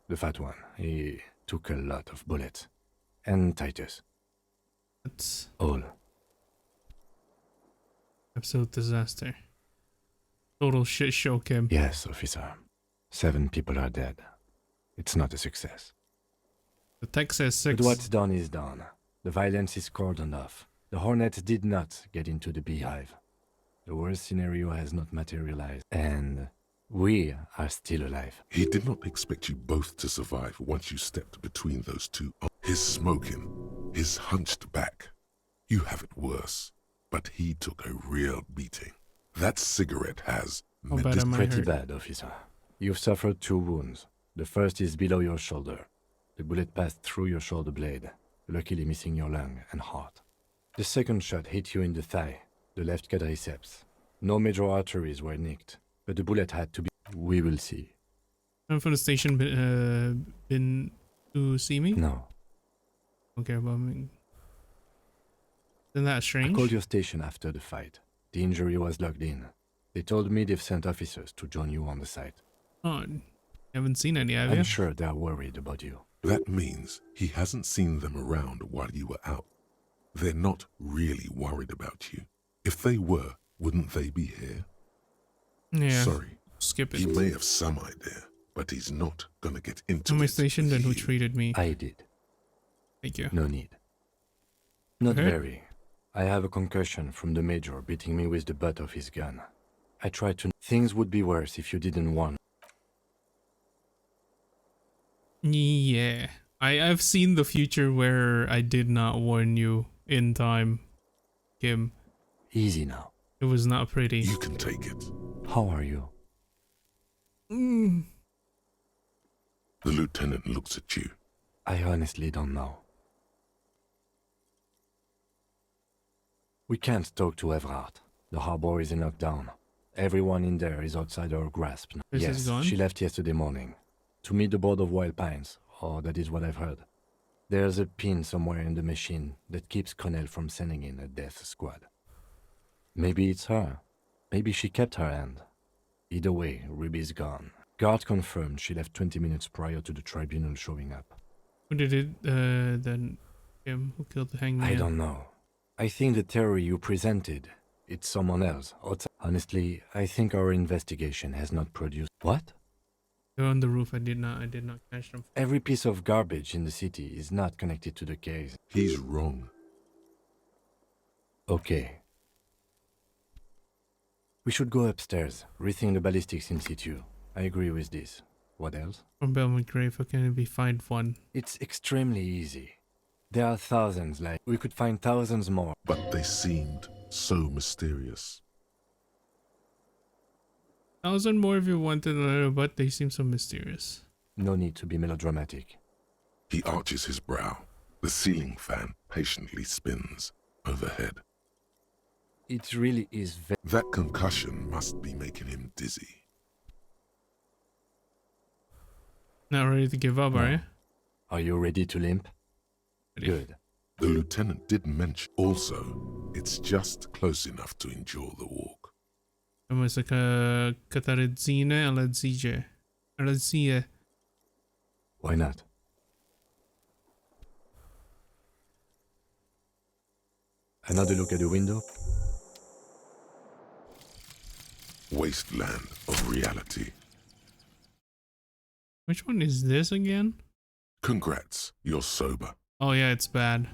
the fat one. He took a lot of bullets. And Titus. That's All. absolute disaster. Total shit show, Kim. Yes, officer. 7 people are dead. It's not a success. The tech says 6. But what's done is done. The violence is cordoned off. The Hornets did not get into the beehive. The worst scenario has not materialized. And we are still alive. He did not expect you both to survive once you stepped between those two. His smoking, his hunched back. You have it worse, but he took a real beating. That cigarette has... How bad am I Pretty hurt? bad, officer. You've suffered 2 wounds. The first is below your shoulder. The bullet passed through your shoulder blade, luckily missing your lung and heart. The second shot hit you in the thigh, the left quadriceps. No major arteries were nicked, but the bullet had to be... We will see. Anyone from the station been to see me? No. Don't care about me. Isn't that I strange? called your station after the fight. The injury was logged in. They told me they've sent officers to join you on the site. Oh, you haven't seen any, have you? I'm sure they're worried about you. That means he hasn't seen them around while you were out. They're not really worried about you. If they were, wouldn't they be here? Yeah. Sorry. Skip it. He may have some idea, but he's not gonna get into On my it. station, then who treated me? I did. Thank you. No need. Not Okay. very. I have a concussion from the Major beating me with the butt of his gun. I tried to... Things would be worse if you didn't warn. Yeah. I've seen the future where I did not warn you in time, Kim. Easy now. It was not pretty. You can take it. How are you? Mm. The lieutenant looks at you. I honestly don't know. We can't talk to Everard. The harbor is in lockdown. Everyone in there is outside our grasp. Chris Yes, is gone? she left yesterday morning. To meet the board of Wild Pines, or that is what I've heard. There's a pin somewhere in the machine that keeps Connell from sending in a death squad. Maybe it's her. Maybe she kept her hand. Either way, Ruby's gone. Guard confirmed she left 20 minutes prior to the tribunal showing up. Who did it then, Kim? Who killed the hangman? I don't know. I think the theory you presented, it's someone else. Honestly, I think our investigation has not produced... What? They're on the roof. I did not catch them. Every piece of garbage in the city is not connected to the case. He's wrong. Okay. We should go upstairs, rethink the ballistics in situ. I agree with this. What else? From Belmont Grave, how can it be find one? It's extremely easy. There are thousands, like, we could find thousands more. But they seemed so mysterious. 1,000 more if you wanted another, but they seem so mysterious. No need to be melodramatic. He arches his brow. The ceiling fan patiently spins overhead. It really is That concussion must be making him dizzy. Not ready to give up, are you? Are you ready to limp? Ready. Good. The lieutenant did mention also, it's just close enough to endure the walk. Mesela Kataridzine Aladzije. Aladzije. Why not? Another look at the window. Wasteland of reality. Which one is this again? Congrats, you're sober. Oh yeah, it's bad.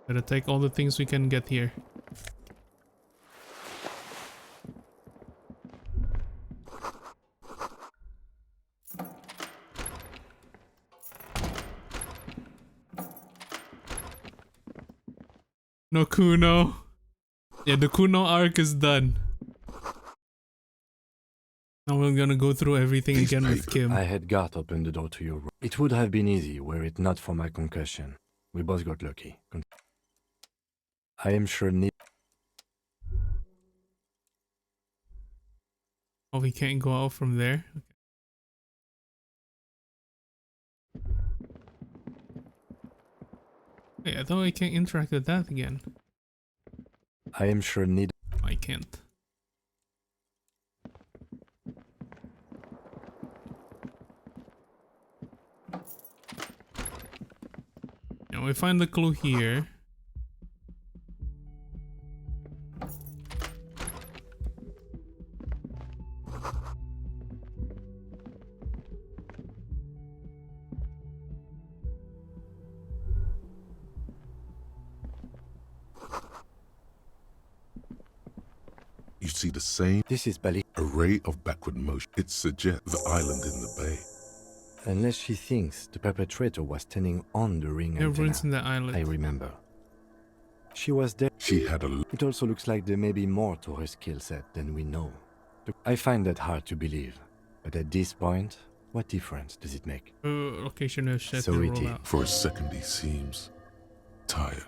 Gotta take all the things we can get here. No Kuno. Yeah, the Kuno arc is done. Now we're gonna go through everything again with Kim. I had Garth open the door to your room. It would have been easy were it not for my concussion. We both got lucky. I am sure Oh, we can't go out from there? Okay. Hey, I thought I can't interact with that again. I am sure I can't. Now we find the clue here. You see the same array of backward motion. It suggests the island in the bay. Unless she thinks the perpetrator was standing on the ring Everyone's in antenna. the island. I remember. She was there. She had a... It also looks like there may be more to her skill set than we know. I find that hard to believe. But at this point, what difference does it make? Location of shit So to it roll is. out. For a second he seems tired.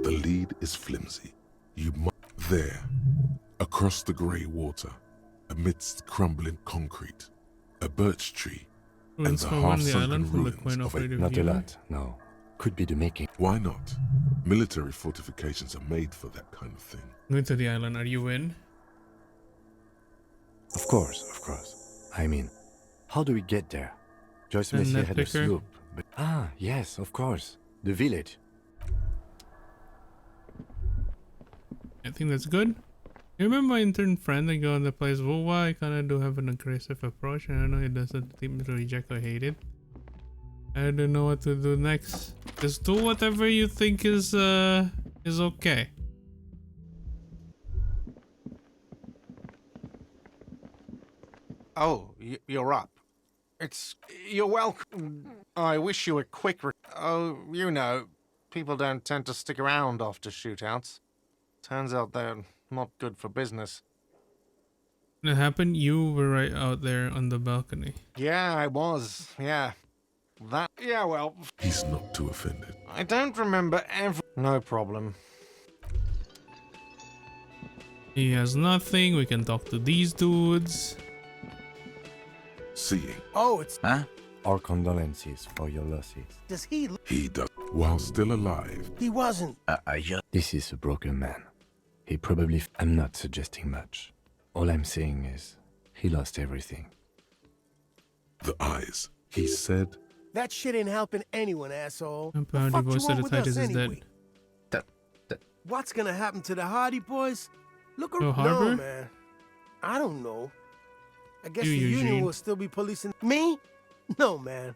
The lead is flimsy. You must... There, across the grey water, amidst crumbling concrete, a birch tree, and the half-sunken ruins of a... Not a lot, no. Could be the making. Why not? Military fortifications are made for that kind of thing. Going to the island, are you in? Of course, of course. I mean, how do we get there? Joyce And Messier that had a picker? sloop, but... Ah, yes, of course. The village. I think that's good. You remember my intern friend that go on the place? Well, why I kinda do have an aggressive approach, and I know it doesn't seem to reject or hate it. I don't know what to do next. Just do whatever you think is okay. Oh, you're up. You're welcome. I wish you were quick. Oh, you know, people don't tend to stick around after shootouts. Turns out they're not good for business. When it happened, you were right out there on the balcony. Yeah, I was. Yeah. Yeah, well. He's not too offended. I don't remember every... No problem. He has nothing. We can talk to these dudes. Seeing. Oh, it's... Huh? Our condolences for your losses. Does he... He does. While still alive. He wasn't... This is a broken man. He probably... I'm not suggesting much. All I'm saying is, he lost everything. The eyes. He said... That shit ain't helping anyone, asshole. I'm The proud fuck you both you said want the with Titus us is anyway? dead. What's gonna happen to the Hardy boys? Look No around. harbor? No, man. I don't know. I guess You, the Eugene. Union will still be policing... Me? No, man.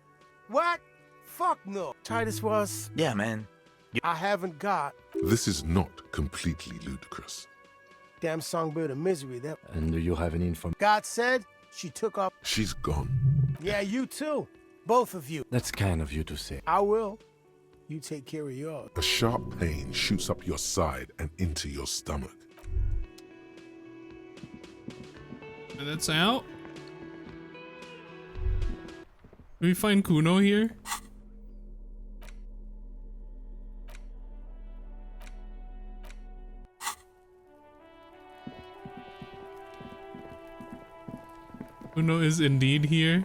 What? Fuck no. Titus was... Yeah, man. I haven't got This is not completely ludicrous. damn songbird of misery. That And do you have any information? God said she took off. She's gone. Yeah, you too. Both of you. That's kind of you to say. I will. You take care of yours. A sharp pain shoots up your side and into your stomach. And that's out. Do we find Kuno here? Kuno is indeed here.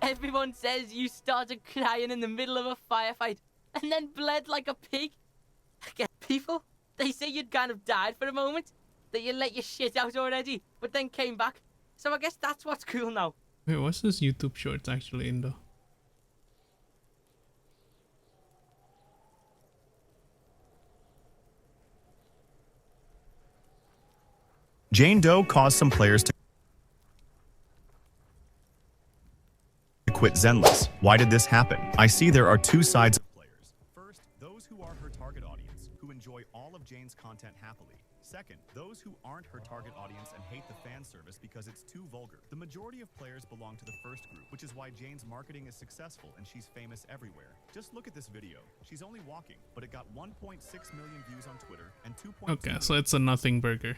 Everyone says you started crying in the middle of a firefight and then bled like a pig. Get people? They say you'd kind of died for a moment, that you let your shit out already, but then came back. So I guess that's what's cool now. Wait, what's this YouTube shorts actually in though? Jane Doe caused some players to quit Zenless. Why did this happen? I see there are two sides of players. First, those who are her target audience, who enjoy all of Jane's content happily. Second, those who aren't her target audience and hate the fan service because it's too vulgar. The majority of players belong to the first group, which is why Jane's marketing is successful and she's famous everywhere. Just look at this video. She's only walking, but it got 1.6 million views on Twitter and 2.2 Okay, so it's a nothing burger.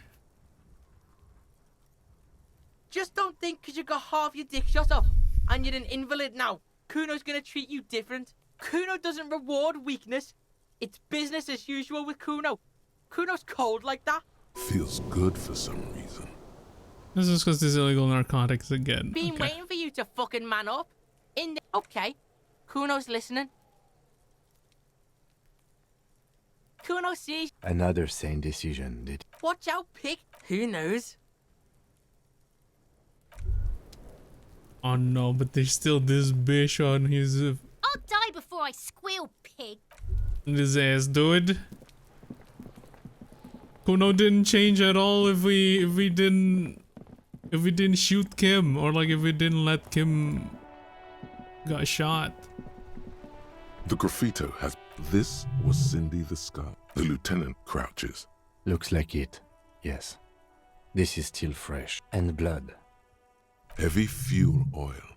Just don't think because you got half your dick shot off and you're an invalid now, Kuno's gonna treat you different. Kuno doesn't reward weakness. It's business as usual with Kuno. Kuno's cold like that. Feels good for some reason. This is because there's illegal narcotics again. Been Okay. waiting for you to fucking man up. Okay, Kuno's listening. Kuno sees. Another sane decision, did. Watch out, pig. Who knows? Oh no, but there's still this bish on his I'll die before I squeal, pig. ass, dude. Kuno didn't change at all if we didn't shoot Kim, or like if we didn't let Kim got shot. The graffito has. This was Cindy the Scar. The lieutenant crouches. Looks like it. Yes. This is still fresh. And blood. Heavy fuel oil.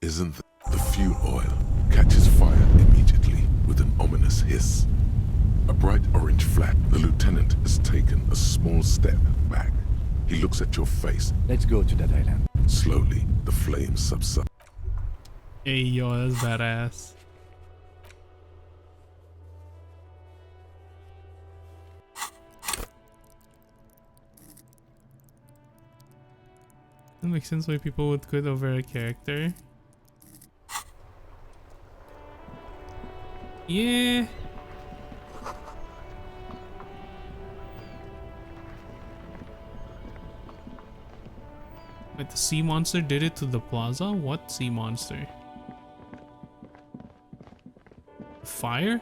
Isn't the fuel oil catches fire immediately with an ominous hiss. A bright orange flash. The lieutenant has taken a small step back. He looks at your face. Let's go to that island. Slowly, the flames subside. Hey yo, that's badass. That makes sense why people would quit over a character. Yeah. Wait, the sea monster did it to the plaza? What sea monster? Fire?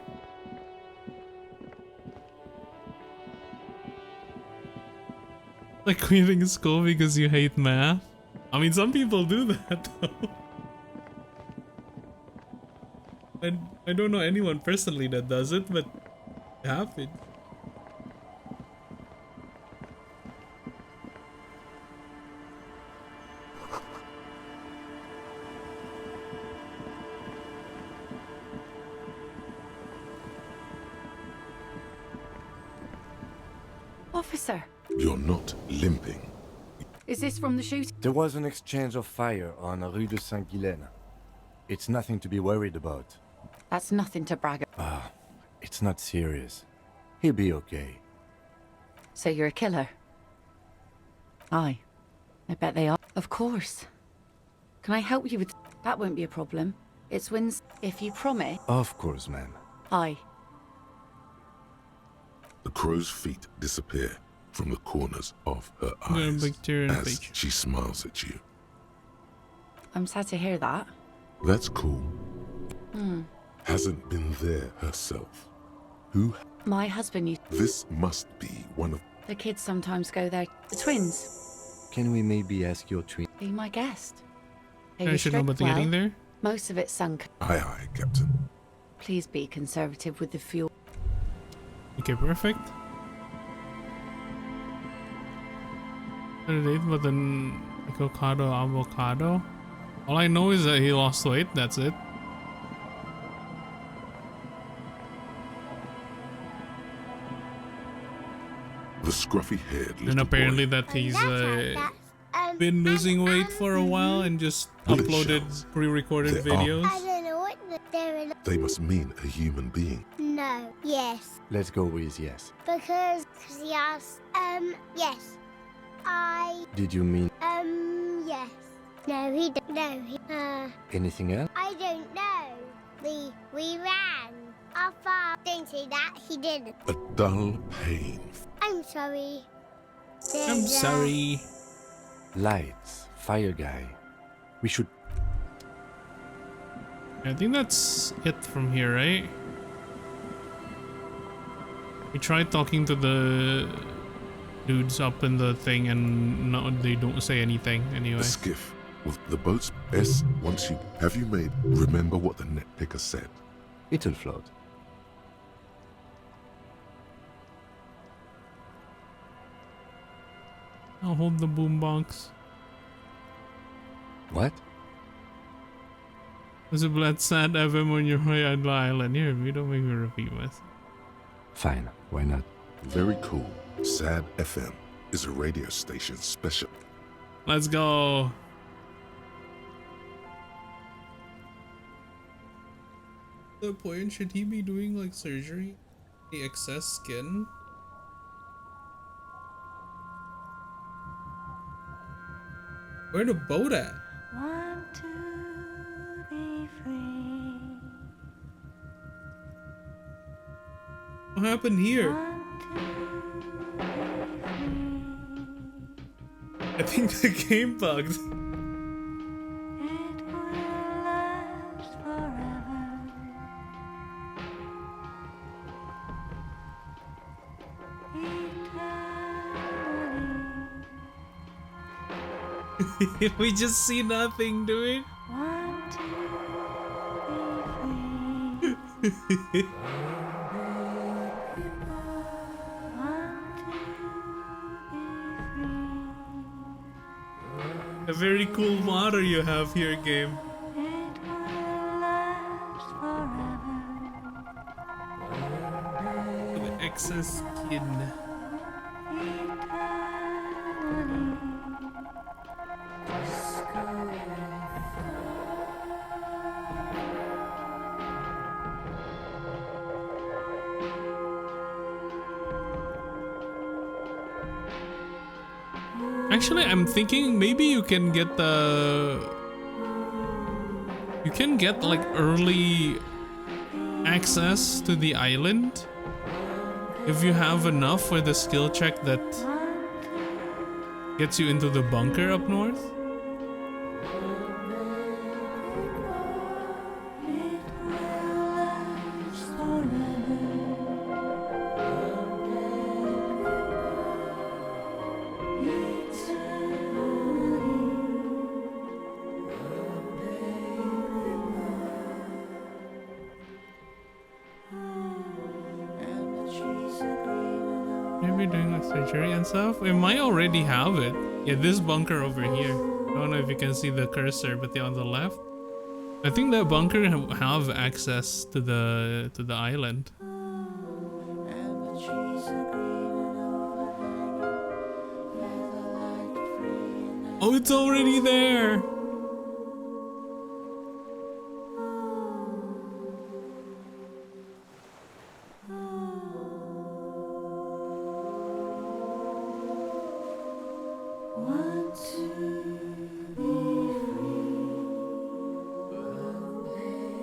Like quitting school because you hate math? I mean, some people do that though. I don't know anyone personally that does it, but it happens. Officer, You're not limping. is this from the shooting? There was an exchange of fire on Rue de Saint-Guylaine. It's nothing to be worried about. That's nothing to brag about. Ah, it's not serious. He'll be okay. So you're a killer? Aye. I bet they are. Of course. Can I help you with... That won't be a problem. It's when... If you promise... Of course, ma'am. Aye. The crow's feet disappear from the corners of her Yeah, eyes bacteria as fake. she smiles at you. I'm sad to hear that. That's cool. Hmm. Hasn't been there herself. Who? My husband used... This must be one of... The kids sometimes go there. The twins. Can we maybe ask your twin? Be my guest. I should know about the getting there. Most of it sunk. Aye, aye, Captain. Please be conservative with the fuel. Okay, perfect. But then avocado. All I know is that he lost weight. That's it. The scruffy-haired little And apparently boy. that he's been losing weight for a while and just Bullet uploaded shells. pre-recorded There are- videos. I don't know what they're in. They must mean a human being. No. Yes. Let's go with yes. Because he asked. Yes. Did you mean Yes. No, he don't. No, anything else? I don't know. We ran. Our father didn't say that. He didn't. A dull pain. I'm sorry. I'm sorry. Lights, fire guy. We should. I think that's it from here, right? We tried talking to the dudes up in the thing and no, they don't say anything anyway. A skiff with the boat's S. Once you have you made. Remember what the net picker said. It'll float. I'll hold the boombox. What? There's a blood sad FM on your way on the island. Here, we don't make me repeat myself. Fine, why not? Very cool. Sad FM is a radio station special. Let's go. The point, should he be doing like surgery? The excess skin? Where the boat at? Want to be free. What happened here? I think the game bugged. We just see nothing, do we? A very cool water you have here, game. The excess skin. Actually, I'm thinking maybe you can get like early access to the island if you have enough for the skill check that gets you into the bunker up north. Maybe doing like surgery and stuff. We might already have it. Yeah, this bunker over here. I don't know if you can see the cursor, but on the left. I think that bunker have access to the island. Oh, it's already there.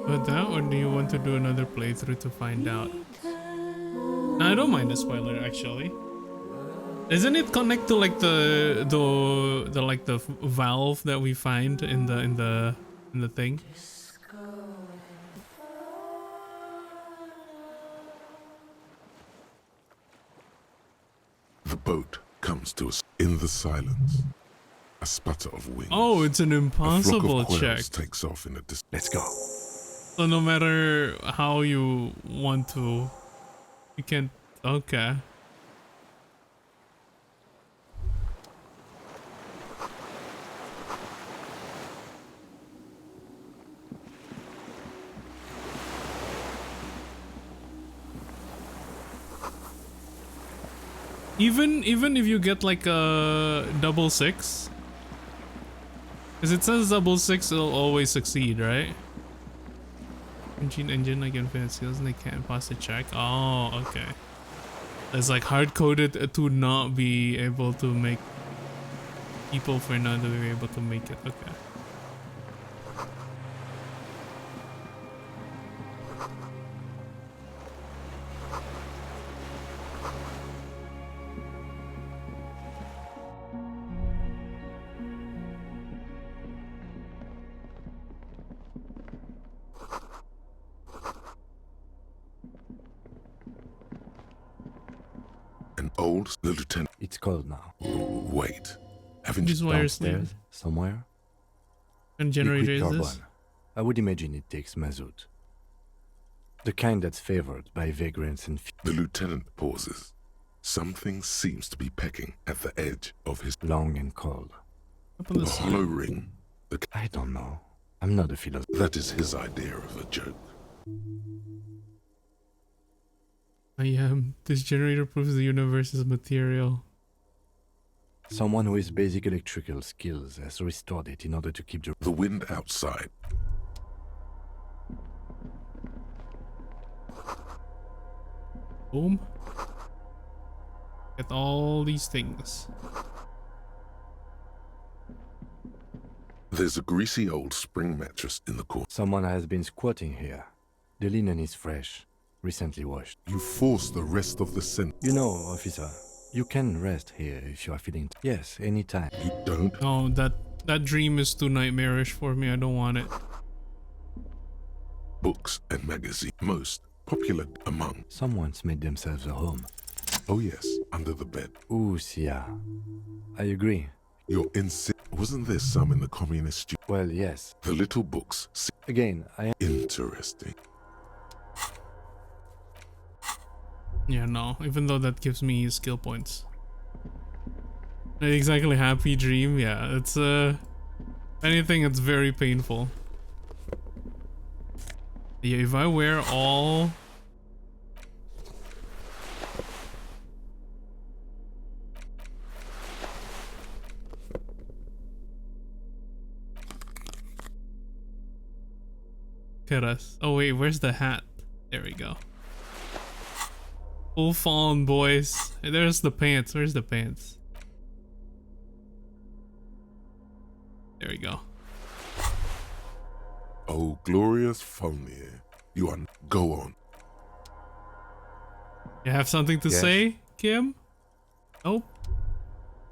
But that, or do you want to do another playthrough to find out? No, I don't mind the spoiler actually. Isn't it connect to like the valve that we find in the thing? The boat comes to us in the silence. A sputter of wings. Oh, it's an impossible a flock of check. quails takes off in a distance. Let's go. So no matter how you want to, you can't. Okay. Even if you get like a double 6, because it says double 6, it'll always succeed, right? Engine like infinite skills and they can't pass the check. Oh, okay. It's like hard coded to not be able to make people for not to be able to make it. Okay. The lieutenant. It's cold now. Wait. Haven't These you wires downstairs somewhere? And generator is Liquid this? carbon. I would imagine it takes mazout. The kind that's favored by vagrants and... The lieutenant pauses. Something seems to be pecking at the edge of his... Long and cold. The hollow ring. I don't know. I'm not a philosopher. That is his idea of a joke. I am. This generator proves the universe is material. Someone who has basic electrical skills has restored it in order to keep the wind outside. Boom. Get all these things. There's a greasy old spring mattress in the corner. Someone has been squatting here. The linen is fresh, recently washed. You force the rest of the scent. You know, officer, you can rest here if you are feeling... Yes, anytime. You don't? Oh, that dream is too nightmarish for me. I don't want it. Books and magazines. Most popular among... Someone's made themselves a home. Oh yes, under the bed. Ooh, Sia. I agree. You're Wasn't there some in the communist... Well, yes. The little books... Again, I am... Interesting. Yeah, no. Even though that gives me skill points. Not exactly happy dream. Yeah, it's anything, it's very painful. Yeah, if I wear all... Look at us. Oh wait, where's the hat? There we go. Full fawn, boys. Hey, there's the pants. Where's the pants? There we go. Oh, glorious Faunir. You are... Go on. You have something to say, Kim? Nope.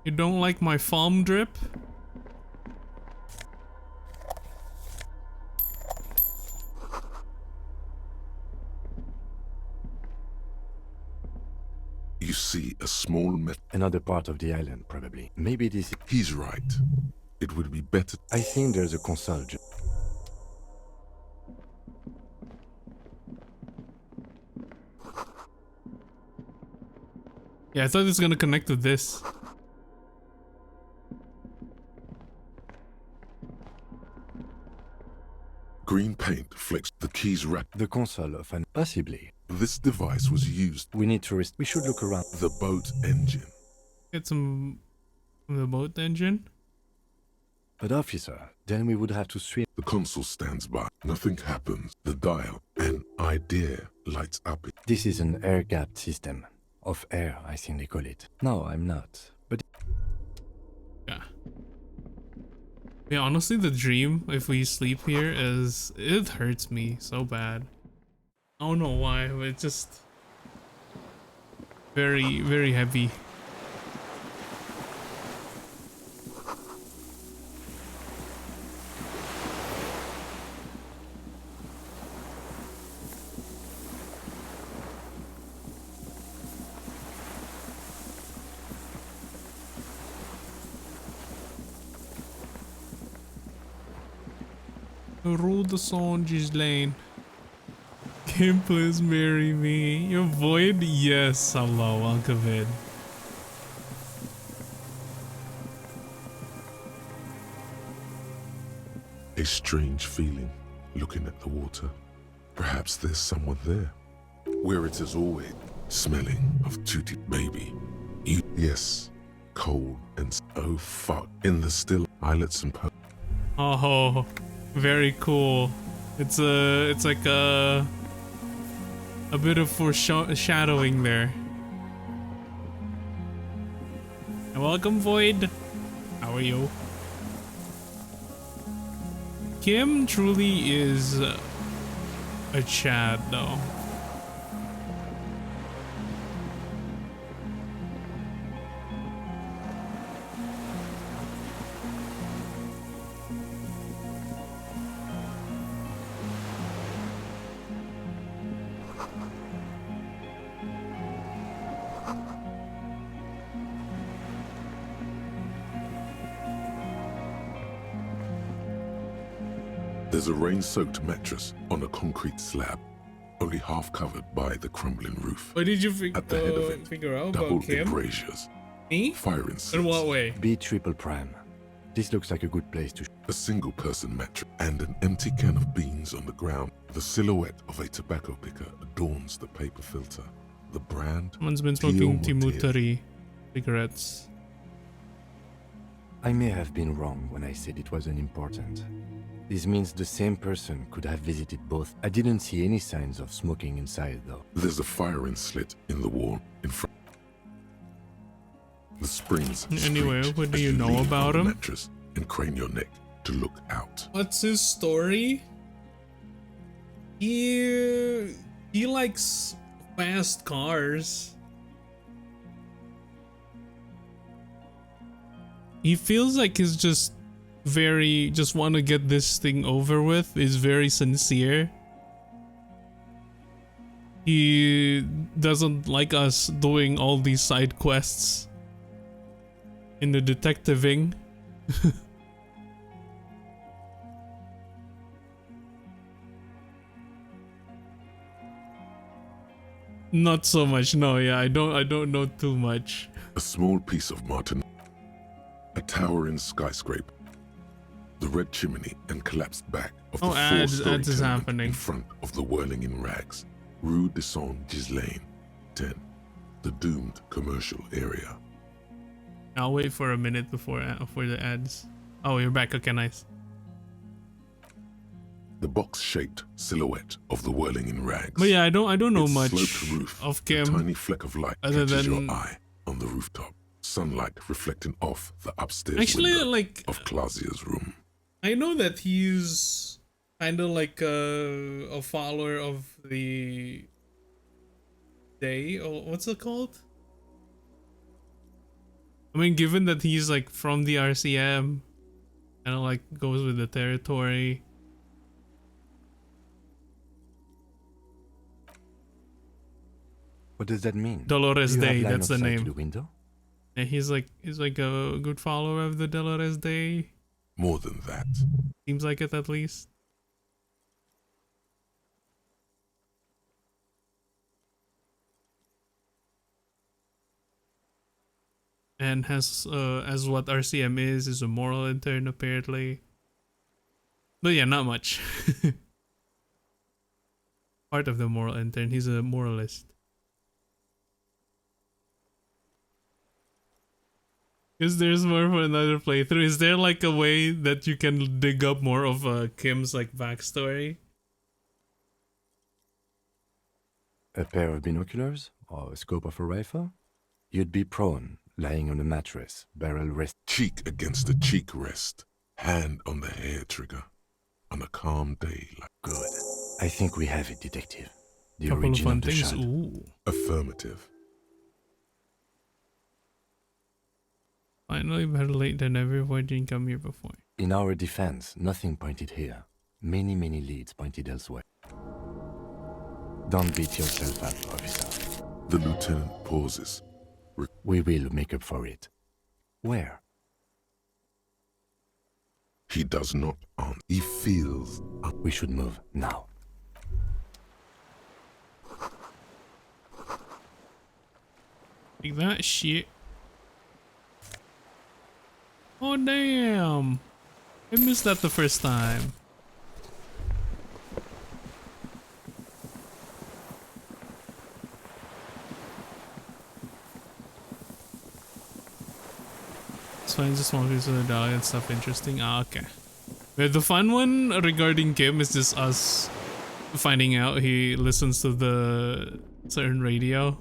You don't like my foam drip? You see a small Another part of the island, probably. Maybe this... He's right. It would be better... I think there's a console. Yeah, I thought it was gonna connect to this. Green paint flicks the keys wrapped. The console of an... Possibly. This device was used. We need to We should look around. The boat engine. Get some from the boat engine. But officer, then we would have to swim. The console stands by. Nothing happens. The dial, an idea, lights up. This is an air-gapped system. Of air, I think they call it. No, I'm not. But... Yeah. Yeah, honestly, the dream, if we sleep here, is... It hurts me so bad. I don't know why, but it's just... Very, very heavy. Rue de Saint Ghislaine. Kim, please marry me. Your void? Yes, hello, welcome in. A strange feeling, looking at the water. Perhaps there's someone there. Where it is always smelling of tutti baby. Yes, cold and oh fuck. In the still islets and Oh, very cool. It's like a bit of foreshadowing there. And welcome, Void. How are you? Kim truly is a Chad, though. There's a rain-soaked mattress on a concrete slab, only half covered by the crumbling roof. What did you At the head of it, figure out double about Kim? embrasures. Me? Firing In what way? B triple prime. This looks like a good place to... A single-person mattress and an empty can of beans on the ground. The silhouette of a tobacco picker adorns the paper filter. The brand... Someone's been smoking Timutari cigarettes. I may have been wrong when I said it wasn't important. This means the same person could have visited both. I didn't see any signs of smoking inside, though. There's a firing slit in the wall in front. The springs. Anyway, what do you know about him? Mattress and crane your neck to look out. What's his story? He likes fast cars. He feels like he's just want to get this thing over with. Is very sincere. He doesn't like us doing all these side quests in the detectiving. Not so much, no. Yeah, I don't know too much. A small piece of Martin, a towering skyscraper, the red chimney and collapsed back of the four-story ads is tenement happening. in front of the whirling in rags, Rue de Saint Ghislaine, 10, the doomed commercial area. I'll wait for a minute before for the ads. Oh, you're back. Okay, nice. The box-shaped silhouette of the whirling in rags. But yeah, I don't know Its much sloped roof, of Kim. A tiny fleck of light other catches than your eye on the rooftop. Sunlight reflecting off the upstairs actually, window like of Clausia's room. I know that he's kind of like a follower of the day, or what's it called? I mean, given that he's like from the RCM, kind of like goes with the territory. What does that mean? Dolores Do you have Day, line that's of the sight to name. the window? And he's like a good follower of the Dolores Day. More than that. Seems like it, at least. And has as what RCM is a moral intern apparently. But yeah, not much. Part of the moral intern, he's a moralist. Because there's more for another playthrough. Is there like a way that you can dig up more of Kim's like backstory? A pair of binoculars? Or a scope of a rifle? You'd be prone, lying on a mattress, barrel rest. Cheek against the cheek rest, hand on the hair trigger, on a calm day like... Good. I think we have it, detective. The Couple origin of fun of the things. shot. Ooh. Affirmative. Finally, better late than never. Why didn't come here before? In our defense, nothing pointed here. Many leads pointed elsewhere. Don't beat yourself up, officer. The lieutenant pauses. We will make up for it. Where? He does not answer. He feels. We should move now. Like that shit. Oh damn. I missed that the first time. It's fine, just one piece of the dog and stuff interesting. Ah, okay. But the fun one regarding Kim is just us finding out he listens to the certain radio.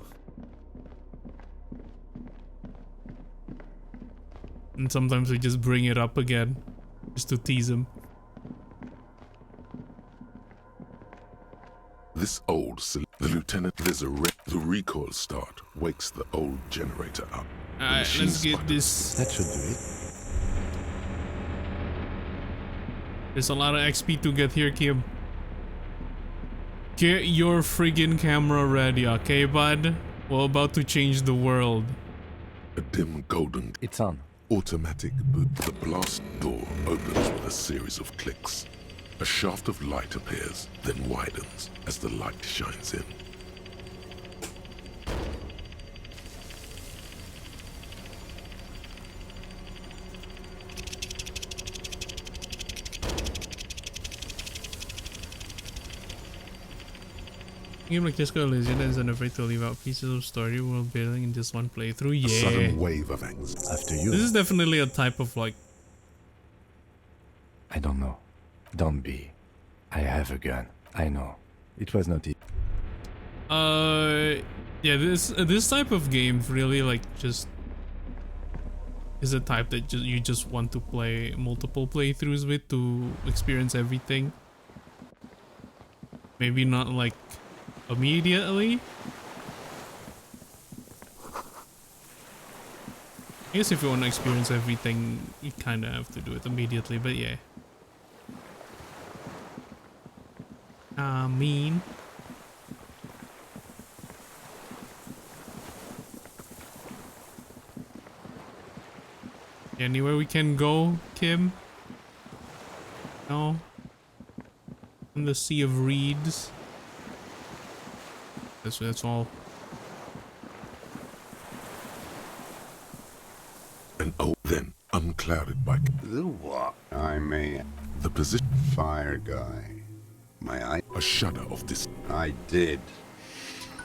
And sometimes we just bring it up again just to tease him. This old. The lieutenant. There's a the recoil start wakes the old generator up. Alright, let's get this. That should do it. There's a lot of XP to get here, Kim. Get your friggin' camera ready, okay, bud? We're about to change the world. A dim golden. It's on. Automatic boot. The blast door opens with a series of clicks. A shaft of light appears, then widens as the light shines in. A game like Disco Elysium is unafraid to leave out pieces of story world building in just one playthrough. A Yeah. sudden wave of anxiety. After you. This is definitely a type of like. I don't know. Don't be. I have a gun. I know. It was not easy. Yeah. This type of game really like just is a type that you just want to play multiple playthroughs with to experience everything. Maybe not like immediately. I guess if you want to experience everything, you kind of have to do it immediately, but yeah. I mean... Anywhere we can go, Kim? No? In the Sea of Reeds? That's all. And oh, then, unclouded by The what? I mean, the position. fire guy. My eye. A shudder of this. I did.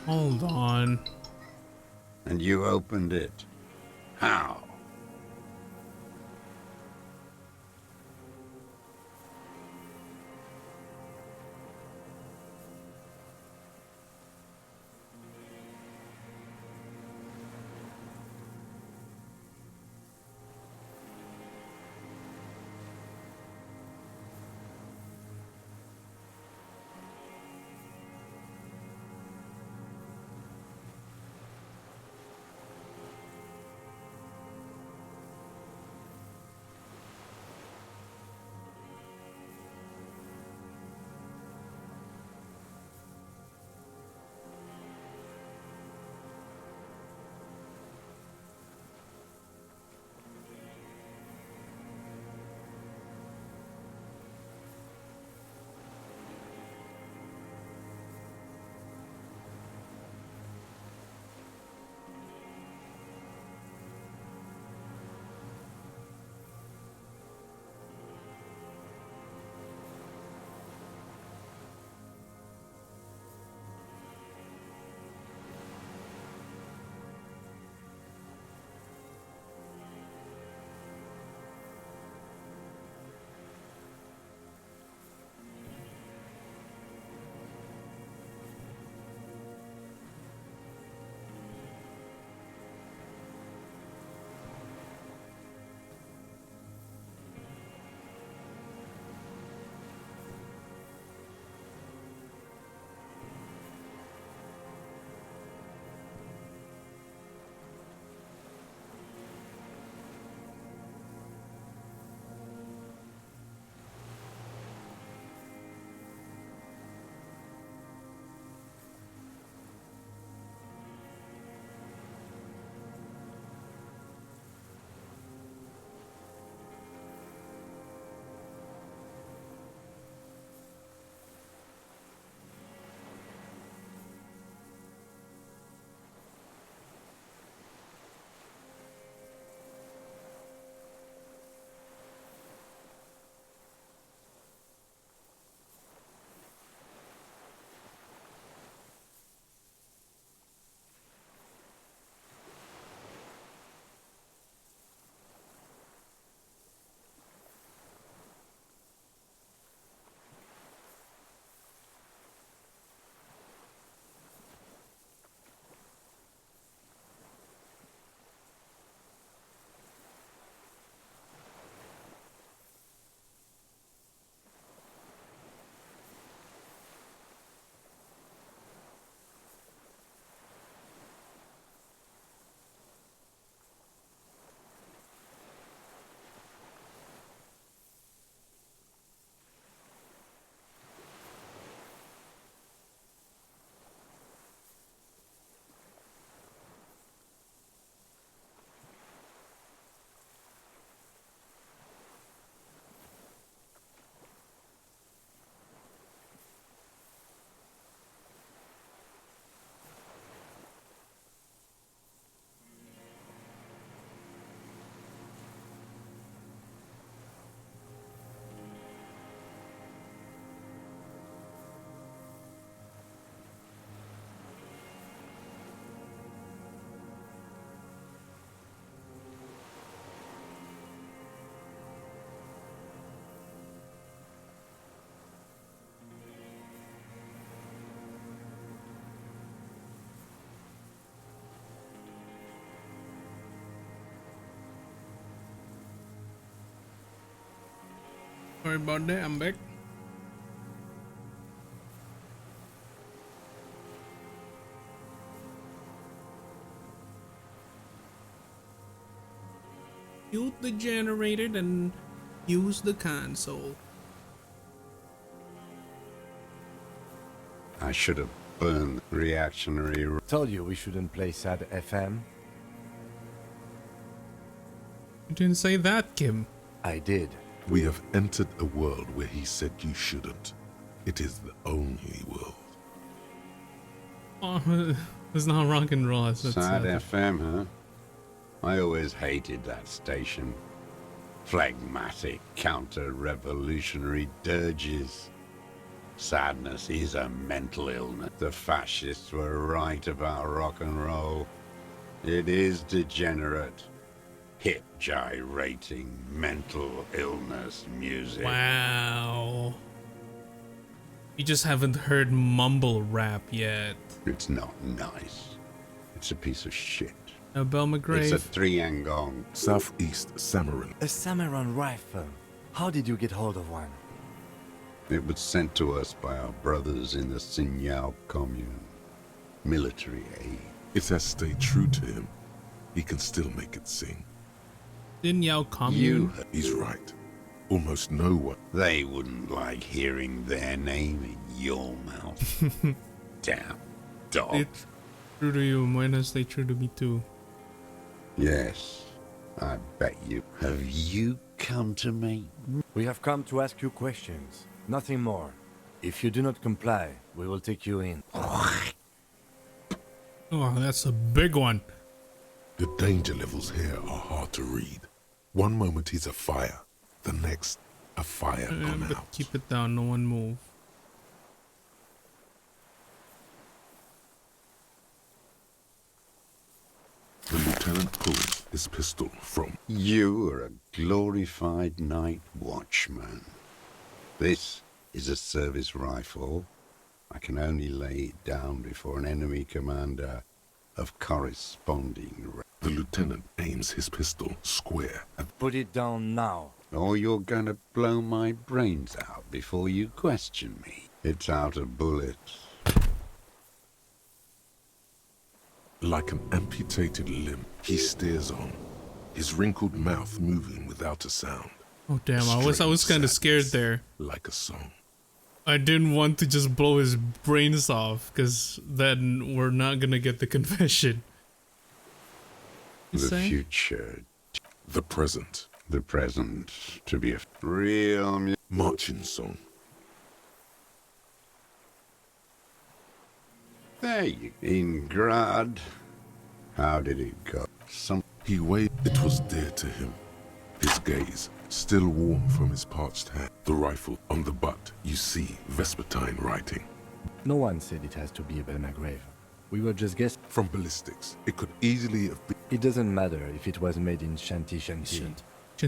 Hold on. And you opened it. How? Sorry about that, I'm back. Mute the generator and use the console. I should have burned reactionary. Told you we shouldn't play sad FM. You didn't say that, Kim. I did. We have entered a world where he said you shouldn't. It is the only world. Oh, it's not rock and roll. It's Sad FM, huh? I always hated that station. Phlegmatic, counter-revolutionary dirges. Sadness is a mental illness. The fascists were right about rock and roll. It is degenerate. Hip gyrating, mental illness music. Wow. You just haven't heard mumble rap yet. It's not nice. It's a piece of shit. Bell McGrave. It's a three-angong. Southeast Samaran. A Samaran rifle. How did you get hold of one? It was sent to us by our brothers in the Sinyao commune. Military aid. It has stayed true to him. He can still make it sing. Sinyao commune? He's right. Almost no one. They wouldn't like hearing their name in your mouth. Damn dog. It's true to you. Why not stay true to me too? Yes, I bet you. Have you come to me? We have come to ask you questions. Nothing more. If you do not comply, we will take you in. Oh, that's a big one. The danger levels here are hard to read. One moment he's a fire, the next, a fire gone out. Keep it down, no one move. The lieutenant pulls his pistol from. You are a glorified night watchman. This is a service rifle. I can only lay it down before an enemy commander of corresponding rank. The lieutenant aims his pistol square at. Put it down now. Or you're gonna blow my brains out before you question me. It's out of bullets. Like an amputated limb, he stares on, his wrinkled mouth moving without a sound. Oh damn, I was kind of scared there. Like a song. I didn't want to just blow his brains off, because then we're not gonna get the confession. The future. The present. The present to be a real marching song. There you in Grad. How did it go? He waved. It was dear to him. His gaze, still warm from his parched hand. The rifle on the butt, you see Vespertine writing. No one said it has to be a Belmagrave. We were just guessing. From ballistics, it could easily have been. It doesn't matter if it was made in Shanty.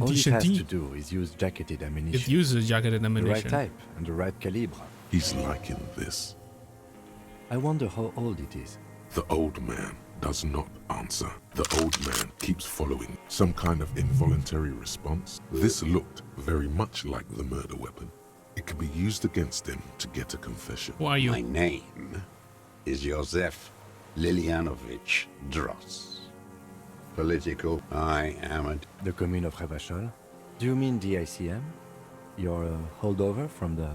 All it has to do is use jacketed ammunition. It uses jacketed ammunition. The right type and the right calibre. He's liking this. I wonder how old it is. The old man does not answer. The old man keeps following. Some kind of involuntary response. This looked very much like the murder weapon. It could be used against him to get a confession. Who are you? My name is Josef Lilianovich Dross. Political, I am at the commune of Revachol. Do you mean the ICM? You're a holdover from the...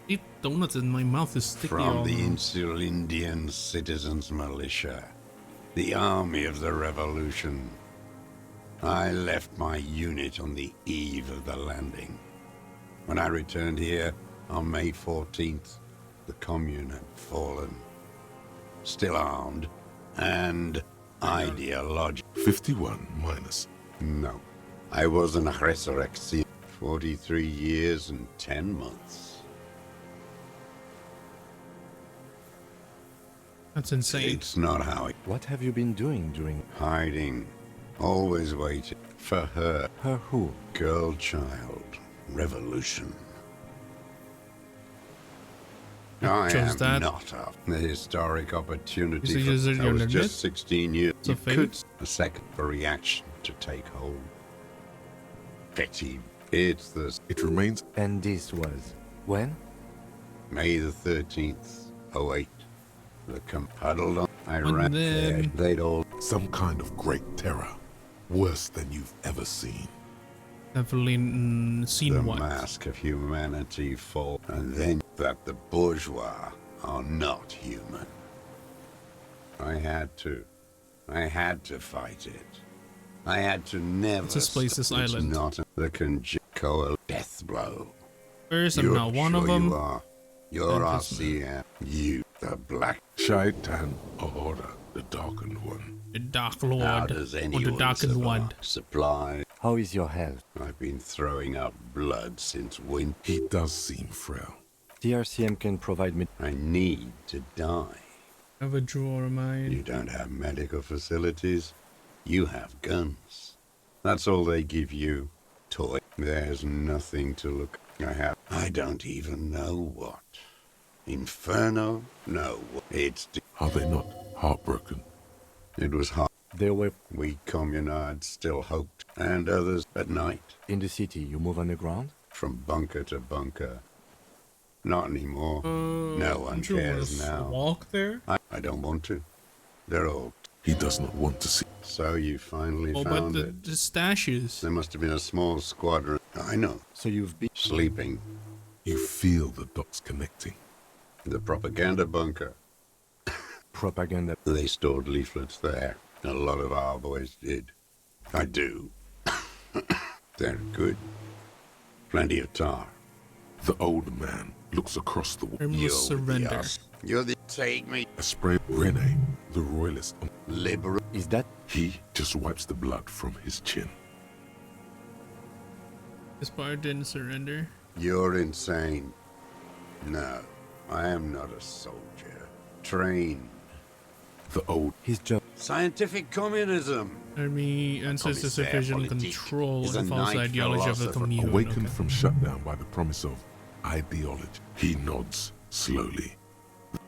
Eat donuts in my mouth is sticky. From the Insular Indian Citizens Militia, the army of the revolution. I left my unit on the eve of the landing. When I returned here on May 14th, the commune had fallen. Still armed and ideological. 51 minus. No, I was an resurrection. 43 years and 10 months. That's insane. It's not how it... What have you been doing during... Hiding. Always waiting. For her. Her who? Girl child. Revolution. I am not up. The historic opportunity I was just 16 years. A second for reaction to take hold. petty. It's the... It remains... And this was... when? May the 13th, 08. The huddled on. I And ran then- there. They'd all... Some kind of great terror. Worse than you've ever seen. Definitely seen the what? mask of humanity fall. And then that the bourgeois are not human. I had to fight it. I had to never... Let's just place this stop. It's island. not the conjugal death blow. First, I'm not one of them. You are. You're And this RCM. You, the black... Shaitan Ahura, the darkened one. The Dark Lord. How does Or the anyone Darkened survive? One. Supply. How is your health? I've been throwing up blood since winter. He does seem frail. The RCM can provide me... I need to die. Have a drawer of mine. You don't have medical facilities. You have guns. That's all they give you. Toy. There's nothing to look. I don't even know what. Inferno? No. It's... Are they not heartbroken? It was hard. There were... We communards still hoped. And others at night. In the city, you move underground? From bunker to bunker. Not anymore. No one Don't you wanna cares now. walk there? I don't want to. They're all... He does not want to see. So you finally Oh, but found the it. stashes. There must have been a small squadron. I know. So you've been... Sleeping. You feel the dots connecting. The propaganda bunker. Propaganda. They stored leaflets there. A lot of our boys did. I do. They're good. Plenty of tar. The old man looks across the wall. Remember surrender. You're the... Take me. A spray. Rene, the royalist. Liberal. Is that... He just wipes the blood from his chin. This part didn't surrender. You're insane. No, I am not a soldier. Trained. The old... His job... Scientific communism. Army ancestor Commissaire sufficient politique control is a and false night ideology of the philosopher. commune. Awakened Okay. from shutdown by the promise of ideology. He nods slowly.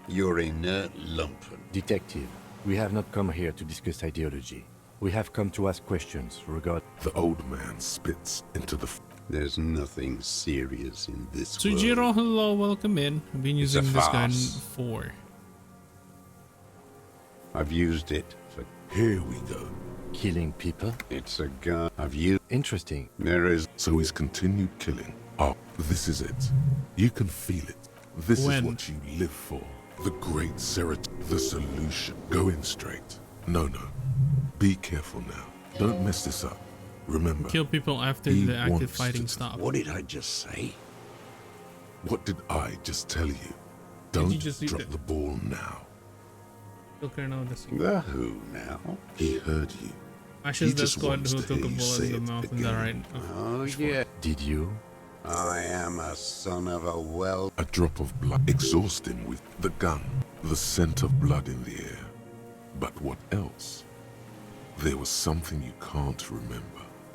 You're inert lumpen. Detective, we have not come here to discuss ideology. We have come to ask questions regarding... The old man spits into the... There's nothing serious in this world. Sujiro, hello, welcome in. I've been It's a using this gun farce. for... I've used it for... Here we go. Killing people? It's a gun. I've used... Interesting. There is... So he's continued killing. Oh, this is it. You can feel it. This is When? what you live for. The great serotonin. The solution. Go in straight. No. Be careful now. Don't mess this up. Remember. Kill people after he the active wants fighting to- stops. What did I just say? What did I just tell you? Did you Don't just drop eat it? the ball now. Kill Colonel Desi. The who now? He heard you. Ashes He the just squad wants who to took a hear you bullet say in the it mouth and again. died. Oh, yeah. Did you? I am a son of a well... A drop of blood. Exhaust him with the gun. The scent of blood in the air. But what else? There was something you can't remember.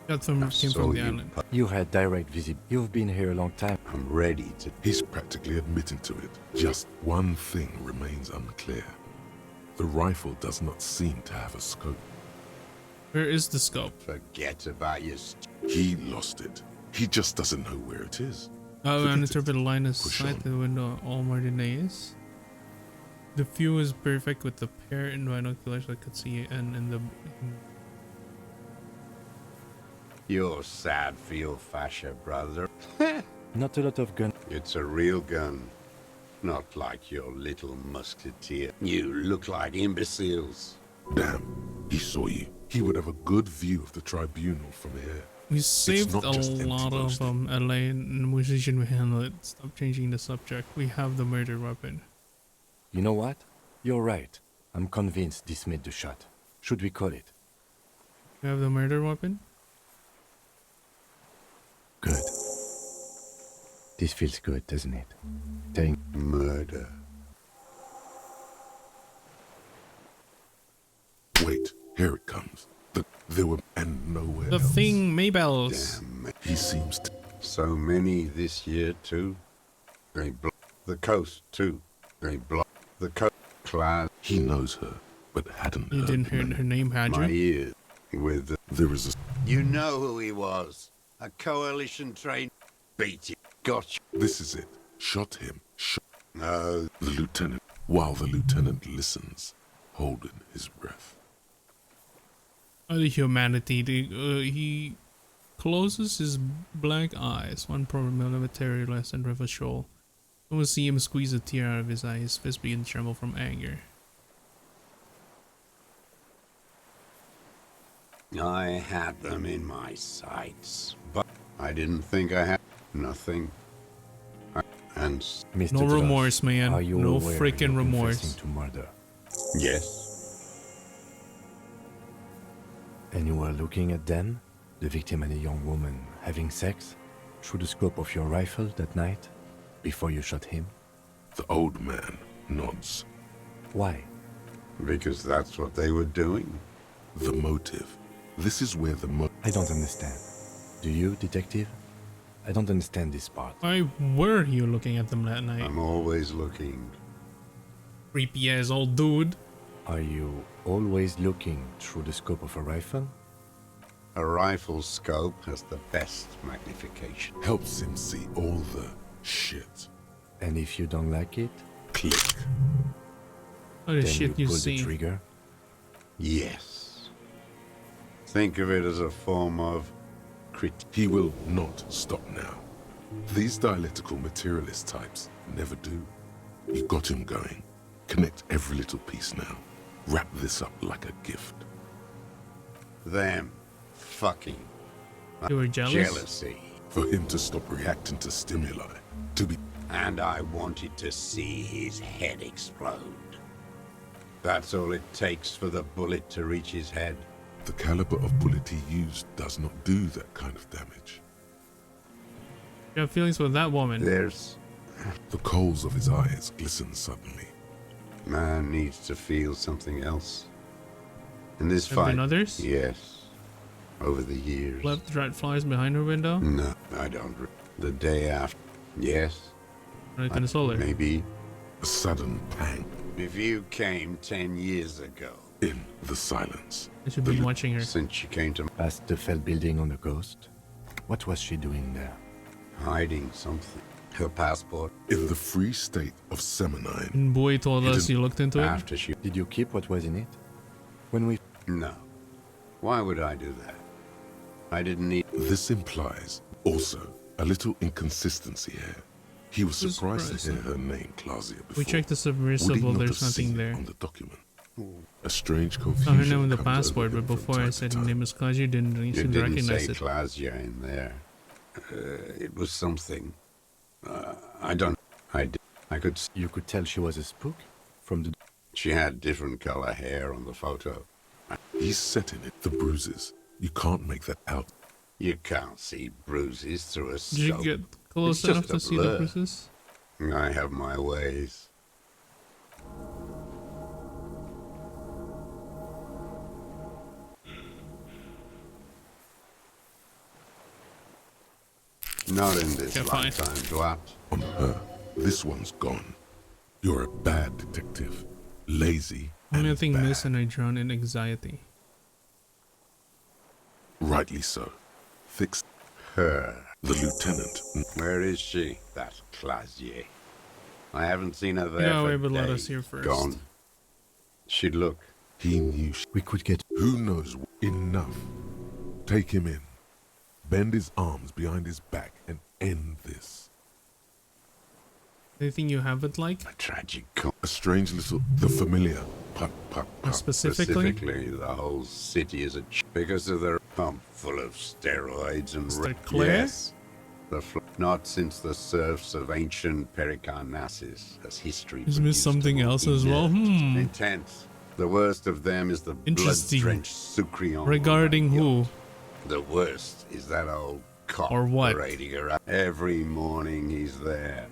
That came saw from the you island. You had direct visit. You've been here a long time. I'm ready to... He's practically admitting to it. Just one thing remains unclear. The rifle does not seem to have a scope. Where is the scope? Forget about your... He lost it. He just doesn't know where it is. Oh, Forget and it. interpret line of Push sight on. to the window all Martinez. The view is perfect with the pair in binoculars I could see and in the... You're sad for your fascia, brother. Not a lot of gun. It's a real gun. Not like your little musketeer. You look like imbeciles. Damn, he saw you. He would have a good view of the tribunal from here. We saved not a just empty lot of boasting. LA and the musician we handle it. Stop changing the subject. We have the murder weapon. You know what? You're right. I'm convinced this made the shot. Should we call it? We have the murder weapon? Good. This feels good, doesn't it? Saying murder. Wait, here it comes. There were and nowhere The else. thing, Maybells. Damn. He seems to. So many this year, too. They block the coast, too. They block the coast. Class. He knows her, but hadn't You heard didn't the hear name. her name, had My you? ears. With the... There is a... You know who he was. A coalition train beat you. Got you. This is it. Shot him. Shot. No. The lieutenant. While the lieutenant listens, holding his breath. The humanity. He closes his black eyes. 1 millimeter less than River Shoal. I will see him squeeze a tear out of his eye. His fist begin to tremble from anger. I had them in my sights, but I didn't think I had nothing. And Mr. No Josh, remorse, man. are you No aware freaking you're remorse. confessing to murder? Yes. And you were looking at Dan, the victim and a young woman, having sex through the scope of your rifle that night before you shot him? The old man nods. Why? Because that's what they were doing. The motive. This is where the I don't understand. Do you, detective? I don't understand this part. Why were you looking at them that night? I'm always looking. Creepy ass old dude. Are you always looking through the scope of a rifle? A rifle scope has the best magnification. Helps him see all the shit. And if you don't like it? Click. What the then shit you you pull see? the trigger? Yes. Think of it as a form of critique. He will not stop now. These dialectical materialist types never do. You got him going. Connect every little piece now. Wrap this up like a gift. Them fucking You were jealous? jealousy. For him to stop reacting to stimuli. To be... And I wanted to see his head explode. That's all it takes for the bullet to reach his head. The caliber of bullet he used does not do that kind of damage. You have feelings for that woman. There's... The coals of his eyes glisten suddenly. Man needs to feel something else. In this Have fight... been others? Yes. Over the years. Left rat flies behind her window? No, I don't. The day after. Yes. Right in the solar. Maybe. A sudden pang. If you came 10 years ago. In the silence. I should be watching her. Since she came to... Past the fell building on the coast? What was she doing there? Hiding something. Her passport. In the free state of Seminine. And boy told us you looked into it. After she... Did you keep what was in it? When we... No. Why would I do that? I didn't need... This implies, also, a little inconsistency here. He was surprised to hear her name, Clausia, before. We checked the Would he submersible, not there's have nothing seen it there. on the document? A strange Saw confusion. her name in the comes over passport, him but from before I time said to her time. name was Claudia, you didn't You seem to didn't recognize say it. Clausia in there. It was something. I don't... I could... You could tell she was a spook? From the... She had different color hair on the photo. He's setting it. The bruises. You can't make that out. You can't see bruises through a Did you scope. get close It's enough just to a see the blur. bruises? I have my ways. Not in this Okay, fine. lifetime, Dwat. On her, this one's gone. You're a bad detective. Lazy. Only and thing bad. missing, I drown in anxiety. Rightly so. Fix Her. the lieutenant. Where is she? That Clausier. I haven't seen her there Yeah, for wait, but let days. us hear first. Gone. She'd look. He knew We could get... Who knows? Enough. Take him in. Bend his arms behind his back and end this. Anything you haven't liked? A tragic A strange little... The familiar. Pop, pop, pop. Specifically? Specifically, the whole city is because of their pump full of steroids and... Is that clear? Yes. Not since the serfs of ancient Pericarnassus, as history... Is missed something else as well? Intense. The worst of them is the Interesting. blood-drenched Sucrion. Regarding who? The worst is that old cop Or what? parading around. Every morning he's there.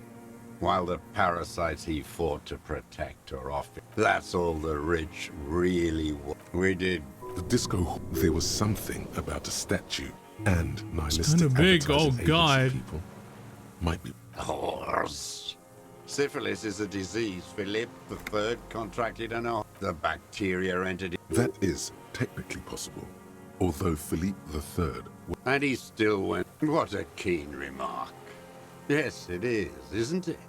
While the parasites he fought to protect are off. That's all the rich really want. We did. The disco... There was something about a statue and nihilistic kinda big, oh advertising God. agency people. Might be... Whores. Syphilis is a disease Philip III contracted and all. The bacteria entered. That is technically possible. Although Philippe III... And he still went. What a keen remark. Yes, it is, isn't it?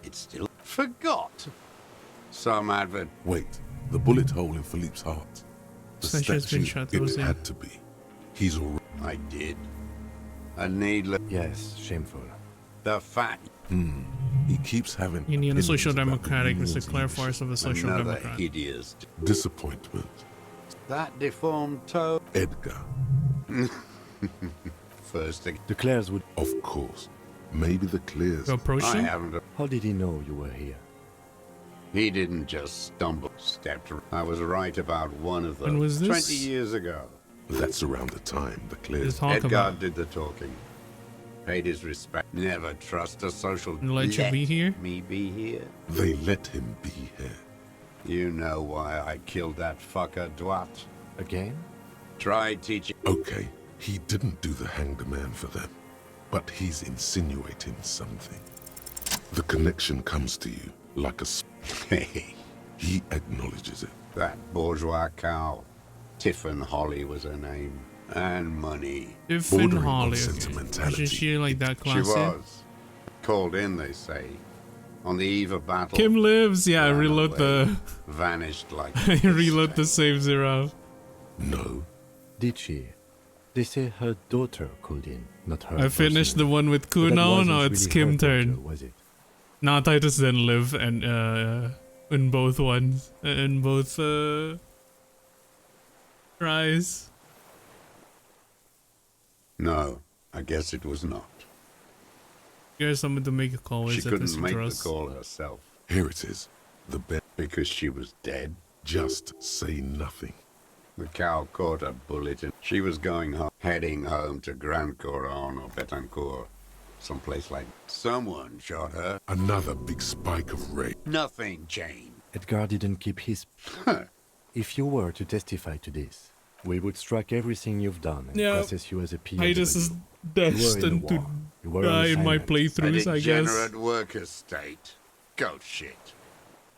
It's still forgot. Some advert. Wait, the bullet hole in Philippe's heart. The Sanchez been statue, shot, it Rosie. had to be. He's already. I did. A needless. Yes, shameful. The fact. He keeps having. Union opinions Social about the Democratic, Mr. union's Claire leadership. Force of the Social Another Democrat. hideous. Disappointment. That deformed toe. Edgar. First thing. The Clares would. Of course. Maybe the Clears. You approached I him? haven't. How did he know you were here? He didn't just stumble. Stepped. I was right about one of them. When was this? 20 years ago. That's around the time the Clears. Just talk Edgar about. did the talking. Paid his respect. Never trust a social. And let you be here? Me be here. They let him be here. You know why I killed that fucker, Dwat. Again? Try teaching. Okay, he didn't do the hang the man for them, but he's insinuating something. The connection comes to you like a. Hey, He acknowledges it. that bourgeois cow. Tiffin Holly was her name. And money. Tiffin Bordering on Holly. Okay. sentimentality. Isn't she like that She classy? was. Called in, they say. On the eve of battle. Kim lives. Yeah, I ran reload away, the. Vanished like. I reload the save zero. No. Did she? They say her daughter called in, not her. I finished the personally. one with But that Kuno. wasn't No, it's really Kim her daughter, turn. was it? Nah, Titus didn't live and in both ones. In both tries. No, I guess it was not. Here's someone to make a call. She Is that couldn't this make the address? call herself. Here it is. The bet. Because she was dead. Just say nothing. The cow caught a bullet and she was going home, heading home to Grand Couronne or Betancourt. Someplace like someone shot her. Another big spike of rain. Nothing changed. Edgar didn't keep his. If you were to testify to this, we would strike everything you've done and Yeah. process you as a POW. Titus is You were in the destined to war. You were on die in my assignment. playthroughs, A I guess. degenerate worker state. Goat shit.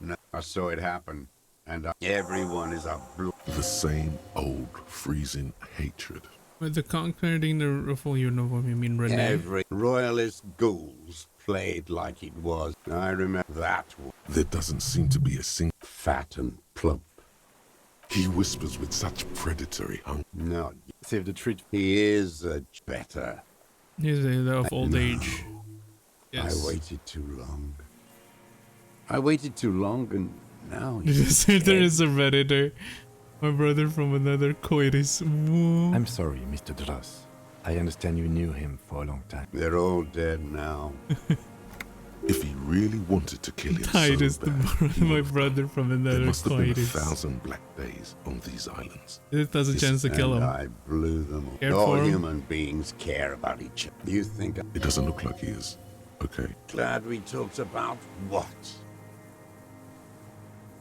No, I saw it happen, and everyone is a The same old freezing hatred. With the conquering the full uniform, you mean Renee? Every royalist ghouls played like it was. I remember that one. There doesn't seem to be a single. Fat and plump. He whispers with such predatory hunger. No, Save the treat. he is better. He's of old No. age. Yes. I waited too long. And now There he's is dead. a redditor. My brother from another coitus. Woo. I'm sorry, Mr. Dross. I understand you knew him for a long time. They're all dead now. If he really wanted to kill him Titus, so bad, he my would've brother from There another must have been coitus. 1,000 black days on these islands. This has a chance to kill And him. I blew them all. Care All for him? human beings care about each other. You think It doesn't look like he is. Okay. glad we talked about what?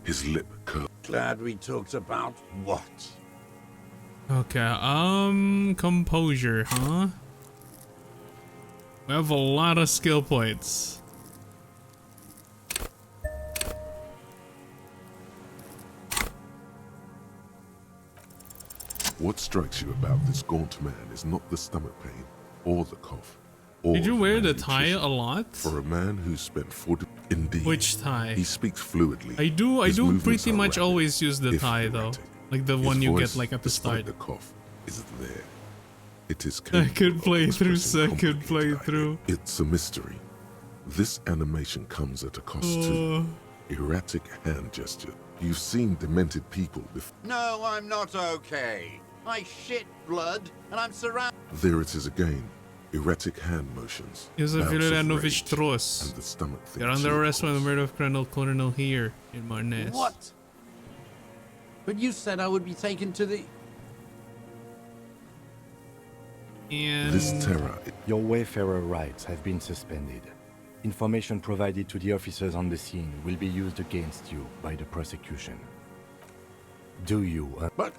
His lip curled. Glad we talked about what? Okay, composure, huh? We have a lot of skill points. What strikes you about this gaunt man is not the stomach pain or the cough. Or Did you wear the tie malnutrition. a lot? For a man who spent 40... Indeed. Which tie? He speaks fluidly. I do His movements pretty are much rapid, always use the if tie though. erratic. Like the His one you get voice, like at the despite start. the cough, is there. It is Second capable of playthrough, expressing second complicated playthrough. ideas. It's a mystery. This animation comes at a cost too. Erratic hand gesture. You've seen demented people before. No, I'm not okay. I shit blood, and I'm surrounded. There it is again. Erratic hand motions. Yusuf bouts of Vilianovich rage, Tros. and the stomach You're thinks under you, of arrest for the course. murder of Colonel here in Marnes. What? But you said I would be taken to the... And This terror. Your Wayfarer rights have been suspended. Information provided to the officers on the scene will be used against you by the prosecution. Do you? But...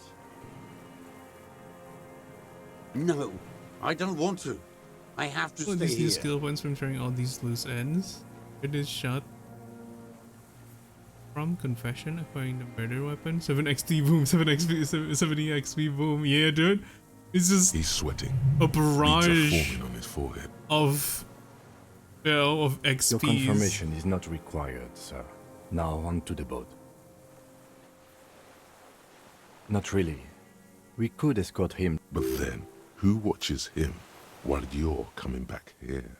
No, I don't want to. I have to Oh, stay these new here. skill points from sharing all these loose ends. It is shot from confession acquiring the murder weapon. 7 XT boom, 7 XP, 70 XP boom. Yeah, dude. It's just he's sweating. a Beads are barrage forming on his forehead. of, you know, of XPs. Your confirmation is not required, sir. Now on to the boat. Not really. We could escort him. But then, who watches him while you're coming back here?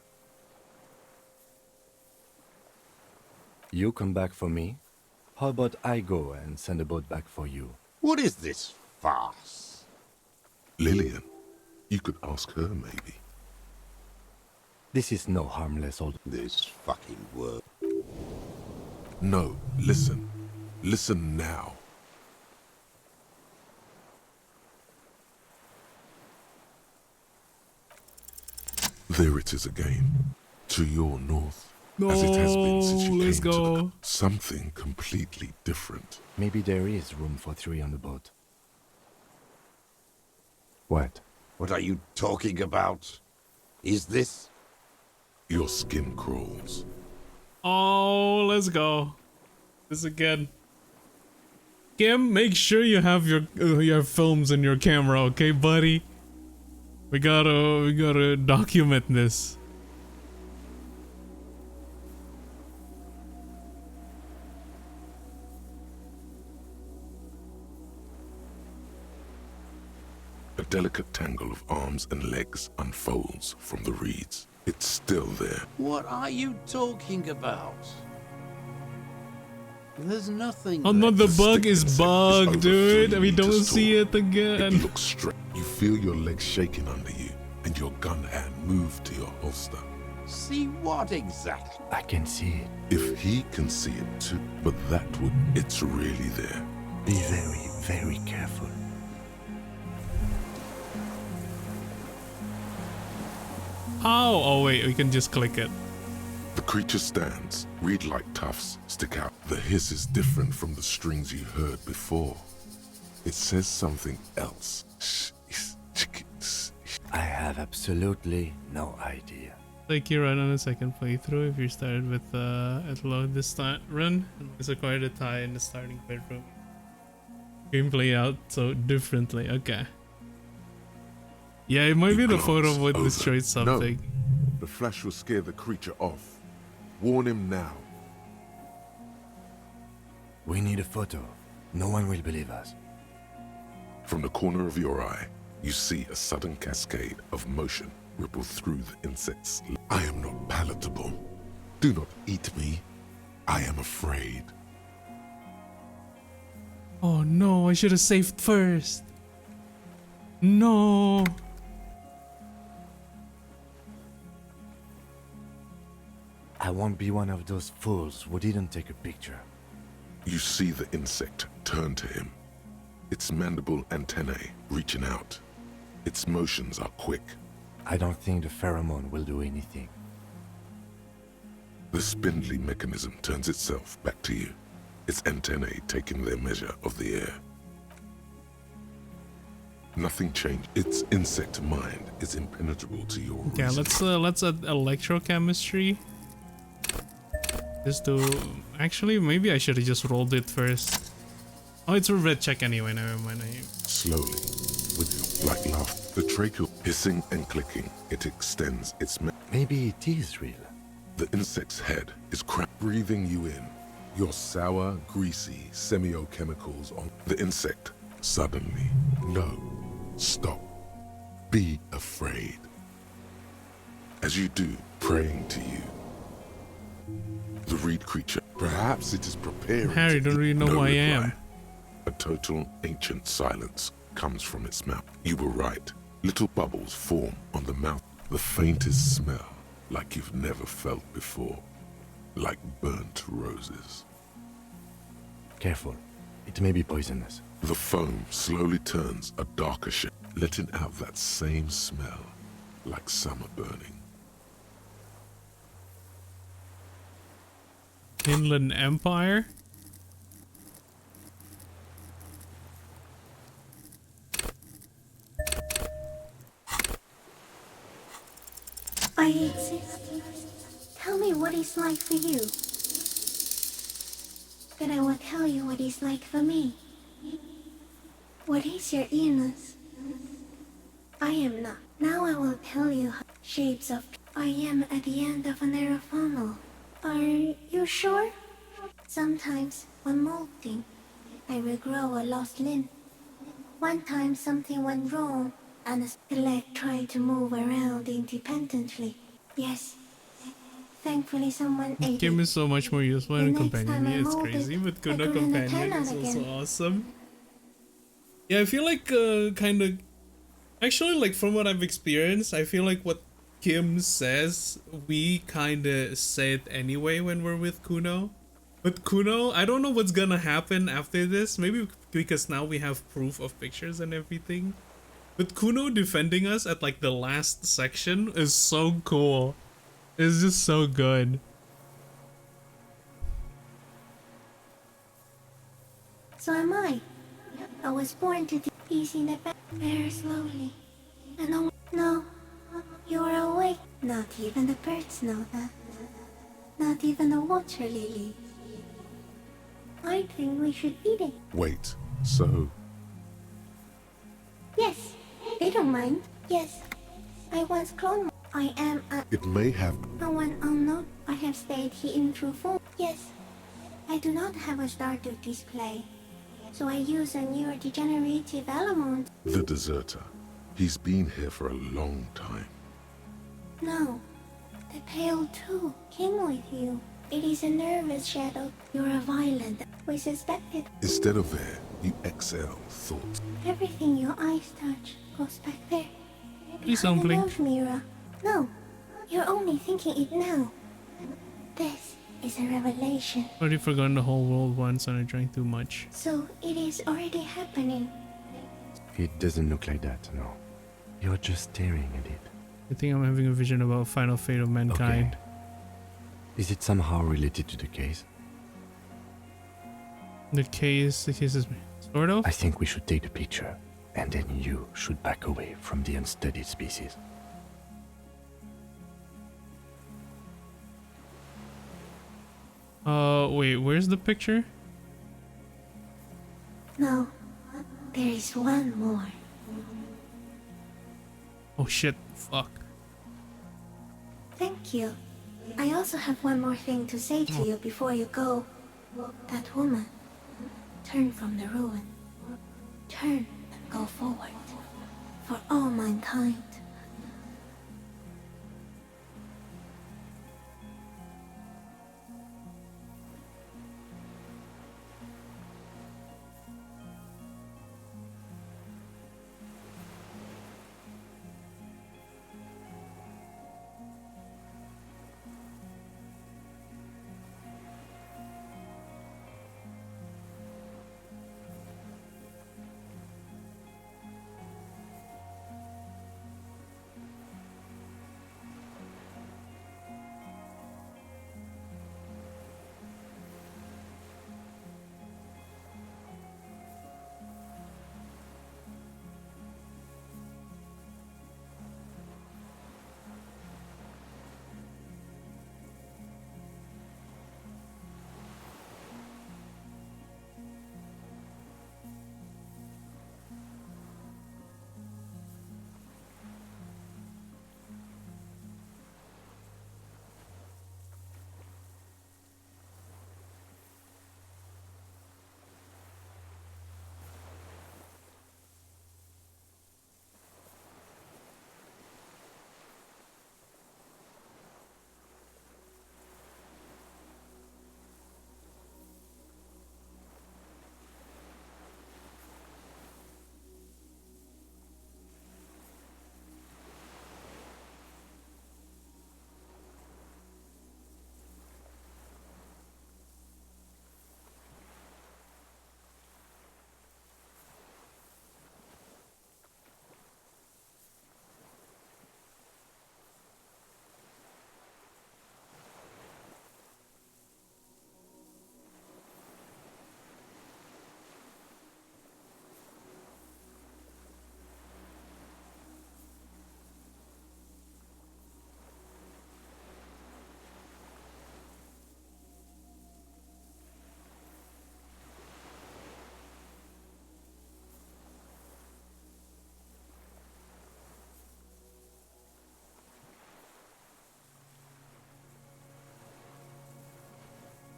You come back for me? How about I go and send a boat back for you? What is this farce? Lillian, you could ask her maybe. This is no harmless old... This fucking word. No, listen. Listen now. There it is again. To your north. As it has been since you let's came to go. the... Something completely different. Maybe there is room for 3 on the boat. What? What are you talking about? Is this... Your skin crawls. Oh, let's go. This again. Kim, make sure you have your films in your camera, okay, buddy? We gotta document this. A delicate tangle of arms and legs unfolds from the reeds. It's still there. What are you talking about? There's nothing... Another The bug stick is insect bugged, over dude. 3 We don't meters see tall. it again. It looks straight. You feel your legs shaking under you, and your gun hand move to your holster. See what exactly? I can see it. If he can see it too, but that would... It's really there. Be very, very careful. Oh, oh wait, we can just click it. The creature stands. Reed-like tufts stick out. The hiss is different from the strings you heard before. It says something else. I have absolutely no idea. Like you run on a second playthrough if you started with at load this run. It's required to tie in the starting bedroom. Gameplay out so differently. Okay. Yeah, it might be the photo would destroy something. No. The flash will scare the creature off. Warn him now. We need a photo. No one will believe us. From the corner of your eye, you see a sudden cascade of motion ripple through the insect's. I am not palatable. Do not eat me. I am afraid. Oh no, I should have saved first. No. I won't be one of those fools who didn't take a picture. You see the insect turn to him. Its mandible antennae reaching out. Its motions are quick. I don't think the pheromone will do anything. The spindly mechanism turns itself back to you, its antennae taking their measure of the air. Nothing changed. Its insect mind is impenetrable to your Okay, reason. let's add electrochemistry. Just to actually maybe I should have just rolled it first. Oh, it's a red check anyway. Never mind. Slowly, with your black laugh, the tracheal hissing and clicking, it extends its. Maybe it is real. The insect's head is breathing you in. Your sour, greasy semiochemicals on the insect. Suddenly, no, stop, be afraid. As you do, praying to you. The reed creature, perhaps it is preparing. Harry, don't really know who I am. A total ancient silence comes from its mouth. You were right. Little bubbles form on the mouth. The faintest smell, like you've never felt before. Like burnt roses. Careful. It may be poisonous. The foam slowly turns a darker shade, letting out that same smell, like summer burning. Inland Empire? I exist. Tell me what he's like for you. Then I will tell you what he's like for me. What is your illness? I am not. Now I will tell you how shapes of. I am at the end of a narrow funnel. Are you sure? Sometimes, when molting, I will grow a lost limb. One time something went wrong, and the leg tried to move around independently. Yes. Thankfully someone ate Kim it. is so much more useful The in next companion. time I Yeah, it's molded, crazy, but I Kuno grew an companion antenna is also again. awesome. Yeah, I feel like kind of actually, like, from what I've experienced, I feel like what Kim says we kind of say it anyway when we're with Kuno. But Kuno, I don't know what's gonna happen after this. Maybe because now we have proof of pictures and everything. But Kuno defending us at like the last section is so cool. It's just so good. So am I. I was born to easy the back very slowly. And no, you're awake. Not even the birds know that. Not even the water lily. I think we should eat it. Wait, so Yes, they don't mind. Yes, I once cloned. I am a. it may have. No one unknown. I have stayed hidden through 4. Yes, I do not have a starter display. So I use a neurodegenerative element. The deserter. He's been here for a long time. No, the pale too came with you. It is a nervous shadow. You're a violent. We suspect it. Instead of there, you exhale thoughts. Everything your eyes touch goes back there. Please Behind don't the blink. nose mirror. No, you're only thinking it now. This is a revelation. Already forgotten the whole world once and I drank too much. So it is already happening. It doesn't look like that, no. You're just staring at it. I think I'm having a vision about final fate of mankind. Is it somehow related to the case? The case is sort of. I think we should take the picture, and then you should back away from the unstudied species. Wait, where's the picture? No, there is one more. Oh shit, fuck. Thank you. I also have one more thing to say to you before you go. That woman. Turn from the ruin. Turn and go forward. For all mankind.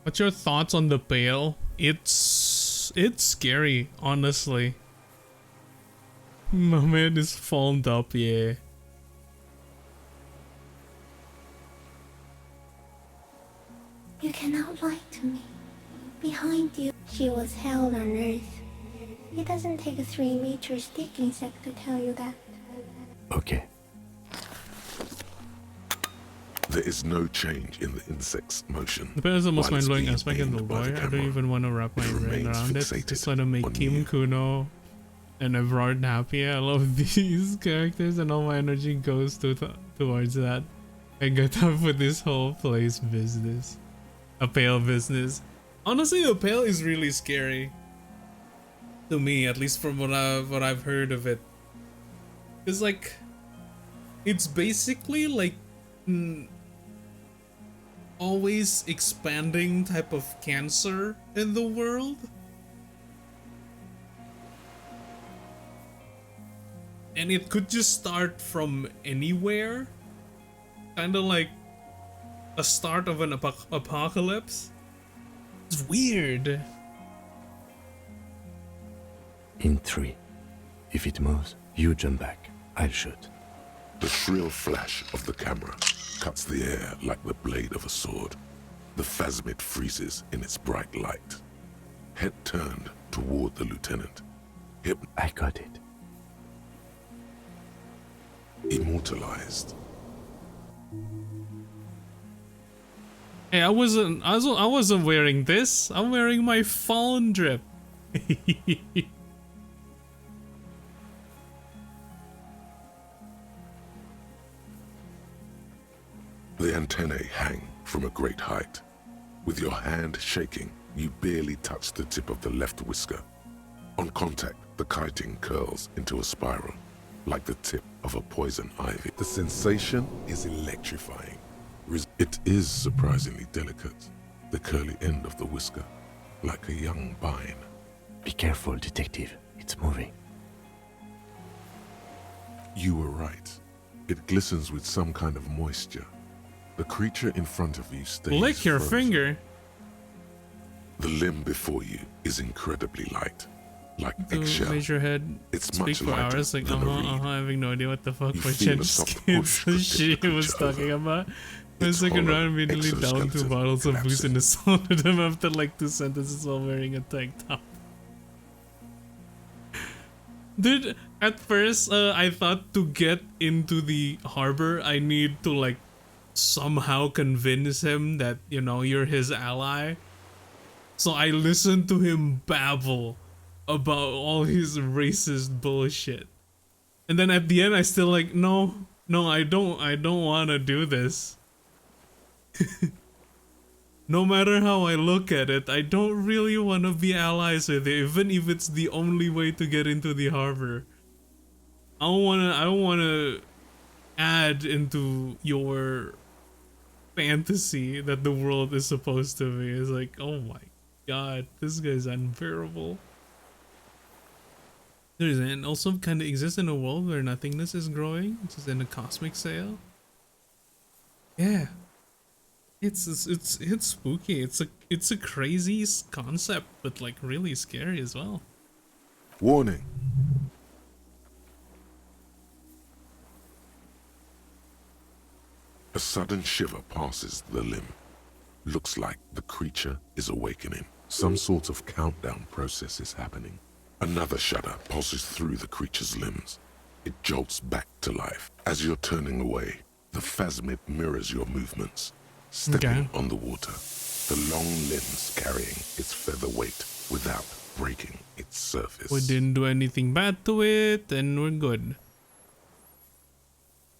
What's your thoughts on the Pale? It's scary, honestly. My man is foamed up, yeah. You cannot lie to me. Behind you, she was hell on earth. It doesn't take a 3-meter stick insect to tell you that. Okay. There is no change in the insect's motion. The Pale is the most while it's mind-blowing being aspect in the aimed by lore. I don't camera. even want to wrap my brain remains around it. fixated Just want to make on Kim you. Kuno and Everard happy. I love these characters and all my energy goes towards that. I got up with this whole place business. A Pale business. Honestly, the Pale is really scary. To me, at least from what I've heard of it. It's like, it's basically like always expanding type of cancer in the world. And it could just start from anywhere. Kind of like a start of an apocalypse. It's weird. In 3. If it moves, you jump back. I'll shoot. The shrill flash of the camera cuts the air like the blade of a sword. The phasmid freezes in its bright light. Head turned toward the lieutenant. I got it. Immortalized. Hey, I wasn't wearing this. I'm wearing my phone drip. The antennae hang from a great height. With your hand shaking, you barely touch the tip of the left whisker. On contact, the kiting curls into a spiral, like the tip of a poison ivy. The sensation is electrifying. It is surprisingly delicate, the curly end of the whisker, like a young vine. Be careful, detective. It's moving. You were right. It glistens with some kind of moisture. The creature in front of you stays Lick your frozen. finger. The limb before you is incredibly light, like To eggshell. raise your head, It's speak much for lighter hours, like than a reed. having no idea what the fuck You my feel a chin soft skins push to she tip the was creature talking over. about. My Its second hollow round immediately down 2 exoskeleton bottles of booze collapsing. and assaulted him after like 2 sentences while wearing a tank top. Dude, at first I thought to get into the harbor I need to like somehow convince him that, you know, you're his ally. So I listened to him babble about all his racist bullshit. And then at the end I still like, no, I don't want to do this. No matter how I look at it, I don't really want to be allies with you, even if it's the only way to get into the harbor. I don't want to add into your fantasy that the world is supposed to be. It's like, oh my god, this guy's unbearable. And also kind of exists in a world where nothingness is growing, which is in a cosmic sail. Yeah, it's spooky. It's a crazy concept, but like really scary as well. Warning. A sudden shiver passes the limb. Looks like the creature is awakening. Some sort of countdown process is happening. Another shudder pulses through the creature's limbs. It jolts back to life. As you're turning away, the phasmid mirrors your movements, stepping on the water, the long limbs carrying its feather weight without breaking its surface. We didn't do anything bad to it, and we're good.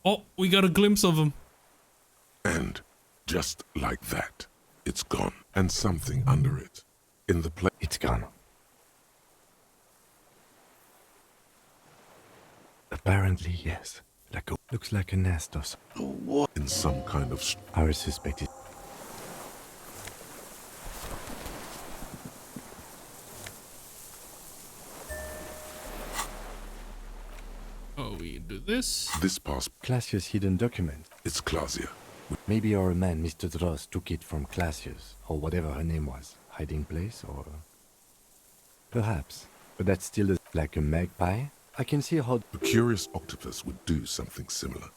Oh, we got a glimpse of him. And just like that, it's gone, and something under it. In the place, it's gone. Apparently, yes. Looks like a nest or something. What? In some kind of... Our suspect is... Oh, we do this. This pass... Classia's hidden document. It's Clausia. Maybe our man, Mr. Dross, took it from Classius, or whatever her name was. Hiding place, or... Perhaps. But that's still like a magpie? I can see how... A curious octopus would do something similar.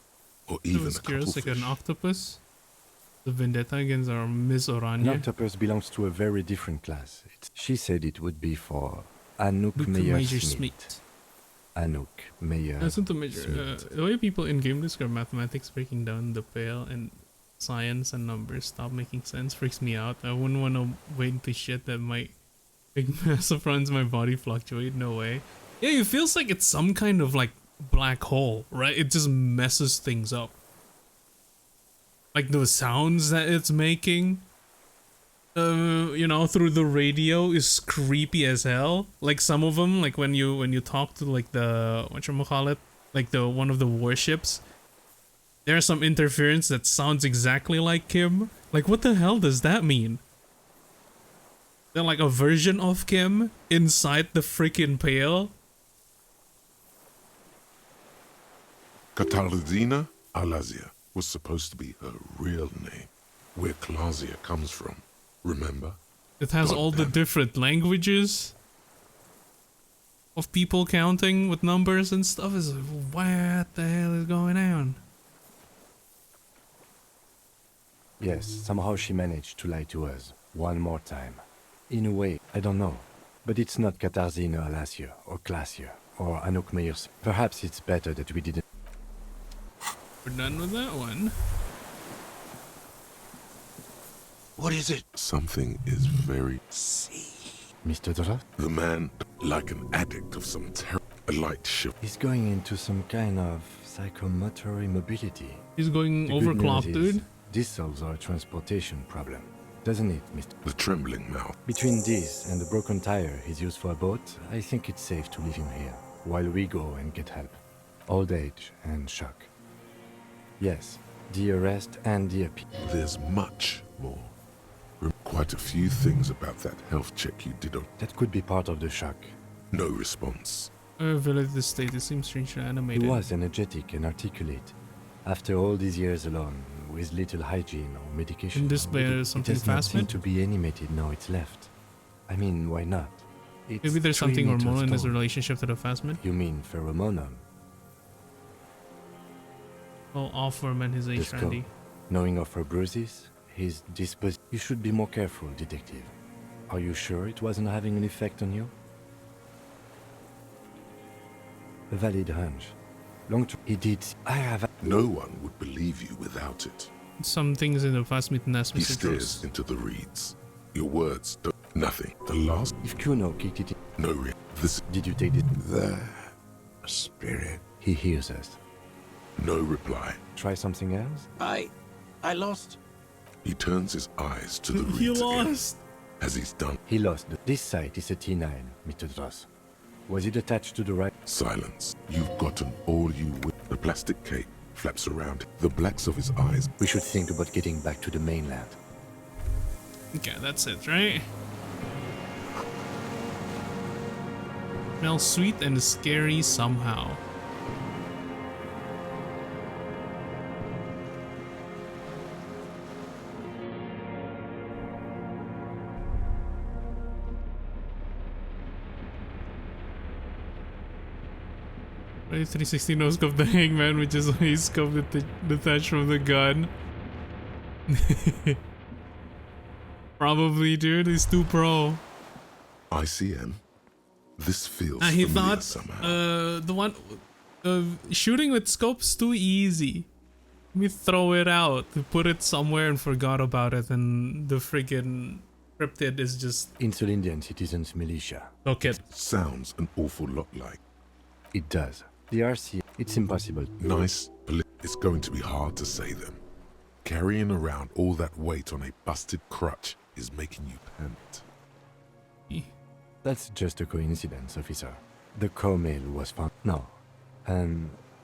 Or even a curious, like cuttlefish. an octopus? The vendetta against our Miss An Oranje? octopus belongs to a very different class. She said it would be for Anouk Luke Meyer Major Smith. Anouk Meyer That's not the major. Smith. The way people in game describe mathematics breaking down the pale and science and numbers stop making sense freaks me out. I wouldn't want to wade into shit that might make massive runs my body fluctuate. No way. Yeah, it feels like it's some kind of like black hole, right? It just messes things up. Like the sounds that it's making, you know, through the radio is creepy as hell. Like some of them, like when you talk to like the whatchamacallit, like the one of the warships, there's some interference that sounds exactly like Kim. Like what the hell does that mean? They're like a version of Kim inside the freaking pail. Katarzyna Alazia was supposed to be her real name, where Klasia comes from. Remember? It has all the different languages of people counting with numbers and stuff. Is like, what the hell is going on? Yes, somehow she managed to lie to us one more time. In a way, I don't know. But it's not Katarzyna Alasia or Klasia or Anouk Meyers. Perhaps it's better that we didn't. We're done with that one. What is it? Something is very... Mr. Dora? The man, like an addict of some a light ship. He's going into some kind of psychomotor immobility. He's going The good overclocked, news is, dude. This solves our transportation problem, doesn't it, Mr. The trembling mouth. Between this and the broken tire he's used for a boat, I think it's safe to leave him here, while we go and get help. Old age and shock. Yes, the arrest and the appeal. There's much more. Quite a few things about that health check you did on... That could be part of the shock. No response. Village state, it seems strangely animated. He was energetic and articulate. After all these years alone, with little hygiene or medication, In this player, it something does not seem Phasmid? to be animated now it's left. I mean, why not? It's Maybe there's 3 something meters hormonal in his tall. relationship to the Phasmid. You mean pheromonum? Well, off for man his age, Just go. Randy. Knowing of her bruises, his disposition. You should be more careful, detective. Are you sure it wasn't having an effect on you? A valid hunch. He did. I have. No one would believe you without it. Some things in the Phasmid Nest He stares into the reeds. Your words don't... Nothing. The last... If Kuno kicked it in. No This... Did you take it? The spirit. He hears us. No reply. Try something else? I lost. He turns his eyes to the reeds He again, lost. as he's done. He lost. This site is a T9, Mr. Dross. Was it attached to the right? Silence. You've gotten all you will. The plastic cape flaps around the blacks of his eyes. We should think about getting back to the mainland. Okay, that's it, right? Smells sweet and scary somehow. Right, 360 no scope the hangman, which is why he scoped detached from the gun. Probably, dude. He's too pro. ICM. This feels He familiar thought somehow. shooting with scope's too easy. Let me throw it out. Put it somewhere and forgot about it, and the friggin' cryptid is just Insulindian Citizens Militia. okay. Sounds an awful lot like. It does. The RC, it's impossible. Nice, but it's going to be hard to say them. Carrying around all that weight on a busted crutch is making you pant. That's just a coincidence, officer. The co-mail was found. No.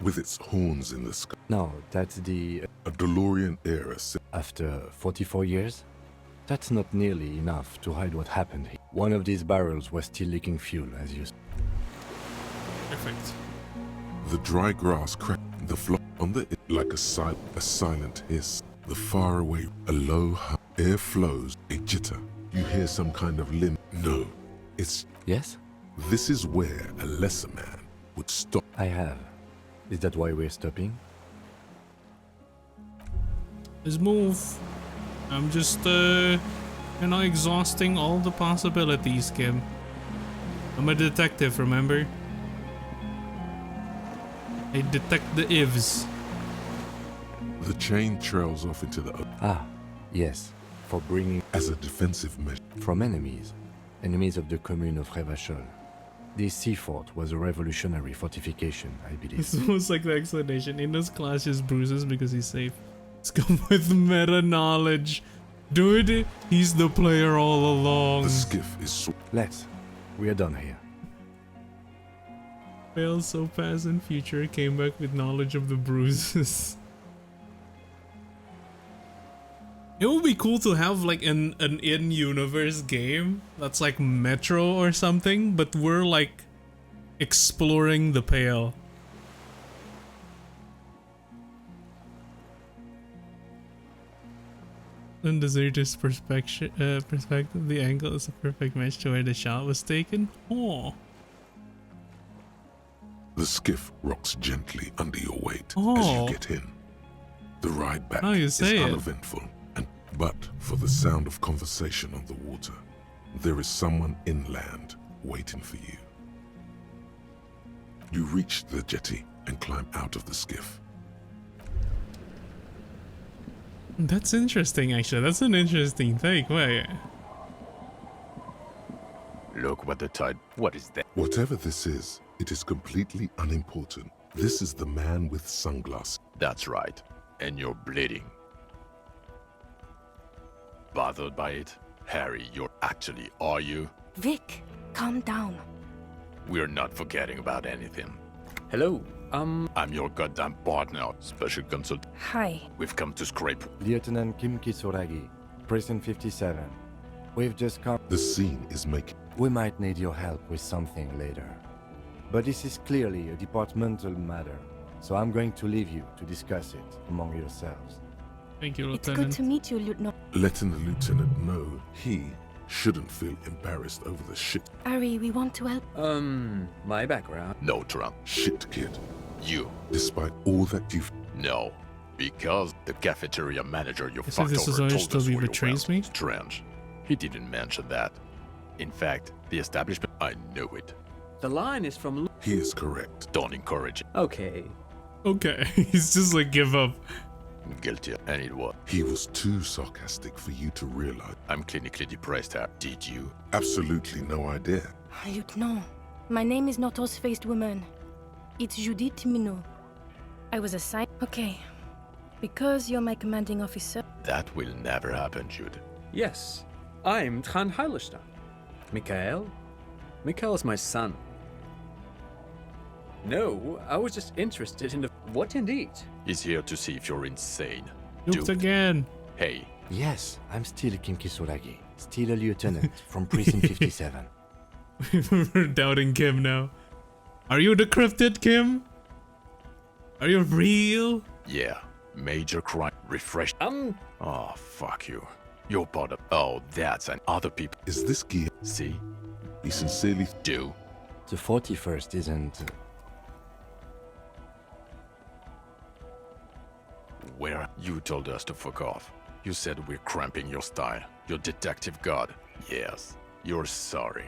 With its horns in the sky. No, that's the... A DeLorean era. After 44 years? That's not nearly enough to hide what happened here. One of these barrels was still leaking fuel, as you... Perfect. The dry grass cracked the floor on the like a silent hiss. The faraway, a low air flows, a jitter. You hear some kind of limb. No, it's... Yes? This is where a lesser man would stop. I have. Is that why we're stopping? Let's move. I'm just, exhausting all the possibilities, Kim. I'm a detective, remember? I detect the ifs. The chain trails off into the... Ah, yes. For bringing... As a defensive measure. From enemies. Enemies of the commune of Revachol. This sea fort was a revolutionary fortification, I believe. It's almost like the explanation. Indo's class just bruises because he's safe. Let's go with meta knowledge. Dude, he's the player all along. The skiff is... Let's. We are done here. Failed so past and future, came back with knowledge of the bruises. It would be cool to have like an in-universe game that's like Metro or something, but we're like exploring the Pale. In Deserter's perspective, the angle is a perfect match to where the shot was taken. Oh. The skiff rocks gently under your weight as Oh. you get in. The ride back Now you is say it. uneventful, but for the sound of conversation on the water, there is someone inland waiting for you. You reach the jetty and climb out of the skiff. That's interesting, actually. That's an interesting take. Wait. Look what the tide... What is that? Whatever this is, it is completely unimportant. This is the man with sunglasses. That's right. And you're bleeding. Bothered by it? Harry, you're actually, are you? Vic, calm down. We're not forgetting about anything. Hello, I'm your goddamn partner, special consult. Hi. We've come to scrape. Lieutenant Kim Kisuragi, Precinct 57. We've just come... The scene is making... We might need your help with something later. But this is clearly a departmental matter, so I'm going to leave you to discuss it among yourselves. Thank you, It's Lieutenant. good to meet you, Lieutenant. Letting the lieutenant know he shouldn't feel embarrassed over the shit. Harry, we want to help. My background. No, Trump. Shit, kid. You. Despite all that you've... No. Because the cafeteria manager you Is it fucked this is over how told us he where you betrays went. me? Strange. He didn't mention that. In fact, the establishment... I knew it. The line is from... He is correct. Don't encourage it. Okay. Okay, he's just like, give up. Guilty, and it was. He was too sarcastic for you to realize. I'm clinically depressed, Harry. Did you? Absolutely no idea. Lieutenant, my name is not Horse-Faced Woman. It's Judith Minot. I was assigned... Okay. Because you're my commanding officer... That will never happen, Jude. Yes, I'm Tran Heilerstein. Mikhail? Mikhail is my son. No, I was just interested in the... What indeed? He's here to see if you're insane. Duped again. Hey. Yes, I'm still Kim Kisuragi. Still a lieutenant from Precinct 57. We're doubting Kim now. Are you the cryptid, Kim? Are you real? Yeah. Major crime. Refresh. Oh, fuck you. You're part of... Oh, that's an other people. Is this gear? See? He sincerely... Do. The 41st isn't... Where you told us to fuck off. You said we're cramping your style. Your detective god. Yes. You're sorry.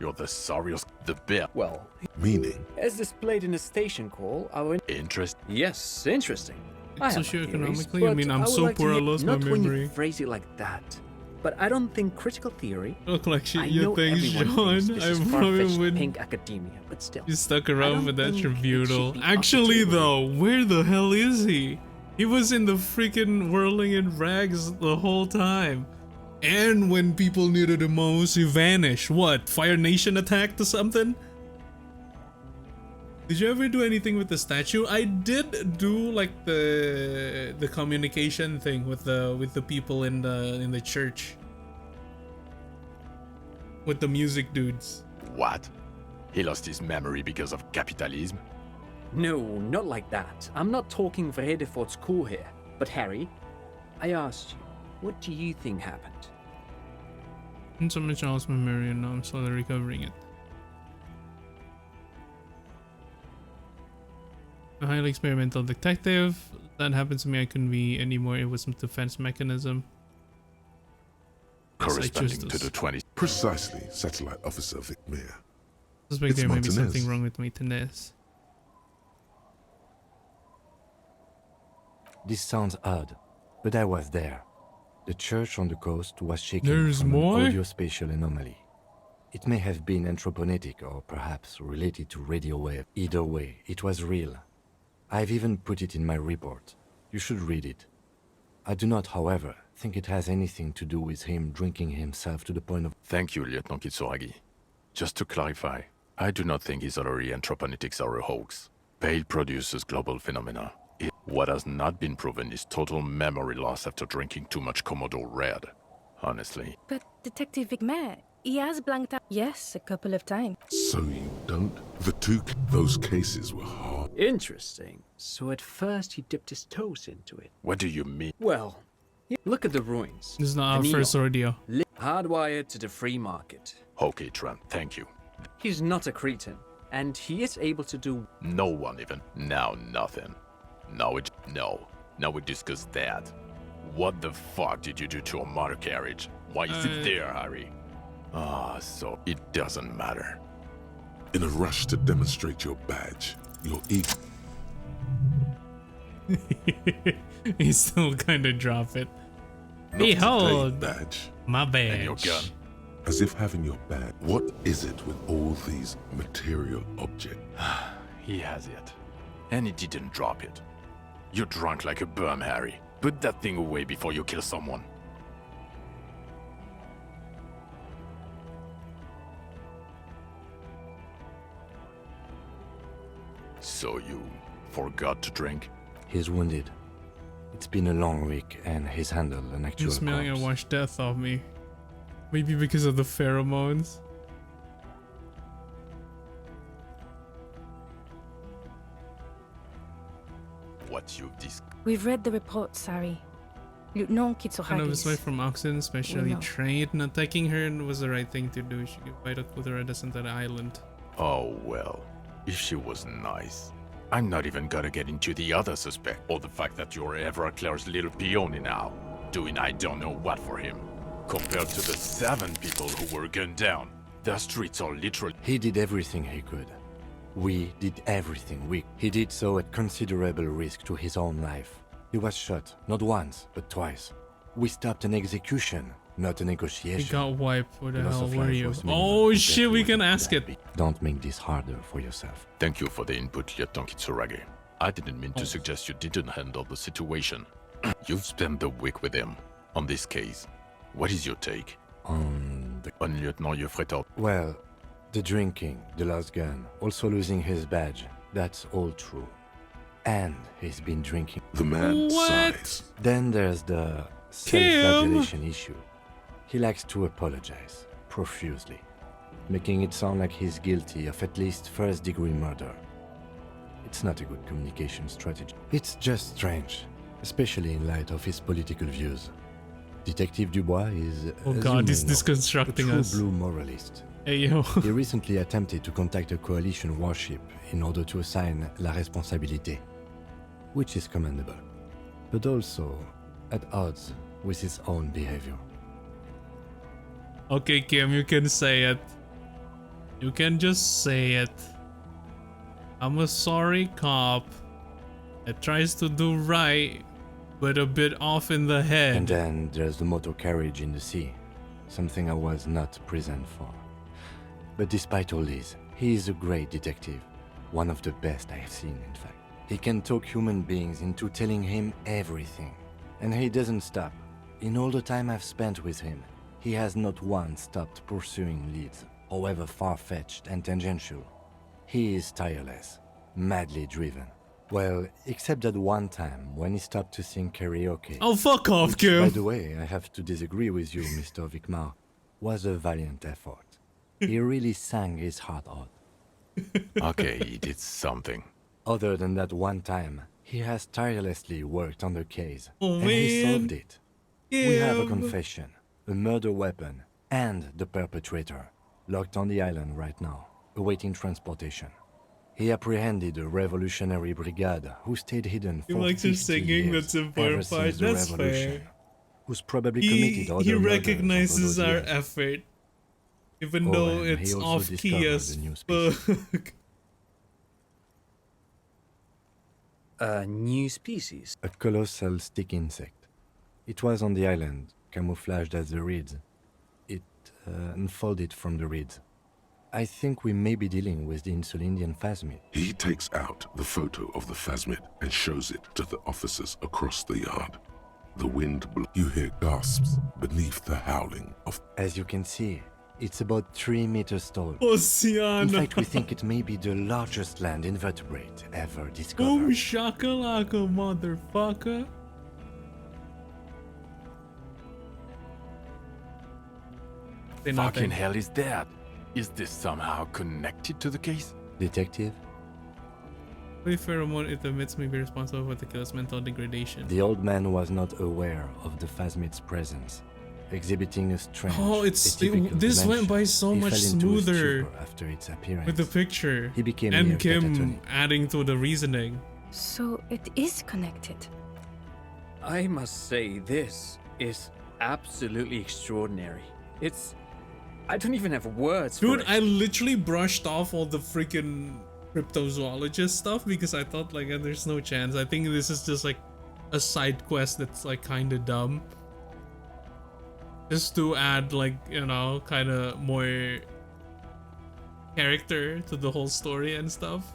You're the sorriest... The bear. Well... Meaning? As displayed in the station call, our... Interest? Yes, interesting. I have my Socioeconomically, theories, I mean, but I'm would so like to poor I hear- lost my Not when memory. you phrase it like that. But I don't think critical theory... Look like shit, I you know think, everyone thinks Sean? this I is probably far-fetched would... pink academia, but still. You stuck I around don't with that think it tribunal. should be Actually, off the though, where the hell is he? He was in the freaking whirling in rags the whole time. And when people needed him most, he vanished. What? Fire Nation attacked or something? Did you ever do anything with the statue? I did do like the communication thing with the people in the church. With the music dudes. What? He lost his memory because of capitalism? No, not like that. I'm not talking Vredefort's cool here. But Harry, I asked you, what do you think happened? It's on my child's memory and now I'm slowly recovering it. A highly experimental detective. That happens to me, I couldn't be anymore. It was some defense mechanism. Corresponding to the 20. Precisely, Satellite Officer Vicmere. Suspect It's there may be Martinez. something wrong with Martinez. This sounds odd, but I was there. The church on the coast was shaken There's from more? an audio-spatial anomaly. It may have been anthroponetic or perhaps related to radio wave. Either way, it was real. I've even put it in my report. You should read it. I do not, however, think it has anything to do with him drinking himself to the point of... Thank you, Lieutenant Kitsuragi. Just to clarify, I do not think his honorary anthroponetics are a hoax. Pale produces global phenomena. What has not been proven is total memory loss after drinking too much Commodore Red. Honestly. But Detective Vicmere, he has blanked out. Yes, a couple of times. So you don't? Those cases were hard. Interesting. So at first he dipped his toes into it. What do you mean? Well, look at the ruins. This is not our The first neon. ordeal. Hardwired to the free market. Okay, Trent, thank you. He's not a cretin, and he is able to do... No one even. Now nothing. Now we discuss that. What the fuck did you do to a motor carriage? Why is it there, Harry? So it doesn't matter. In a rush to demonstrate your badge, your ego. He still kind of drop it. Not Behold, today, badge. my badge. And your gun. As if having your badge. What is it with all these material objects? He has it. And he didn't drop it. You're drunk like a bum, Harry. Put that thing away before you kill someone. So you forgot to drink? He's wounded. It's been a long week and he's handled an actual You're smelling a corpse. washed death off me. Maybe because of the pheromones. What you've We've read the report, Sari. Lieutenant Kind of aside Kitsuragi. from Oxen, especially know. trained in attacking her, and was the right thing to do. She could fight with her at the center of the island. Oh, well. If she was nice. I'm not even gonna get into the other suspect, or the fact that you're Everclear's little peony now, doing I don't know what for him. Compared to the 7 people who were gunned down, the streets are literally... He did everything he could. We did everything he did so at considerable risk to his own life. He was shot, not once, but twice. We stopped an execution, not a He negotiation. got wiped. Where the The loss hell of were life you? was minimal Oh compared shit, to we what can it ask could it. be. Don't make this harder for yourself. Thank you for the input, Lieutenant Kitsuragi. I didn't mean to suggest you didn't handle the situation. You've spent the week with him on this case. What is your take? On Lieutenant Yofretov. Well, the drinking, the lost gun, also losing his badge, that's all true. And he's been drinking. The man What? sighs. Then there's the self-flagellation issue. He likes to apologize, profusely, making it sound like he's guilty of at least first-degree murder. It's not a good communication strategy. It's just strange, especially in light of his political views. Detective Dubois is, Oh as god, you he's may know, disconstructing a true us. blue moralist. Hey yo. He recently attempted to contact a coalition warship in order to assign la responsabilité, which is commendable, but also at odds with his own behavior. Okay, Kim, you can say it. You can just say it. I'm a sorry cop that tries to do right, but a bit off in the head. And then there's the motor carriage in the sea, something I was not present for. But despite all this, he is a great detective, one of the best I have seen, in fact. He can talk human beings into telling him everything, and he doesn't stop. In all the time I've spent with him, he has not once stopped pursuing leads, however far-fetched and tangential. He is tireless, madly driven. Well, except that one time when he stopped to sing karaoke. Oh, fuck off, which, Kim. by the way, I have to disagree with you, Mr. Vicmar, was a valiant effort. He really sang his heart out. Okay, he did something. Other than that one time, He has tirelessly worked on the case, Oh, and he man. solved it. We have a Give. confession, a murder weapon, and the perpetrator, locked on the island right now, awaiting transportation. He apprehended a revolutionary brigade who stayed hidden He for likes 50 his singing, years, that's important ever part. since the That's revolution, fair. who's probably committed other He murders over recognizes those our years. effort, even Oh, though and he it's also off key discovered as a new species. fuck. A new species? A colossal stick insect. It was on the island, camouflaged as the reeds. It unfolded from the reeds. I think we may be dealing with the Insulindian phasmid. He takes out the photo of the phasmid and shows it to the officers across the yard. The wind you hear gasps beneath the howling of... As you can see, it's about 3 meters tall. Oceana. In fact, we think it may be the largest land invertebrate ever discovered. Boom shakalaka, motherfucker. Say Fucking nothing. hell is that? Is this somehow connected to the case? Detective? Holy pheromone, it admits may be responsible for the killer's mental degradation. The old man was not aware of the phasmid's presence, exhibiting a strange, this atypical went by dementia. so He much fell into a smoother stupor after its appearance. with the picture. He became and near Kim catatonic. adding to the reasoning. So it is connected. I must say, this is absolutely extraordinary. I don't even have words for Dude, it. I literally brushed off all the freaking cryptozoologist stuff because I thought like there's no chance. I think this is just like a side quest that's like kind of dumb. Just to add like, you know, kind of more character to the whole story and stuff.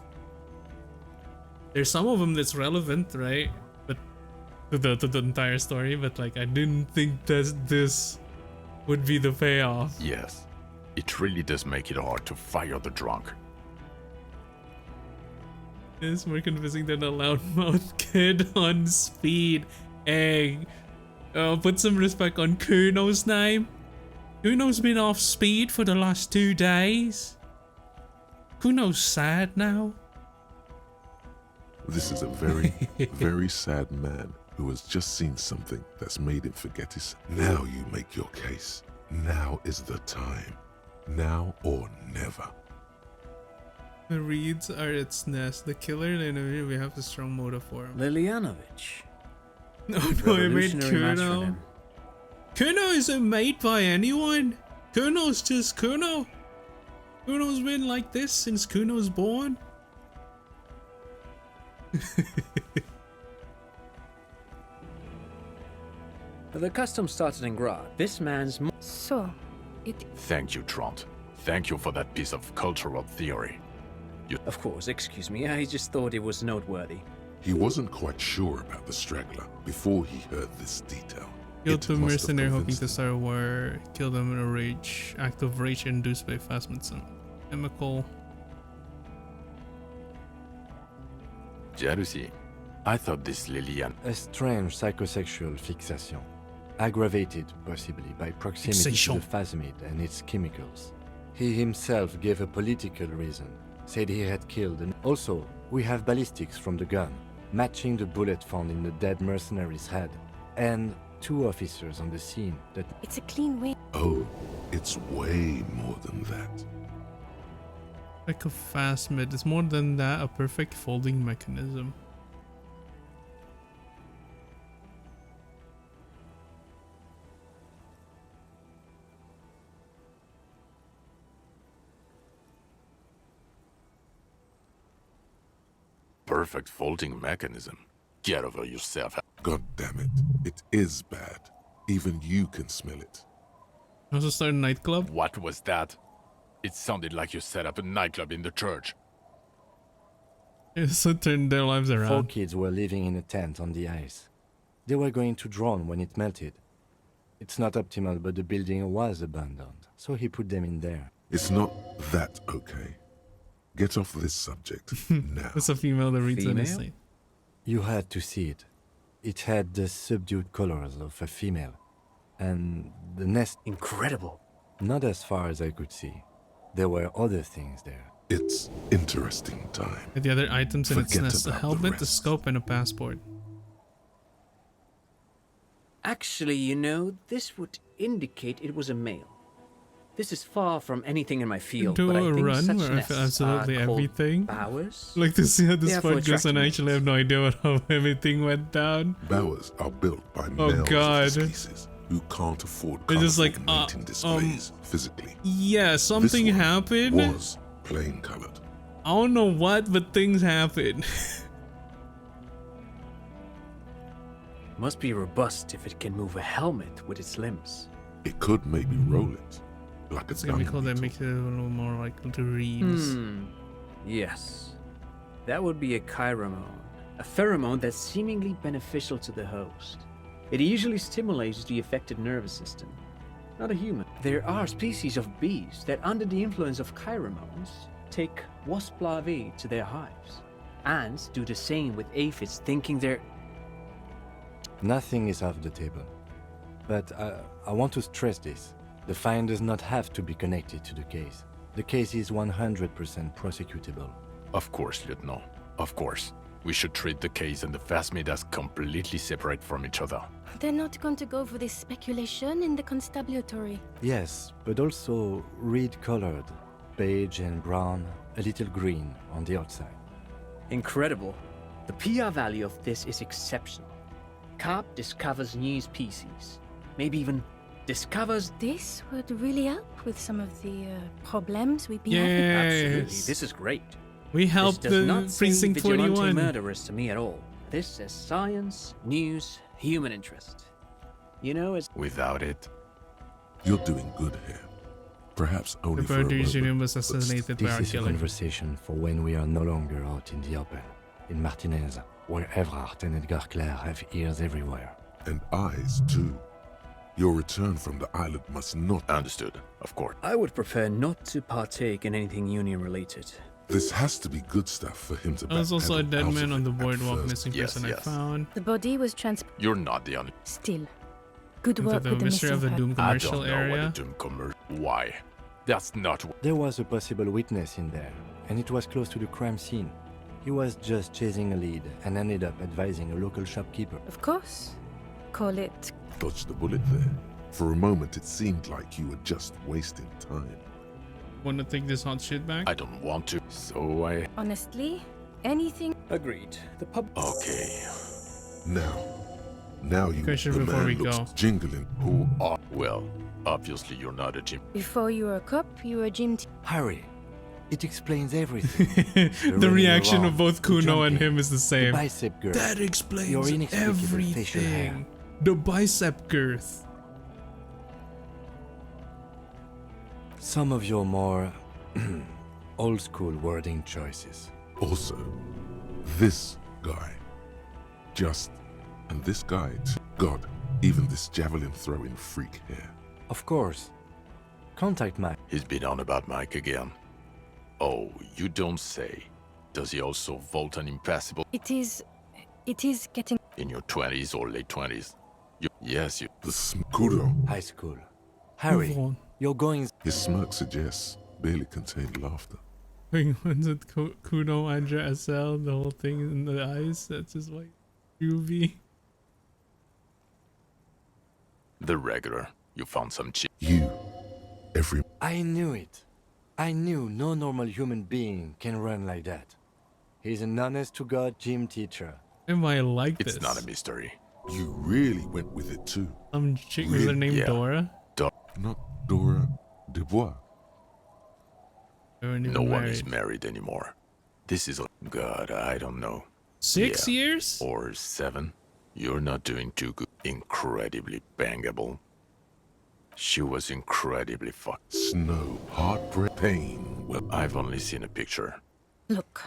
There's some of them that's relevant, right? But to the entire story, but like I didn't think that this would be the payoff. Yes. It really does make it hard to fire the drunk. It's more convincing than a loudmouth kid on speed. Hey, put some respect on Kuno's name. Kuno's been off speed for the last 2 days. Kuno's sad now. This is a very, very sad man who has just seen something that's made him forget his... Now you make your case. Now is the time. Now or never. The reeds are its nest. The killer and we have a strong motive for him. Lilianovich. No, I made Revolutionary match for Kuno. him. Kuno isn't made by anyone. Kuno's just Kuno. Kuno's been like this since Kuno's born. The custom started in Gra. This man's... So, it... Thank you, Trant. Thank you for that piece of cultural theory. Of course, excuse me. I just thought it was noteworthy. He wasn't quite sure about the straggler before he heard this detail. Killed the It must have mercenary hoping convinced to start a war. Killed them in a rage. Act of rage induced by phasmid chemical. Jealousy. I thought this Lilian... A strange psychosexual fixation, aggravated possibly by proximity Fixation. to the phasmid and its chemicals. He himself gave a political reason, said he had killed, and also we have ballistics from the gun, matching the bullet found in the dead mercenary's head, and 2 officers on the scene that... It's a clean win. Oh, it's way more than that. Like a phasmid. It's more than that, a perfect folding mechanism. Perfect folding mechanism. Get over yourself. God damn it. It is bad. Even you can smell it. Also start a nightclub? What was that? It sounded like you set up a nightclub in the church. It's to turn their lives 4 around. kids were living in a tent on the ice. They were going to drown when it melted. It's not optimal, but the building was abandoned, so he put them in there. It's not that okay. Get off this subject now. It's a female that reads Female? honestly. You had to see it. It had the subdued colors of a female. And the nest... Incredible. Not as far as I could see. There were other things there. It's interesting time. And the other items in its Forget nest: a about the helmet, a rest. scope, and a passport. Actually, you know, this would indicate it was a male. This is far from anything in my field, Do but I a think run such where I nests feel absolutely are called everything. bowers. Like to see how this Therefore part goes, and I attracting actually have no idea how everything went down. Bowers are built by Oh males God! of the species who can't afford It's just like mating displays physically. Yeah, something This one happened. Was plain colored. I don't know what, but things happen. Must be robust if it can move a helmet with its limbs. It could maybe roll it, like It's a gonna be dung cool. That beetle. makes it a little more likely to read. Yes. That would be a pheromone. A pheromone that's seemingly beneficial to the host. It usually stimulates the affected nervous system. Not a human. There are species of bees that, under the influence of pheromones, take wasp larvae to their hives. Ants do the same with aphids, thinking they're... Nothing is off the table. But I want to stress this. The find does not have to be connected to the case. The case is 100% prosecutable. Of course, Lieutenant. Of course. We should treat the case and the Phasmid as completely separate from each other. They're not going to go for this speculation in the constabulary. Yes, but also reed-colored, beige and brown, a little green on the outside. Incredible. The PR value of this is exceptional. Carp discovers new species. Maybe even discovers... This would really help with some of the problems we've been having. Absolutely. This is great. We helped this does the not say Precinct vigilante 41. murderers to me at all. This says science, news, human interest. You know, it's... Without it... You're doing good here. Perhaps only The for a Burders moment, Union was but assassinated by This our is a killer. conversation for when we are no longer out in the open. In Martinez, where Evrart and Edgar Clare have ears everywhere. And eyes, too. Your return from the island must not... Understood, of course. I would prefer not to partake in anything union-related. This has to be good stuff for him to There's also a backpedal dead out man of on the it at boardwalk, first. missing Yes, person yes. I found. The body was You're not the only... Still, good Into work the with the mystery of the missing Doom I commercial don't know area. what a Doom commercial... Why? That's not what... There was a possible witness in there, and it was close to the crime scene. He was just chasing a lead and ended up advising a local shopkeeper. Of course. Call it... Dodged the bullet there. For a moment, it seemed like you were just wasting time. Wanna take this hot shit back? I don't want to, so I... Honestly, anything... Agreed. The pub... Okay. Now you, Question the before man we looks go. jingling. Who are... Well, obviously you're not a gym... Before you were a cop, you were a gym Harry, it explains everything. The running reaction around, of both the Kuno and jumping, him is the the same. bicep girth, That your explains inexplicable facial hair. everything. The bicep girth. Some of your more old-school wording choices. Also, this guy. And this guy too. God, even this javelin-throwing freak here. Of course. Contact Mike. He's been on about Mike again. Oh, you don't say. Does he also vault an impassable... It is getting... In your 20s or late 20s? Yes, you... The Kudo. High school. Harry, you're going... His smirk suggests barely contained laughter. Wait, when's it Kuno, Andra, SL, the whole thing in the eyes? That's just like UV. The regular. You found some chip. I knew it. I knew no normal human being can run like that. He's an honest-to-God gym teacher. Am I like It's this? not a mystery. You really went with it too. Some chick was her name Yeah. Dora? Not Dora Dubois. No one is married anymore. This is... God, I don't know. 6 years? Or 7. You're not doing too good. Incredibly bangable. She was incredibly fucked. Snow, heartbreak, pain. Well, I've only seen a picture. Look,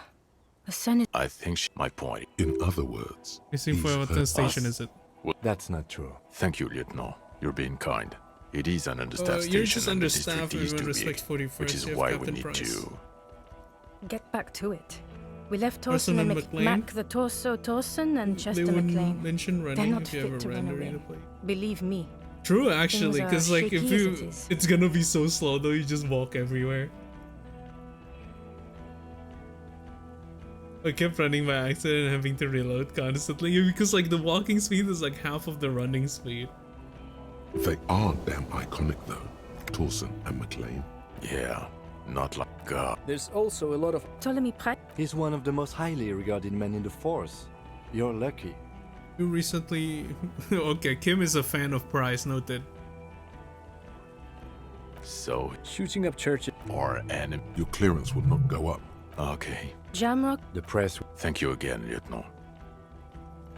the sun is... I think my point... In other words... Missing for what the station is it? Well, that's not true. Thank you, Lieutenant. You're being kind. It is an understaffed You're station just and the understaffed, district is everyone too respects big, 41st, which is you have why we Captain need Price. to... Get back to it. We left Person Torsen and and McLean? Mac the Torso Torsen and Chester They wouldn't McLean. mention They're running not if you fit have to a run render away. to play. Believe me. True, actually, Things are because like if shaky as you... it is. It's gonna be so slow though, you just walk everywhere. I kept running by accident and having to reload constantly because like the walking speed is like half of the running speed. They are damn iconic though, Torsen and McLean. Yeah, not like God. There's also a lot of... Ptolemy Price. He's one of the most highly regarded men in the Force. You're lucky. You recently... Okay, Kim is a fan of Price, noted. So, shooting up churches or enemy. Your clearance will not go up. Okay. Jamrock. The press. Thank you again, Lieutenant.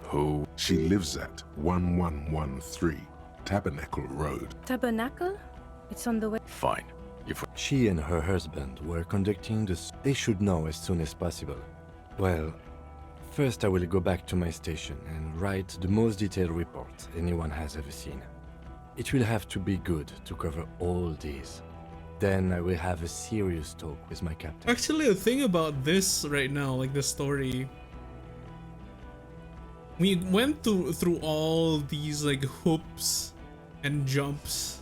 Who? She lives at 1113 Tabernacle Road. Tabernacle? It's on the way. Fine. If she and her husband were conducting this, they should know as soon as possible. Well, first I will go back to my station and write the most detailed report anyone has ever seen. It will have to be good to cover all these. Then I will have a serious talk with my captain. Actually, the thing about this right now, like the story, we went through all these like hoops and jumps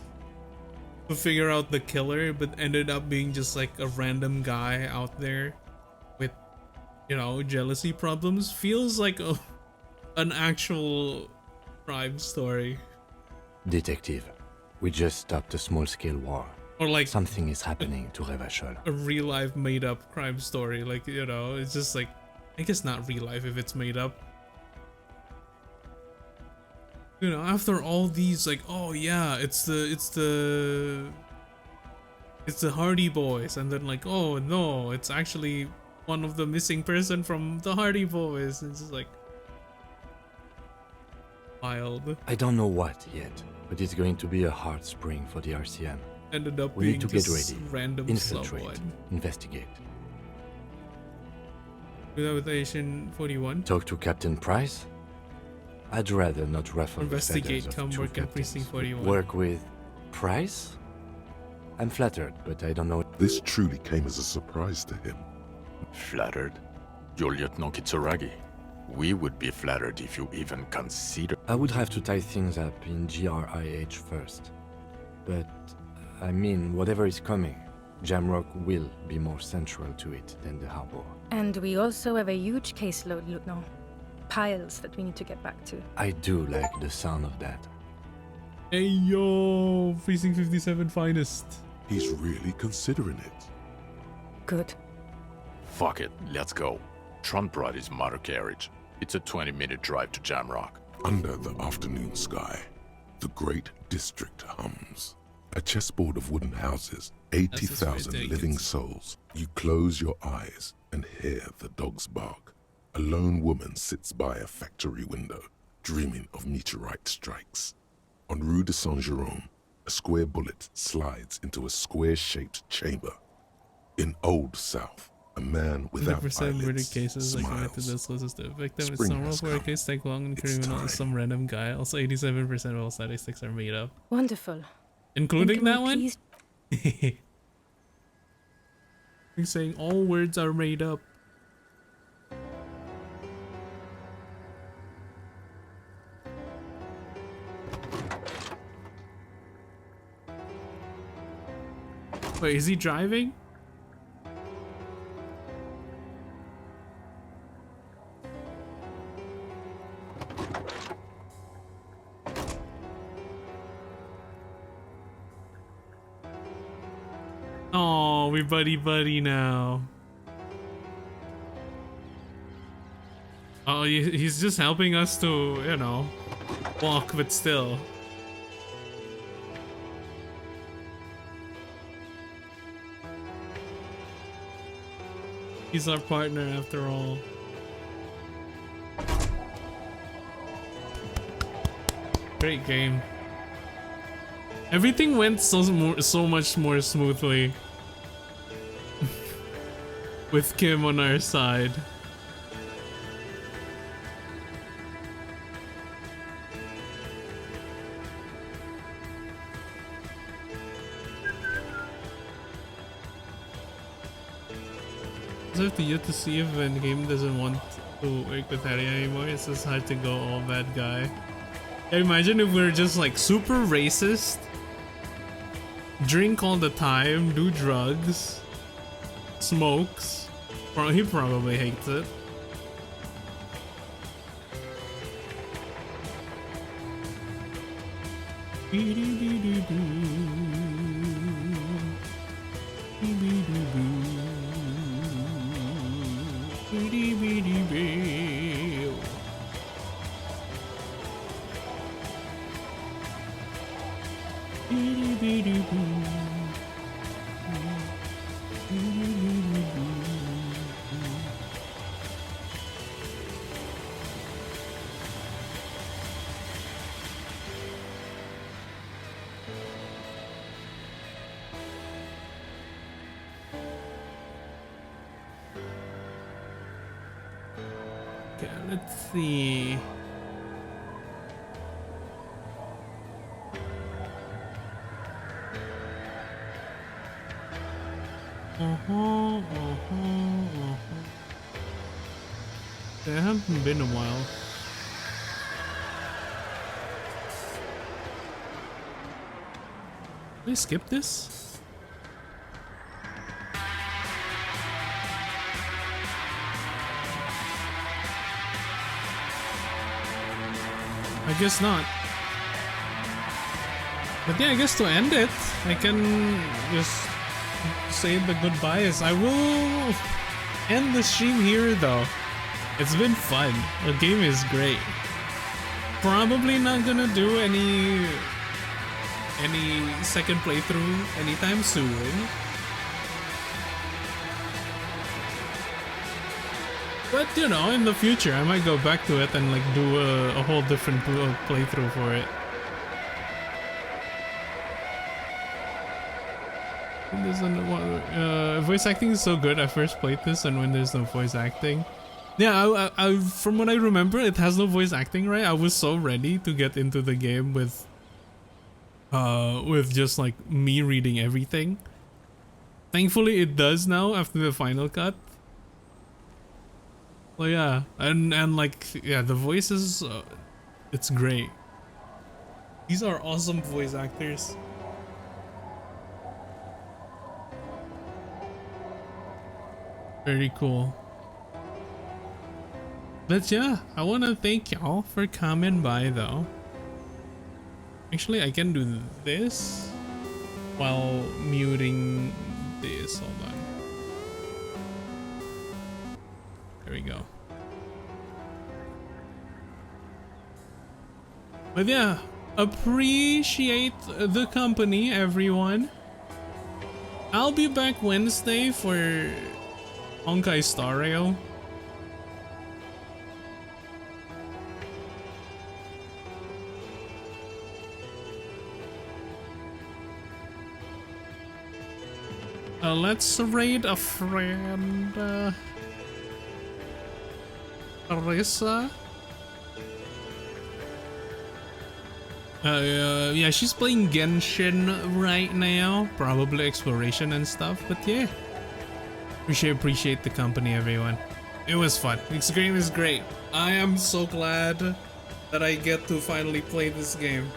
to figure out the killer, but ended up being just like a random guy out there with, you know, jealousy problems. Feels like an actual crime story. Detective, we just stopped a small-scale war. Or like something is happening to Revachol. A real-life made-up crime story, like, you know, it's just like, I guess not real life if it's made up. You know, after all these, like, oh yeah, it's the Hardy Boys, and then like, oh no, it's actually one of the missing person from the Hardy Boys. It's just like wild. I don't know what yet, but it's going to be a hard spring for the RCM. Ended up we being need to get just ready, random infiltrate, someone. investigate. With Asian 41. Talk to Captain Price? I'd rather not ruffle investigate, the feathers come of work at Precinct 41. Work with Price? I'm flattered, but I don't know. This truly came as a surprise to him. Flattered? You're Lieutenant Kitsuragi. We would be flattered if you even consider. I would have to tie things up in GRIH first. But, I mean, whatever is coming, Jamrock will be more central to it than the harbor. And we also have a huge caseload, Lieutenant. Piles that we need to get back to. I do like the sound of that. Hey yo, Precinct 57 finest. He's really considering it. Good. Fuck it, let's go. Tron brought his motor carriage. It's a 20-minute drive to Jamrock. Under the afternoon sky, the great district hums. A chessboard of wooden houses, 80,000 living souls. You close your eyes and hear the dogs bark. A lone woman sits by a factory window, dreaming of meteorite strikes. On Rue de Saint-Jérôme, a square bullet slides into a square-shaped chamber. In Old South, a man without 100% murder eyelids cases like connected to this closest to the victim. It's normal for a case take long and criminal is some random guy. Also, 87% of all statistics are made up. Wonderful. Including that one? You're saying all words are made up. Wait, is he driving? Oh, we buddy now. Oh, he's just helping us to, you know, walk, but still. He's our partner after all. Great game. Everything went so much more smoothly with Kim on our side. It's up to you to see if when game doesn't want to work with Harry anymore. It's just hard to go all bad guy. Yeah, imagine if we're just like super racist, drink all the time, do drugs, smokes. He probably hates it. Okay, let's see. It hasn't been a while. Did I skip this? I guess not. But yeah, I guess to end it, I can just say the goodbyes. I will end the stream here though. It's been fun. The game is great. Probably not gonna do any second playthrough anytime soon. But you know, in the future, I might go back to it and like do a whole different playthrough for it. Voice acting is so good. I first played this, and when there's no voice acting, yeah, I from what I remember, it has no voice acting, right? I was so ready to get into the game with just like me reading everything. Thankfully, it does now after the final cut. Well, yeah, and like yeah, the voices, it's great. These are awesome voice actors. Very cool. But yeah, I want to thank y'all for coming by though. Actually, I can do this while muting this. Hold on. There we go. But yeah, appreciate the company, everyone. I'll be back Wednesday for Honkai Star Rail. Let's raid a friend. Arisa. Yeah, she's playing Genshin right now. Probably exploration and stuff, but yeah. Appreciate the company, everyone. It was fun. This game is great. I am so glad that I get to finally play this game.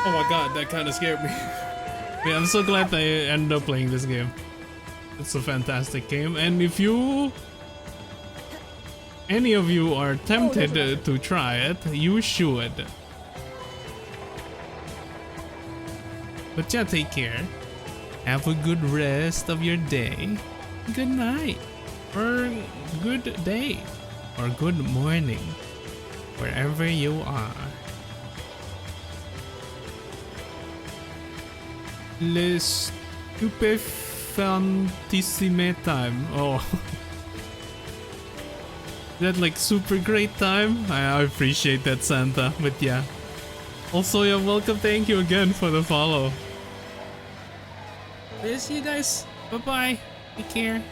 Oh my god, that kind of scared me. Yeah, I'm so glad that I ended up playing this game. It's a fantastic game, and if any of you are tempted to try it, you should. But yeah, take care. Have a good rest of your day. Good night. Or good day. Or good morning. Wherever you are. Le stupefantissime time. Oh. That like super great time? I appreciate that, Santa. But yeah. Also, you're welcome. Thank you again for the follow. See you guys. Bye-bye. Take care.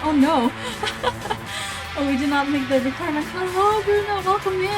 Oh no. Oh, we did not make the requirement. Hello, Bruno. Welcome in.